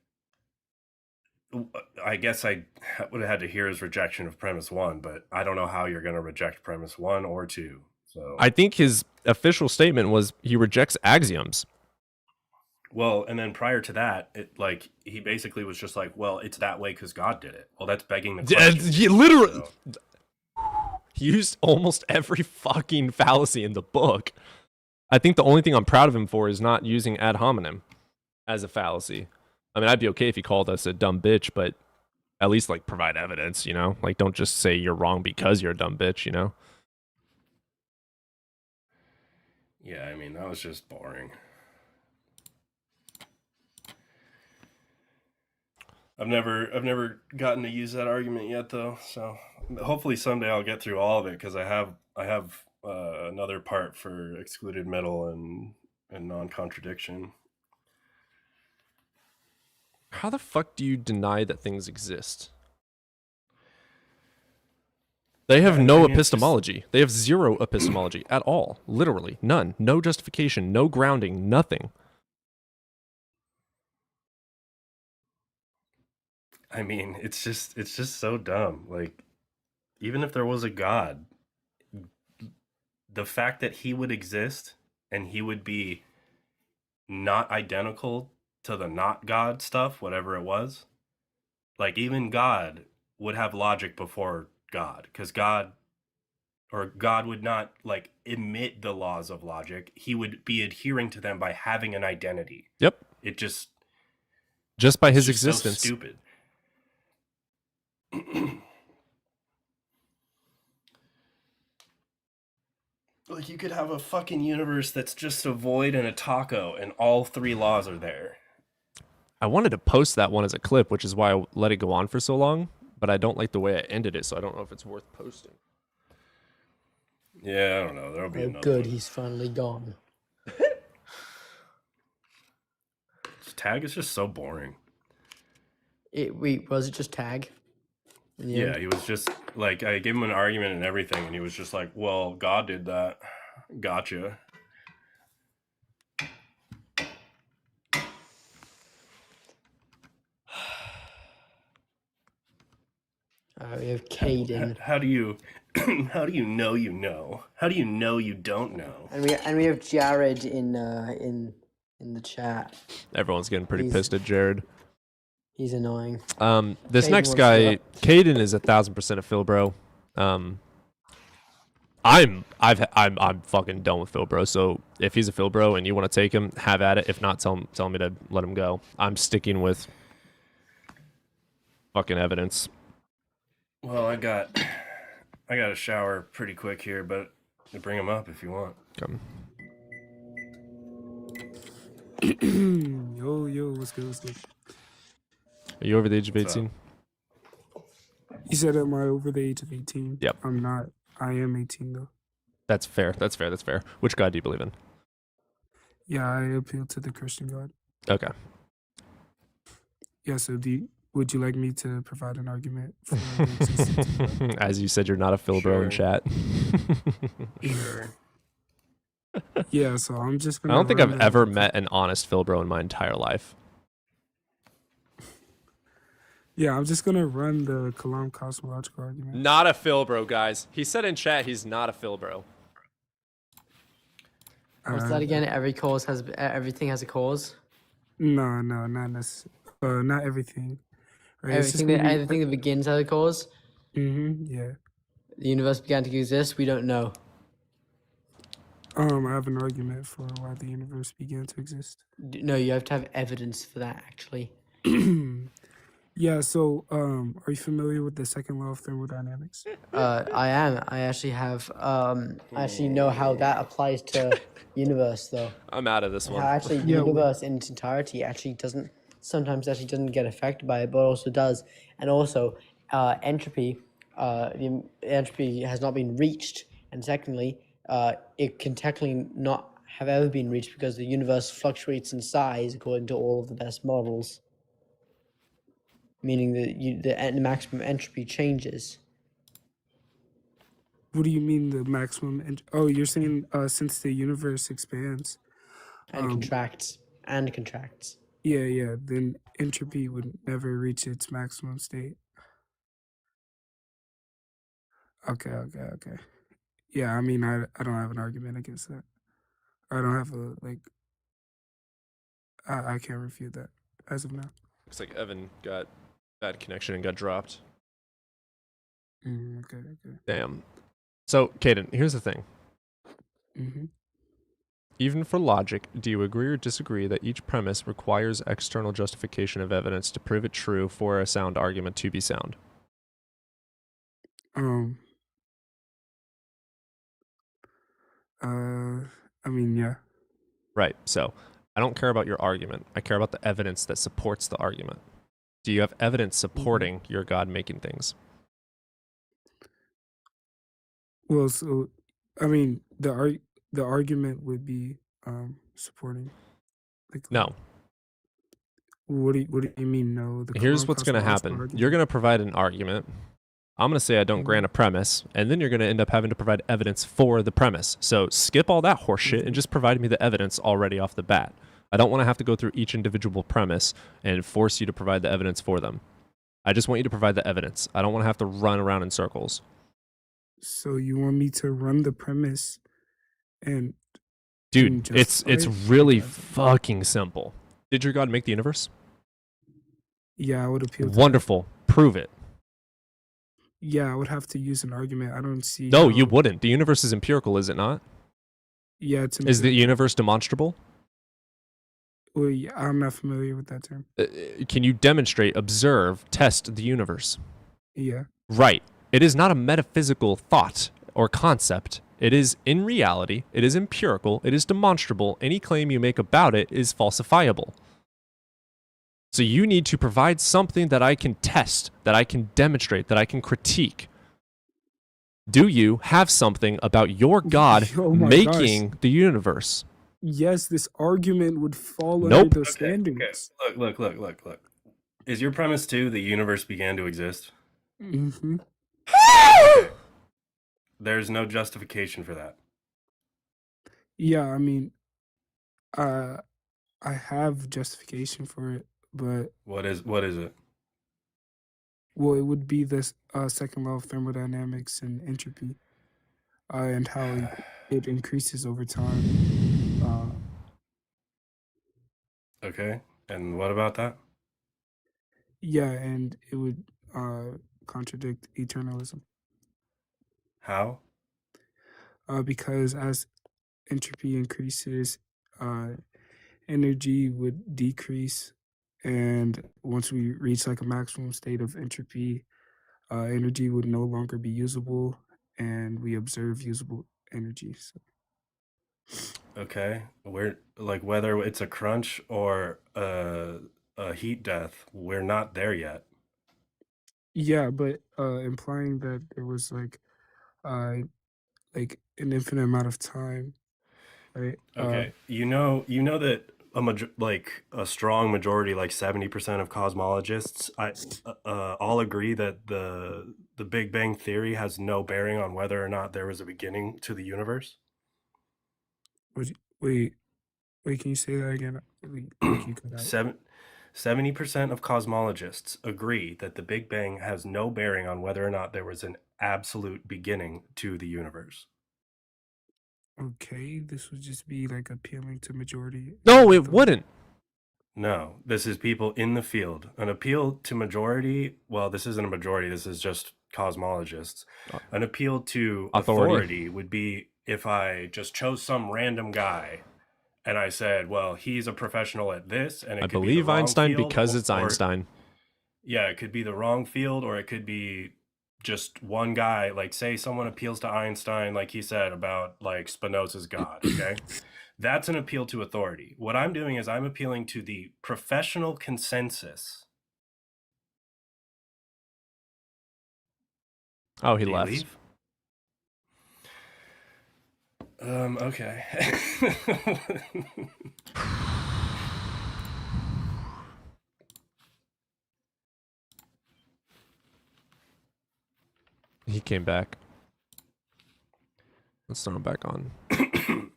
I guess I would have had to hear his rejection of premise 1, but I don't know how you're going to reject premise 1 or 2. So I think his official statement was he rejects axioms. Well, and then prior to that, he basically was just like, well, it's that way because God did it. Well, that's begging the question. He literally he used almost every fucking fallacy in the book. I think the only thing I'm proud of him for is not using ad hominem as a fallacy. I mean, I'd be okay if he called us a dumb bitch, but at least like provide evidence, you know? Like don't just say you're wrong because you're a dumb bitch, you know? Yeah, I mean, that was just boring. I've never gotten to use that argument yet, though. So hopefully someday I'll get through all of it because I have another part for excluded metal and non-contradiction. How the fuck do you deny that things exist? They have no epistemology. They have zero epistemology at all. Literally none. No justification. No grounding. Nothing. I mean, it's just so dumb. Like, even if there was a God, the fact that he would exist and he would be not identical to the not God stuff, whatever it was, like even God would have logic before God, because God would not like emit the laws of logic. He would be adhering to them by having an identity. Yep. It just by his just existence. So stupid. Like, you could have a fucking universe that's just a void and a taco, and all 3 laws are there. I wanted to post that one as a clip, which is why I let it go on for so long, but I don't like the way I ended it, so I don't know if it's worth posting. Yeah, I don't know. There'll be another good, one. he's finally gone. Tag is just so boring. Wait, was it just tag? Yeah, he was just like, I gave him an argument and everything, and he was just like, well, God did that. Gotcha. We have Caden. How do you know you know? How do you know you don't know? And we have Jared in the chat. Everyone's getting pretty pissed at Jared. He's annoying. This Caden next wants guy, to- Caden, is 1,000% a Phil bro. I'm fucking done with Phil bro. So if he's a Phil bro and you want to take him, have at it. If not, tell me to let him go. I'm sticking with fucking evidence. Well, I got a shower pretty quick here, but you bring him up if you want. Come. Yo, what's good? Are you over the age of 18? You said, am I over the age of 18? Yep. I'm not. I am 18, though. That's fair. Which God do you believe in? Yeah, I appeal to the Christian God. Okay. Yeah, so would you like me to provide an argument for the existence of God? As you said, you're not a Phil bro in chat. Sure. Yeah, so I'm just gonna I don't think I've ever met an honest Phil bro in my entire life. Yeah, I'm just gonna run the Kalam cosmological argument. Not a Phil bro, guys. He said in chat he's not a Phil bro. What's that again? Everything has a cause. No, not necessarily. Not everything. Right? Everything that begins has a cause. Yeah. The universe began to exist. We don't know. I have an argument for why the universe began to exist. No, you have to have evidence for that, actually. Yeah, so are you familiar with the second law of thermodynamics? I am. I actually have. I actually know how that applies to universe, though. I'm out of this one. How actually the universe in its entirety actually doesn't get affected by it, but also does. And also, entropy. The entropy has not been reached, and secondly, it can technically not have ever been reached because the universe fluctuates in size according to all of the best models. Meaning that the maximum entropy changes. What do you mean the maximum? You're saying since the universe expands And contracts. Yeah, then entropy would never reach its maximum state. Okay. Yeah, I mean, I don't have an argument against that. I don't have a, like, I can't refute that as of now. Looks like Evan got bad connection and got dropped. Okay. Damn. So, Caden, here's the thing. Mm-hmm. Even for logic, do you agree or disagree that each premise requires external justification of evidence to prove it true for a sound argument to be sound? I mean, yeah. Right. So, I don't care about your argument. I care about the evidence that supports the argument. Do you have evidence supporting your God making things? Well, so I mean, the argument would be supporting. Like, No. what do you mean? No, the Here's what's going to unconscionable happen. argument. You're going to provide an argument. I'm going to say I don't grant a premise, and then you're going to end up having to provide evidence for the premise. So skip all that horseshit and just provide me the evidence already off the bat. I don't want to have to go through each individual premise and force you to provide the evidence for them. I just want you to provide the evidence. I don't want to have to run around in circles. So you want me to run the premise and Dude, it's justify it? really fucking simple. Did your God make the universe? Yeah, I would appeal to that. Wonderful. Prove it. Yeah, I would have to use an argument. I don't see. No, how- you wouldn't. The universe is empirical, is it not? Yeah, it's Is the universe demonstrable? Well, yeah, I'm not familiar with that term. Can you demonstrate, observe, test the universe? Yeah. Right. It is not a metaphysical thought or concept. It is in reality. It is empirical. It is demonstrable. Any claim you make about it is falsifiable. So you need to provide something that I can test, that I can demonstrate, that I can critique. Do you have something about your God Oh my making the universe? Yes, this argument would fall Nope. under those standards. Look. Is your premise too the universe began to exist? Mm-hmm. Okay. There's no justification for that. Yeah, I mean, I have justification for it, but What is it? well, it would be this second law of thermodynamics and entropy, and how it increases over time. Okay. And what about that? Yeah, and it would contradict eternalism. How? Because as entropy increases, energy would decrease, and once we reach like a maximum state of entropy, energy would no longer be usable, and we observe usable energy. So. Okay. Whether it's a crunch or a heat death, we're not there yet. Yeah, but implying that there was like an infinite amount of time, right? Okay. You know that a strong majority, like 70% of cosmologists, all agree that the Big Bang Theory has no bearing on whether or not there was a beginning to the universe. Wait, can you say that again? Like you cut out. 70% of cosmologists agree that the Big Bang has no bearing on whether or not there was an absolute beginning to the universe. Okay, this would just be like appealing to majority. No, it wouldn't. No, this is people in the field. An appeal to majority, well, this isn't a majority, this is just cosmologists. An appeal to authority would be if I just chose some random guy and I said, well, he's a professional at this, and it I could be believe the wrong Einstein field, because it's Einstein. Yeah, it could be the wrong field, or it could be just one guy. Like, say someone appeals to Einstein, like he said about like Spinoza's God. Okay, that's an appeal to authority. What I'm doing is I'm appealing to the professional consensus. Oh, he Did left. leave? Okay. He came back. Let's throw him back on.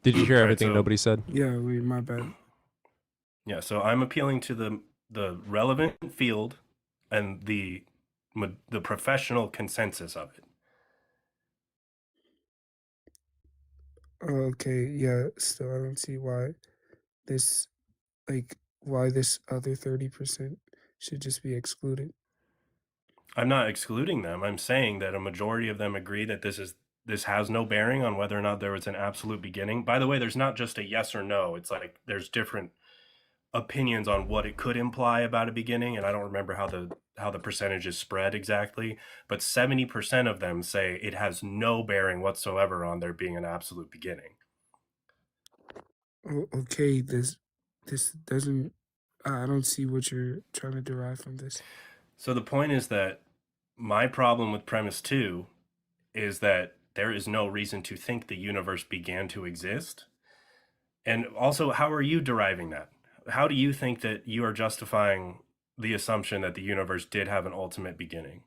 Did you hear Alright, everything so- nobody said? Yeah, wait, my bad. Yeah, so I'm appealing to the relevant field and the professional consensus of it. Okay, yeah, still I don't see why this why this other 30% should just be excluded. I'm not excluding them. I'm saying that a majority of them agree that this has no bearing on whether or not there was an absolute beginning. By the way, there's not just a yes or no. It's like there's different opinions on what it could imply about a beginning, and I don't remember how the percentage is spread exactly, but 70% of them say it has no bearing whatsoever on there being an absolute beginning. Okay, this doesn't. I don't see what you're trying to derive from this. So the point is that my problem with premise 2 is that there is no reason to think the universe began to exist. And also, how are you deriving that? How do you think that you are justifying the assumption that the universe did have an ultimate beginning?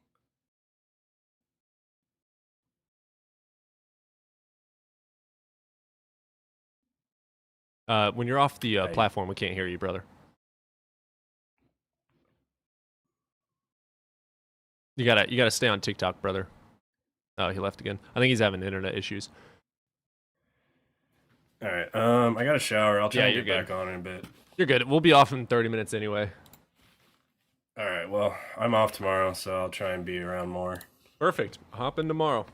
When you're off the platform, we can't hear you, brother. You gotta stay on TikTok, brother. Oh, he left again. I think he's having internet issues. All right. I got a shower. I'll try Yeah, and get back on in a bit. You're good. We'll be off in 30 minutes anyway. All right. Well, I'm off tomorrow, so I'll try and be around more. Perfect. Hop in tomorrow.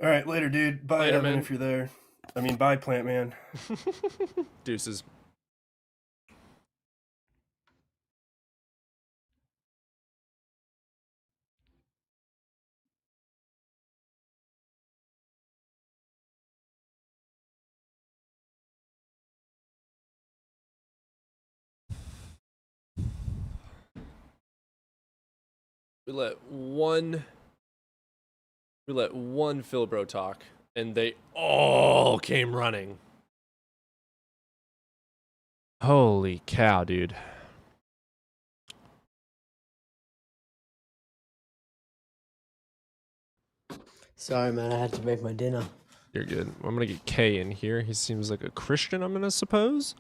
All right. Later, dude. Bye, Later, Evan, man. if you're there. I mean, bye, Plant Man. Deuces. We let one Philbro talk, and they all came running. Holy cow, dude. Sorry, man. I had to make my dinner. You're good. I'm gonna get Kay in here. He seems like a Christian, I'm gonna suppose.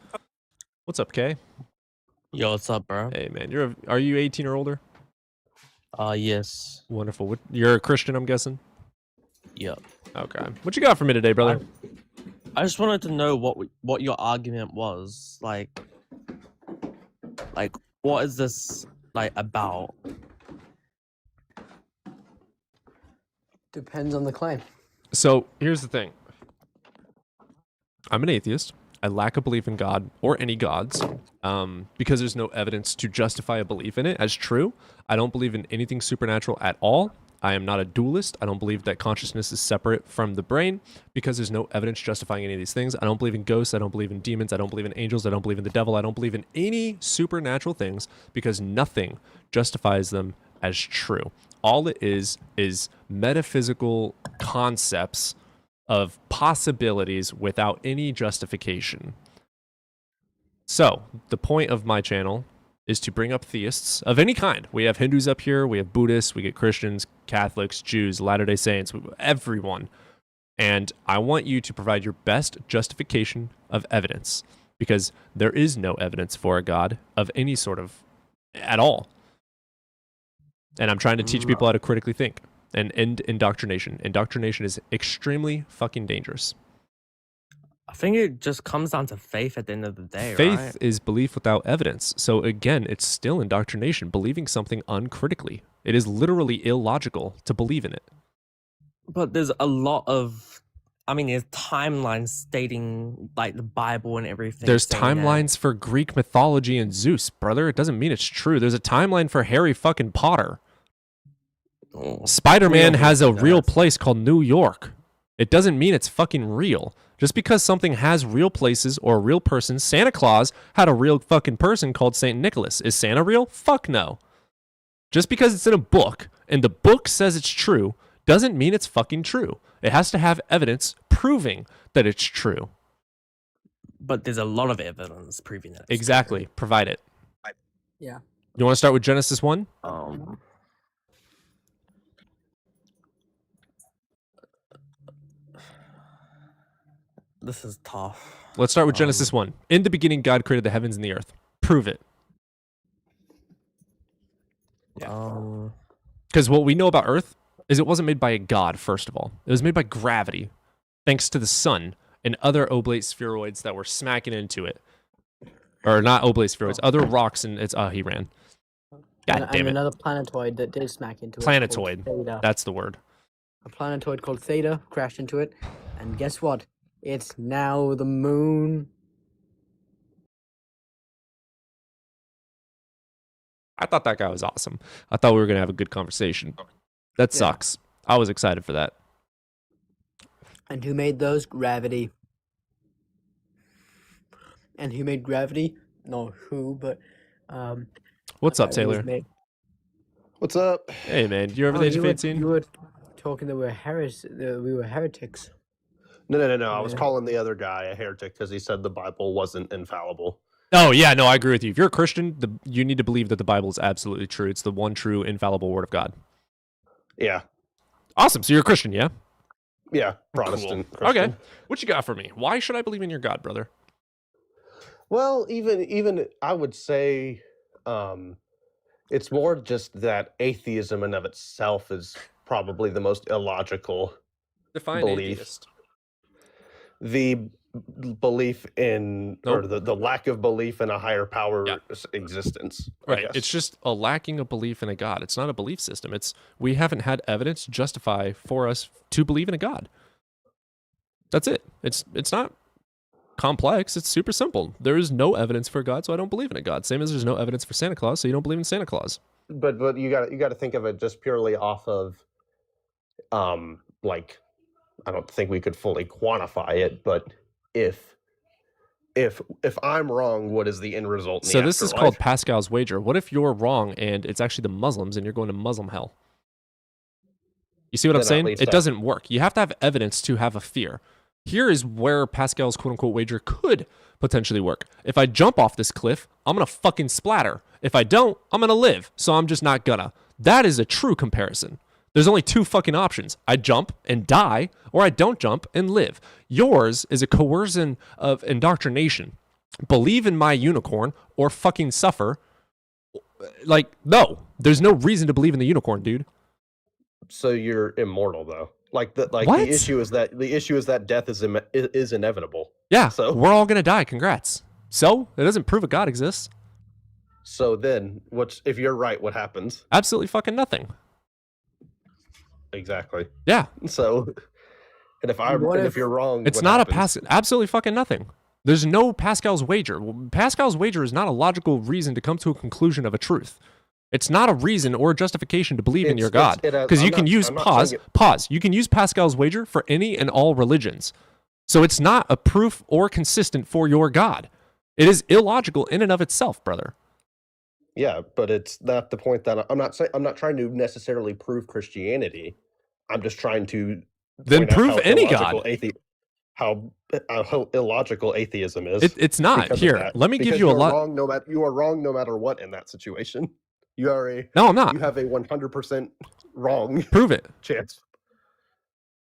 What's up, Kay? Yo, what's up, bro? Hey, man. Are you 18 or older? Yes. Wonderful. You're a Christian, I'm guessing? Yep. Okay. What you got for me today, brother? I just wanted to know what your argument was. Like, what is this, about? Depends on the claim. So, here's the thing. I'm an atheist. I lack a belief in God or any gods because there's no evidence to justify a belief in it as true. I don't believe in anything supernatural at all. I am not a dualist. I don't believe that consciousness is separate from the brain because there's no evidence justifying any of these things. I don't believe in ghosts. I don't believe in demons. I don't believe in angels. I don't believe in the devil. I don't believe in any supernatural things because nothing justifies them as true. All it is metaphysical concepts of possibilities without any justification. So, the point of my channel is to bring up theists of any kind. We have Hindus up here, we have Buddhists, we get Christians, Catholics, Jews, Latter-day Saints, everyone. And I want you to provide your best justification of evidence because there is no evidence for a God of any sort of at all. And I'm trying to teach people how to critically think and end indoctrination. Indoctrination is extremely fucking dangerous. I think it just comes down to faith at the end of the day, Faith right? is belief without evidence. So again, it's still indoctrination, believing something uncritically. It is literally illogical to believe in it. But there's a lot of, there's timelines stating, the Bible and everything. There's saying that- timelines for Greek mythology and Zeus, brother. It doesn't mean it's true. There's a timeline for Harry fucking Potter. Spider-Man has a real place called New York. It doesn't mean it's fucking real. Just because something has real places or a real person, Santa Claus had a real fucking person called Saint Nicholas. Is Santa real? Fuck no. Just because it's in a book and the book says it's true doesn't mean it's fucking true. It has to have evidence proving that it's true. But there's a lot of evidence proving that. Exactly. Provide it. Yeah. You want to start with Genesis 1? This is tough. Let's start with Genesis 1. In the beginning, God created the heavens and the earth. Prove it. Because what we know about Earth is it wasn't made by a god, first of all. It was made by gravity, thanks to the sun and other oblate spheroids that were smacking into it. Or not oblate spheroids, other rocks, and it's... he ran. God and damn it. another planetoid that did smack into it. Planetoid. called Theta. That's the word. A planetoid called Theta crashed into it, and guess what? It's now the moon. I thought that guy was awesome. I thought we were going to have a good conversation. That sucks. I was excited for that. And who made those? Gravity. And who made gravity? No, who, but What's up, it was Taylor? made- What's up? Hey, man. You ever Oh, the Age you of were, 18? you were talking that we were heretics. No. I was Yeah. calling the other guy a heretic because he said the Bible wasn't infallible. Oh, yeah. No, I agree with you. If you're a Christian, you need to believe that the Bible is absolutely true. It's the one true, infallible word of God. Yeah. Awesome. So you're a Christian, yeah? Yeah. Protestant. Cool. Christian. Okay. What you got for me? Why should I believe in your God, brother? Well, even I would say it's more just that atheism in of itself is probably the most illogical Define belief. atheist. The belief in, or the lack of belief in a higher power existence. I Right. guess. It's just a lacking of belief in a God. It's not a belief system. We haven't had evidence justify for us to believe in a God. That's it. It's not complex. It's super simple. There is no evidence for God, so I don't believe in a God. Same as there's no evidence for Santa Claus, so you don't believe in Santa Claus. But you got to think of it just purely off of like, I don't think we could fully quantify it, but if I'm wrong, what is the end result in So the this is afterlife? called Pascal's wager. What if you're wrong and it's actually the Muslims and you're going to Muslim hell? You see what I'm Then at saying? least It I- doesn't work. You have to have evidence to have a fear. Here is where Pascal's quote-unquote wager could potentially work. If I jump off this cliff, I'm going to fucking splatter. If I don't, I'm going to live. So I'm just not gonna. That is a true comparison. There's only two fucking options. I jump and die, or I don't jump and live. Yours is a coercion of indoctrination. Believe in my unicorn or fucking suffer. Like, no. There's no reason to believe in the unicorn, dude. So you're immortal, though. Like the What? issue is that death is inevitable. Yeah, So we're all gonna die. Congrats. So it doesn't prove a God exists. So then, if you're right? What happens? Absolutely fucking nothing. Exactly. Yeah. So, and if you're wrong, It's what not happens? absolutely fucking nothing. There's no Pascal's wager. Pascal's wager is not a logical reason to come to a conclusion of a truth. It's not a reason or a justification to believe in your God. Because you can use pause. You can use Pascal's wager for any and all religions. So it's not a proof or consistent for your God. It is illogical in and of itself, brother. Yeah, but it's not the point that I'm not trying to necessarily prove Christianity. I'm just trying to Then point out prove how any illogical God. how illogical atheism is. It's not. because of Here, that. let me give Because you a you're lot. wrong you are wrong no matter what in that situation. You are No, I'm not. You have a 100% wrong Prove it. chance.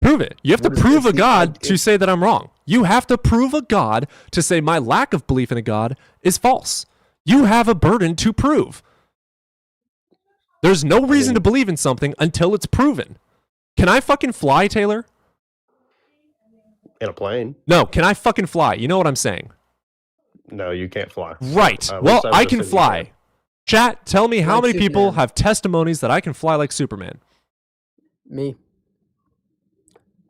Prove it. You have to What is prove this? a God to say that I'm wrong. You have to prove a God to say my lack of belief in a God is false. You have a burden to prove. There's no reason to believe in something until it's proven. Can I fucking fly, Taylor? In a plane? No, can I fucking fly? You know what I'm saying? No, you can't fly. Right. At Well, least I just can said you fly. Chat, tell me how Like many people Superman. have testimonies that I can fly like Superman. Me.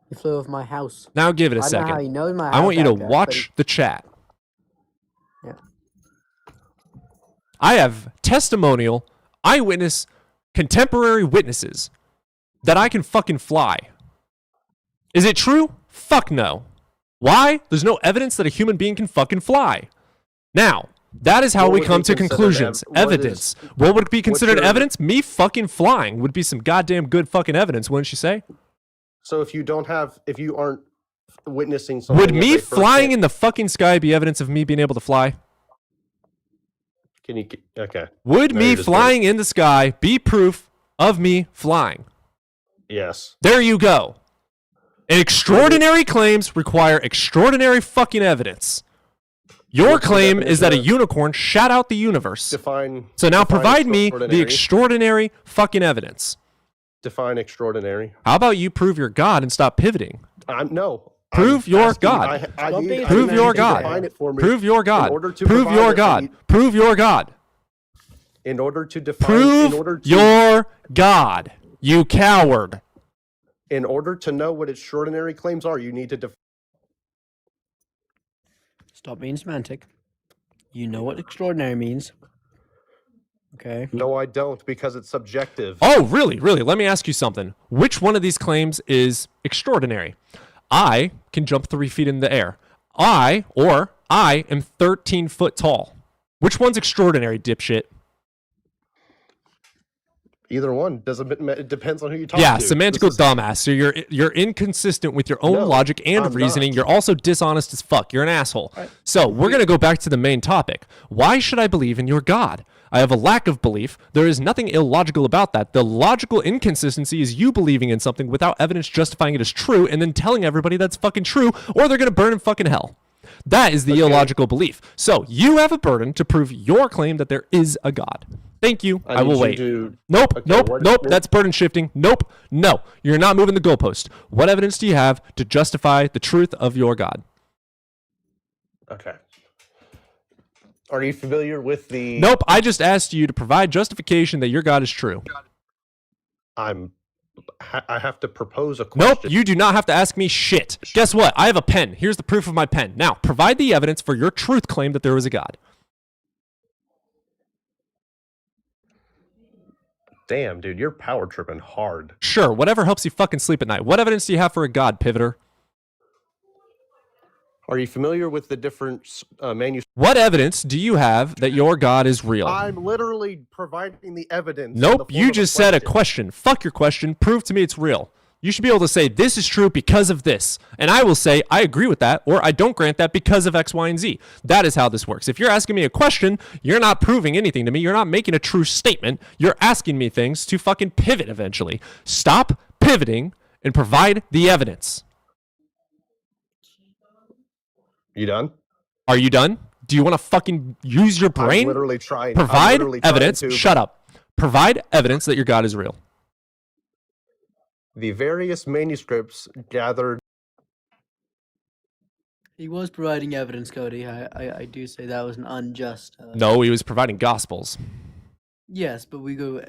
He flew over my house. Now give it a I don't know how second. he knows my I house, want you to that guy, but watch the chat. Yeah. I have testimonial, eyewitness, contemporary witnesses that I can fucking fly. Is it true? Fuck no. Why? There's no evidence that a human being can fucking fly. Now, that is how What we would come be to considered conclusions. Evidence. What would be considered your- evidence? Me fucking flying would be some goddamn good fucking evidence, wouldn't you say? So if you aren't witnessing something, Would me as a flying firsthand- in the fucking sky be evidence of me being able to fly? Can you? Okay. Would Now me you're just flying in the sky be proof of me flying? Yes. There you go. Extraordinary claims require extraordinary fucking evidence. Your What's the claim is that a definition unicorn shot out the universe. Define. So now define provide me the extraordinary fucking evidence. Define extraordinary. How about you prove you're God and stop pivoting? No. Prove I'm your asking- God. I need- Prove I your need to God. define it for me. Prove your In God. order to Prove provide your it, I God. need- Prove your God. In order to define. Prove in order to, your God. You coward. In order to know what extraordinary claims are, you need to define. Stop being semantic. You know what extraordinary means. Okay. No, I don't, because it's subjective. Oh, really? Really? Let me ask you something. Which one of these claims is extraordinary? I can jump 3 feet in the air. I am 13 foot tall. Which one's extraordinary, dipshit? Either one doesn't. It depends on who you talk Yeah, to. semantical dumbass. So you're inconsistent with your own No, logic and I'm reasoning. not. You're also dishonest as fuck. You're an asshole. So we're gonna go back to the main topic. Why should I believe in your God? I have a lack of belief. There is nothing illogical about that. The logical inconsistency is you believing in something without evidence justifying it as true and then telling everybody that's fucking true, or they're gonna burn in fucking hell. That is the illogical belief. So you have a burden to prove your claim that there is a God. Thank you. I will need you wait. to- Nope. Okay, Nope. what- Nope. That's burden shifting. Nope. No. You're not moving the goalpost. What evidence do you have to justify the truth of your God? Okay. Are you familiar with the? Nope. I just asked you to provide justification that your God is true. I have to propose a question. Nope. You do not have to ask me shit. Guess what? I have a pen. Here's the proof of my pen. Now, provide the evidence for your truth claim that there is a God. Damn, dude, you're power tripping hard. Sure. Whatever helps you fucking sleep at night. What evidence do you have for a God, pivoter? Are you familiar with the different manuscripts? What evidence do you have that your God is real? I'm literally providing the evidence. in Nope, the form you of just said a question. Fuck your question. Prove to me it's real. You should be able to say, this is true because of this. And I will say, I agree with that, or I don't grant that because of X, Y, and Z. That is how this works. If you're asking me a question, you're not proving anything to me. You're not making a true statement. You're asking me things to fucking pivot eventually. Stop pivoting and provide the evidence. You done? Are you done? Do you want to fucking use your brain? I'm literally trying. Provide I'm literally trying evidence. to- Shut up. Provide evidence that your God is real. The various manuscripts gathered. He was providing evidence, Cody. I do say that was an unjust. No, he was providing gospels. Yes, but we we were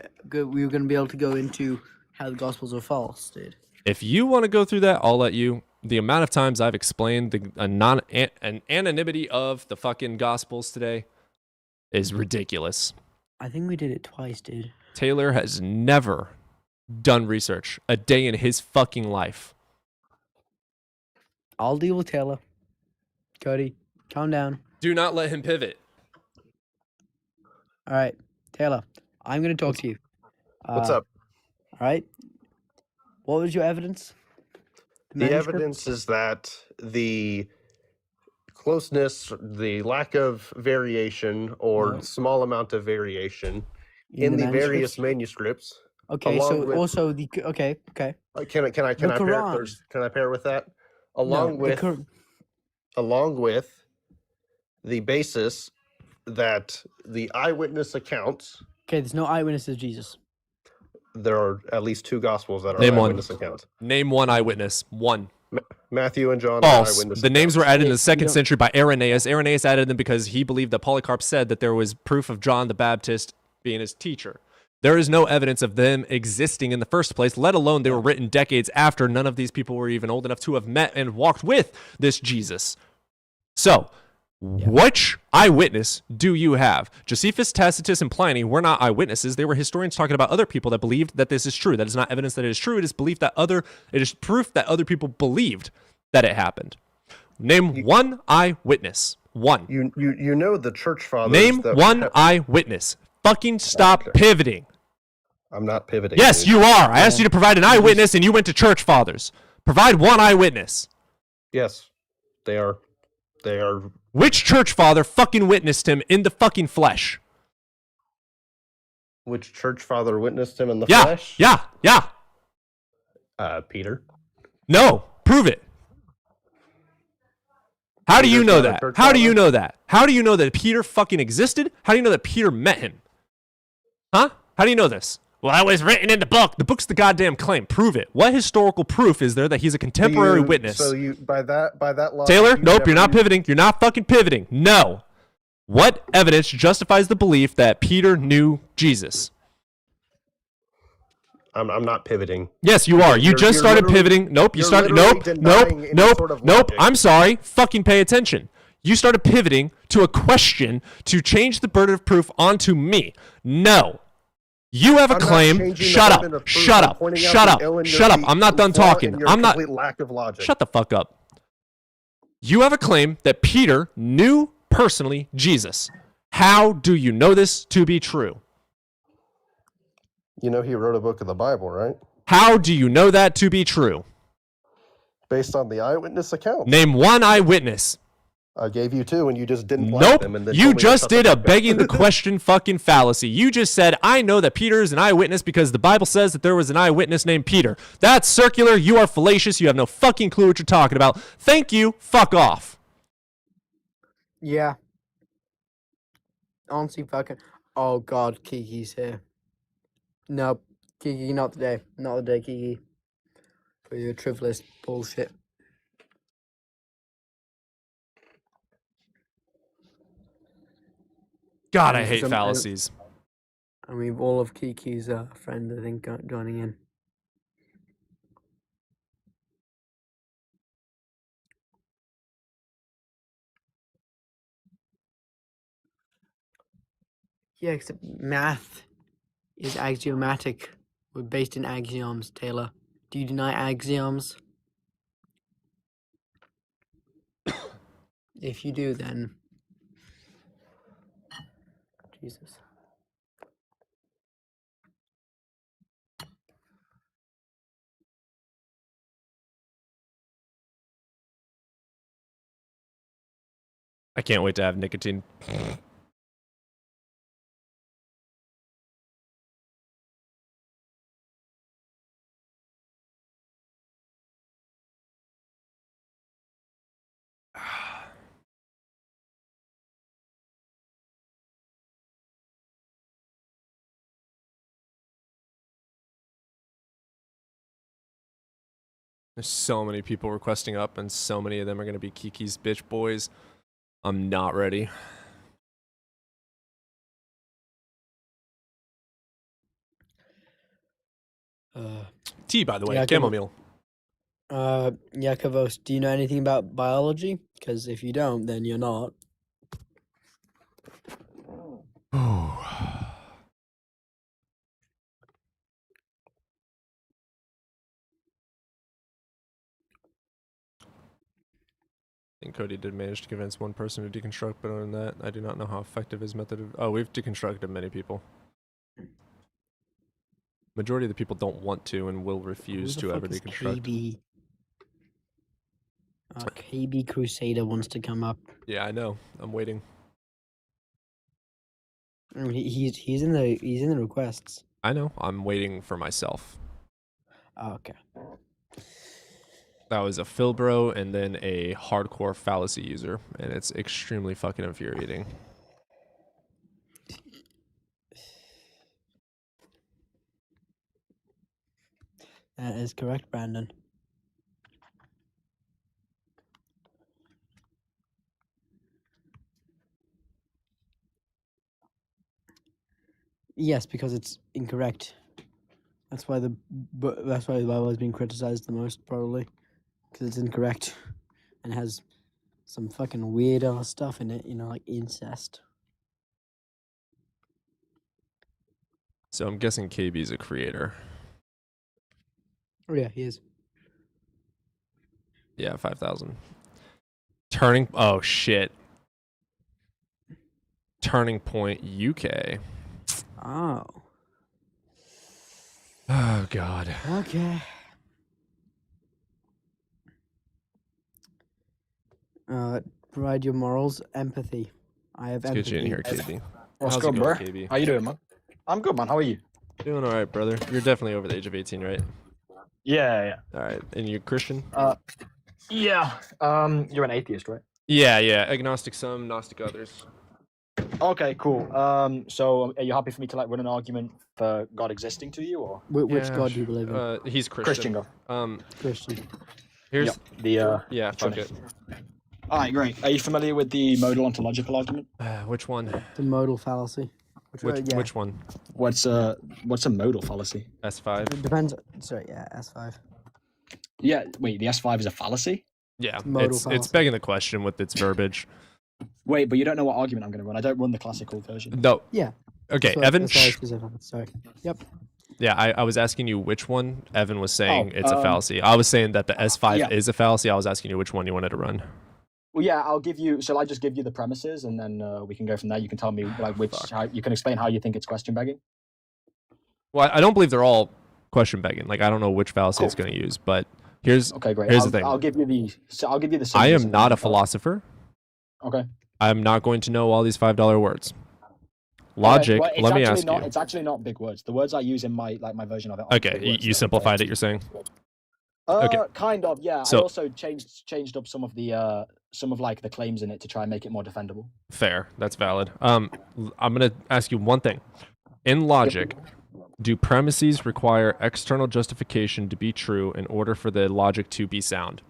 going to be able to go into how the Gospels are false, dude. If you want to go through that, I'll let you. The amount of times I've explained an anonymity of the fucking gospels today is ridiculous. I think we did it twice, dude. Taylor has never done research a day in his fucking life. I'll deal with Taylor. Cody, calm down. Do not let him pivot. All right, Taylor, I'm going to talk to you. What's up? All right. What was your evidence? The evidence is that the closeness, the lack of variation or small amount of variation in the various manuscripts. Okay, along so with- also the okay. Can I pair? Quran. Can I pair with that? Along with the basis that the eyewitness accounts. Okay, there's no eyewitness of Jesus. There are at least two gospels that are Name one. eyewitness accounts. Name one eyewitness. One. Matthew and John. Are False. eyewitness The names were accounts. added in the second century by Irenaeus. Irenaeus added them because he believed that Polycarp said that there was proof of John the Baptist being his teacher. There is no evidence of them existing in the first place, let alone they were written decades after. None of these people were even old enough to have met and walked with this Jesus. So, which eyewitness do you have? Josephus, Tacitus, and Pliny were not eyewitnesses. They were historians talking about other people that believed that this is true. That is not evidence that it is true. It is proof that other people believed that it happened. Name one eyewitness. One. You know the church fathers. Name that one have- eyewitness. Fucking stop pivoting. I'm not pivoting. Yes, dude. you are. I asked you to provide an eyewitness and you went to church fathers. Provide one eyewitness. Yes, they are. They are. Which church father fucking witnessed him in the fucking flesh? Which church father witnessed him in the Yeah, flesh? yeah. Peter. No. Prove it. How do you Peter's know not a that? church How do you father? know that? How do you know that Peter fucking existed? How do you know that Peter met him? Huh? How do you know this? Well, that was written in the book. The book's the goddamn claim. Prove it. What historical proof is there that he's a contemporary witness? So you by that logic, Taylor, you nope, you're not never- pivoting. You're not fucking pivoting. No. What evidence justifies the belief that Peter knew Jesus? I'm not pivoting. Yes, you are. You You're- just you're started literally- pivoting. Nope, you you're started. literally Nope, denying any nope, sort of nope. logic. I'm sorry. Fucking pay attention. You started pivoting to a question to change the burden of proof onto me. No. You have a I'm not claim. changing the Shut burden up. of proof. Shut I'm up. pointing out Shut the up. ill in your Shut up. feet, I'm not the done flaw talking. in your I'm not. complete lack of logic. Shut the fuck up. You have a claim that Peter knew personally Jesus. How do you know this to be true? You know he wrote a book of the Bible, right? How do you know that to be true? Based on the eyewitness account. Name one eyewitness. I gave you two, and you just didn't like Nope. them. And then You told me to just shut the did a fuck up. begging the question fucking fallacy. You just said, I know that Peter is an eyewitness because the Bible says that there was an eyewitness named Peter. That's circular. You are fallacious. You have no fucking clue what you're talking about. Thank you. Fuck off. Yeah. Honestly, fucking. Oh God, Kiki's here. Nope, Kiki, not today. Not today, Kiki. For your trivialist bullshit. God, I And hate some- fallacies. And we've all of Kiki's friend, I think, joining in. Yeah, except math is axiomatic. We're based in axioms, Taylor. Do you deny axioms? If you do, then... Jesus. I can't wait to have nicotine. There's so many people requesting up, and so many of them are going to be Kiki's bitch boys. I'm not ready. Tea, by the way, chamomile. Yakovos, do you know anything about biology? Because if you don't, then you're not. I think Cody did manage to convince one person to deconstruct, but other than that, I do not know how effective his method of... Oh, we've deconstructed many people. Majority of the people don't want to and will refuse to ever deconstruct. KB? KB Crusader wants to come up. Yeah, I know. I'm waiting. I mean, he's in the requests. I know. I'm waiting for myself. Oh, okay. That was a Philbro and then a hardcore fallacy user, and it's extremely fucking infuriating. That is correct, Brandon. Yes, because it's incorrect. That's why the Bible has been criticized the most, probably, because it's incorrect and has some fucking weird ass stuff in it, you know, like incest. So I'm guessing KB's a creator. Oh yeah, he is. Yeah, 5,000. Turning... Oh, shit. Turning Point UK. Oh. Oh, God. Okay. Provide your morals, empathy. I have Let's empathy. get you in here, KB. What's How's good, it bro? going, KB? How you doing, man? I'm good, man. How are you? Doing all right, brother. You're definitely over the age of 18, right? Yeah. All right, and you're Christian? Yeah. You're an atheist, right? Yeah. Agnostic some, Gnostic others. Okay, cool. So are you happy for me to like run an argument for God existing to you, or Which God do you believe in? He's Christian. God. Christian. Here's The yeah. Fuck it. All right, great. Are you familiar with the modal ontological argument? Which one? The modal fallacy. Which one? What's a modal fallacy? S5. It depends. Sorry, yeah, S5. Yeah. Wait, the S5 is a fallacy? Yeah, Modal it's fallacy. begging the question with its verbiage. Wait, but you don't know what argument I'm going to run. I don't run the classical version. No. Yeah. Okay, That's what- Evan. that's why it's specific. Sorry. Yep. Yeah, I was asking you which one. Evan was saying it's a um, fallacy. I was saying that the S5 yeah. is a fallacy. I was asking you which one you wanted to run. Well, yeah, I'll give you. Shall I just give you the premises, and then we can go from there? You can tell me like you can explain how you think it's question begging. Well, I don't believe they're all question begging. Like I don't know which fallacy it's going to use, but here's Okay, great. Here's the thing. I'll give you the. So I'll give you the. I am syllogism not a and- philosopher. Okay. I'm not going to know all these $5 words. Logic. Well, it's let me actually ask not, you. It's actually not big words. The words I use in my version of it. Okay, you simplified it. You're saying. Okay. Kind of, yeah. So- I also changed up some of the claims in it to try and make it more defendable. Fair. That's valid. I'm going to ask you one thing. In logic, do premises require external justification to be true in order for the logic to be sound?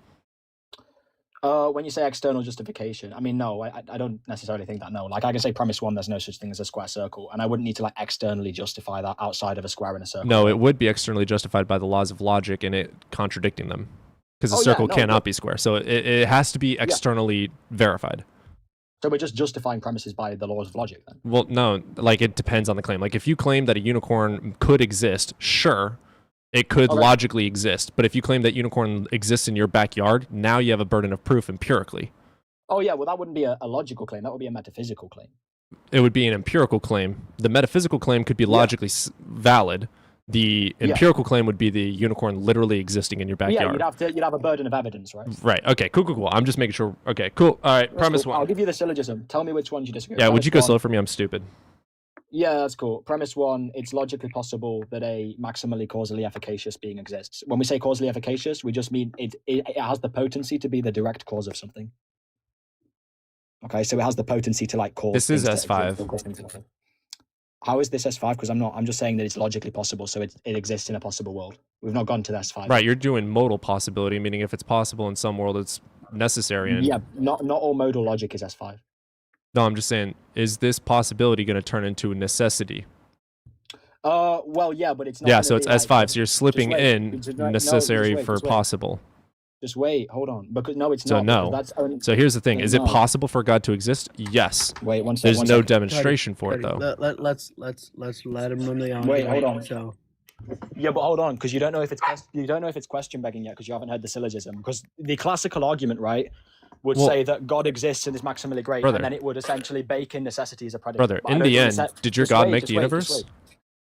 When you say external justification, I mean, no, I don't necessarily think that, no. Like, I can say premise one, there's no such thing as a square circle, and I wouldn't need to, like, externally justify that outside of a square and a circle. No, it would be externally justified by the laws of logic and it contradicting them. Because a Oh, yeah, circle no, cannot but- be square. So it has to be externally verified. So we're just justifying premises by the laws of logic, then? Well, no, like it depends on the claim. Like if you claim that a unicorn could exist, sure, it could Okay. logically exist. But if you claim that unicorn exists in your backyard, now you have a burden of proof empirically. Oh, yeah, well, that wouldn't be a logical claim. That would be a metaphysical claim. It would be an empirical claim. The metaphysical claim could be logically valid. The Yeah. empirical claim would be the unicorn literally existing in your Yeah, backyard. you'd have a burden of evidence, right? Right. Okay. Cool. I'm just making sure. Okay. Cool. All right. That's Premise cool. one. I'll give you the syllogism. Tell me which ones you disagree with. Yeah. Would you go Premise slow one- for me? I'm stupid. Yeah, that's cool. Premise one, it's logically possible that a maximally causally efficacious being exists. When we say causally efficacious, we just mean it has the potency to be the direct cause of something. Okay, so it has the potency to like cause. This is things to S5. exist or cause things to happen. How is this S5? Because I'm just saying that it's logically possible, so it exists in a possible world. We've not gone to the S5. Right. You're doing modal possibility, meaning if it's possible in some world, it's necessary. And Yeah, not all modal logic is S5. No, I'm just saying, is this possibility going to turn into a necessity? Well, yeah, but it's not. Yeah. gonna So it's be like- S5. So you're slipping wait, in just wait, no, necessary just wait, for just wait. possible. Just wait, hold on. Because no, it's So not. because no. That's only, So here's the thing: is it no. possible for God to exist? Yes. Wait, one sec, There's one no sec. demonstration for it though. Let's let him run the argument. Wait, hold on. So Yeah, but hold on, because you don't know if it's question begging yet, because you haven't heard the syllogism. Because the classical argument, right, would Well- say that God exists and is maximally great, Brother. and then it would essentially bake in necessity as a predicate. Brother, But I in don't the think end, nece- did your just God wait, make just the wait, universe?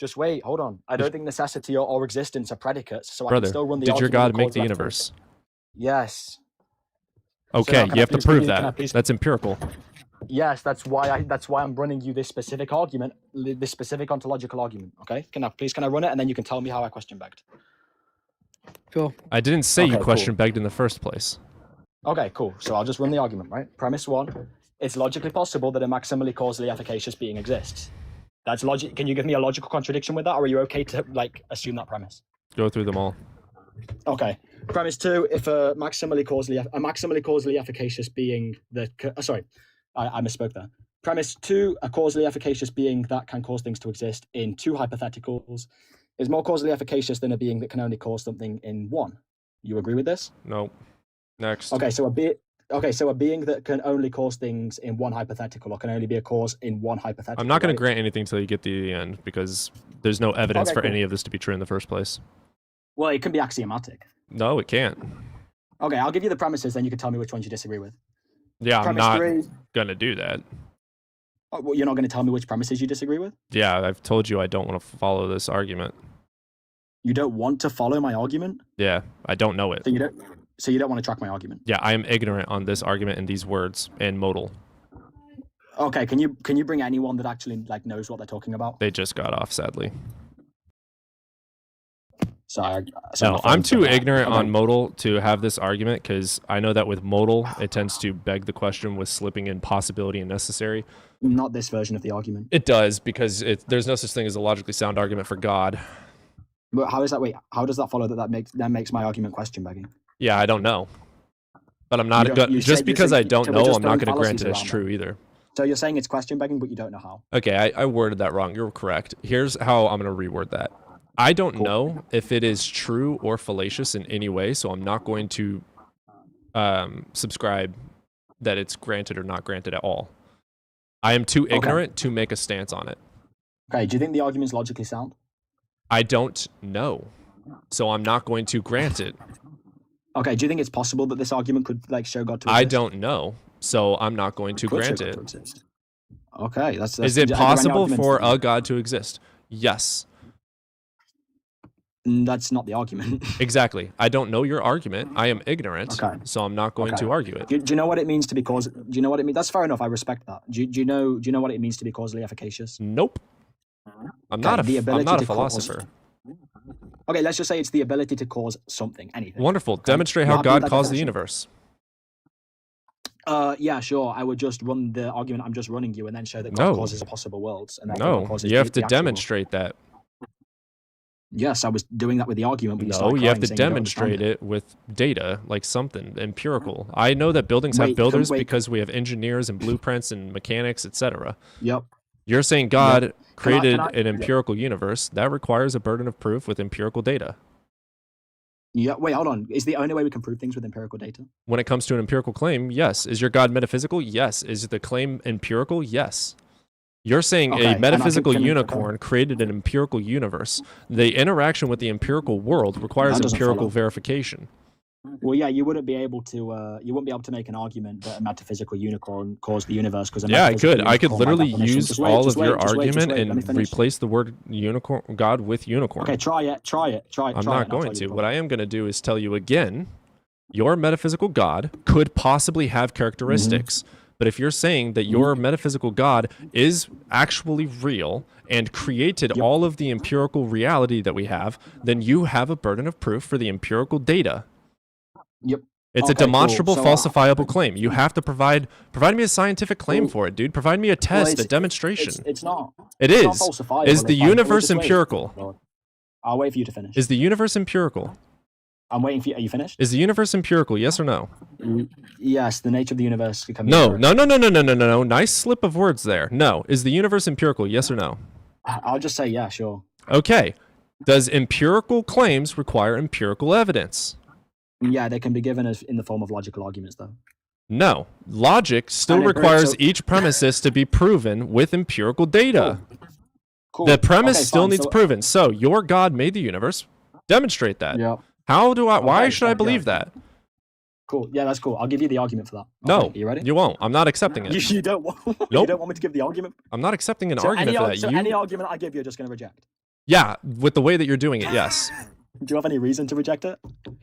Just wait, hold on. I don't think necessity or existence are predicates, so I Brother, can still run the did your argument God that make cause the left universe? Yes. Okay, now can you I have to please prove continue? Can I that. please- That's empirical. Yes, that's why I'm running you this specific argument, this specific ontological argument. Okay, can I run it, and then you can tell me how I question begged. Cool. I didn't say Okay, you cool. question begged in the first place. Okay, cool. So I'll just run the argument, right? Premise one, it's logically possible that a maximally causally efficacious being exists. That's logic. Can you give me a logical contradiction with that, or are you okay to like assume that premise? Go through them all. Okay. Premise two, if a maximally causally efficacious being that I misspoke there. Premise two, a causally efficacious being that can cause things to exist in two hypotheticals is more causally efficacious than a being that can only cause something in one. You agree with this? No. Next. Okay, so a being that can only cause things in one hypothetical, or can only be a cause in one hypothetical. I'm not going right? to grant anything until you get to the end because there's no evidence Okay, for cool. any of this to be true in the first place. Well, it can be axiomatic. No, it can't. Okay, I'll give you the premises, then you can tell me which ones you disagree with. Yeah, I'm Premise not three. going to do that. Oh, well, you're not going to tell me which premises you disagree with? Yeah, I've told you I don't want to follow this argument. You don't want to follow my argument? Yeah, I don't know it. So you don't want to track my argument? Yeah, I am ignorant on this argument and these words and modal. Okay, can you bring anyone that actually like knows what they're talking about? They just got off, sadly. No, I'm too ignorant on modal to have this argument because I know that with modal, it tends to beg the question with slipping in possibility and necessary. Not this version of the argument. It does because there's no such thing as a logically sound argument for God. But how is that? Wait, how does that follow that makes my argument question begging? Yeah, I don't know. But I'm not just because I don't know, I'm not going to grant it as true either. So you're saying it's question begging, but you don't know how. Okay, I worded that wrong. You're correct. Here's how I'm going to reword that. I don't know if it is true or fallacious in any way, so I'm not going to subscribe that it's granted or not granted at all. I am too ignorant to make a stance on it. Okay, do you think the argument is logically sound? I don't know, so I'm not going to grant it. Okay, do you think it's possible that this argument could show God to exist? I don't know, so I'm not going to grant it. Okay, that's is it possible for a God to exist? Yes. That's not the argument. Exactly. I don't know your argument. I am ignorant, so I'm not going to argue it. Do you know what it means to be causal? Do you know what it means? That's fair enough. I respect that. Do you know what it means to be causally efficacious? Nope. I'm not a philosopher. Okay, let's just say it's the ability to cause something, anything. Wonderful. Demonstrate how God caused the universe. Yeah, sure. I would just run the argument I'm just running you and then show that God causes possible worlds. And you have to demonstrate that. Yes, I was doing that with the argument. But no, you have to demonstrate it with data, like something empirical. I know that buildings have builders because we have engineers and blueprints and mechanics, etc. Yep. You're saying God created an empirical universe. That requires a burden of proof with empirical data. Yeah, wait, hold on. Is the only way we can prove things with empirical data? When it comes to an empirical claim, yes. Is your God metaphysical? Yes. Is the claim empirical? Yes. You're saying a metaphysical unicorn created an empirical universe. The interaction with the empirical world requires empirical verification. Well, yeah, you wouldn't be able to make an argument that a metaphysical unicorn caused the universe because I could. I could literally use all of your argument and replace the word unicorn God with unicorn. Okay, try it. I'm not going to. What I am going to do is tell you again, your metaphysical God could possibly have characteristics. But if you're saying that your metaphysical God is actually real and created all of the empirical reality that we have, then you have a burden of proof for the empirical data. Yep. It's a demonstrable, falsifiable claim. You have to provide me a scientific claim for it, dude. Provide me a test, a demonstration. It's not. It is. Is the universe empirical? I'll wait for you to finish. Is the universe empirical? I'm waiting for you. Are you finished? Is the universe empirical? Yes or no? Yes, the nature of the universe can be No. Nice slip of words there. No. Is the universe empirical? Yes or no? I'll just say yeah, sure. Okay. Does empirical claims require empirical evidence? Yeah, they can be given in the form of logical arguments, though. No. Logic still requires each premises to be proven with empirical data. Cool. The premise still needs proven. So, your God made the universe. Demonstrate that. Yeah. Why should I believe that? Cool. Yeah, that's cool. I'll give you the argument for that. No. You ready? You won't. I'm not accepting it. You don't want Nope. You don't want me to give the argument? I'm not accepting an argument for that. Any argument I give you're just going to reject? Yeah, with the way that you're doing it, yes. Do you have any reason to reject it?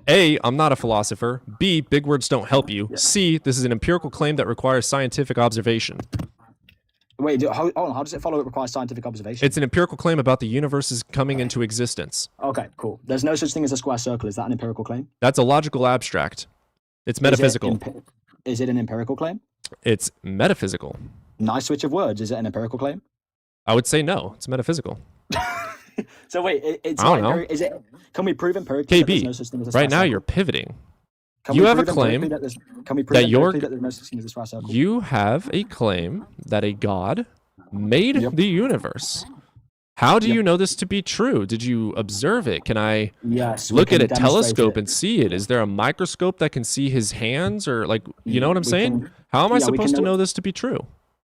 A, I'm not a philosopher. B, big words don't help you. Yeah. C, this is an empirical claim that requires scientific observation. Wait, how does it follow it requires scientific observation? It's an empirical claim about the universe's coming into existence. Okay, cool. There's no such thing as a square circle. Is that an empirical claim? That's a logical abstract. It's metaphysical. Is it an empirical claim? It's metaphysical. Nice switch of words. Is it an empirical claim? I would say no. It's metaphysical. So wait, it's I don't know. Is it? Can we prove empirically? KB, no such thing as a right now circle? you're pivoting. You have a claim that there's no such thing as a square circle? You have a claim that a God made the universe. How do you know this to be true? Did you observe it? Can I look at a telescope and see it? Is there a microscope that can see his hands, or you know what I'm saying? How am I supposed to know this to be true?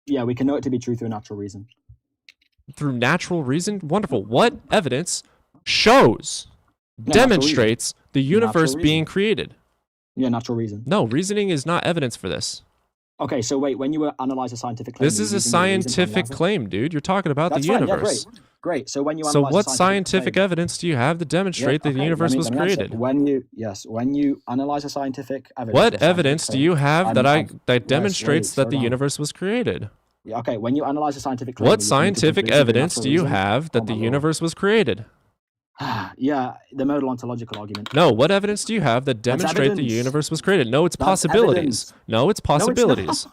Yeah, we can know it to be true through natural reason. Through natural reason? Wonderful. What evidence shows, demonstrates the universe being created? Yeah, natural reason. No, reasoning is not evidence for this. Okay, so wait, when you analyze a scientific claim... This is a scientific claim, dude. You're talking about the universe. Yeah, great. So when you analyze what scientific evidence do you have to demonstrate that the universe was created? When you analyze a scientific evidence... What evidence do you have that demonstrates that the universe was created? Okay, when you analyze a scientific claim... What scientific evidence do you have that the universe was created? Yeah, the modal ontological argument. No, what evidence do you have that That's demonstrate the evidence. universe was created? No, it's That's possibilities. evidence. No, it's No, it's not. possibilities.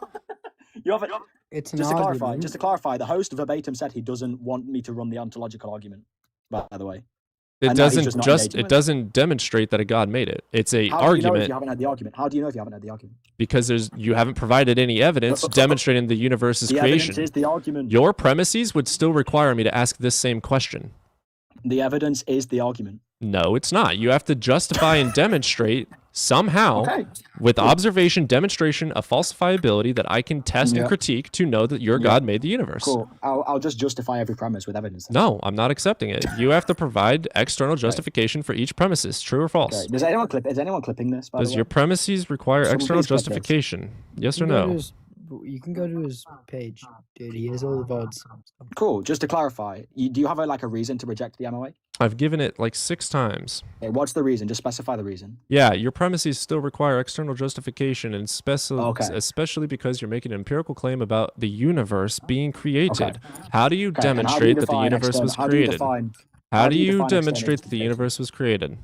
You have it. It's an Just argument. to clarify, the host verbatim said he doesn't want me to run the ontological argument. By the way, It And that he's doesn't not just engaging it with doesn't demonstrate that a God made it. It's a How do you know if argument you haven't had the argument? How do you know if you haven't had the argument? because you haven't provided any evidence demonstrating the universe's The creation. evidence is the argument. Your premises would still require me to ask this same question. The evidence is the argument. No, it's not. You have to justify and demonstrate somehow Okay. with Cool. observation, demonstration of falsifiability that I can test Yeah. and critique to know that your Yeah. God made the universe. Cool. I'll just justify every premise with evidence. Then. No, I'm not accepting it. You have to provide external justification for each premises, true or false. Okay. Is anyone clipping this? By Does the way? your premises require Someone external please clip this. justification? Yes or You can go to no? you can go to his page, dude. He has all the VODs. Cool. Just to clarify, do you have a reason to reject the MOA? I've given it like 6 times. Okay, what's the reason? Just specify the reason. Yeah, your premises still require external justification, and Okay. especially because you're making an empirical claim about the universe being created. How do you Okay, and how do you demonstrate that the define universe was how do you created? define- How do you you define demonstrate that the external universe was created?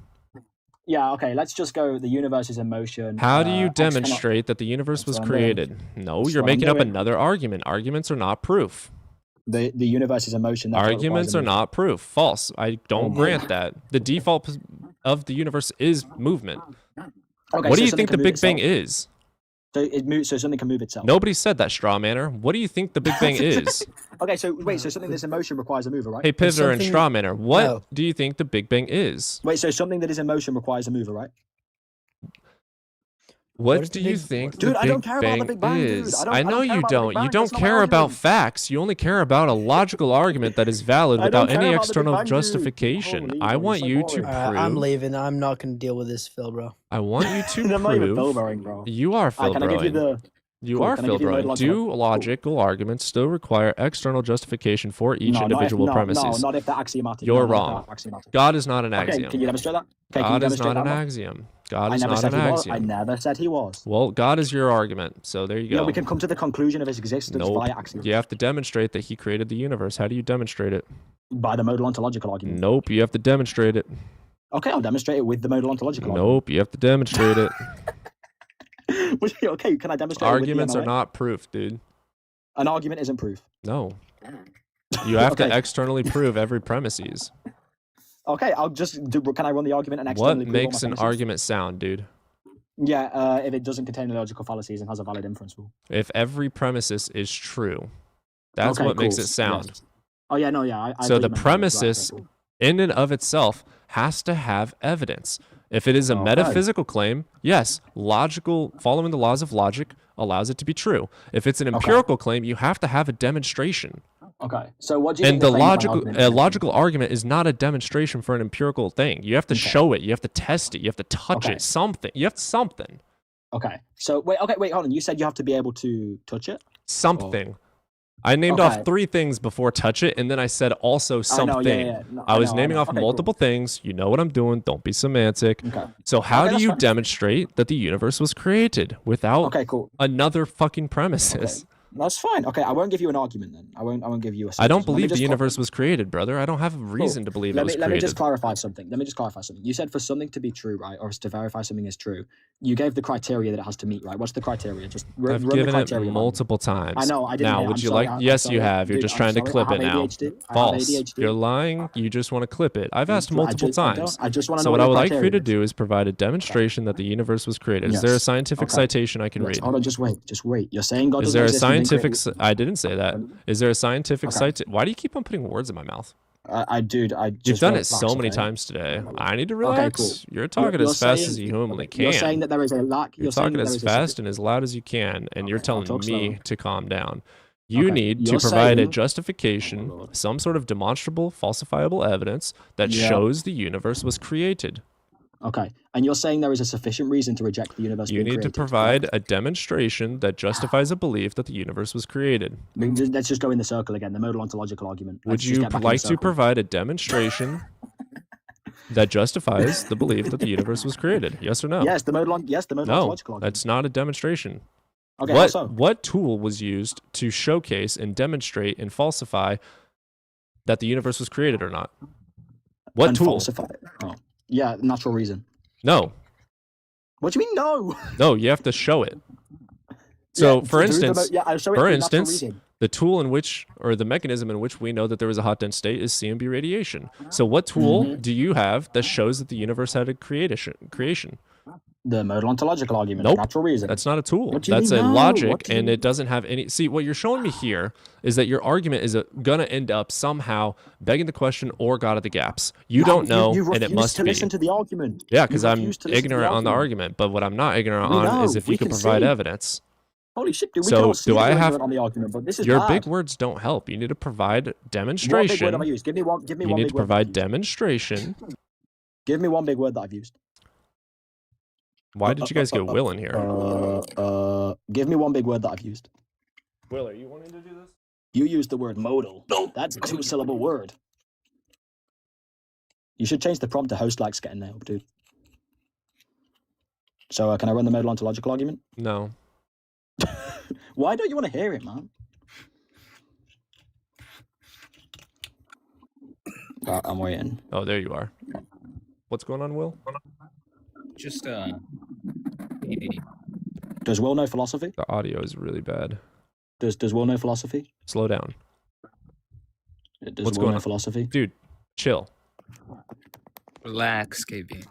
Yeah. Okay. Let's just go. The universe is in motion. How do you X cannot- demonstrate that the universe was That's what I'm doing. created? No, That's you're what I'm making up doing. another argument. Arguments are not proof. The universe is in motion. therefore it requires Arguments a are movement. not proof. False. I don't Oh, grant that. The default of the universe is movement. Okay, What so do you something think the can move Big Bang itself. is? So it moves. So something can move itself. Nobody said that, straw manner. What do you think the Big Bang is? Okay. So wait. So something that's in motion requires a mover, right? Hey, Pivoter and straw manner, what No. do you think the Big Bang is? Wait. So something that is in motion requires a mover, right? What do you think Dude, the I don't Big care about the Bang Big Bang, dude. is? I don't I care know you about the Big don't. Bang. You don't That's not my care about argument. facts. You only care about a logical argument that is valid I don't without care any about the Big external Bang, dude. justification. Holy, I you're want so you to boring. I'm prove. leaving. I'm not gonna deal with this, Phil, bro. I want you to I'm not even prove. Philbroing, bro. You are Alright, can I give you Philbroing. the? You Cool, are can I give you the Philbroing. modal Do logical arguments still require external justification for each No, individual no, premises? not if they're axiomatic. You're No, not if wrong. they're axiomatic. God is not an Okay, axiom. can you demonstrate that? Okay, can you God is demonstrate not an that, Mark? axiom. God I is never not said an he was. I axiom. never said he was. Well, God is your argument, so there you Yeah, go. we can come to the conclusion of his existence Nope. via axioms. You have to demonstrate that he created the universe. How do you demonstrate it? By the modal ontological argument. Nope, you have to demonstrate it. Okay, I'll demonstrate it with the modal ontological Nope, you have to demonstrate it. argument. Okay, can I demonstrate Arguments it are with the MOA? not proof, dude. An argument isn't proof. No. You have to Okay. externally prove every premises. Okay, I'll just do. Can I run the argument and What externally prove all makes my an premises? argument sound, dude? Yeah, if it doesn't contain illogical fallacies and has a valid inference rule. If every premises is true, that's Okay, what makes cool. it sound. Yes. Oh yeah, no, yeah. I So thought the you meant valid. Right, premises, okay, cool. in and of itself, has to have evidence. If it is a Okay. metaphysical claim, yes, logical, following the laws of logic allows it to be true. If it's an empirical claim, you have to have a demonstration. Okay, so what do you And think the claim of my logical, argument a is? logical argument is not a demonstration for an empirical thing. You have to show it. You have to test it. You have to touch Okay. it. Something. You have something. Okay, so wait, hold on. You said you have to be able to touch it. Something. I named Okay. off 3 things before touch it, and then I said also I know, something. yeah, yeah, no, I was know, naming off Okay, multiple things. You know what I'm doing. Don't be semantic. Okay. So how Okay, do that's you fine. demonstrate that the universe was created without Okay, cool. another fucking premises? That's fine. Okay, I won't give you an argument then. I won't give you a. I don't sentence. Let me believe the just universe was created, brother. I don't have a Cool. reason to believe it was Let me just created. clarify something. You said for something to be true, right, or to verify something is true, you gave the criteria that it has to meet, right? What's the criteria? Just I've run the given it criteria. by me. multiple times. I know. I didn't. Now, hear it. would I'm you sorry, like? I'm Yes, you sorry. have. You're Dude, just I'm trying to sorry. clip I it have now. ADHD. I have False. ADHD. You're lying. You just want to clip it. I've asked multiple times. I just want to So know what what I the would like for you criteria to do is provide a demonstration that the universe was created. Is there a Yes. scientific Okay. citation I can Yes. read? Hold on, just wait. You're saying God Is doesn't there a exist and then scientific? create- I didn't say that. Is there a scientific Okay. cite? Why do you keep on putting words in my mouth? I just You've done it relax, so many okay? times today. I need to Okay, relax. cool. You're talking You're as fast saying- as you humanly can. You're saying that there is a lack. You're saying talking that as there is a fast and as loud as you can, and you're telling talk me slower. to calm down. You Okay, need to you're provide a saying- justification, some sort of demonstrable, falsifiable evidence that Yeah. shows the universe was created. Okay, and you're saying there is a sufficient reason to reject the universe You being need to created, provide correct? a demonstration that justifies a belief that the universe was created. Let's just go in the circle again. The modal ontological argument. Would Let's just you get back in the like to circle. provide a demonstration that justifies the belief that the universe was created? Yes or no? Yes, the modal. Yes, the modal No, ontological argument. that's not a demonstration. Okay, how what so? what tool was used to showcase and demonstrate and falsify that the universe was created or not? What and tool? falsify it. Oh, yeah, natural reason. No. What do you mean no? No, you have to show it. So, Yeah, for through the instance, I'll show it through natural reason. the tool in which, or the mechanism in which we know that there was a hot dense state is CMB radiation. So, what tool do you have that shows that the universe had a creation? The modal ontological argument. Nope. Natural reason. That's not a tool. What do you That's mean a no? logic, What do you and mean? it doesn't have any. See, what you're showing me here is that your argument is gonna end up somehow begging the question or God of the gaps. You don't know, You and it refuse must to be. listen to the argument. Yeah, You because I'm refuse to listen to the ignorant on the argument. argument. But what I'm not ignorant We on know, is if we you can can provide see. evidence. Holy shit, dude! We So, can all see do that I you're have ignorant on the argument, but this is your bad. big words don't help. You need to provide What big word demonstration. have I used? Give me one. Give me You one need big to word. provide demonstration. Give me one big word that I've used. Why did you guys get Will in here? Give me one big word that I've used. Will, are you wanting to do this? You used the word modal. That's a 2-syllable word. You should change the prompt to host likes getting nailed, dude. So can I run the modal ontological argument? No. Why don't you want to hear it, man? I'm waiting. Oh, there you are. What's going on, Will? Just Does Will know philosophy? The audio is really bad. Does Will know philosophy? Slow down. Does What's Will going know on? philosophy? Dude, chill. relax, KB.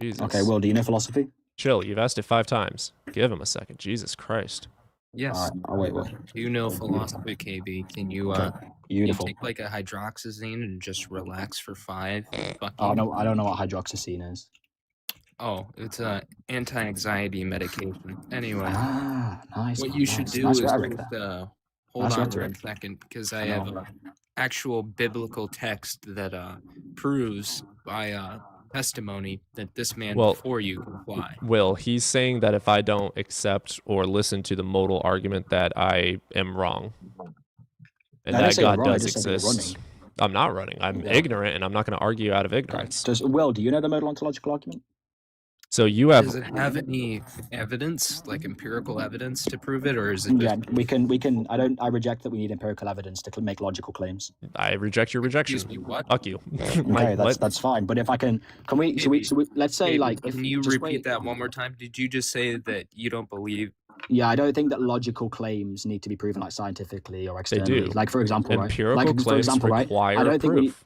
Jesus. Okay, Will, do you know philosophy? Chill. You've asked it 5 times. Give him a second. Jesus Christ. Yes. Alright, I'll wait, Will. You know philosophy, KB. Can you Beautiful. take like a hydroxyzine and just relax for 5? I don't know what hydroxyzine is. Oh, it's a anti-anxiety medication. Anyway, nice. what man, you should nice. do Nice is rhetoric just there. hold Nice on for a rhetoric. second because I I have know. actual biblical text that proves by testimony that this man Well, before you can fly. Will, he's saying that if I don't accept or listen to the modal argument that I am wrong. And I didn't that say you're God wrong, I does just said you're exist. running. I'm not running. I'm Yeah. ignorant, and I'm not going to argue out of ignorance. Will, do you know the modal ontological argument? So you have... Does it have any evidence, like empirical evidence, to prove it, or is it just? Yeah, we can. I reject that we need empirical evidence to make logical claims. I reject your rejection. Excuse me, what? Fuck you. Okay, that's fine. But if I can we? Should we? Let's say Maybe. like if Can you just repeat wait. that one more time? Did you just say that you don't believe? Yeah, I don't think that logical claims need to be proven like scientifically or externally. do. Like for example, Empirical right? Like for claims example, right? require I don't think we. proof.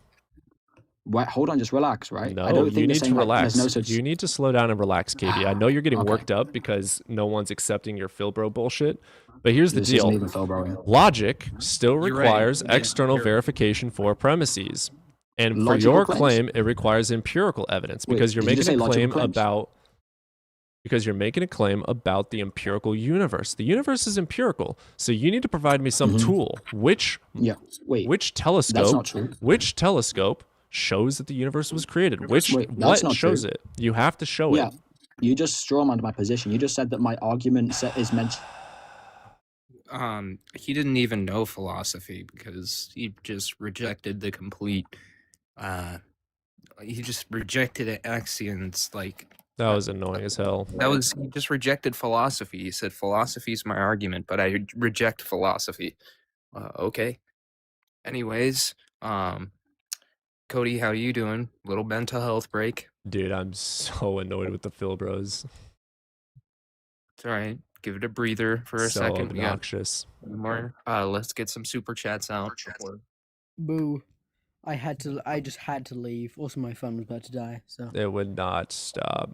Wait, hold on, just relax, right? No, I don't you think need saying, to like, relax. there's no such. You need to slow down and relax, KB. I know you're getting Okay. worked up because no one's accepting your Philbro bullshit. But here's the This deal. isn't even Philbroing. Logic still You're right. requires Yeah, external you're- verification for premises. And for Logical your claims? claim, it requires empirical evidence Wait, because you're did you just making a say logical claim claims? about the empirical universe. The universe is empirical. So you need to provide me some tool. Which Wait. telescope? That's not true. Which telescope shows that the universe was created? Wait, that's What not shows true. it? You have to show Yeah, it. you just strawmanned my position. You just said that my argument is meant. He didn't even know philosophy because he just rejected the complete. He just rejected axioms like. That was annoying as hell. He just rejected philosophy. He said philosophy is my argument, but I reject philosophy. Okay. Anyways, Cody, how you doing? Little mental health break. Dude, I'm so annoyed with the Philbros. It's all right. Give it a breather for a So second. We got obnoxious. more. Let's get some super chats out. Boo. I just had to leave. Also, my phone was about to die, so It would not stop.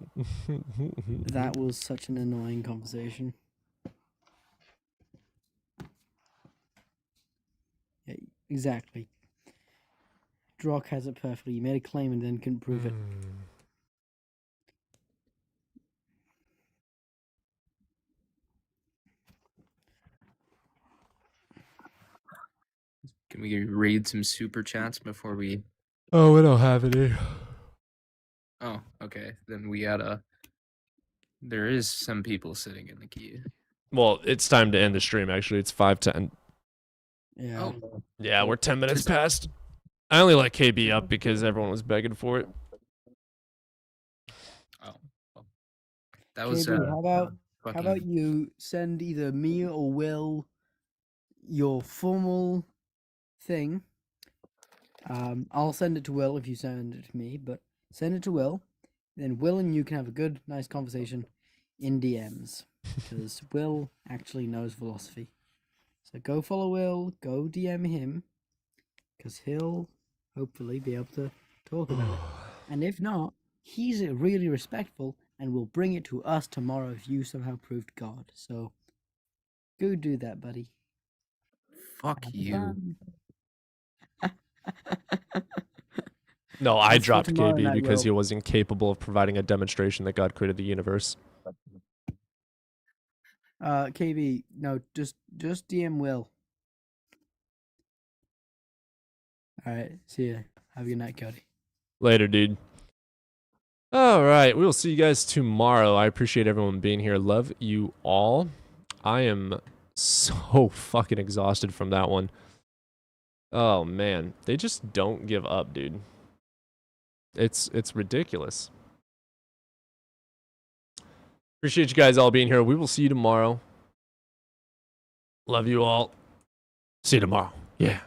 that was such an annoying conversation. Yeah, exactly. Drock has it perfectly. He made a claim and then couldn't prove it. Can we read some super chats before we? Oh, we don't have any. Oh, okay. Then we gotta. There is some people sitting in the queue. Well, it's time to end the stream, actually. It's 5:10. Yeah. Oh. Yeah, we're 10 minutes past. I only let KB up because everyone was begging for it. Oh. Well, that was. KB, how about fucking- you send either me or Will your formal thing, I'll send it to Will if you send it to me, but send it to Will. Then Will and you can have a good, nice conversation in DMs because Will actually knows philosophy. So go follow Will, go DM him because he'll hopefully be able to talk about it. And if not, he's really respectful and will bring it to us tomorrow if you somehow proved God. So go do that, buddy. Fuck Have you. fun. No, I That's for dropped tomorrow KB night, because Will. he was incapable of providing a demonstration that God created the universe. KB, no, just DM Will. All right, see ya. Have a good night, Cody. Later, dude. All right, we will see you guys tomorrow. I appreciate everyone being here. Love you all. I am so fucking exhausted from that one. Oh man, they just don't give up, dude. It's ridiculous. Appreciate you guys all being here. We will see you tomorrow. Love you all. See you tomorrow. Yeah.